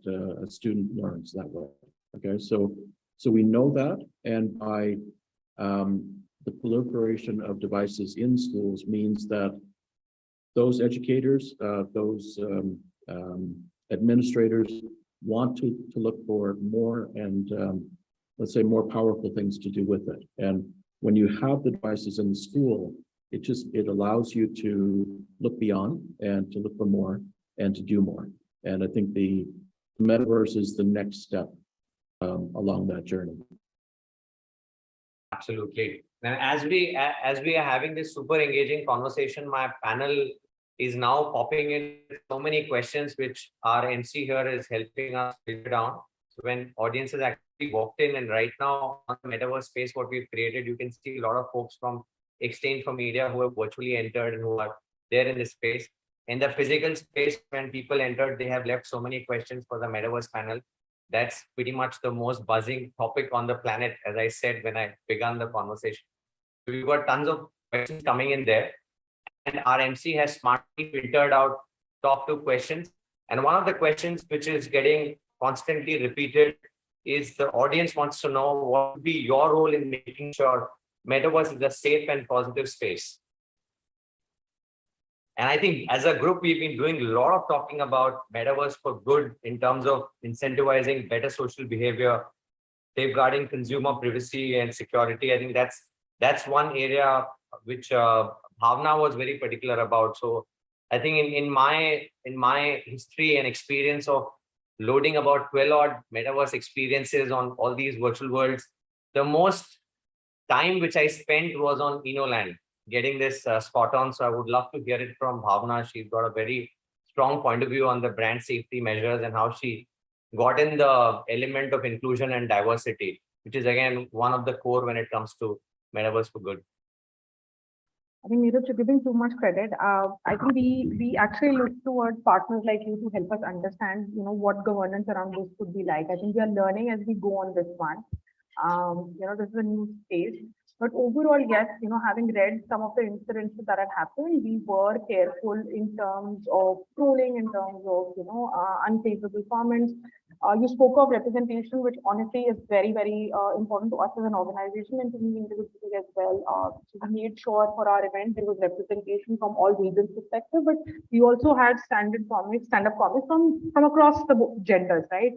a student learns that way. Okay, so we know that, and by the proliferation of devices in schools means that those educators, those administrators want to look for more and let's say more powerful things to do with it. And when you have the devices in the school, it allows you to look beyond and to look for more and to do more. And I think the metaverse is the next step along that journey. Absolutely. And as we are having this super engaging conversation, my panel is now popping in so many questions, which our MC here is helping us filter down. So when audiences actually walked in, and right now on the metaverse space, what we've created, you can see a lot of folks from Exchange for Media who have virtually entered and who are there in this space. In the physical space, when people entered, they have left so many questions for the metaverse panel. That's pretty much the most buzzing topic on the planet, as I said when I began the conversation. We've got tons of questions coming in there, and our MC has smartly filtered out top 2 questions. And one of the questions which is getting constantly repeated is the audience wants to know what would be your role in making sure Metaverse is a safe and positive space. And I think as a group, we've been doing a lot of talking about Metaverse for good in terms of incentivizing better social behavior, safeguarding consumer privacy and security. I think that's one area which Bhavna was very particular about. So I think in my history and experience of loading about 12 odd Metaverse experiences on all these virtual worlds, the most time which I spent was on InnoLand, getting this spot on. So I would love to hear it from Bhavna. She's got a very strong point of view on the brand safety measures and how she got in the element of inclusion and diversity, which is again one of the core when it comes to Metaverse for good. I think Neeraj, you're giving too much credit. I think we actually look towards partners like you to help us understand, what governance around this could be like. I think we are learning as we go on this one. This is a new space. But overall, yes, having read some of the incidents that had happened, we were careful in terms of trolling, in terms of, unfavorable comments. You spoke of representation, which honestly is very, very important to us as an organization and to me individually as well. So we made sure for our event, there was representation from all regions perspective, but we also had stand-up comics from across the genders, right?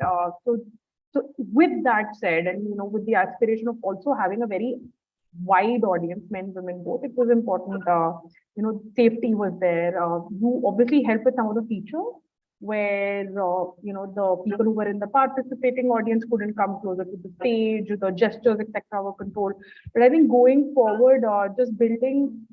So with that said, and, with the aspiration of also having a very wide audience, men, women, both, it was important. Safety was there. You obviously help with some of the features where, the people who were in the participating audience couldn't come closer to the stage, the gestures, etc. were controlled. But I think going forward, just building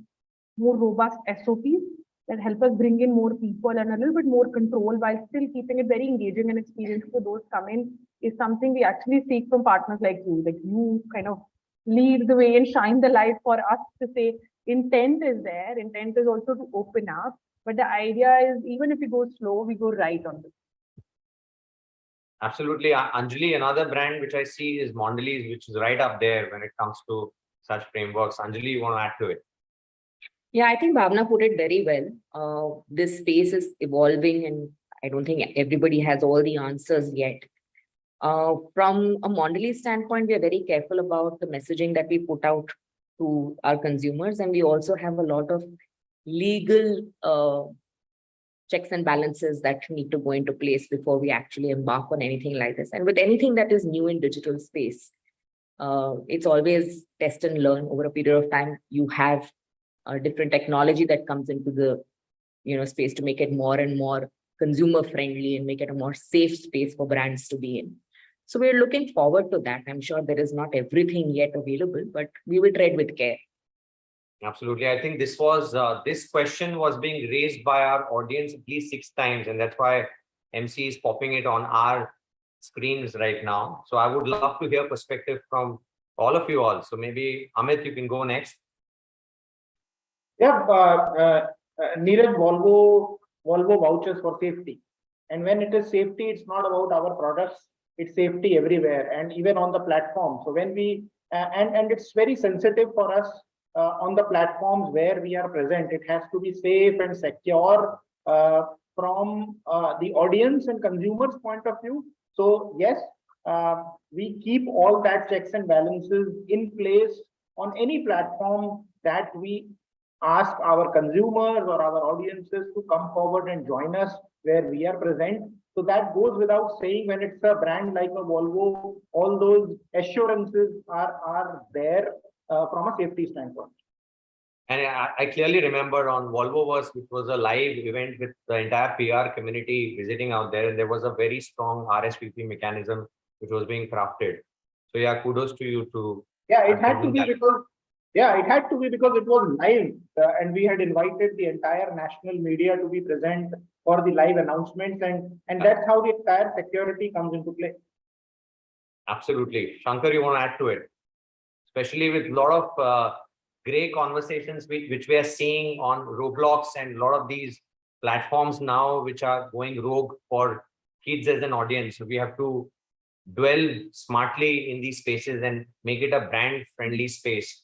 more robust SOPs that help us bring in more people and a little bit more control while still keeping it very engaging and experience for those come in is something we actually seek from partners like you. Like you kind of lead the way and shine the light for us to say intent is there. Intent is also to open up. But the idea is even if we go slow, we go right on this. Absolutely. Anjali, another brand which I see is Mondelez, which is right up there when it comes to such frameworks. Anjali, you want to add to it? Yeah, I think Bhavna put it very well. This space is evolving and I don't think everybody has all the answers yet. From a Mondelez standpoint, we are very careful about the messaging that we put out to our consumers. And we also have a lot of legal checks and balances that need to go into place before we actually embark on anything like this. And with anything that is new in digital space, it's always test and learn over a period of time. You have different technology that comes into the space to make it more and more consumer friendly and make it a more safe space for brands to be in. So we're looking forward to that. I'm sure there is not everything yet available, but we will tread with care. Absolutely. I think this question was being raised by our audience at least 6 times, and that's why MC is popping it on our screens right now. So I would love to hear perspective from all of you all. So maybe Amit, you can go next. Yeah, Neeraj, Volvo vouchers for safety. And when it is safety, it's not about our products, it's safety everywhere and even on the platform. So when we, and it's very sensitive for us on the platforms where we are present, it has to be safe and secure from the audience and consumers' point of view. So yes, we keep all that checks and balances in place on any platform that we ask our consumers or our audiences to come forward and join us where we are present. So that goes without saying. When it's a brand like a Volvo, all those assurances are there from a safety standpoint. And I clearly remember on Volvoverse, which was a live event with the entire PR community visiting out there, and there was a very strong RSVP mechanism which was being crafted. So yeah, kudos to you to. Yeah, it had to be because. Yeah, it had to be because it was live and we had invited the entire national media to be present for the live announcements, and that's how the entire security comes into play. Absolutely. Shankar, you want to add to it? Especially with a lot of great conversations which we are seeing on Roblox and a lot of these platforms now which are going rogue for kids as an audience. So we have to dwell smartly in these spaces and make it a brand-friendly space.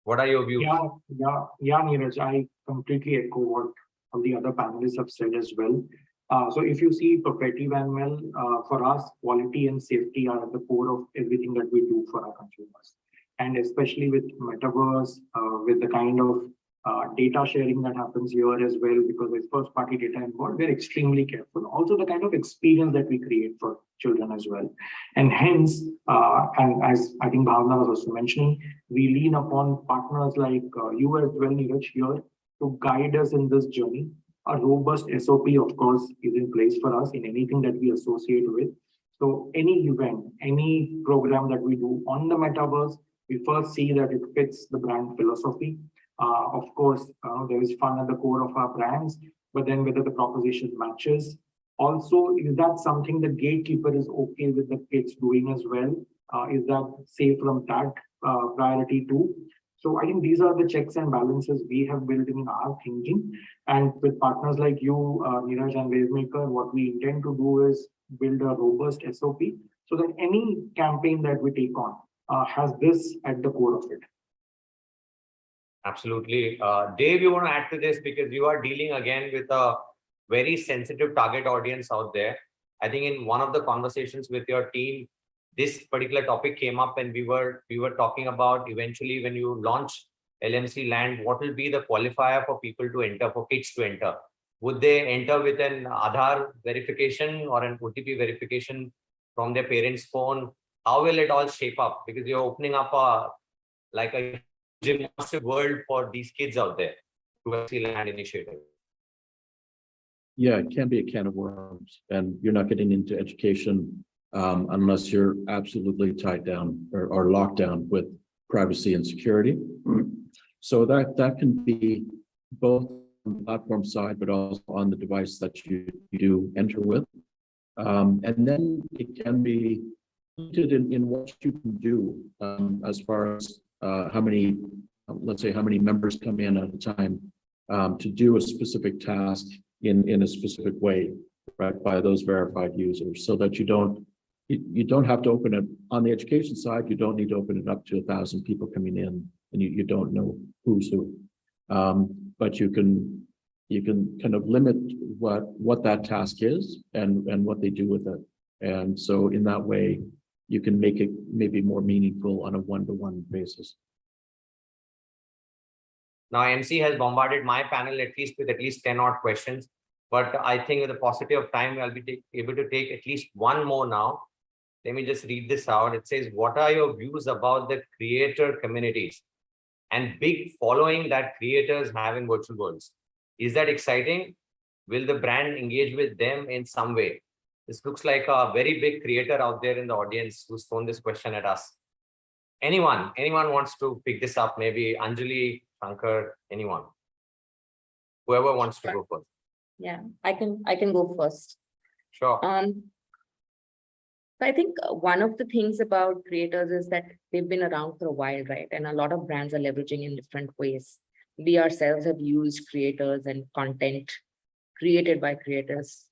What are your views? Yeah, Neeraj, I completely echo what all the other panelists have said as well. So if you see Perfetti Van Mel, for us, quality and safety are at the core of everything that we do for our consumers. And especially with Metaverse, with the kind of data sharing that happens here as well, because there's first-party data involved, we're extremely careful. Also, the kind of experience that we create for children as well. And hence, and as I think Bhavna was also mentioning, we lean upon partners like you as well, Neeraj, here to guide us in this journey. A robust SOP, of course, is in place for us in anything that we associate with. So any event, any program that we do on the Metaverse, we first see that it fits the brand philosophy. Of course, there is fun at the core of our brands, but then whether the proposition matches. Also, is that something the gatekeeper is okay with the kids doing as well? Is that safe from that priority too? So I think these are the checks and balances we have built in our thinking. And with partners like you, Neeraj and Wavemaker, what we intend to do is build a robust SOP so that any campaign that we take on has this at the core of it. Absolutely. Dave, you want to add to this because you are dealing again with a very sensitive target audience out there. I think in one of the conversations with your team, this particular topic came up, and we were talking about eventually when you launch LMC Land, what will be the qualifier for people to enter, for kids to enter? Would they enter with an Aadhaar verification or an OTP verification from their parents' phone? How will it all shape up? Because you're opening up a immersive world for these kids out there through LMC Land initiative. Yeah, it can be a can of worms, and you're not getting into education unless you're absolutely tied down or locked down with privacy and security. So that can be both on the platform side, but also on the device that you do enter with. And then it can be limited in what you can do as far as how many, let's say, how many members come in at a time to do a specific task in a specific way, right, by those verified users, so that you don't have to open it on the education side. You don't need to open it up to 1,000 people coming in, and you don't know who's who. But you can kind of limit what that task is and what they do with it. And so in that way, you can make it maybe more meaningful on a one-to-one basis. Now, MC has bombarded my panel with at least 10 odd questions. But I think with the paucity of time, I'll be able to take at least one more now. Let me just read this out. It says, what are your views about the creator communities and big following that creators have in virtual worlds? Is that exciting? Will the brand engage with them in some way? This looks like a very big creator out there in the audience who's thrown this question at us. Anyone wants to pick this up? Maybe Anjali, Shankar, anyone? Whoever wants to go first. Yeah, I can go first. Sure. So I think one of the things about creators is that they've been around for a while, right? And a lot of brands are leveraging in different ways. We ourselves have used creators and content created by creators,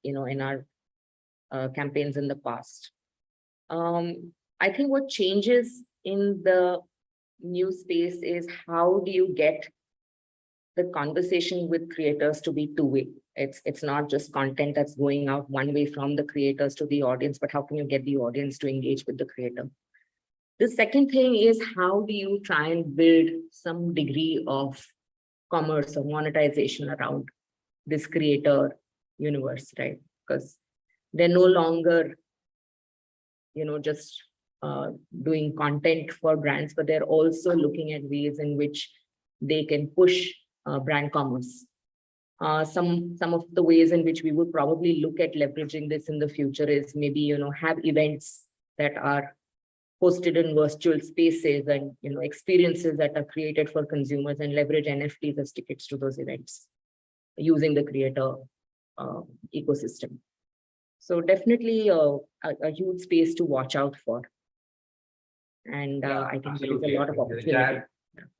in our campaigns in the past. I think what changes in the new space is how do you get the conversation with creators to be two-way. It's not just content that's going out one way from the creators to the audience, but how can you get the audience to engage with the creator? The second thing is how do you try and build some degree of commerce or monetization around this creator universe, right? Because they're no longer, just doing content for brands, but they're also looking at ways in which they can push brand commerce. Some of the ways in which we would probably look at leveraging this in the future is maybe, have events that are hosted in virtual spaces and, experiences that are created for consumers and leverage NFTs as tickets to those events using the creator ecosystem. So definitely a huge space to watch out for. And I think there is a lot of opportunity.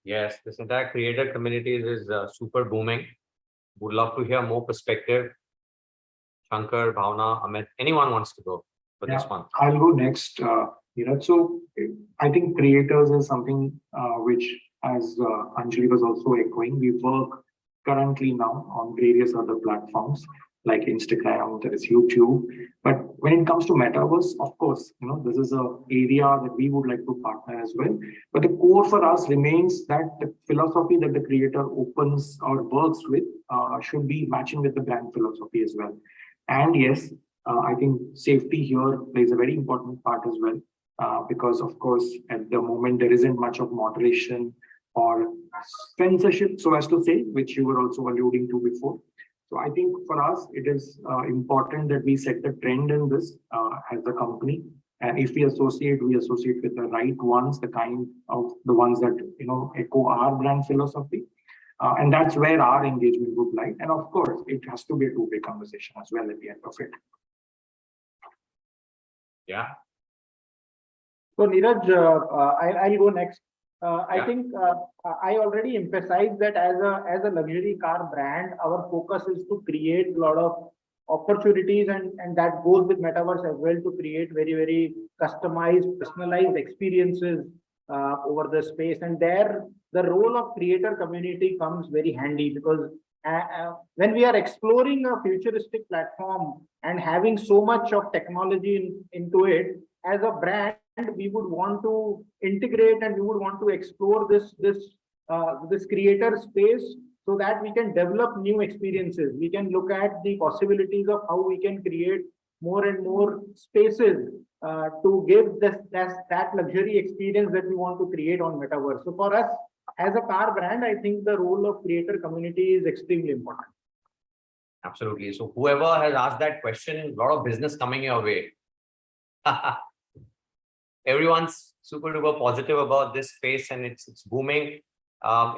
Yes, this entire creator community is super booming. Would love to hear more perspective. Shankar, Bhavna, Amit, anyone wants to go for this one? I'll go next. So I think creators is something which, as Anjali was also echoing, we work currently now on various other platforms like Instagram, there is YouTube. But when it comes to Metaverse, of course, this is an area that we would like to partner as well. But the core for us remains that the philosophy that the creator opens or works with should be matching with the brand philosophy as well. And yes, I think safety here plays a very important part as well, because of course, at the moment, there isn't much of moderation or censorship, so as to say, which you were also alluding to before. So I think for us, it is important that we set the trend in this as a company. And if we associate with the right ones, the kind of the ones that, echo our brand philosophy. And that's where our engagement would lie. And of course, it has to be a two-way conversation as well at the end of it. Yeah. So Neeraj, I'll go next. I think I already emphasized that as a luxury car brand, our focus is to create a lot of opportunities, and that goes with Metaverse as well, to create very, very customized, personalized experiences over the space. And there, the role of creator community comes very handy, because when we are exploring a futuristic platform and having so much of technology into it, as a brand, we would want to integrate and we would want to explore this creator space so that we can develop new experiences. We can look at the possibilities of how we can create more and more spaces to give that luxury experience that we want to create on Metaverse. So for us, as a car brand, I think the role of creator community is extremely important. Absolutely. So whoever has asked that question, a lot of business coming your way. Everyone's super duper positive about this space, and it's booming.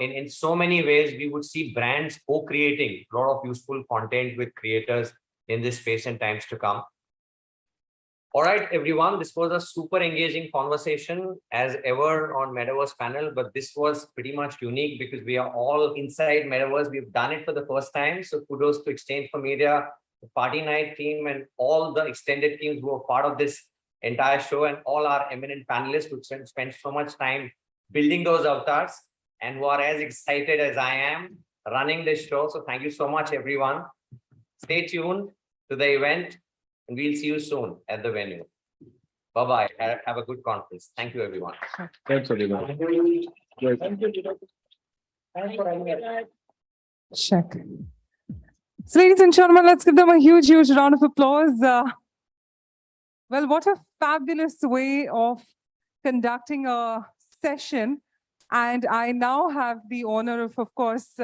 In so many ways, we would see brands co-creating a lot of useful content with creators in this space in times to come. All right, everyone, this was a super engaging conversation as ever on Metaverse panel, but this was pretty much unique because we are all inside Metaverse. We've done it for the first time. So kudos to Exchange for Media, the Party Night team, and all the extended teams who are part of this entire show, and all our eminent panelists who spent so much time building those avatars and who are as excited as I am running this show. So thank you so much, everyone. Stay tuned to the event, and we'll see you soon at the venue. Bye-bye. Have a good conference. Thank you, everyone. Thanks, everyone. Thank you. Thanks for having us. Check. So, ladies and gentlemen, let's give them a huge, huge round of applause. Well, what a fabulous way of conducting a session. And I now have the honor of course,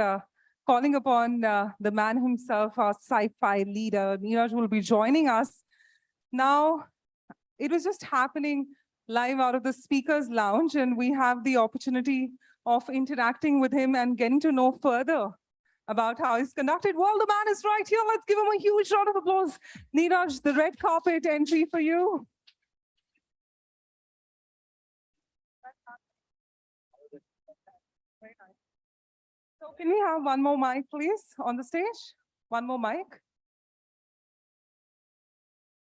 calling upon the man himself, our sci-fi leader. Neeraj will be joining us. Now, it was just happening live out of the speaker's lounge, and we have the opportunity of interacting with him and getting to know further about how he's conducted. Well, the man is right here. Let's give him a huge round of applause. Neeraj, the red carpet entry for you. So can we have one more mic, please, on the stage? One more mic.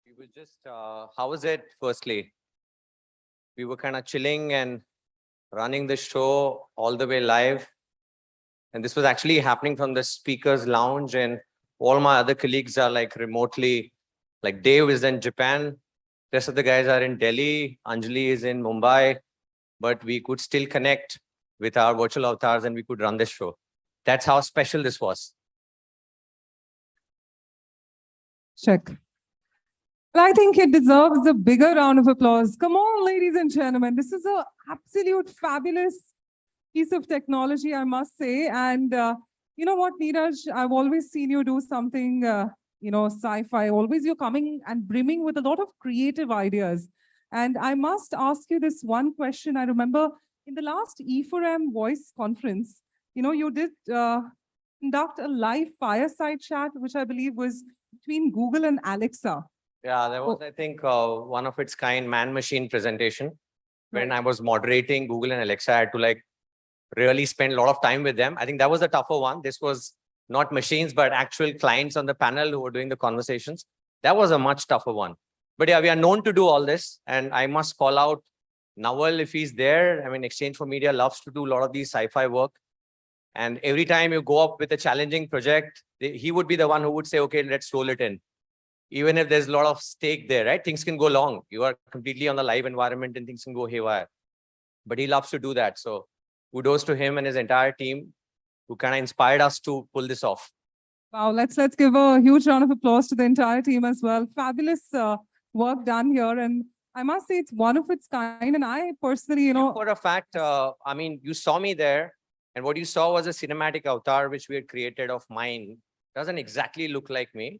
We were just, how was it, firstly? We were kind of chilling and running the show all the way live. And this was actually happening from the speaker's lounge, and all my other colleagues are like remotely, like Dave is in Japan. The rest of the guys are in Delhi. Anjali is in Mumbai, but we could still connect with our virtual avatars and we could run this show. That's how special this was. Check. Well, I think it deserves a bigger round of applause. Come on, ladies and gentlemen. This is an absolute fabulous piece of technology, I must say. And you know what, Neeraj, I've always seen you do something, sci-fi. Always you're coming and brimming with a lot of creative ideas. And I must ask you this one question. I remember in the last e4m voice conference, you did conduct a live fireside chat, which I believe was between Google and Alexa. Yeah, that was, I think, one of its kind man-machine presentation. When I was moderating Google and Alexa, I had to really spend a lot of time with them. I think that was the tougher one. This was not machines, but actual clients on the panel who were doing the conversations. That was a much tougher one. But yeah, we are known to do all this. And I must call out Naval if he's there. I mean, Exchange4Media loves to do a lot of these sci-fi work. And every time you go up with a challenging project, he would be the one who would say, okay, let's roll it in. Even if there's a lot of stake there, right? Things can go long. You are completely on the live environment and things can go haywire. But he loves to do that. So kudos to him and his entire team who kind of inspired us to pull this off. Wow, let's give a huge round of applause to the entire team as well. Fabulous work done here. And I must say it's one of its kind. And I personally, For a fact, I mean, you saw me there. And what you saw was a cinematic avatar which we had created of mine. Doesn't exactly look like me.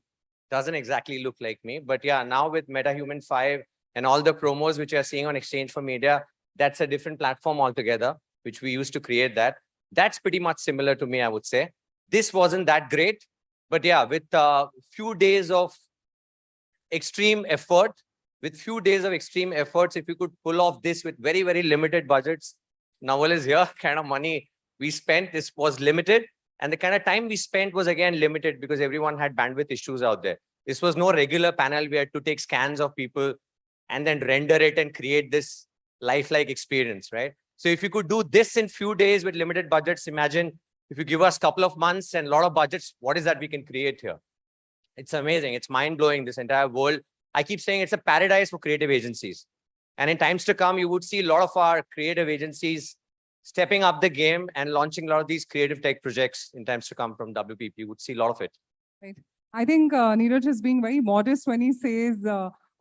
But yeah, now with MetaHuman 5 and all the promos which you are seeing on Exchange4Media, that's a different platform altogether, which we used to create that. That's pretty much similar to me, I would say. This wasn't that great, but yeah, with a few days of extreme effort, if you could pull off this with very, very limited budgets, Naval is here, kind of money we spent, this was limited. And the kind of time we spent was again limited because everyone had bandwidth issues out there. This was no regular panel. We had to take scans of people and then render it and create this lifelike experience, right? So if you could do this in few days with limited budgets, imagine if you give us a couple of months and a lot of budgets, what is that we can create here? It's amazing. It's mind-blowing, this entire world. I keep saying it's a paradise for creative agencies. And in times to come, you would see a lot of our creative agencies stepping up the game and launching a lot of these creative tech projects in times to come from WPP. You would see a lot of it. Right. I think Neeraj is being very modest when he says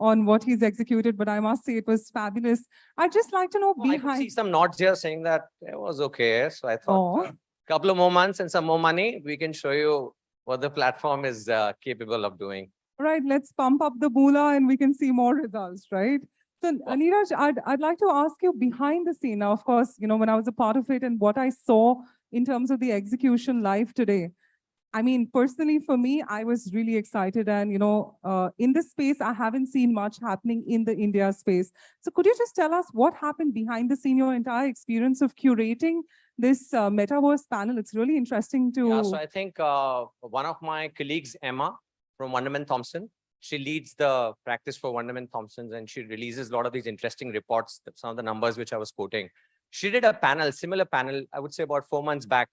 on what he's executed, but I must say it was fabulous. I'd just like to know I could see some nods here saying that it was okay. So I thought a couple of more months and some more money, we can show you what the platform is capable of doing. Right, let's pump up the moolah and we can see more results, right? So Neeraj, I'd like to ask you behind the scene. Now, of course, when I was a part of it and what I saw in terms of the execution live today, I mean, personally, for me, I was really excited. And, in this space, I haven't seen much happening in the India space. So could you just tell us what happened behind the scene, your entire experience of curating this Metaverse panel? It's really interesting to... Yeah, so I think one of my colleagues, Emma, from Wonderman Thompson, she leads the practice for Wonderman Thompsons, and she releases a lot of these interesting reports, some of the numbers which I was quoting. She did a panel, similar panel, I would say about 4 months back,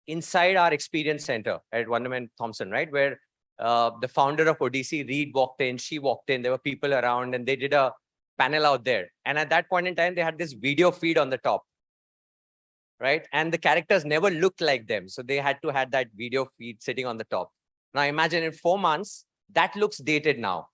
inside our experience center at Wonderman Thompson, right? Where the founder of Odyssey, Reed, walked in, she walked in, there were people around, and they did a panel out there. And at that point in time, they had this video feed on the top. right? And the characters never looked like them. So they had to have that video feed sitting on the top. Now imagine in 4 months, that looks dated now.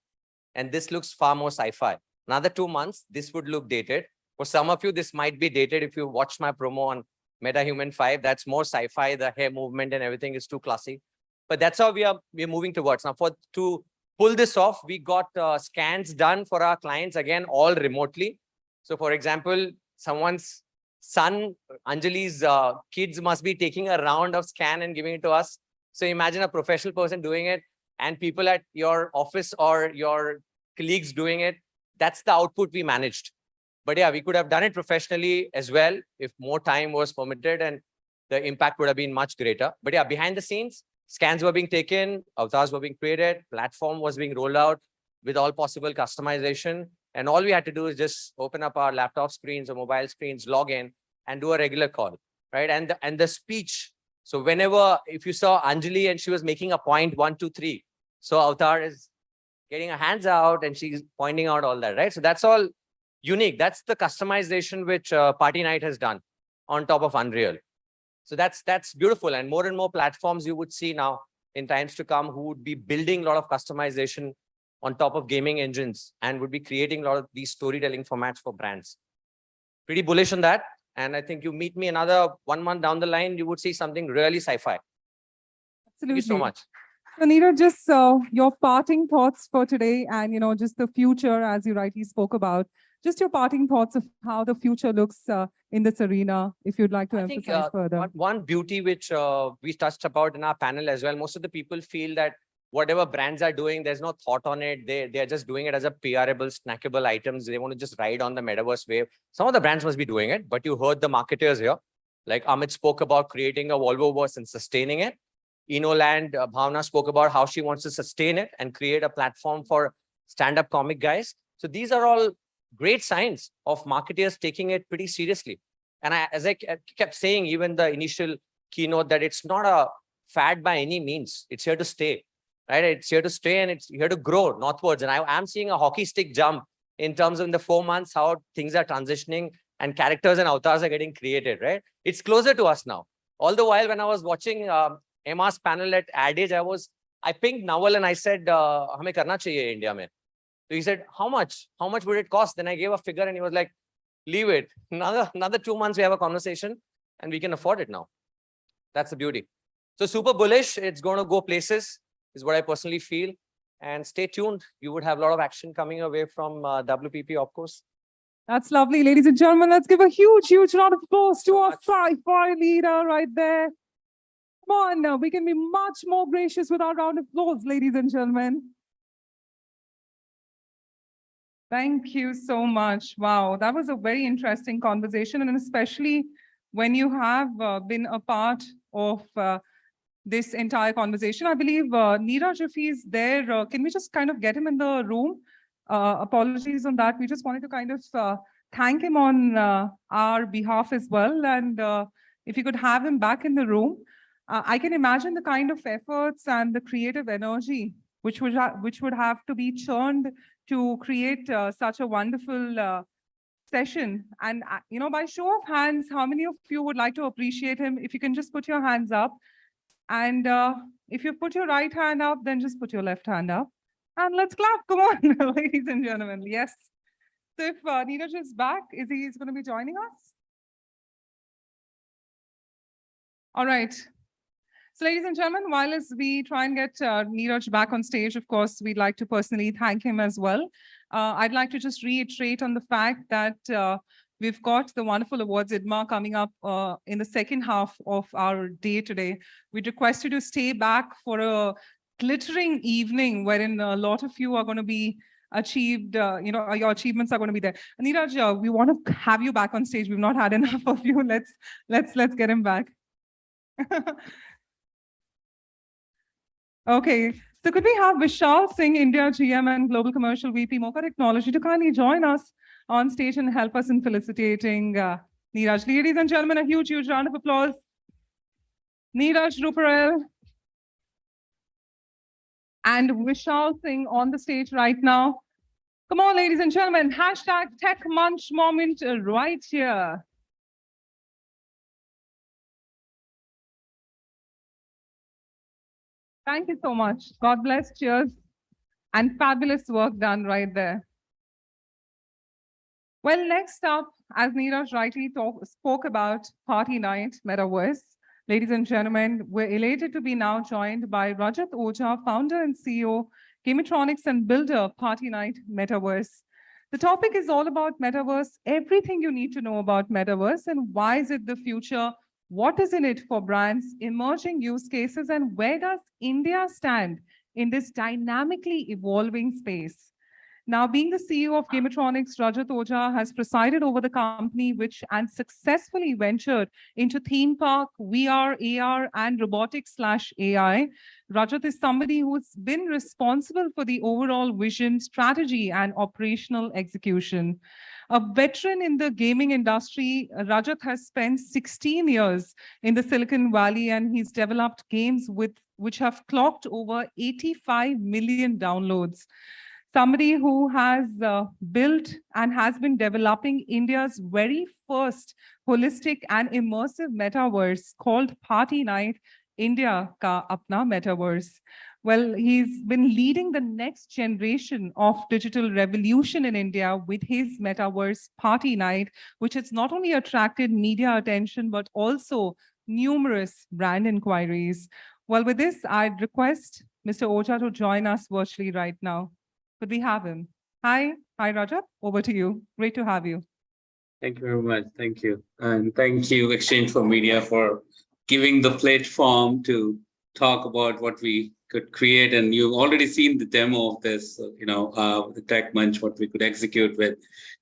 And this looks far more sci-fi. Another 2 months, this would look dated. For some of you, this might be dated. If you watch my promo on MetaHuman 5, that's more sci-fi. The hair movement and everything is too classy. But that's how we're moving towards. Now, to pull this off, we got scans done for our clients, again, all remotely. So for example, someone's son, Anjali's kids must be taking a round of scan and giving it to us. So imagine a professional person doing it and people at your office or your colleagues doing it. That's the output we managed. But yeah, we could have done it professionally as well if more time was permitted and the impact would have been much greater. But yeah, behind the scenes, scans were being taken, avatars were being created, platform was being rolled out with all possible customization. And all we had to do is just open up our laptop screens or mobile screens, log in and do a regular call, right? And the speech. So whenever, if you saw Anjali and she was making a point 1, 2, 3. So avatar is getting her hands out and she's pointing out all that, right? So that's all unique. That's the customization which Party Night has done on top of Unreal. So that's beautiful. And more platforms you would see now in times to come who would be building a lot of customization on top of gaming engines and would be creating a lot of these storytelling formats for brands. Pretty bullish on that. And I think you meet me another 1 month down the line, you would see something really sci-fi. Thank you so much. So Neeraj, just your parting thoughts for today and, just the future, as you rightly spoke about, just your parting thoughts of how the future looks in this arena, if you'd like to emphasize further. One beauty which we touched about in our panel as well, most of the people feel that whatever brands are doing, there's no thought on it. They're just doing it as a PRable, snackable items. They want to just ride on the metaverse wave. Some of the brands must be doing it, but you heard the marketers here. Like Amit spoke about creating a Volvoverse and sustaining it. Inoland, Bhavna spoke about how she wants to sustain it and create a platform for stand-up comic guys. So these are all great signs of marketers taking it pretty seriously. And as I kept saying, even the initial keynote, that it's not a fad by any means. It's here to stay, right? It's here to stay and it's here to grow northwards. And I am seeing a hockey stick jump in terms of in the 4 months, how things are transitioning and characters and avatars are getting created, right? It's closer to us now. All the while when I was watching Emma's panel at Adage, I pinged Naval and I said, "Hame karna chahiye India mein." So he said, "How much? How much would it cost?" Then I gave a figure and he was like, "Leave it. Another 2 months, we have a conversation and we can afford it now." That's the beauty. So super bullish. It's going to go places is what I personally feel. And stay tuned. You would have a lot of action coming away from WPP, of course. That's lovely, ladies and gentlemen. Let's give a huge round of applause to our sci-fi leader right there. Come on now, we can be much more gracious with our round of applause, ladies and gentlemen. Thank you so much. Wow, that was a very interesting conversation, and especially when you have been a part of this entire conversation. I believe Neeraj, if he's there, can we just kind of get him in the room? Apologies on that. We just wanted to kind of thank him on our behalf as well. And if you could have him back in the room. I can imagine the kind of efforts and the creative energy which would have to be churned to create such a wonderful session. And by show of hands, how many of you would like to appreciate him? If you can just put your hands up, and if you put your right hand up, then just put your left hand up, and let's clap. Come on, ladies and gentlemen. Yes. So if Neeraj is back, he's going to be joining us? All right. So ladies and gentlemen, while as we try and get Neeraj back on stage, of course, we'd like to personally thank him as well. I'd like to just reiterate on the fact that we've got the wonderful awards IDMA coming up in the second half of our day today. We'd request you to stay back for a glittering evening wherein a lot of you are going to be achieved, your achievements are going to be there. Neeraj, we want to have you back on stage. We've not had enough of you. Let's get him back. Okay, so could we have Vishal Singh, India GM and Global Commercial VP, Mocha Technology, to kindly join us on stage and help us in felicitating Neeraj. Ladies and gentlemen, a huge round of applause. Neeraj Ruparel and Vishal Singh on the stage right now. Come on, ladies and gentlemen, #TechMunch moment right here. Thank you so much. God bless. Cheers. And fabulous work done right there. Well, next up, as Neeraj rightly spoke about Party Night Metaverse, ladies and gentlemen, we're elated to be now joined by Rajat Oja, founder and CEO, Gametronics and builder, Party Night Metaverse. The topic is all about Metaverse, everything you need to know about Metaverse and why is it the future, what is in it for brands, emerging use cases, and where does India stand in this dynamically evolving space? Now, being the CEO of Gametronics, Rajat Oja has presided over the company and successfully ventured into theme park, VR, AR, and robotics/AI. Rajat is somebody who's been responsible for the overall vision, strategy, and operational execution. A veteran in the gaming industry, Rajat has spent 16 years in the Silicon Valley, and he's developed games which have clocked over 85 million downloads. Somebody who has built and has been developing India's very first holistic and immersive metaverse called Party Night, India Ka Apna Metaverse. Well, he's been leading the next generation of digital revolution in India with his metaverse Party Night, which has not only attracted media attention, but also numerous brand inquiries. Well, with this, I'd request Mr. Oja to join us virtually right now. Could we have him? Hi, Rajat, over to you. Great to have you. Thank you very much. Thank you. And thank you, Exchange for Media, for giving the platform to talk about what we could create. And you've already seen the demo of this, the tech munch, what we could execute with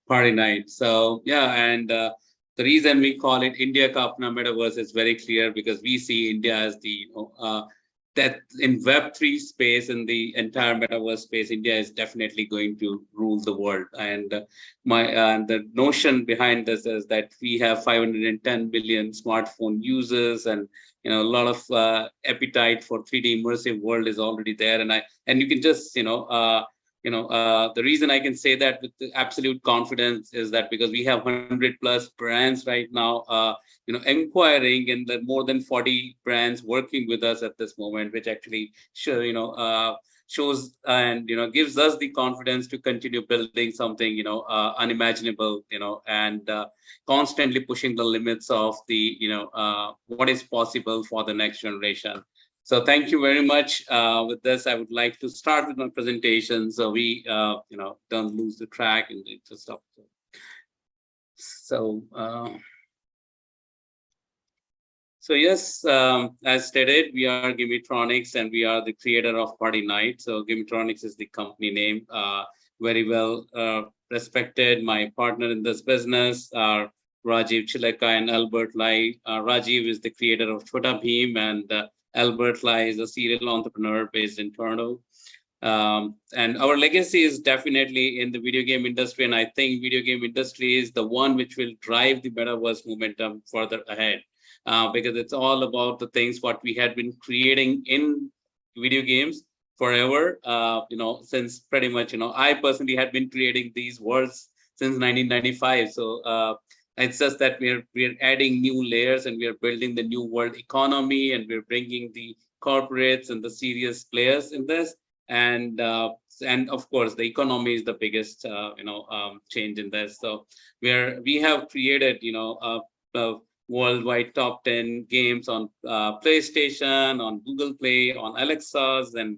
Party Night. So yeah, and the reason we call it India Ka Apna Metaverse is very clear because we see India as the, that in Web3 space, in the entire metaverse space, India is definitely going to rule the world. And the notion behind this is that we have 510 billion smartphone users, and a lot of appetite for 3D immersive world is already there. And you can just the reason I can say that with absolute confidence is that because we have 100+ brands right now, inquiring, and the more than 40 brands working with us at this moment, which actually shows and gives us the confidence to continue building something unimaginable, and constantly pushing the limits of the what is possible for the next generation. So thank you very much. With this, I would like to start with my presentation so we don't lose the track and just stuff. So yes, as stated, we are Gametronics and we are the creator of Party Night. So Gametronics is the company name, very well respected. My partner in this business are Rajiv Chileka and Albert Lai. Rajiv is the creator of Chhota Bheem, and Albert Lai is a serial entrepreneur based in Toronto. And our legacy is definitely in the video game industry. And I think video game industry is the one which will drive the metaverse momentum further ahead. Because it's all about the things what we had been creating in video games forever, since pretty much, I personally had been creating these worlds since 1995. So it's just that we're adding new layers and we are building the new world economy, and we're bringing the corporates and the serious players in this. And of course, the economy is the biggest, change in this. So we have created, worldwide top 10 games on PlayStation, on Google Play, on Alexas, and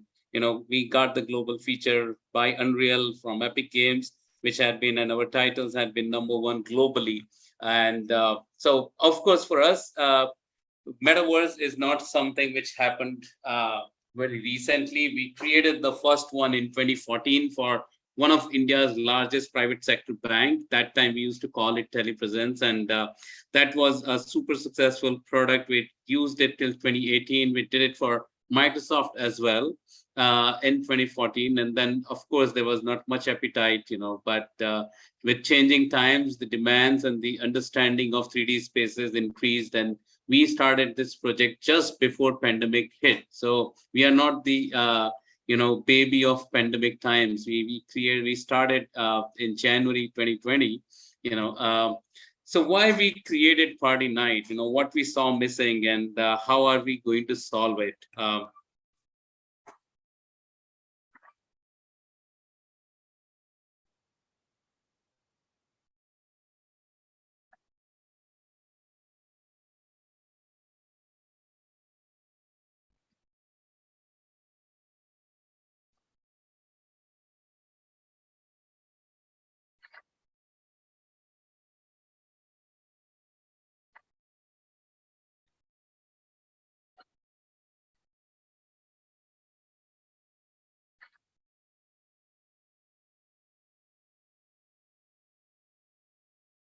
we got the global feature by Unreal from Epic Games, which had been, and our titles had been #1 globally. And so, of course, for us, Metaverse is not something which happened very recently. We created the first one in 2014 for one of India's largest private sector bank. That time we used to call it Telepresence, and that was a super successful product. We used it till 2018. We did it for Microsoft as well in 2014. And then, of course, there was not much appetite, but with changing times, the demands and the understanding of 3D spaces increased, and we started this project just before pandemic hit. So we are not the baby of pandemic times. We started in January 2020. So why we created Party Night? What we saw missing, and how are we going to solve it?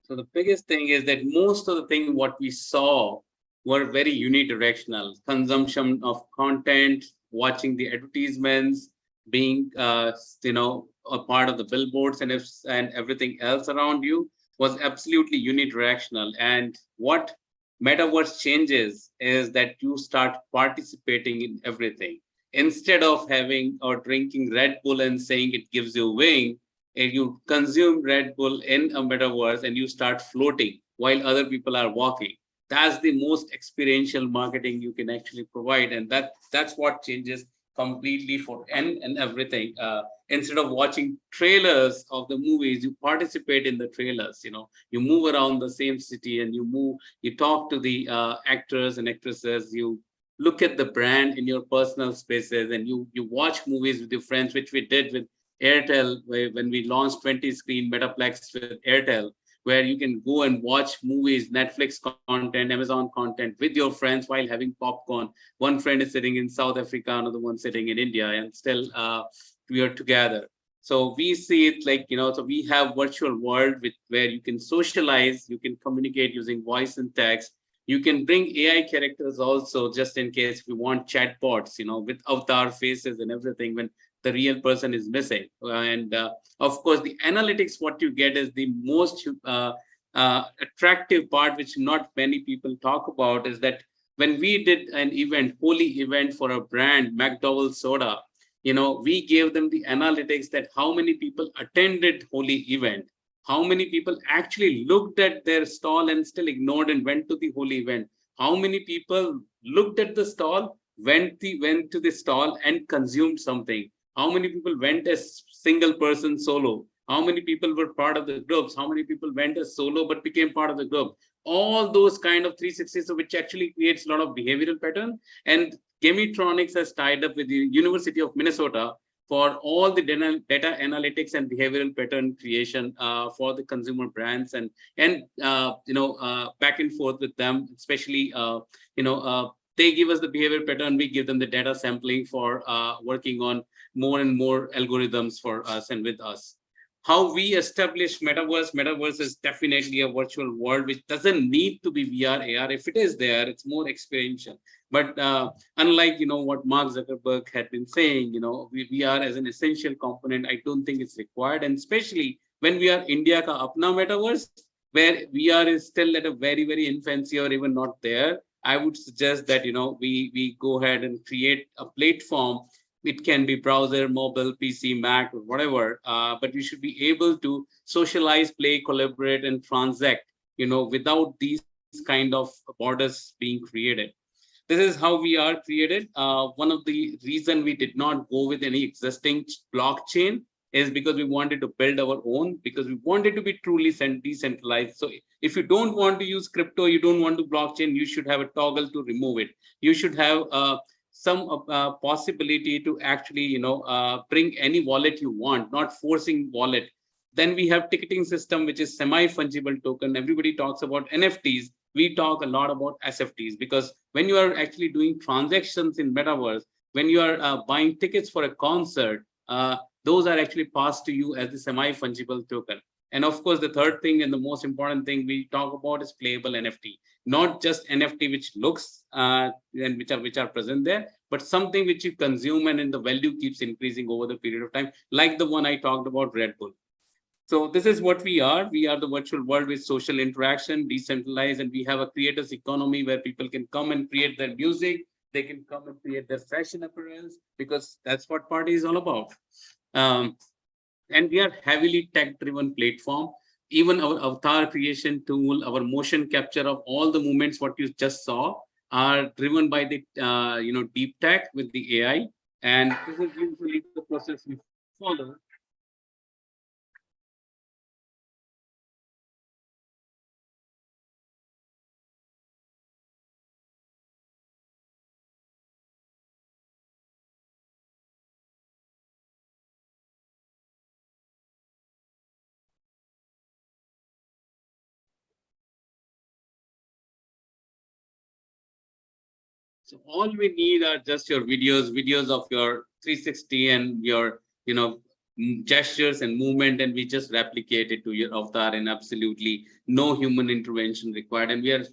So the biggest thing is that most of the things what we saw were very unidirectional. Consumption of content, watching the advertisements, being a part of the billboards and everything else around you was absolutely unidirectional. And what Metaverse changes is that you start participating in everything. Instead of having or drinking Red Bull and saying it gives you wing, and you consume Red Bull in a metaverse and you start floating while other people are walking. That's the most experiential marketing you can actually provide. And that's what changes completely for and everything. Instead of watching trailers of the movies, you participate in the trailers. You move around the same city and you talk to the actors and actresses, you look at the brand in your personal spaces, and you watch movies with your friends, which we did with Airtel, when we launched 20-screen Metaplex with Airtel, where you can go and watch movies, Netflix content, Amazon content with your friends while having popcorn. One friend is sitting in South Africa, another one sitting in India, and still we are together. So we see it like, so we have virtual world where you can socialize, you can communicate using voice and text. You can bring AI characters also, just in case if you want chatbots, with avatar faces and everything when the real person is missing. And of course, the analytics, what you get is the most attractive part, which not many people talk about, is that when we did an event, holy event for a brand, McDowell Soda, we gave them the analytics that how many people attended holy event, how many people actually looked at their stall and still ignored and went to the whole event. How many people looked at the stall, went to the stall and consumed something. How many people went as single person solo. How many people were part of the groups. How many people went as solo but became part of the group. All those kind of 360s, so which actually creates a lot of behavioral pattern. And Chemitronics has tied up with the University of Minnesota for all the data analytics and behavioral pattern creation for the consumer brands, and back and forth with them, especially they give us the behavior pattern, we give them the data sampling for working on more and more algorithms for us and with us. How we establish Metaverse is definitely a virtual world which doesn't need to be VR, AR. If it is there, it's more experiential. But unlike what Mark Zuckerberg had been saying, VR as an essential component, I don't think it's required. And especially when we are India ka apna Metaverse, where VR is still at a very, very infancy or even not there, I would suggest that we go ahead and create a platform. It can be browser, mobile, PC, Mac, or whatever, but you should be able to socialize, play, collaborate, and transact, without these kind of borders being created. This is how we are created. One of the reason we did not go with any existing blockchain is because we wanted to build our own, because we wanted to be truly decentralized. So if you don't want to use crypto, you don't want to blockchain, you should have a toggle to remove it. You should have some possibility to actually, bring any wallet you want, not forcing wallet. Then we have ticketing system, which is semi-fungible token. Everybody talks about NFTs. We talk a lot about SFTs, because when you are actually doing transactions in Metaverse, when you are buying tickets for a concert, those are actually passed to you as the semi-fungible token. And of course, the third thing and the most important thing we talk about is playable NFT, not just NFT which looks and which are present there, but something which you consume and the value keeps increasing over the period of time, like the one I talked about, Red Bull. So this is what we are. We are the virtual world with social interaction, decentralized, and we have a creators economy where people can come and create their music. They can come and create their fashion apparels, because that's what party is all about. And we are heavily tech-driven platform. Even our avatar creation tool, our motion capture of all the movements, what you just saw, are driven by the deep tech with the AI. And this is usually the process we follow. So all we need are just your videos of your 360 and your, gestures and movement, and we just replicate it to your avatar, and absolutely no human intervention required. And we are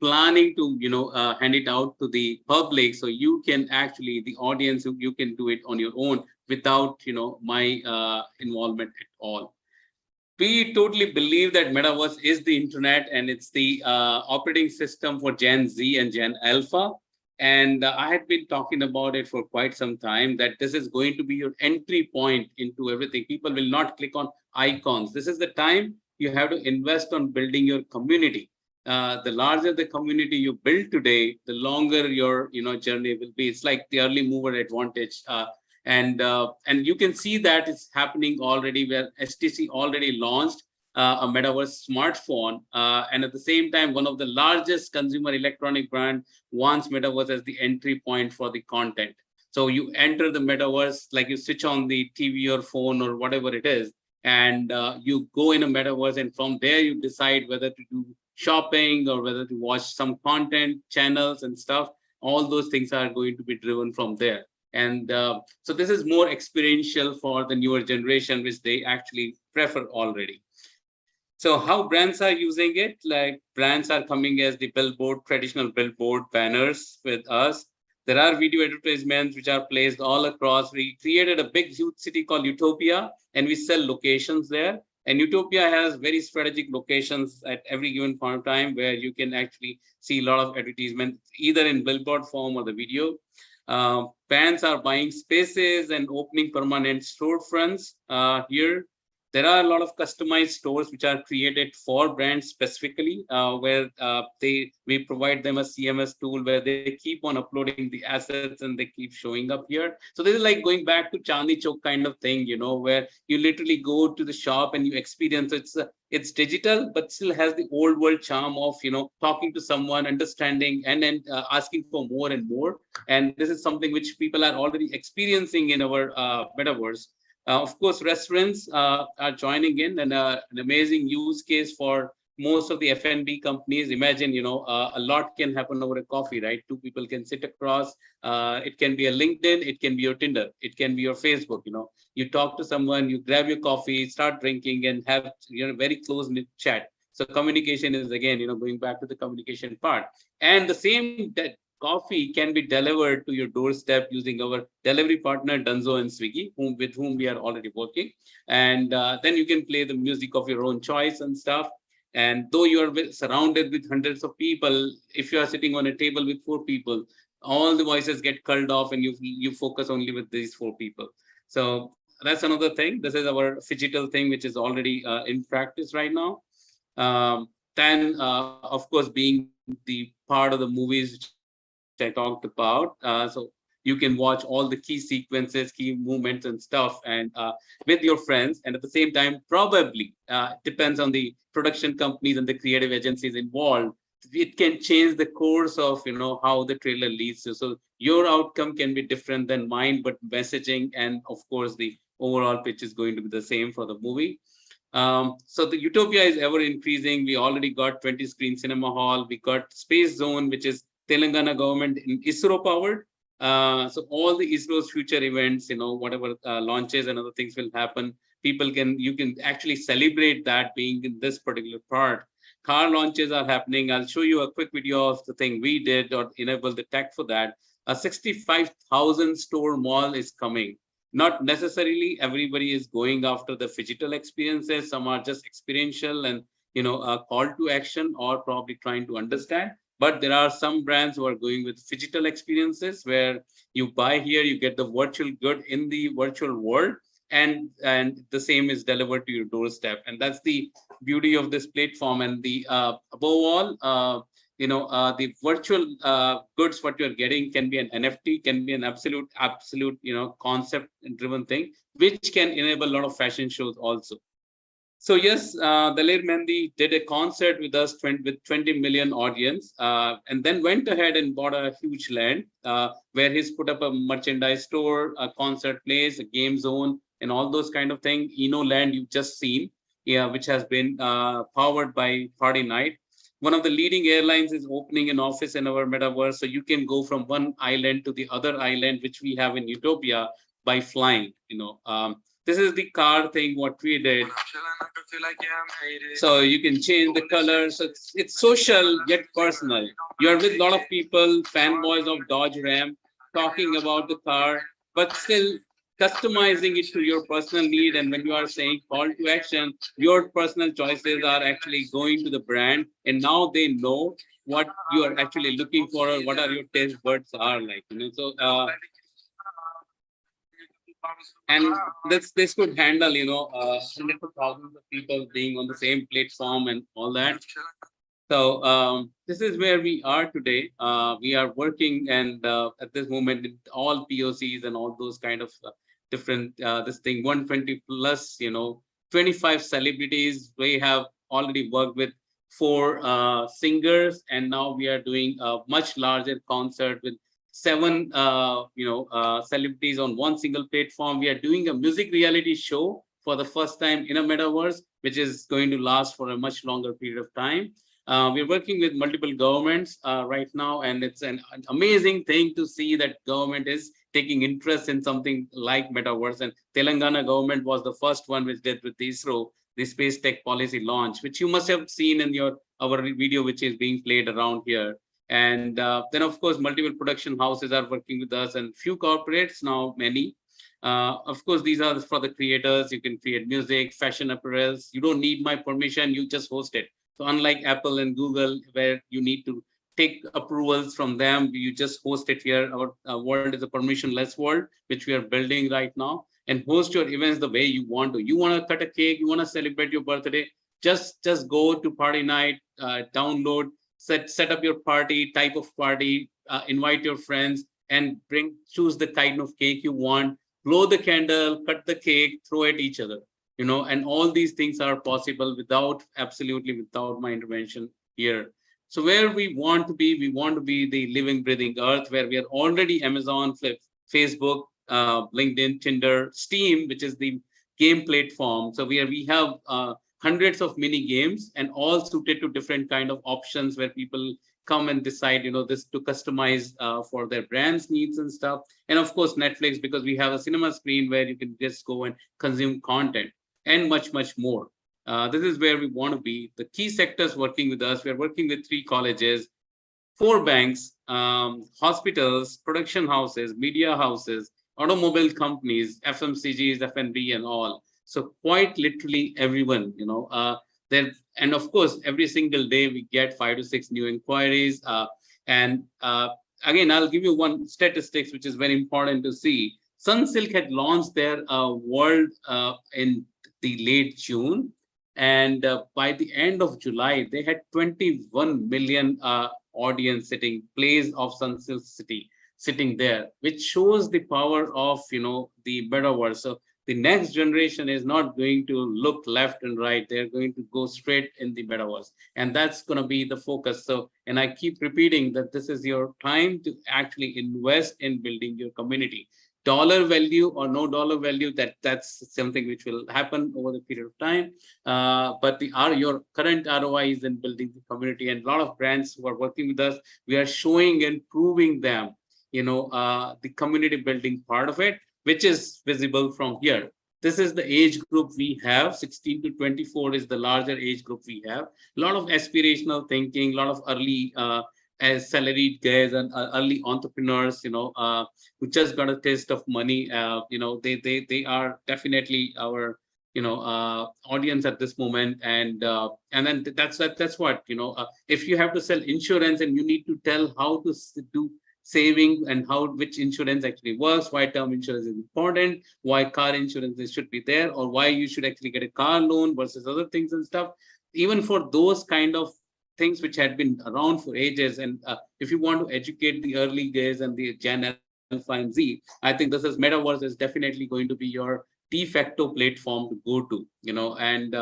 planning to, hand it out to the public, so you can actually, the audience, you can do it on your own without, my involvement at all. We totally believe that Metaverse is the internet, and it's the operating system for Gen Z and Gen Alpha. And I had been talking about it for quite some time, that this is going to be your entry point into everything. People will not click on icons. This is the time you have to invest on building your community. The larger the community you build today, the longer your journey will be. It's like the early mover advantage. And you can see that it's happening already, where HTC already launched a Metaverse smartphone, and at the same time, one of the largest consumer electronic brand wants Metaverse as the entry point for the content. So you enter the Metaverse, like you switch on the TV or phone or whatever it is, and you go in a Metaverse, and from there you decide whether to do shopping or whether to watch some content channels and stuff. All those things are going to be driven from there. And so this is more experiential for the newer generation, which they actually prefer already. So how brands are using it? Like, brands are coming as the billboard, traditional billboard banners with us. There are video advertisements which are placed all across. We created a big huge city called Utopia, and we sell locations there. And Utopia has very strategic locations at every given point of time, where you can actually see a lot of advertisement, either in billboard form or the video. Brands are buying spaces and opening permanent storefronts here. There are a lot of customized stores which are created for brands specifically, where we provide them a CMS tool where they keep on uploading the assets and they keep showing up here. So this is like going back to Chandni Chowk kind of thing, where you literally go to the shop and you experience it's digital, but still has the old world charm of talking to someone, understanding, and then asking for more and more. And this is something which people are already experiencing in our Metaverse. Of course, restaurants are joining in, and an amazing use case for most of the F&B companies. Imagine, a lot can happen over a coffee, right? Two people can sit across. It can be a LinkedIn, it can be your Tinder, it can be your Facebook. You talk to someone, you grab your coffee, start drinking, and have very close-knit chat. So communication is, again, going back to the communication part. And the same coffee can be delivered to your doorstep using our delivery partner Dunzo and Swiggy, with whom we are already working. And then you can play the music of your own choice and stuff. And though you are surrounded with hundreds of people, if you are sitting on a table with 4 people, all the voices get culled off, and you focus only with these 4 people. So that's another thing. This is our phygital thing, which is already in practice right now. Then, of course, being the part of the movies which I talked about. So you can watch all the key sequences, key movements and stuff, and with your friends. And at the same time, probably depends on the production companies and the creative agencies involved. It can change the course of how the trailer leads to. So your outcome can be different than mine, but messaging and of course the overall pitch is going to be the same for the movie. So the Utopia is ever increasing. We already got 20 screen cinema hall. We got Space Zone, which is Telangana government in ISRO powered. So all the ISRO's future events, whatever launches and other things will happen, you can actually celebrate that being in this particular part. Car launches are happening. I'll show you a quick video of the thing we did or enable the tech for that. A 65,000 store mall is coming. Not necessarily everybody is going after the phygital experiences. Some are just experiential and a call to action, or probably trying to understand. But there are some brands who are going with phygital experiences, where you buy here, you get the virtual good in the virtual world, and the same is delivered to your doorstep. And that's the beauty of this platform. And the above all, the virtual goods what you're getting can be an NFT, can be an absolute concept driven thing, which can enable a lot of fashion shows also. So yes, Daler Mehndi did a concert with us with 20 million audience, and then went ahead and bought a huge land where he's put up a merchandise store, a concert place, a game zone, and all those kind of things. Land you've just seen, which has been powered by Party Night. One of the leading airlines is opening an office in our Metaverse, so you can go from one island to the other island, which we have in Utopia, by flying. This is the car thing, what we did. So you can change the colors. So it's social yet personal. You are with a lot of people, fanboys of Dodge Ram, talking about the car, but still customizing it to your personal need. And when you are saying call to action, your personal choices are actually going to the brand, and now they know what you are actually looking for, or what are your taste buds are like. So and this could handle hundreds of thousands of people being on the same platform and all that. So this is where we are today. We are working, and at this moment, with all POCs and all those kind of different this thing 120 plus 25 celebrities. We have already worked with 4 singers, and now we are doing a much larger concert with 7 celebrities on one single platform. We are doing a music reality show for the first time in a metaverse, which is going to last for a much longer period of time. We're working with multiple governments right now, and it's an amazing thing to see that government is taking interest in something like metaverse. And Telangana government was the first one which did with ISRO, the space tech policy launch, which you must have seen in our video, which is being played around here. And then, of course, multiple production houses are working with us, and few corporates now, many. Of course, these are for the creators. You can create music, fashion apparels. You don't need my permission. You just host it. So unlike Apple and Google, where you need to take approvals from them, you just host it here. Our world is a permissionless world, which we are building right now, and host your events the way you want to. You want to cut a cake, you want to celebrate your birthday, just go to party night, download, set up your party, type of party, invite your friends, and choose the kind of cake you want, blow the candle, cut the cake, throw at each other. And all these things are possible absolutely without my intervention here. So where we want to be the living, breathing earth, where we are already Amazon, Facebook, LinkedIn, Tinder, Steam, which is the game platform. So we have hundreds of mini games, and all suited to different kind of options where people come and decide, this to customize for their brand's needs and stuff. And of course, Netflix, because we have a cinema screen where you can just go and consume content, and much, much more. This is where we want to be. The key sectors working with us, we're working with 3 colleges, 4 banks, hospitals, production houses, media houses, automobile companies, FMCGs, F&B, and all. So quite literally everyone, and of course, every single day we get 5 to 6 new inquiries. Again, I'll give you one statistics, which is very important to see. Sunsilk had launched their world in the late June, and by the end of July, they had 21 million audience plays of Sunsilk City sitting there, which shows the power of the metaverse. So the next generation is not going to look left and right. They're going to go straight in the metaverse, and that's going to be the focus. So, and I keep repeating that this is your time to actually invest in building your community. Dollar value or no dollar value, that's something which will happen over the period of time. But your current ROI is in building the community, and a lot of brands who are working with us, we are showing and proving them, the community building part of it, which is visible from here. This is the age group we have. 16 to 24 is the larger age group we have. A lot of aspirational thinking, a lot of early as salaried guys and early entrepreneurs, who just got a taste of money. They are definitely our audience at this moment. And then that's what if you have to sell insurance and you need to tell how to do saving and which insurance actually works, why term insurance is important, why car insurance should be there, or why you should actually get a car loan versus other things and stuff. Even for those kind of things which had been around for ages, and if you want to educate the early guys and the Gen Alpha and Z, I think Metaverse is definitely going to be your de facto platform to go to, and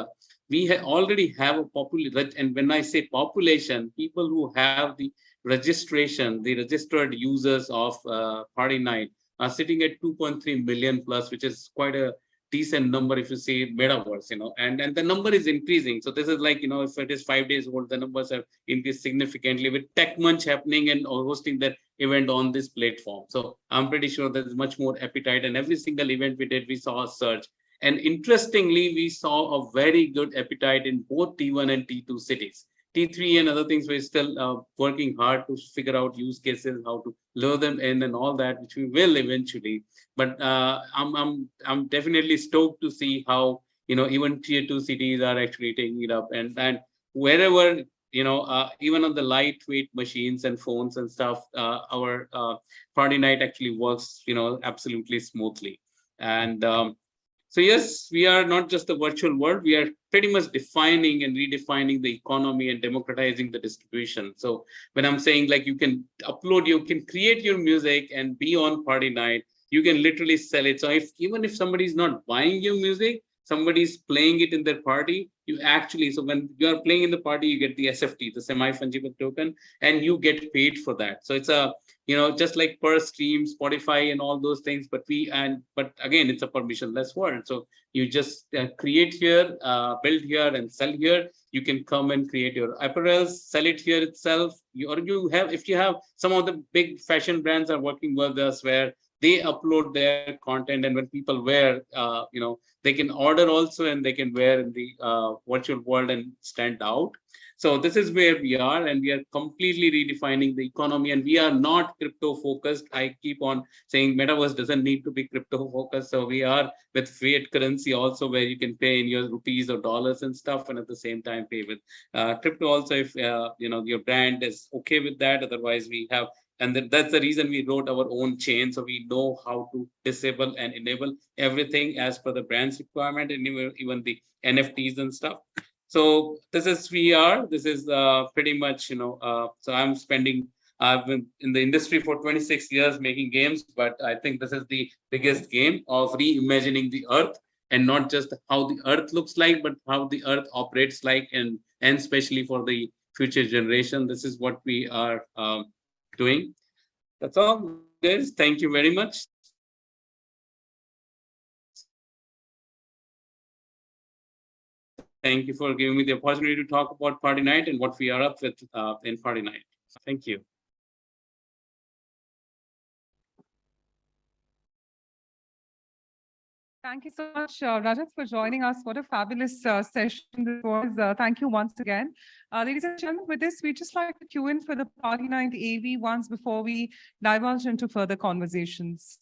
we already have a population. And when I say population, people who have the registration, the registered users of Party Night are sitting at 2.3 million plus, which is quite a decent number if you see Metaverse, and the number is increasing. So this is like, if it is 5 days old, the numbers have increased significantly with Tech Munch happening and hosting that event on this platform. So I'm pretty sure there's much more appetite, and every single event we did, we saw a surge. And interestingly, we saw a very good appetite in both T1 and T2 cities. T3 and other things, we're still working hard to figure out use cases, how to lure them in and all that, which we will eventually. But I'm definitely stoked to see how, even tier 2 cities are actually taking it up, and wherever, even on the lightweight machines and phones and stuff, our party night actually works, absolutely smoothly. And so yes, we are not just the virtual world, we are pretty much defining and redefining the economy and democratizing the distribution. So when I'm saying like you can upload, you can create your music and be on party night, you can literally sell it. So even if somebody is not buying your music, somebody's playing it in their party, you actually, so when you are playing in the party, you get the SFT, the semi-fungible token, and you get paid for that. So it's a, just like per stream, Spotify and all those things, but again, it's a permissionless world. So you just create here, build here and sell here. You can come and create your apparels, sell it here itself. If you have some of the big fashion brands are working with us where they upload their content, and when people wear, they can order also, and they can wear in the virtual world and stand out. So this is where we are, and we are completely redefining the economy, and we are not crypto focused. I keep on saying Metaverse doesn't need to be crypto focused. So we are with fiat currency also, where you can pay in your rupees or dollars and stuff, and at the same time pay with crypto also if your brand is okay with that. Otherwise we have, and that's the reason we wrote our own chain. So we know how to disable and enable everything as per the brand's requirement, and even the NFTs and stuff. So this is VR. This is pretty much, so I've been in the industry for 26 years making games, but I think this is the biggest game of reimagining the earth, and not just how the earth looks like, but how the earth operates like, and especially for the future generation. This is what we are doing. That's all, guys. Thank you very much. Thank you for giving me the opportunity to talk about Party Night and what we are up with in Party Night. Thank you. Thank you so much, Rajat, for joining us. What a fabulous session this was. Thank you once again. Ladies and gentlemen, with this, we'd just like to cue in for the Party Night AV once before we divulge into further conversations.